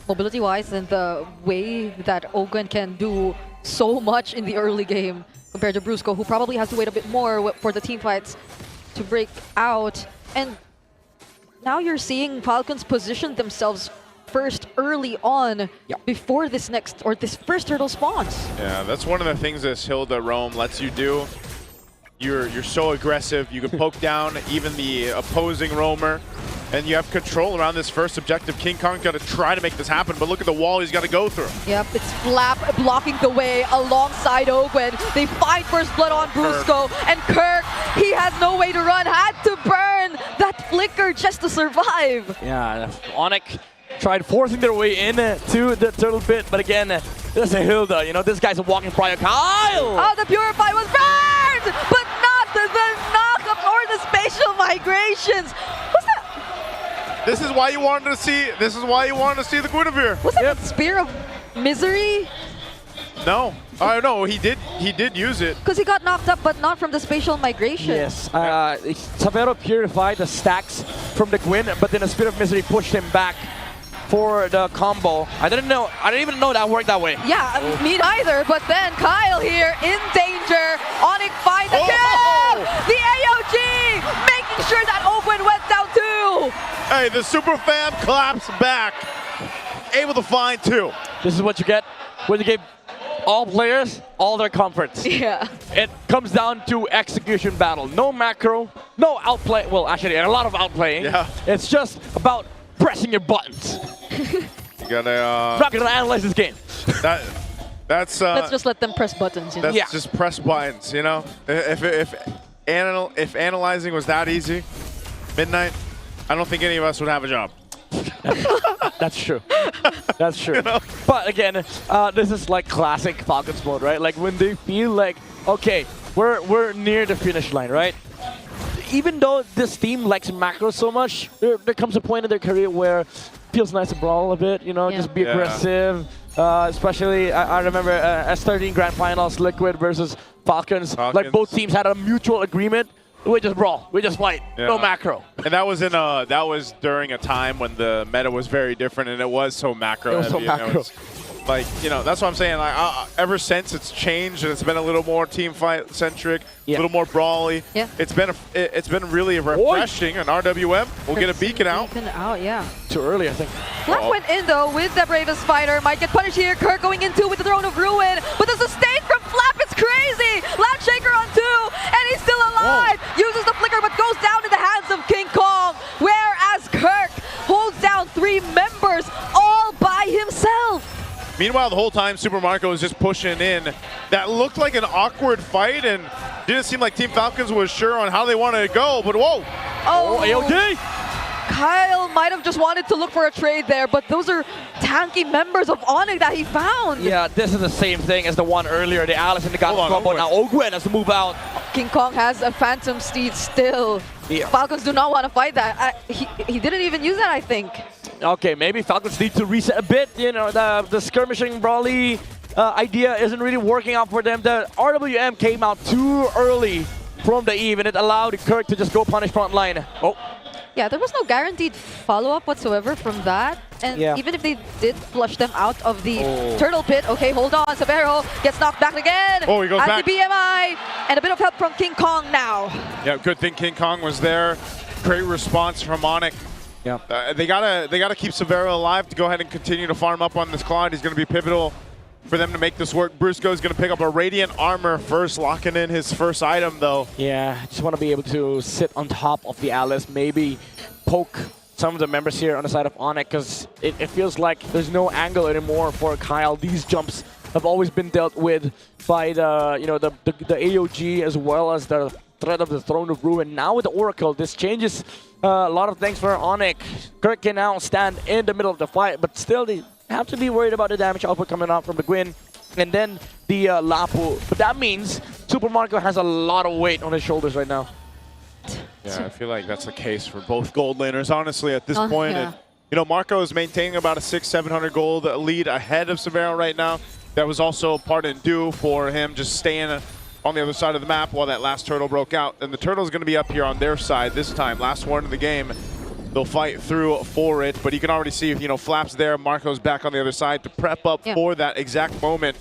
mobility-wise and the way that Ogwen can do so much in the early game compared to Brusco, who probably has to wait a bit more for the team fights to break out. And now you're seeing Falcons position themselves first early on before this first turtle spawns. Yeah, that's one of the things this Hilda roam lets you do. You're so aggressive, you can poke down even the opposing roamer, and you have control around this first objective. King Kong's got to try to make this happen, but look at the wall he's got to go through. Yep, it's Flap blocking the way alongside Ogwen. They find first blood on Brusco, and Kirk, he has no way to run, had to burn that flicker just to survive. Yeah, ONIC tried forcing their way in to the turtle pit, but again, there's a Hilda. You know, this guy's a walking prior. Kyle! Oh, the Purify was burned, but not the knockup or the spatial migrations. What's that? This is why you wanted to see. This is why you wanted to see the Guinevere. Was that the Spear of Misery? No, no, he did use it. Because he got knocked up, but not from the spatial migration. Yes, Savero purified the stacks from the Gwyn, but then the Spear of Misery pushed him back for the combo. I didn't even know that worked that way. Yeah, me neither. But then Kyle here in danger. ONIC find the kill! The AOG making sure that Ogwen went down too. Hey, the Super Fam claps back. Able to find two. This is what you get when you give all players all their comforts. Yeah. It comes down to execution battle. No macro, no outplay. Well, actually, a lot of outplaying. Yeah. It's just about pressing your buttons. You gotta not gonna analyze this game. That's let's just let them press buttons. You know? That's just press buttons. You know, if analyzing was that easy, Midnight, I don't think any of us would have a job. That's true. That's true. You know? But again, this is like classic Falcons mode, right? Like when they feel like, okay, we're near the finish line, right? Even though this team likes macro so much, there comes a point in their career where it feels nice to brawl a bit, you know, just be aggressive. Especially, I remember S13 Grand Finals, Liquid versus Falcons. Like both teams had a mutual agreement We just brawl. We just fight. No macro. And that was during a time when the meta was very different, and it was so macro. It was so heavy, you know, macro. like, you know, that's what I'm saying. Like, ever since it's changed and it's been a little more team fight centric, a little more brawly. Yeah. It's been really refreshing. And RWM will get a beacon out. Beacon out, yeah. Too early, I think. Flap went in though with the bravest fighter. Might get punished here. Kirk going in 2 with the Throne of Ruin. But the sustain from Flap is crazy. Lat Shaker on 2, and he's still alive. Uses the flicker, but goes down in the hands of King Kong. Whereas Kirk holds down 3 members all by himself. Meanwhile, the whole time Super Marco was just pushing in. That looked like an awkward fight, and didn't seem like Team Falcons was sure on how they wanted to go, but whoa! Oh, AOD! Kyle might have just wanted to look for a trade there, but those are tanky members of ONIC that he found. Yeah, this is the same thing as the one earlier. The Alice and the Got combo. Now Ogwen has to move out. King Kong has a Phantom Steed still. Yeah. Falcons do not want to fight that. He didn't even use that, I think. Okay, maybe Falcons need to reset a bit. You know, the skirmishing brawly idea isn't really working out for them. The RWM came out too early from the Eve, and it allowed Kirk to just go punish front line. Oh. Yeah, there was no guaranteed follow-up whatsoever from that. And even if they did flush them out of the turtle pit, okay, hold on, Severo gets knocked back again. Oh, he goes back. The BMI, and a bit of help from King Kong now. Yeah, good thing King Kong was there. Great response from ONIC. Yeah. They gotta keep Severo alive to go ahead and continue to farm up on this Claude. He's gonna be pivotal for them to make this work. Brusco is gonna pick up a Radiant Armor first, locking in his first item though. Yeah, just want to be able to sit on top of the Alice, maybe poke some of the members here on the side of ONIC, because it feels like there's no angle anymore for Kyle. These jumps have always been dealt with by the the AOG as well as the threat of the Throne of Ruin. Now with the Oracle, this changes a lot of things for ONIC. Kirk can now stand in the middle of the fight, but still they have to be worried about the damage output coming out from the Gwyn and then the Lapu. But that means Super Marco has a lot of weight on his shoulders right now. Yeah, I feel like that's the case for both gold laners, honestly, at this point. And, you know, Marco is maintaining about a 600-700 gold lead ahead of Severo right now. That was also part and due for him just staying on the other side of the map while that last turtle broke out. And the turtle's going to be up here on their side this time. Last one of the game. They'll fight through for it, but you can already see, you know, Flap's there, Marco's back on the other side to prep up for that exact moment.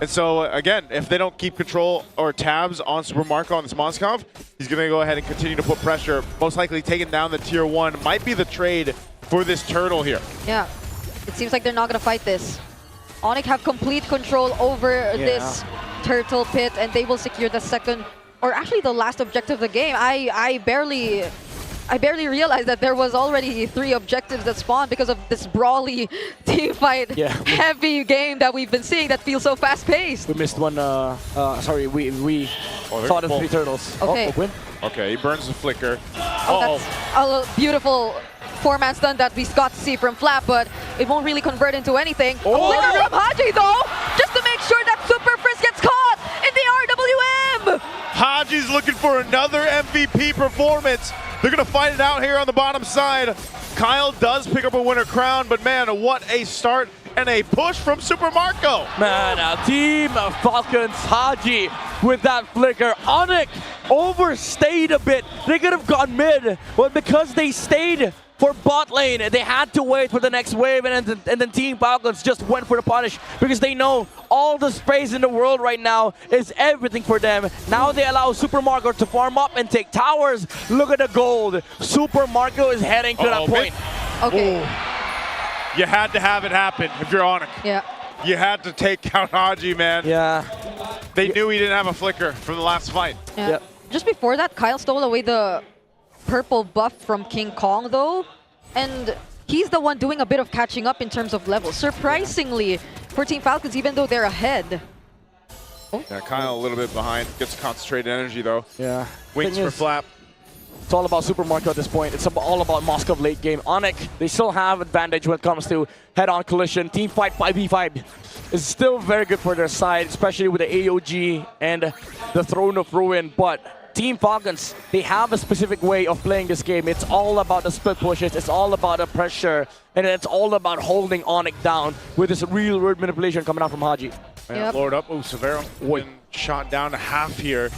And so, again, if they don't keep control or tabs on Super Marco on this Moskov, he's going to go ahead and continue to put pressure. Most likely taking down the Tier 1 might be the trade for this turtle here. Yeah, it seems like they're not going to fight this. ONIC have complete control over this turtle pit, and they will secure the second, or actually the last objective of the game. I barely realized that there was already 3 objectives that spawned because of this brawly team fight heavy game that we've been seeing that feels so fast-paced. We missed one, sorry, we saw the 3 turtles. Okay. Okay, he burns the flicker. That's a beautiful 4-man stun that we got to see from Flap, but it won't really convert into anything. A flicker from Haji though, just to make sure that Super Frizz gets caught in the RWM! Haji's looking for another MVP performance. They're going to fight it out here on the bottom side. Kyle does pick up a winner crown, but man, what a start and a push from Super Marco. Man, Team Falcons, Haji with that flicker. ONIC overstayed a bit. They could have gone mid, but because they stayed for bot lane, they had to wait for the next wave, and then Team Falcons just went for the punish because they know all the space in the world right now is everything for them. Now they allow Super Marco to farm up and take towers. Look at the gold. Super Marco is heading to that point. Okay. You had to have it happen if you're ONIC. Yeah. You had to take out Haji, man. Yeah. They knew he didn't have a flicker from the last fight. Yeah. Just before that, Kyle stole away the purple buff from King Kong though, and he's the one doing a bit of catching up in terms of level. Surprisingly for Team Falcons, even though they're ahead. Yeah, Kyle a little bit behind. Gets concentrated energy though. Yeah. Wings for Flap. It's all about Super Marco at this point. It's all about Moskov late game. ONIC, they still have advantage when it comes to head-on collision. Team fight 5v5 is still very good for their side, especially with the AOG and the Throne of Ruin. But Team Falcons, they have a specific way of playing this game. It's all about the split pushes, it's all about the pressure, and it's all about holding ONIC down with this real-world manipulation coming out from Haji. Lord up. Oh, Severo. Shot down to half here.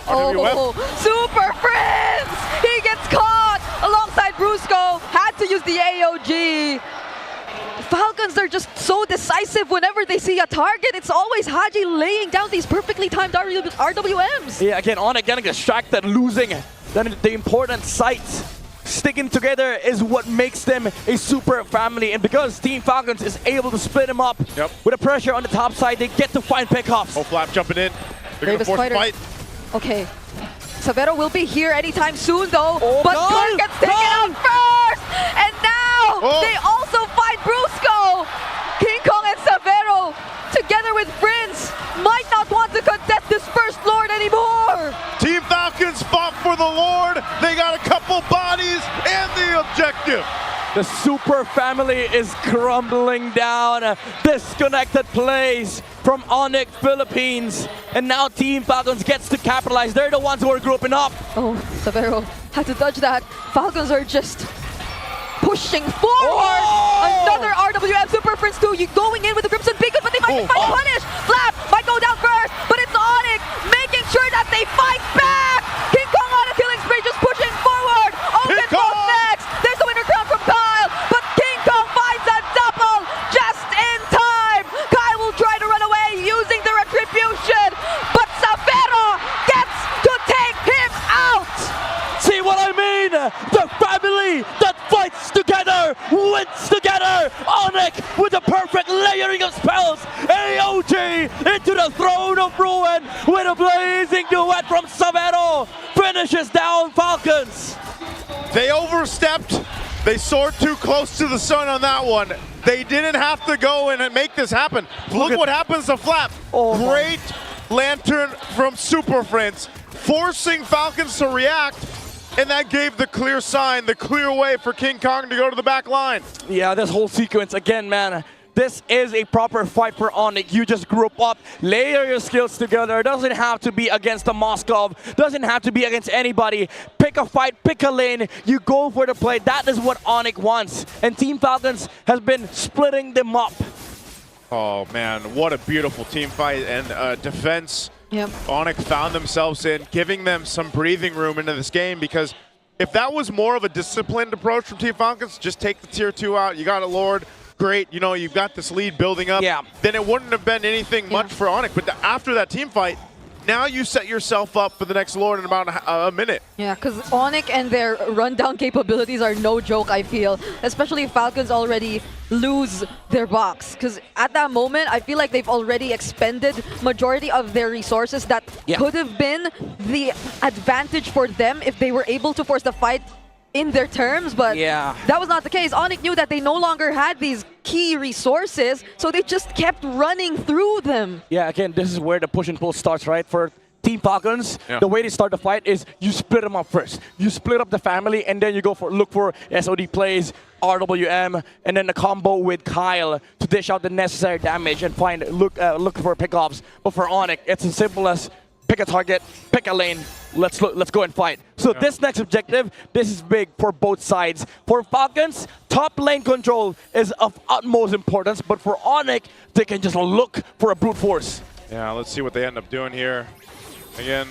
Oh, Super Prince! He gets caught alongside Brusco. Had to use the AOG. Falcons are just so decisive whenever they see a target. It's always Haji laying down these perfectly timed RWMs. Yeah, again, ONIC getting distracted, losing the important sites. Sticking together is what makes them a super family. And because Team Falcons is able to split them up with the pressure on the top side, they get to find pickoffs. Oh, Flap jumping in. They're going to force the fight. Okay. Savero will be here anytime soon, though. Oh, but Kirk gets taken out first! And now they also find Brusco! King Kong and Savero, together with Prince, might not want to contest this first Lord anymore! Team Falcons fought for the Lord. They got a couple bodies and the objective. The super family is crumbling down. Disconnected plays from ONIC Philippines. And now Team Falcons gets to capitalize. They're the ones who are grouping up. Oh, Savero had to dodge that. Falcons are just pushing forward. Another RWM Super Prince 2 going in with the Crimson Beacon, but they might find punish. Flap might go down first, but it's ONIC making sure that they fight back. King Kong on a killing spree, just pushing forward. Open goes next. There's the winner crown from Kyle, but King Kong finds a double just in time. Kyle will try to run away using the retribution, but Savero gets to take him out. See what I mean? The family that fights together, wins together. ONIC with the perfect layering of spells. AOG into the throne of ruin with a blazing duet from Savero. Finishes down Falcons. They overstepped. They soared too close to the sun on that one. They didn't have to go in and make this happen. Look what happens to Flap. Great lantern from Super Prince, forcing Falcons to react. And that gave the clear sign, the clear way for King Kong to go to the back line. Yeah, this whole sequence, again, man, this is a proper fight for ONIC. You just group up, layer your skills together. It doesn't have to be against the Moskov, doesn't have to be against anybody. Pick a fight, pick a lane, you go for the play. That is what ONIC wants. And Team Falcons has been splitting them up. Oh man, what a beautiful team fight and defense. Yep. ONIC found themselves in, giving them some breathing room into this game, because if that was more of a disciplined approach from Team Falcons, just take the tier 2 out, you got a Lord, great, you know, you've got this lead building up, then it wouldn't have been anything much for ONIC. But after that team fight, now you set yourself up for the next Lord in about a minute. Yeah, because ONIC and their rundown capabilities are no joke, I feel. Especially if Falcons already lose their box. Because at that moment, I feel like they've already expended majority of their resources that could have been the advantage for them if they were able to force the fight in their terms, but that was not the case. ONIC knew that they no longer had these key resources, so they just kept running through them. Yeah, again, this is where the push and pull starts, right? For Team Falcons, the way they start the fight is you split them up first. You split up the family, and then you go for look for SOD plays, RWM, and then the combo with Kyle to dish out the necessary damage and find look for pickoffs. But for ONIC, it's as simple as pick a target, pick a lane, let's go and fight. So this next objective, this is big for both sides. For Falcons, top lane control is of utmost importance, but for ONIC, they can just look for a brute force. Yeah, let's see what they end up doing here. Again,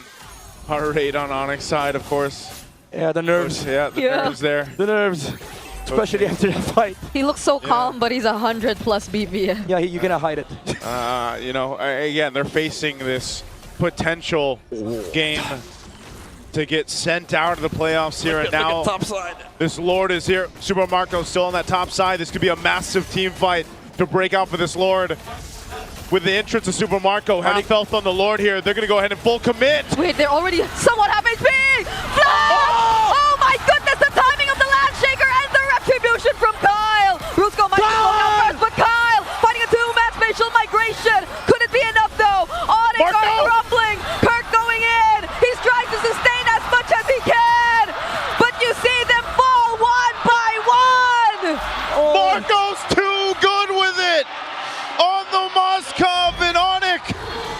heart rate on ONIC's side, of course. Yeah, the nerves. Yeah, the nerves there. The nerves. Especially after that fight. He looks so calm, but he's 100+ BPM. Yeah, you cannot hide it. You know, again, they're facing this potential game to get sent out of the playoffs here. And now top side. This Lord is here. Super Marco still on that top side. This could be a massive team fight to break out for this Lord. With the entrance of Super Marco, half health on the Lord here. They're going to go ahead and full commit. Wait, they're already somewhat half HP! Oh my goodness, the timing of the Land Shaker and the retribution from Kyle! Brusco might go down first, but Kyle fighting a two-man spatial migration. Could it be enough though? ONIC are rumbling. Kirk going in. He's trying to sustain as much as he can. But you see them fall one by one. Marco's too good with it on the Moskov, and ONIC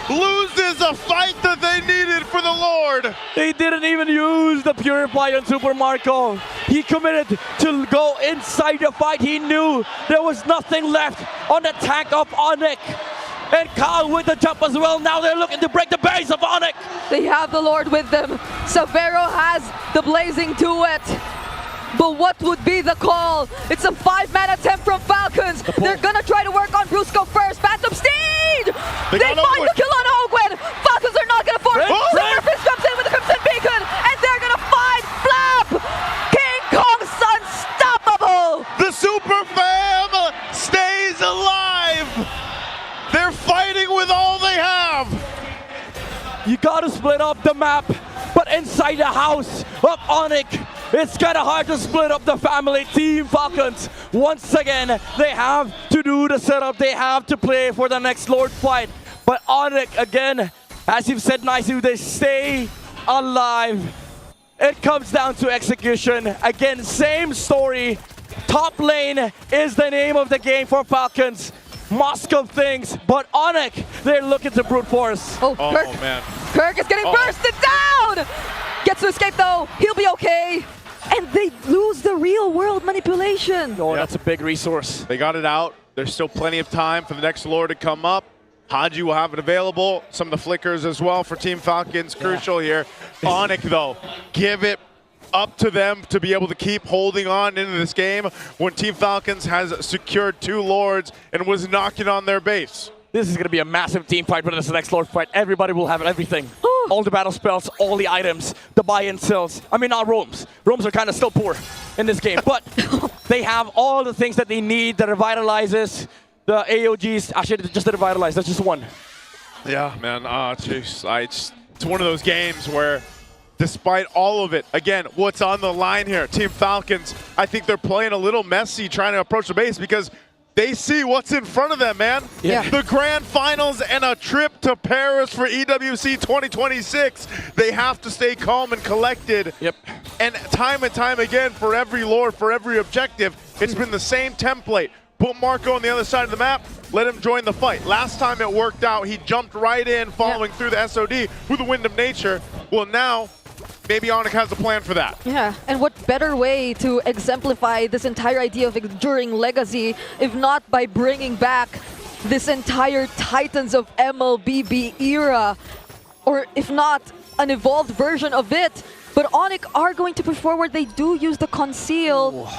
loses a fight that they needed for the Lord. They didn't even use the Purify on Super Marco. He committed to go inside the fight. He knew there was nothing left on the tank of ONIC. And Kyle with the jump as well. Now they're looking to break the base of ONIC. They have the Lord with them. Severo has the blazing duet. But what would be the call? It's a 5-man attempt from Falcons. They're gonna try to work on Brusco first. Phantom Steed! They find the kill on Ogwen. Falcons are not gonna force. Superfist jumps in with the Crimson Beacon, and they're gonna find Flap! King Kong's unstoppable! The Super Fam stays alive! They're fighting with all they have! You gotta split up the map, but inside the house of ONIC, it's kind of hard to split up the family. Team Falcons, once again, they have to do the setup. They have to play for the next Lord fight. But ONIC, again, as you've said nicely, they stay alive. It comes down to execution. Again, same story. Top lane is the name of the game for Falcons. Moscow things, but ONIC, they're looking to brute force. Oh, Kirk. Man. Kirk is getting bursted down! Gets to escape though, he'll be okay. And they lose the real world manipulation. Oh, that's a big resource. They got it out. There's still plenty of time for the next Lord to come up. Haji will have it available. Some of the flickers as well for Team Falcons. Crucial here. ONIC though, give it up to them to be able to keep holding on into this game when Team Falcons has secured 2 Lords and was knocking on their base. This is going to be a massive team fight for this next Lord fight. Everybody will have everything. All the battle spells, all the items, the buy-in sells. I mean, not roams. Roams are kind of still poor in this game, but they have all the things that they need, the revitalizes, the AOGs. Actually, just the revitalize, that's just one. Yeah, man, it's one of those games where despite all of it, again, what's on the line here? Team Falcons, I think they're playing a little messy trying to approach the base because they see what's in front of them, man. Yeah. The grand finals and a trip to Paris for EWC 2026. They have to stay calm and collected. Yep. And time again, for every Lord, for every objective, it's been the same template. Put Marco on the other side of the map, let him join the fight. Last time it worked out, he jumped right in following through the SOD with the Wind of Nature. Well, now, maybe ONIC has a plan for that. Yeah, and what better way to exemplify this entire idea of enduring legacy if not by bringing back this entire Titans of MLBB era, or if not, an evolved version of it. But ONIC are going to push forward. They do use the conceal.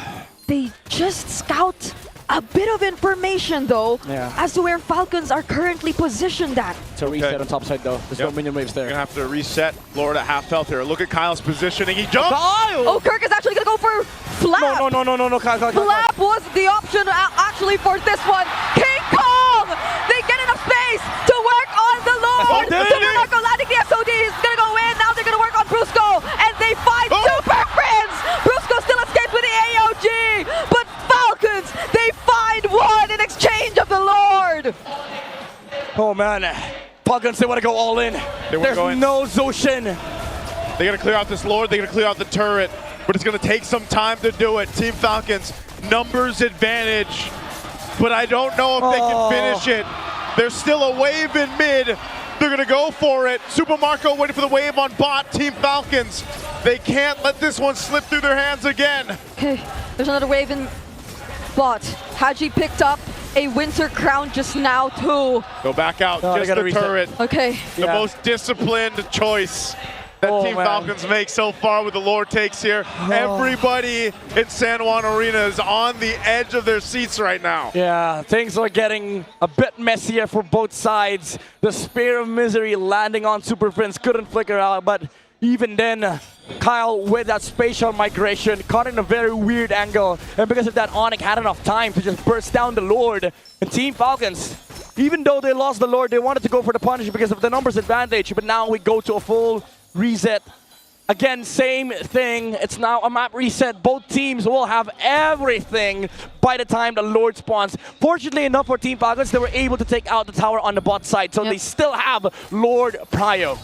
They just scout a bit of information, though, as to where Falcons are currently positioned at. It's a reset on top side, though. There's no minion waves there. You're going to have to reset Lord at half health here. Look at Kyle's positioning. He jumped! Oh, Kirk is actually going to go for Flap! No, Kyle. Flap was the option actually for this one. King Kong! They get enough space to work on the Lord! Marco landing the SOD is going to go in. Now they're going to work on Brusco, and they find Super Friends! Brusco still escapes with the AOG, but Falcons, they find one in exchange of the Lord! Oh, man. Falcons, they want to go all in. There's no Zoshin. They got to clear out this Lord. They got to clear out the turret. But it's going to take some time to do it. Team Falcons, numbers advantage. But I don't know if they can finish it. There's still a wave in mid. They're going to go for it. Super Marco waiting for the wave on bot. Team Falcons, they can't let this one slip through their hands again. Okay, there's another wave in bot. Haji picked up a Winter Crown just now, too. Go back out, just the turret. Okay. The most disciplined choice that Team Falcons make so far with the Lord takes here. Everybody in San Juan Arena is on the edge of their seats right now. Yeah, things are getting a bit messier for both sides. The Spear of Misery landing on Super Prince couldn't flicker out, but even then, Kyle with that spatial migration caught in a very weird angle, and because of that, ONIC had enough time to just burst down the Lord. And Team Falcons, even though they lost the Lord, they wanted to go for the punish because of the numbers advantage, but now we go to a full reset. Again, same thing. It's now a map reset. Both teams will have everything by the time the Lord spawns. Fortunately enough for Team Falcons, they were able to take out the tower on the bot side, so they still have Lord Prio.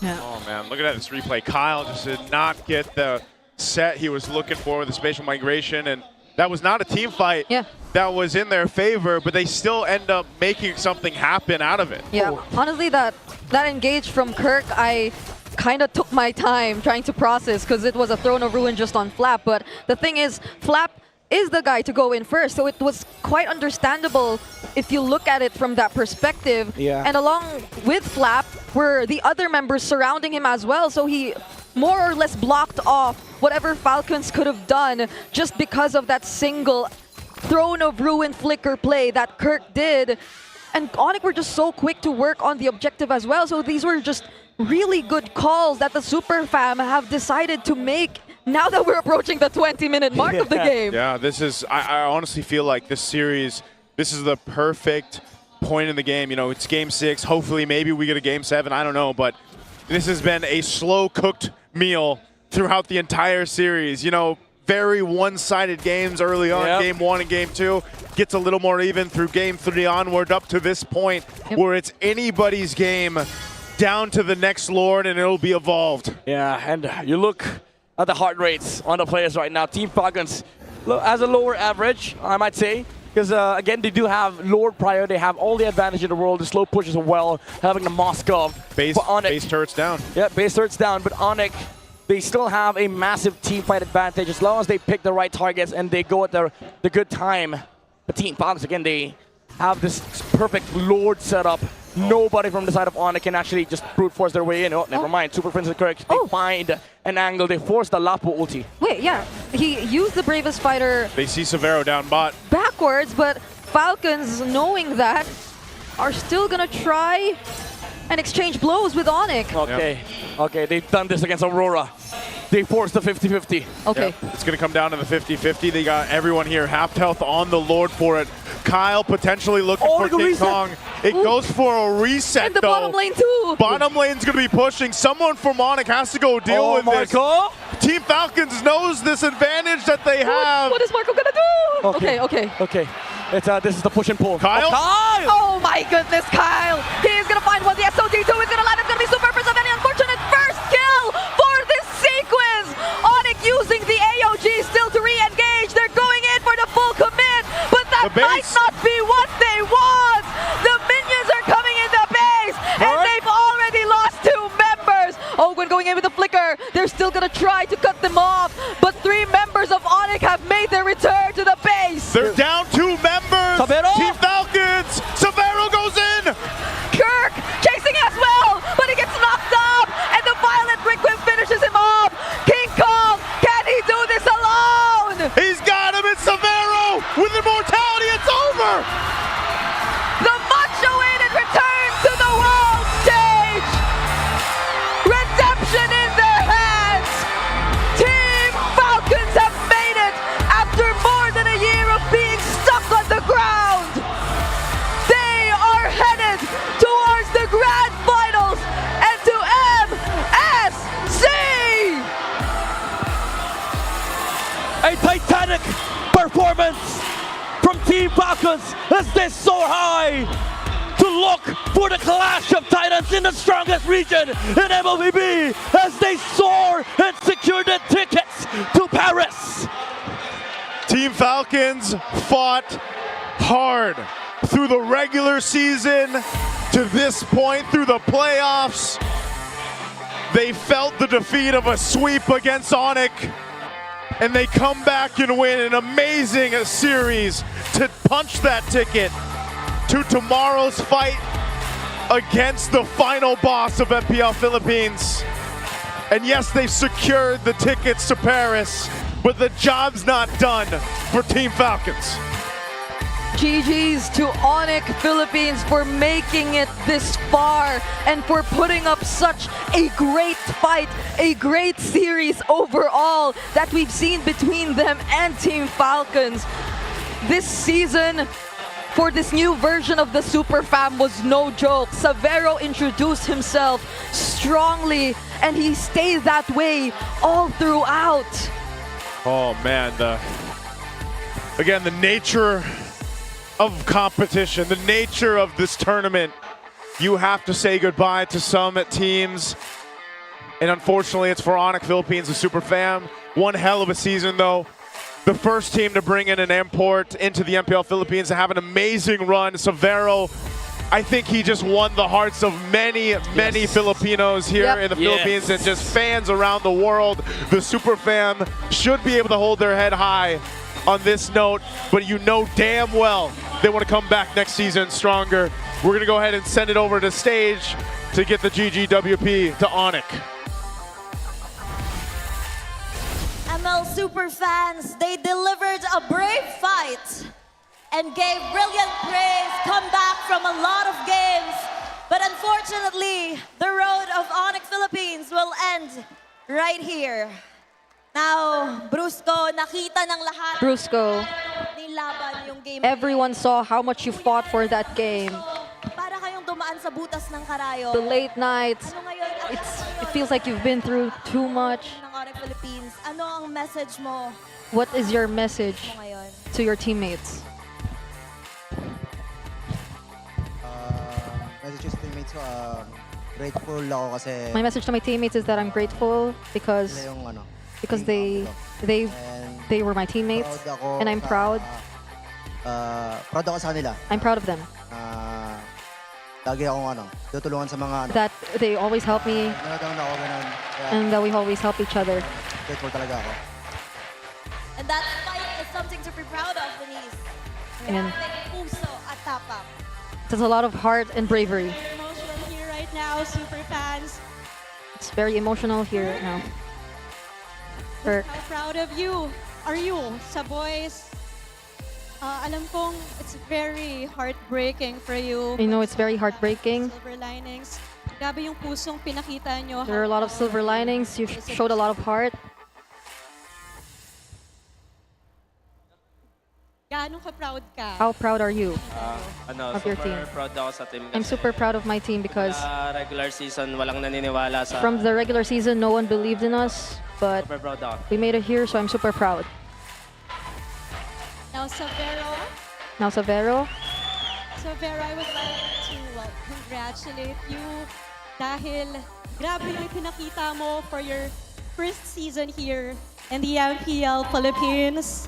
Oh man, look at this replay. Kyle just did not get the set he was looking for with the spatial migration, and that was not a team fight that was in their favor, but they still end up making something happen out of it. Yeah, honestly, that engage from Kirk, I kind of took my time trying to process because it was a Throne of Ruin just on Flap. But the thing is, Flap is the guy to go in first. So it was quite understandable if you look at it from that perspective. Yeah. And along with Flap were the other members surrounding him as well. So he more or less blocked off whatever Falcons could have done just because of that single Throne of Ruin flicker play that Kirk did. And ONIC were just so quick to work on the objective as well. So these were just really good calls that the Super Fam have decided to make now that we're approaching the 20-minute mark of the game. Yeah, this is, I honestly feel like this series, this is the perfect point in the game. You know, it's game 6. Hopefully, maybe we get a game 7. I don't know, but this has been a slow-cooked meal throughout the entire series. You know, very one-sided games early on. Yep. Game 1 and game 2 gets a little more even through game 3 onward up to this point where it's anybody's game down to the next Lord and it'll be evolved. Yeah, and you look at the heart rates on the players right now. Team Falcons has a lower average, I might say, because again, they do have Lord prior. They have all the advantage in the world. The slow push as well, having the Moskov. Base turrets down. Yeah, base turrets down, but ONIC, they still have a massive team fight advantage as long as they pick the right targets and they go at the good time. But Team Falcons, again, they have this perfect Lord setup. Nobody from the side of ONIC can actually just brute force their way in. Oh, never mind. Super Prince and Kirk, they find an angle. They force the Lapo ulti. Wait, yeah. He used the Bravest Fighter They see Severo down bot. backwards, but Falcons, knowing that, are still going to try and exchange blows with ONIC. Okay, okay, they've done this against Aurora. They forced the 50-50. Okay. Yeah, it's going to come down to the 50-50. They got everyone here half health on the Lord for it. Kyle potentially looking for King reset. Kong. It goes for a reset, In the though. bottom lane, too. Bottom lane's going to be pushing. Someone from ONIC has to go deal with this. Marco? Team Falcons knows this advantage that they have. What is Marco going to do? Okay. Okay. It's, this is the push and pull. Kyle? Kyle! Oh my goodness, Kyle! He's gonna find one. The SOD2 is gonna land. It's gonna be super for an unfortunate first kill for this sequence. ONIC using the AOG still to re-engage. They're going in for the full commit, but that might not be what they want. The minions are coming in the base, and they've already lost 2 members. Ogwen going in with the flicker. They're still gonna try to cut them off, but 3 members of ONIC have made their return to the base. They're down 2 members. Severo? Team Falcons. Severo goes in. Kirk chasing as well, but he gets knocked up, and the Violent Requiem finishes him off. King Kong, can he do this alone? He's got him. It's Severo with immortality. It's over. The much-awaited return to the world stage. Redemption in their hands. Team Falcons have made it after more than a year of being stuck on the ground. They are headed towards the grand finals and to MSC. A titanic performance from Team Falcons as they soar high to look for the clash of titans in the strongest region in MLBB as they soar and secure the tickets to Paris. Team Falcons fought hard through the regular season to this point through the playoffs. They felt the defeat of a sweep against ONIC, and they come back and win an amazing series to punch that ticket to tomorrow's fight against the final boss of MPL Philippines. And yes, they've secured the tickets to Paris, but the job's not done for Team Falcons. GG's to ONIC Philippines for making it this far and for putting up such a great fight, a great series overall that we've seen between them and Team Falcons. This season, for this new version of the Super Fam was no joke. Severo introduced himself strongly and he stayed that way all throughout. Oh man, again, the nature of competition, the nature of this tournament, you have to say goodbye to some teams. And unfortunately, it's for ONIC Philippines, the Super Fam. One hell of a season though. The first team to bring in an import into the MPL Philippines to have an amazing run. Severo, I think he just won the hearts of many Filipinos here in the Philippines and just fans around the world. The Super Fam should be able to hold their head high on this note, but you know damn well they want to come back next season stronger. We're going to go ahead and send it over to stage to get the GGWP to ONIC. ML Superfans, they delivered a brave fight and gave brilliant praise, come back from a lot of games. But unfortunately, the road of ONIC Philippines will end right here. Now, Brusco, nakita ng lahat. Brusco, Nilaban yung game. everyone saw how much you fought for that game. Para kayong dumaan sa butas ng karayom. The late nights, it feels like you've been through too much. Ng ONIC Philippines. Ano ang message mo What is your message ngayon? to your teammates? Message to teammates ko, grateful ako kasi My message to my teammates is that I'm grateful because sila yung they were my teammates, proud ako and I'm sa- proud. Proud ako sa kanila. I'm proud of them. Lagi akong tutulungan sa mga That they always help me Nagkakaroon ako ganun. Kaya and that we always help each other. grateful talaga ako. And that fight is something to be proud of, Denise. And Grabe, puso at tapang. there's a lot of heart and bravery. Emotional here right now, super fans. It's very emotional here right now. Kirk, How proud of you are you sa boys? Alam kong it's very heartbreaking for you. I know it's very heartbreaking. Silver linings. Grabe yung pusong pinakita nyo. There are a lot of silver linings. You showed a lot of heart. Gaano ka proud ka? How proud are you Ano, of your team? super proud ako sa team. I'm super proud of my team because Sa regular season, walang naniniwala sa... from the regular season, no one believed in us, but Super proud ako. we made it here, so I'm super proud. Now, Savero. Now, Savero, Savero, I would like to congratulate you dahil grabe yung pinakita mo for your first season here in the MPL Philippines.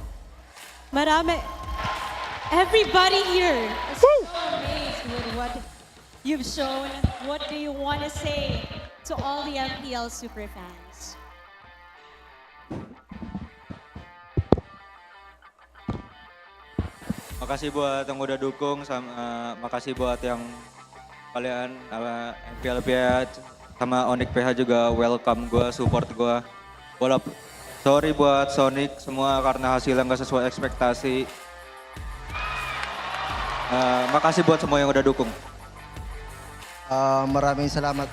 Marami. Everybody here is so amazed with what you've shown. What do you want to say to all the MPL super fans? Makasih buat yang udah dukung, makasih buat yang kalian MPL PH sama ONIC PH juga welcome gue, support gue. Sorry buat Sonic semua karena hasilnya nggak sesuai ekspektasi. Makasih buat semua yang udah dukung. Maraming salamat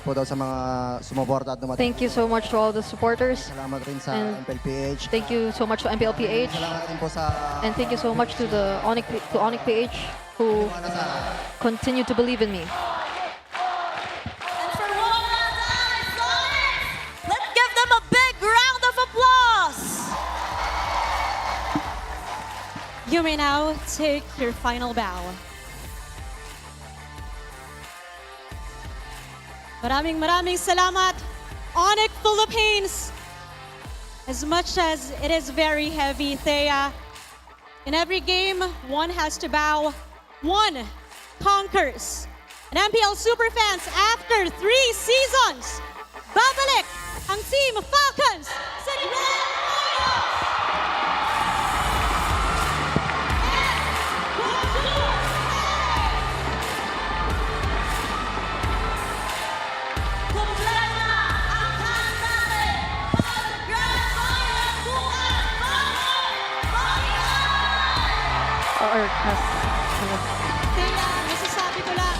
po daw sa mga sumuporta at dumating. thank you so much to all the supporters. Salamat rin sa And MPL PH. thank you so much to MPL PH. Salamat rin po sa And thank you so much to the ONIC PH who continue to believe in me. And for one more time, Sonic, let's give them a big round of applause. You may now take your final bow. Maraming salamat, ONIC Philippines. As much as it is very heavy, Thea, in every game, one has to bow, one conquers. And MPL Superfans, after 3 seasons, babalik ang Team Falcons sa Grand Finals! Kaya, masasabi ko lang,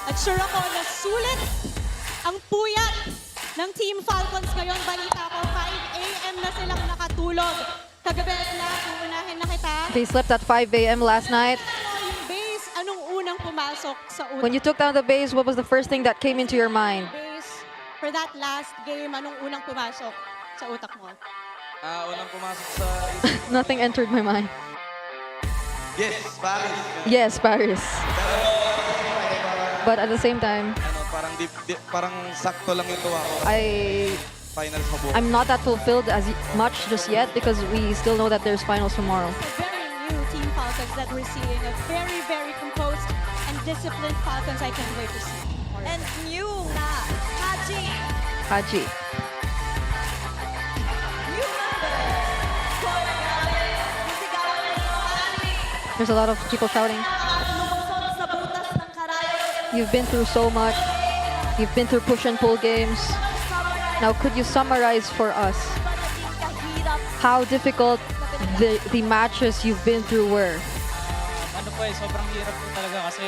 at sure ako na sulit ang puyat ng Team Falcons ngayon. Balita ko, 5 a.m. na silang nakatulog. Kagabi na, uunahin na kita. They slept at 5 a.m. last night. Yung base, anong unang pumasok sa utak? When you took down the base, what was the first thing that came into your mind? Base, for that last game, anong unang pumasok sa utak mo? Unang pumasok sa Nothing entered my mind. Yes, Paris. Yes, Paris. But at the same time, Parang sakto lang yung tuwa ko. Finals mabuhay. I'm not that fulfilled as much just yet because we still know that there's finals tomorrow. Very new Team Falcons that we're seeing. A very, very composed and disciplined Falcons. I can't wait to see. And new na Haji. Haji. New member, There's a lot of people shouting. You've been through so much. You've been through push and pull games. Now, could you summarize for us how difficult the matches you've been through were? Ano po sobrang hirap po talaga kasi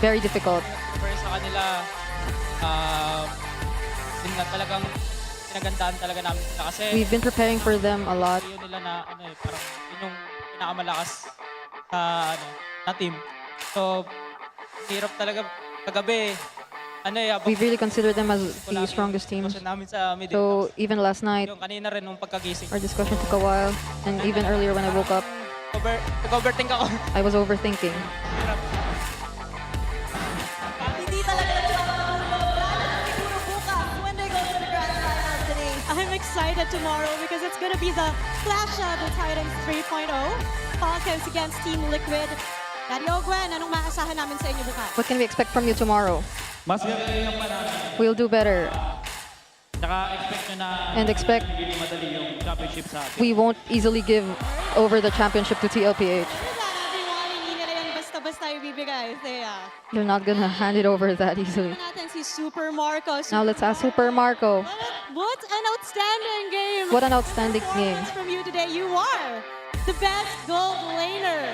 Very difficult. for sa kanila, yun na talagang pinagandaan talaga namin sila kasi We've been preparing for them a lot. yun nila na parang yun yung pinakamalakas sa na team. So, hirap talaga kagabi. We really consider them as the strongest team. So even last night, Yung kanina rin nung pagkagising. our discussion took a while, and even earlier when I woke up, Nag-overthink ako. I was overthinking. Hindi talaga siguro bukas when they go to the grand finals today. I'm excited tomorrow because it's going to be the clash of the Titans 3.0. Falcons against Team Liquid. Daddy Ogwen, anong maasahan namin sa inyo bukas? What can we expect from you tomorrow? Mas yung panalo. We'll do better. Tsaka expect nyo na And expect madali yung championship sa atin. we won't easily give over the championship to TLPH. Everyone, hindi nila yan basta-basta ibibigay. Thea. You're not gonna hand it over that easily. Natin si Super Marco. Now let's ask Super Marco. What an outstanding game. What an outstanding game. From you today. You are the best gold laner.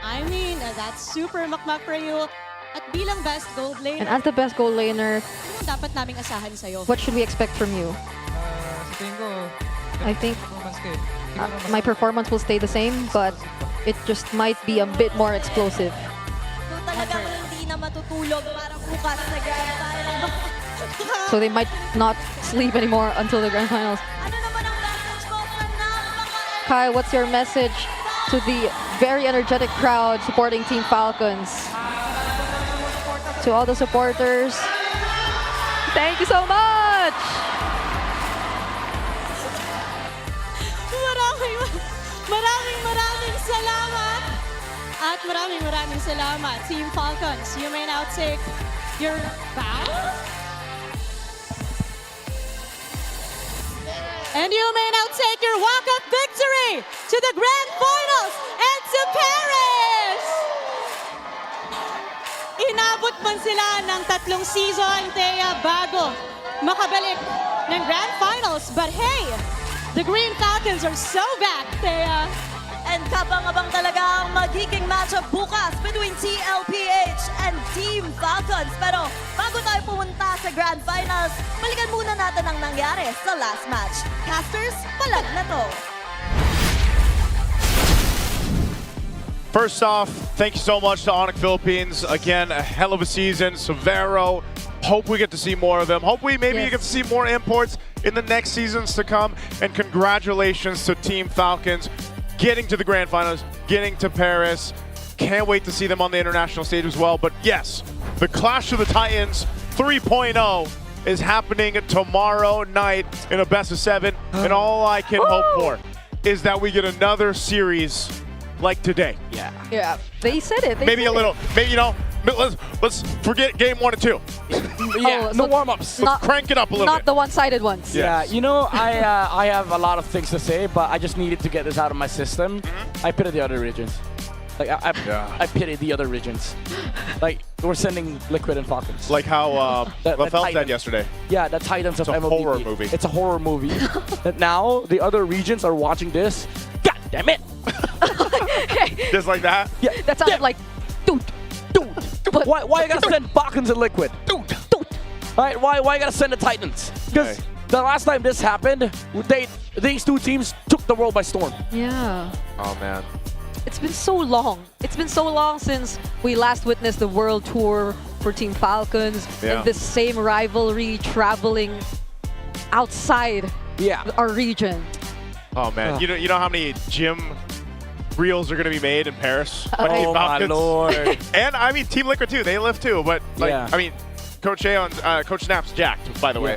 I mean, that's super makmak for you. At bilang best gold laner, And as the best goal laner, ano dapat naming asahan sa'yo? what should we expect from you? Sa tingin ko, I think performance ko my performance will stay the same, but it just might be a bit more explosive. So talagang hindi na matutulog para bukas sa grand finals. So they might not sleep anymore until the grand finals. Kai, what's your message to the very energetic crowd supporting Team Falcons? To all the supporters, thank you so much! Maraming salamat! At maraming salamat, Team Falcons. You may now take your bow. And you may now take your walk of victory to the grand finals and to Paris! Inabot man sila ng 3 season, Thea, bago makabalik ng grand finals. But hey, the Green Falcons are so back, Thea. And kabang-abang talaga ang magiging matchup bukas between TLPH and Team Falcons. Pero bago tayo pumunta sa Grand Finals, balikan muna natin ang nangyari sa last match. Casters, palag na to! First off, thank you so much to ONIC Philippines. Again, a hell of a season. Severo, hope we get to see more of them. Hopefully, maybe you get to see more imports in the next seasons to come. And congratulations to Team Falcons getting to the Grand Finals, getting to Paris. Can't wait to see them on the international stage as well. But yes, the Clash of the Titans 3.0 is happening tomorrow night in a best of 7. And all I can hope for is that we get another series like today. Yeah, they said it. They Maybe said a little, maybe, you know, let's forget game 1 and 2. Yeah, no warm-ups. Let's crank it up a little Not bit. the one-sided ones. Yeah, you know, I have a lot of things to say, but I just needed to get this out of my system. I pity the other regions. Like I pity the other regions. Like we're sending Liquid and Falcons. Like how Lafel said yesterday. Yeah, the Titans of It's a MLB. horror movie. It's a horror movie. That now the other regions are watching this. God damn it! Just like that? Yeah, that sounded like, dude. Why you gotta send Falcons and Liquid? Right? Why you gotta send the Titans? Because the last time this happened, these two teams took the world by storm. Yeah. Oh man. It's been so long. It's been so long since we last witnessed the world tour for Team Falcons and this same rivalry traveling outside our region. Oh man, you know how many gym reels are going to be made in Paris? by Oh Team my Falcons? lord! And I mean Team Liquid too. They live too, but like Yeah. I mean, Coach Aeon, Coach Snap's jacked, by the way.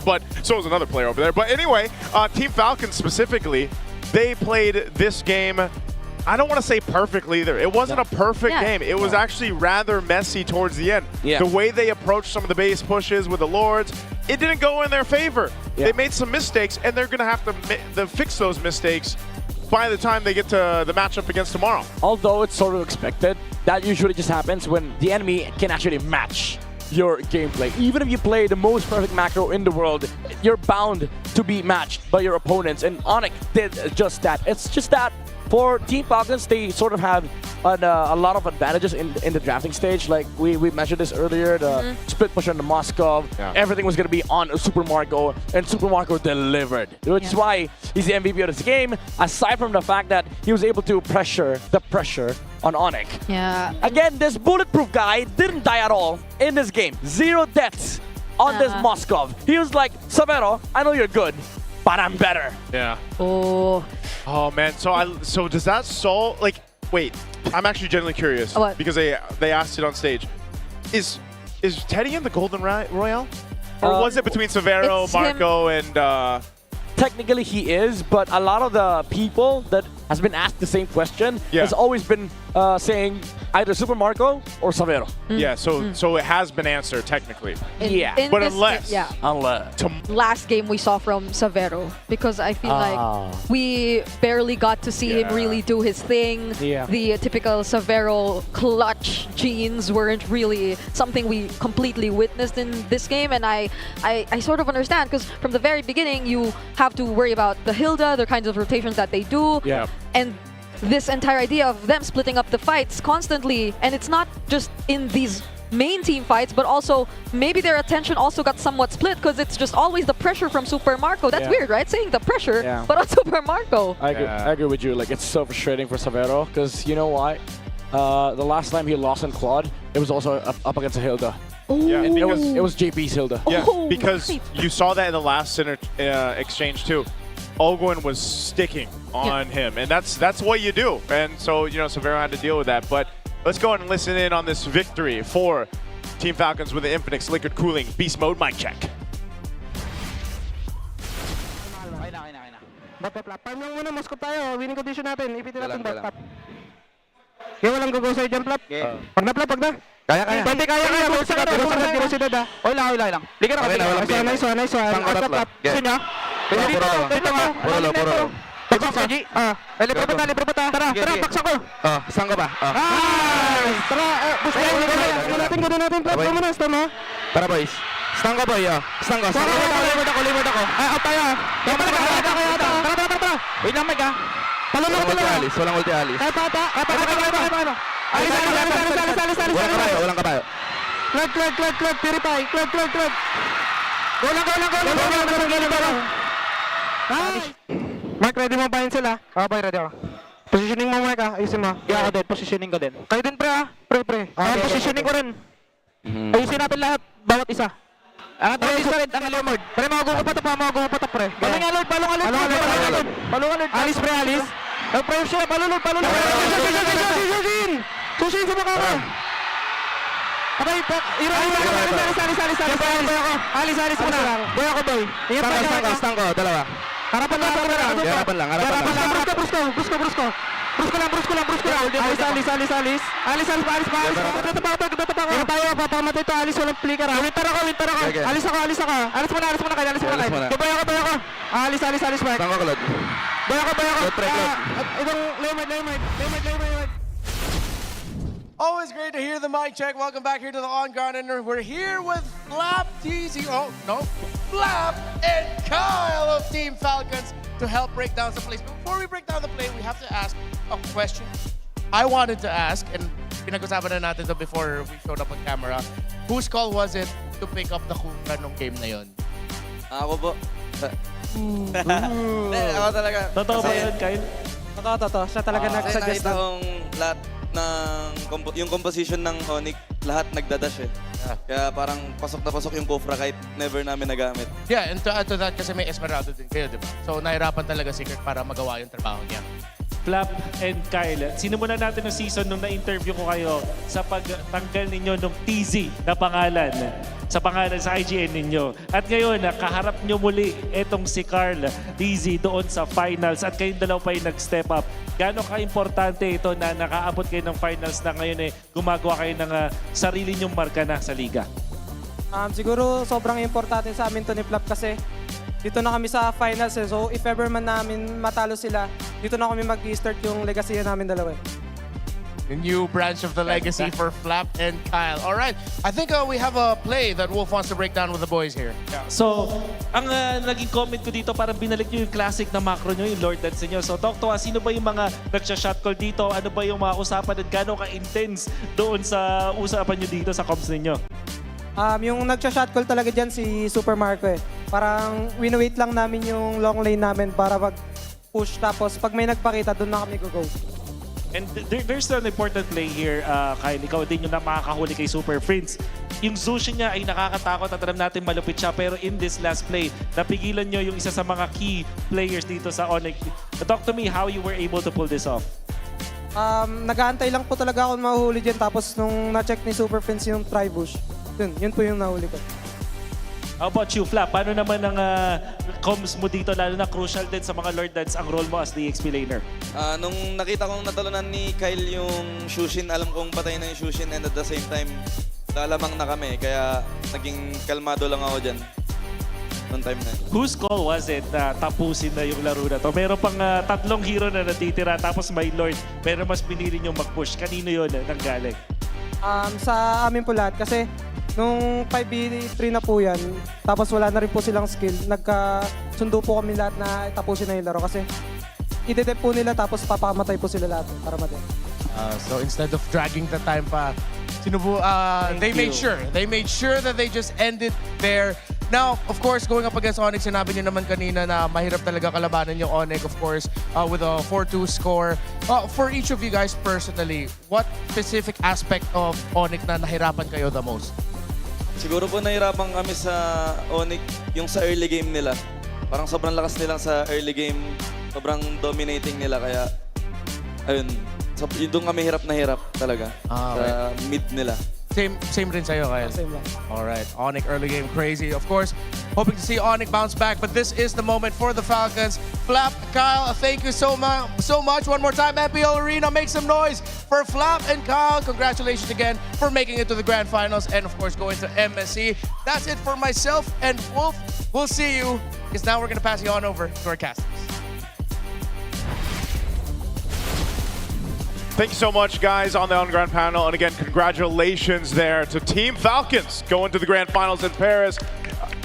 But so is another player over there. But anyway, Team Falcons specifically, they played this game. I don't want to say perfectly either. It wasn't a perfect game. It was actually rather messy towards the end. Yeah. The way they approached some of the base pushes with the Lords, it didn't go in their favor. They made some mistakes, and they're going to have to fix those mistakes by the time they get to the matchup against tomorrow. Although it's sort of expected, that usually just happens when the enemy can actually match your gameplay. Even if you play the most perfect macro in the world, you're bound to be matched by your opponents, and ONIC did just that. It's just that for Team Falcons, they sort of have a lot of advantages in the drafting stage. Like we mentioned this earlier, the split push on the Moscow, everything was going to be on Super Marco, and Super Marco delivered, which is why he's the MVP of this game, aside from the fact that he was able to pressure the pressure on ONIC. Yeah. Again, this bulletproof guy didn't die at all in this game. 0 deaths on this Moscow. He was like, Savero, I know you're good, but I'm better. Yeah. Oh. Oh man. So does that solve? Like, wait. I'm actually genuinely curious because they asked it on stage. Is Teddy in the Golden Royale, or was it between Severo, Marco, and? Technically he is, but a lot of the people that has been asked the same question has always been saying either Super Marco or Savero. Yeah, so it has been answered technically. In But this unless last game we saw from Savero, because I feel like we barely got to see him really do his thing. The typical Savero clutch genes weren't really something we completely witnessed in this game, and I sort of understand, because from the very beginning you have to worry about the Hilda, the kinds of rotations that they do, and this entire idea of them splitting up the fights constantly, and it's not just in these main team fights, but also maybe their attention also got somewhat split because it's just always the pressure from Super Marco. That's weird, right? Saying the pressure, but on Super Marco. I agree with you. Like, it's so frustrating for Savero because you know why? The last time he lost in Claude, it was also up against a Hilda. Yeah, it was JP's Hilda. Yeah, because you saw that in the last exchange too. Ogwin was sticking on him, and that's what you do. And so, you know, Severo had to deal with that. But let's go ahead and listen in on this victory for Team Falcons with the Infinix Liquid Cooling Beast Mode mic check. Farm lang muna, Moscow tayo. Winning condition natin. Ipitin natin back. Kaya walang gugo sa'yo dyan, Flap. Pag na, Flap, pag na. Kaya. Hindi, kaya. Velocidad, ha. Oy lang. Liga na ka. Nice one. Flap. Gusto niya? Dito nga. Puro. Baksak ka, G. Libre pa ta. Tara, baksak ko. Saan ka ba? Tara, gusto gano'n natin, Flap. Muna, stama. Tara, boys. Stang ka, boy. Stang ka. Limod ako. Out tayo. Tara. Wait lang, Mike, ha. Walang ulti alis. Paano? Alis. Walang kabayo. Club. Purify. Club. Go lang. Mark, ready mo ba yun sila? Boy, ready ako. Positioning mo, Mark, ha? Ayusin mo. Yeah, ako din. Positioning ko din. Kayo din, pre, ha? Pre. Positioning ko rin. Ayusin natin lahat. Bawat isa. Angat tayo isa rin. Ang Lord. Pre, magugupatak, pre. Balong alert. Alis, pre, alis. Pre, siya. Balulog. Susin sa mukha ka. Abay, alis muna. Boy ako, boy. Stang ko, dalawa. Harapan lang. Brusko lang. Alis. Hindi tayo, papamatay ito. Alis, walang flicker. Winter ako. Alis ako. Alis muna kayo. Boy ako. Alis, Mike. Stang ko, Claude. Boy ako. Itong lemite. Always great to hear the mic check. Welcome back here to the On Ground Ender. We're here with Flap, Flap and Kyle of Team Falcons to help break down the plays. But before we break down the play, we have to ask a question. I wanted to ask, and pinag-usapan na natin ito before we showed up on camera. Whose call was it to pick up the Kura nung game na yun? Ako po. Ako talaga. Totoo ba yun, Kyle? Totoo. Siya talaga nag-suggest nakita kong lahat yung composition ng ONIC, lahat nagdadash eh. Kaya parang pasok na pasok yung Kufra kahit never namin nagamit. Yeah, and to add to that, kasi may Esmeralda din kayo, di ba? So, nahirapan talaga si Kurt para magawa yung trabaho niya. Flap and Kyle, sinimulan natin ng season nung na-interview ko kayo sa pagtanggal ninyo ng TZ na pangalan sa IGN ninyo. At ngayon, kaharap nyo muli itong si Carl TZ doon sa finals at kayong dalawa pa yung nag-step up. Gaano ka-importante ito na nakaabot kayo ng finals na ngayon gumagawa kayo ng sarili nyong marka na sa liga? Siguro sobrang importante sa amin to ni Flap kasi dito na kami sa finals. So if ever man namin matalo sila, dito na kami mag-start yung legacy namin dalawa. The new branch of the legacy for Flap and Kyle. All right, I think we have a play that Wolf wants to break down with the boys here. So, ang naging comment ko dito, parang binalik nyo yung classic na macro nyo, yung Lord Dance nyo. So, Talk to us, sino ba yung mga nagsha-shot call dito? Ano ba yung mga usapan at gano'n ka-intense doon sa usapan nyo dito sa comms ninyo? Yung nagsha-shot call talaga dyan si Super Marco eh. Parang win-wait lang namin yung long lane namin para push, tapos pag may nagpakita, doon na kami go-go. And there's an important play here, Kyle. Ikaw din yung makakahuli kay Super Prince. Yung Zushin niya ay nakakatakot at alam natin malupit siya. Pero in this last play, napigilan nyo yung isa sa mga key players dito sa ONIC. Talk to me how you were able to pull this off. Nag-aantay lang po talaga ako mahuhuli dyan. Tapos nung na-check ni Super Prince yung try-bush, yun po yung nahuli ko. How about you, Flap? Paano naman ang comms mo dito, lalo na crucial din sa mga Lord Dance ang role mo as the XP laner? Nung nakita kong natalunan ni Kyle yung Shushin, alam kong patay na yung Shushin and at the same time, lalamang na kami. Kaya naging kalmado lang ako dyan. Noong time na yun. Whose call was it na tapusin na yung laro na to? Meron pang tatlong hero na natitira tapos may Lord. Pero mas pinili nyo mag-push. Kanino yun nanggaling? Sa amin po lahat kasi nung 5v3 na po yan, tapos wala na rin po silang skill, nagkasundo po kami lahat na tapusin na yung laro kasi i-detect po nila tapos papamatay po sila lahat para matay. So instead of dragging the time pa, they made sure that they just ended there. Now, of course, going up against ONIC, sinabi niyo naman kanina na mahirap talaga kalabanan yung ONIC, of course, with a 4-2 score. For each of you guys personally, what specific aspect of ONIC na nahirapan kayo the most? Siguro po nahirapan kami sa ONIC yung sa early game nila. Parang sobrang lakas nila sa early game. Sobrang dominating nila kaya ayun. Doon kami hirap na hirap talaga sa mid nila. Same rin sa'yo, Kyle. Same lang. All right, ONIC early game crazy. Of course, hoping to see ONIC bounce back, but this is the moment for the Falcons. Flap, Kyle, thank you so much. One more time, MPL Arena, make some noise for Flap and Kyle. Congratulations again for making it to the grand finals and of course going to MSC. That's it for myself and Wolf. We'll see you, because now we're going to pass you on over to our casters. Thank you so much, guys, on the on-ground panel. And again, congratulations there to Team Falcons going to the grand finals in Paris.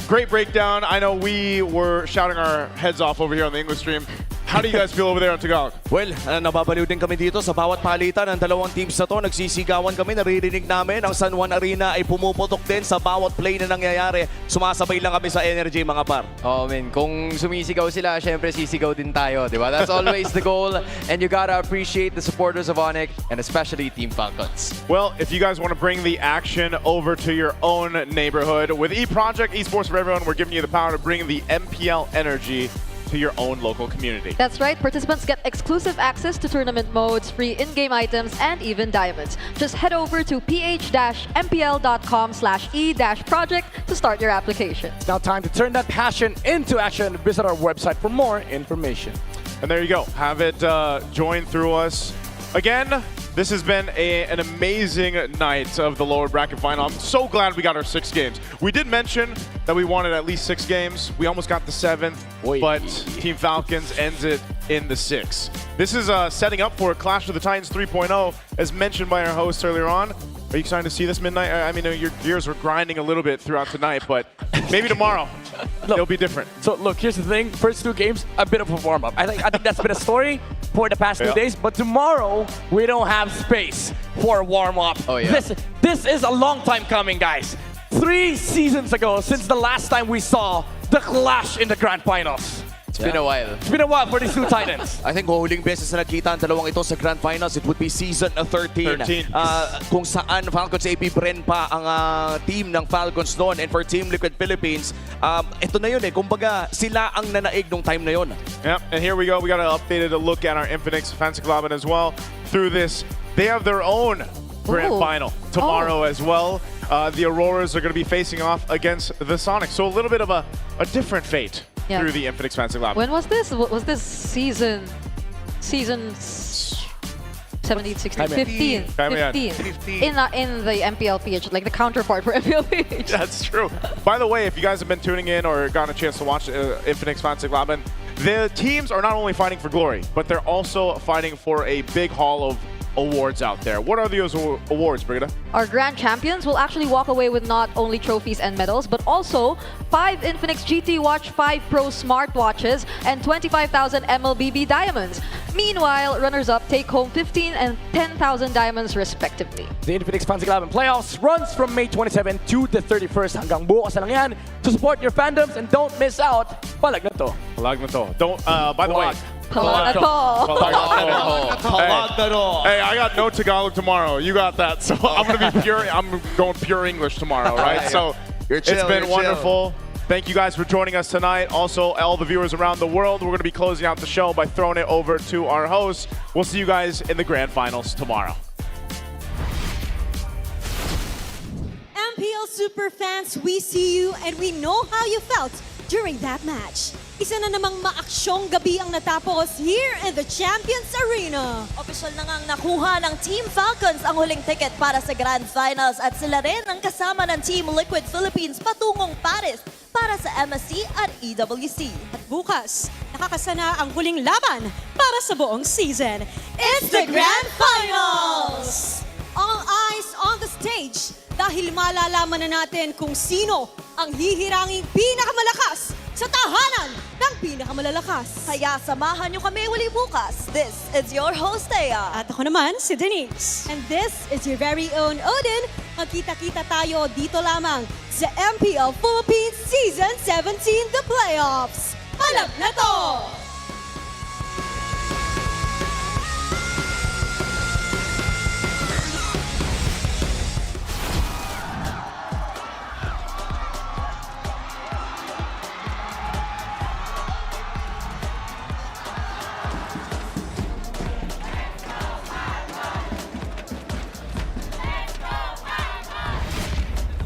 Great breakdown. I know we were shouting our heads off over here on the English stream. How do you guys feel over there on Tagalog? Well, nababaliw din kami dito sa bawat palitan ng dalawang teams na to. Nagsisigawan kami, naririnig namin. Ang San Juan Arena ay pumuputok din sa bawat play na nangyayari. Sumasabay lang kami sa energy, mga par. Oh, man. Kung sumisigaw sila, syempre sisigaw din tayo, di ba? That's always the goal. And you gotta appreciate the supporters of ONIC and especially Team Falcons. Well, if you guys want to bring the action over to your own neighborhood, with eProject Esports for Everyone, we're giving you the power to bring the MPL energy to your own local community. That's right. Participants get exclusive access to tournament modes, free in-game items, and even diamonds. Just head over to ph-mpl.com/e-project to start your application. It's now time to turn that passion into action. Visit our website for more information. And there you go. Have it join through us. Again, this has been an amazing night of the lower bracket final. I'm so glad we got our 6 games. We did mention that we wanted at least 6 games. We almost got the 7th, but Team Falcons ends it in the 6th. This is setting up for Clash of the Titans 3.0, as mentioned by our host earlier on. Are you excited to see this midnight? I mean, your gears were grinding a little bit throughout tonight, but maybe tomorrow it'll be different. So look, here's the thing. First 2 games, a bit of a warm-up. I think that's been a story for the past 2 days, but tomorrow we don't have space for a warm-up. Oh, yeah. This is a long time coming, guys. 3 seasons ago, since the last time we saw the clash in the grand finals. It's been a while. It's been a while for these 2 Titans. I think huling beses na nakita ang dalawang ito sa Grand Finals, it would be Season 13. Kung saan Falcons AP Bren pa ang team ng Falcons noon. And for Team Liquid Philippines, ito na yun eh. Kumbaga, sila ang nanaig nung time na yun. Yep, and here we go. We got an updated look at our Infinix Fancy Club as well. Through this, they have their own grand final tomorrow as well. The Auroras are going to be facing off against the Sonics. So a little bit of a different fate. Yeah. Through the Infinix Fancy Lab. When was this? Was this season 17, 16, 15? 15. In the MPL PH, like the counterpart for MPL PH. That's true. By the way, if you guys have been tuning in or gotten a chance to watch Infinix Fancy Lab, the teams are not only fighting for glory, but they're also fighting for a big haul of awards out there. What are those awards, Brigida? Our grand champions will actually walk away with not only trophies and medals, but also 5 Infinix GT Watch 5 Pro smartwatches and 25,000 MLBB diamonds. Meanwhile, runners-up take home 15 and 10,000 diamonds respectively. The Infinix Fancy Club Playoffs runs from May 27 to the 31st. Hanggang bukas na lang yan. To support your fandoms and don't miss out, Palag Na To. Palag Na To. Don't, by the way, Palag Na To. Hey, I got no Tagalog tomorrow. You got that. So I'm going to be pure. I'm going pure English tomorrow, right? So it's been wonderful. Thank you guys for joining us tonight. Also, all the viewers around the world, we're going to be closing out the show by throwing it over to our hosts. We'll see you guys in the grand finals tomorrow. MPL Superfans, we see you and we know how you felt during that match. Isa na namang maaksyong gabi ang natapos here in the Champions Arena. Official na ngang nakuha ng Team Falcons ang huling ticket para sa Grand Finals at sila rin ang kasama ng Team Liquid Philippines patungong Paris para sa MSC at EWC. At bukas, nakakasana ang huling laban para sa buong season. It's the Grand Finals! All eyes on the stage dahil malalaman na natin kung sino ang hihiranging pinakamalakas sa tahanan ng pinakamalalakas. Kaya samahan nyo kami uli bukas. This is your host, Thea. At ako naman, si Denise. And this is your very own Odin. Magkita-kita tayo dito lamang sa MPL Philippines Season 17 The Playoffs. Palag na to!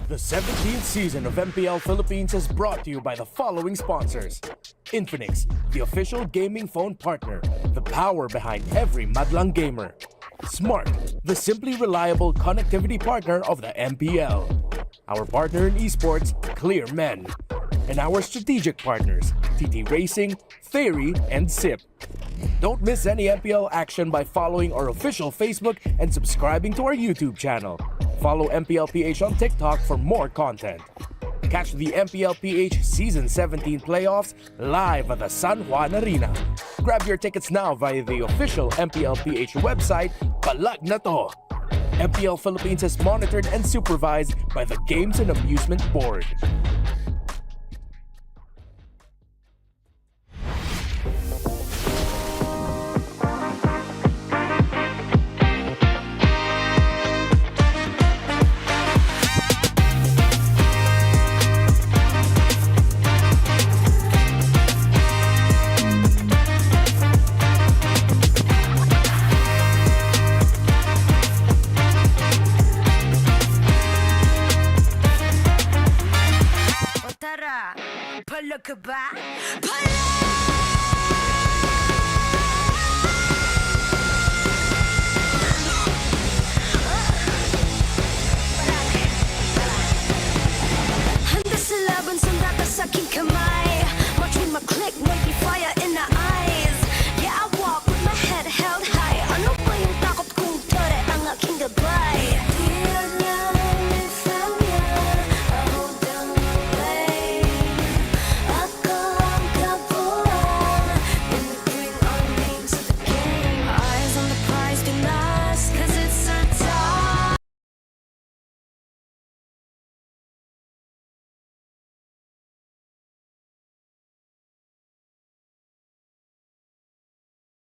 The 17th season of MPL Philippines is brought to you by the following sponsors. Infinix, the official gaming phone partner, the power behind every madlang gamer. Smart, the simply reliable connectivity partner of the MPL. Our partner in esports, Clear Men. And our strategic partners, TT Racing, Theory, and SIP. Don't miss any MPL action by following our official Facebook and subscribing to our YouTube channel. Follow MPL PH on TikTok for more content. Catch the MPL PH Season 17 playoffs live at the San Juan Arena. Grab your tickets now via the official MPL PH website, Palag Na To. MPL Philippines is monitored and supervised by the Games and Amusement Board. Palag ka ba? Palag!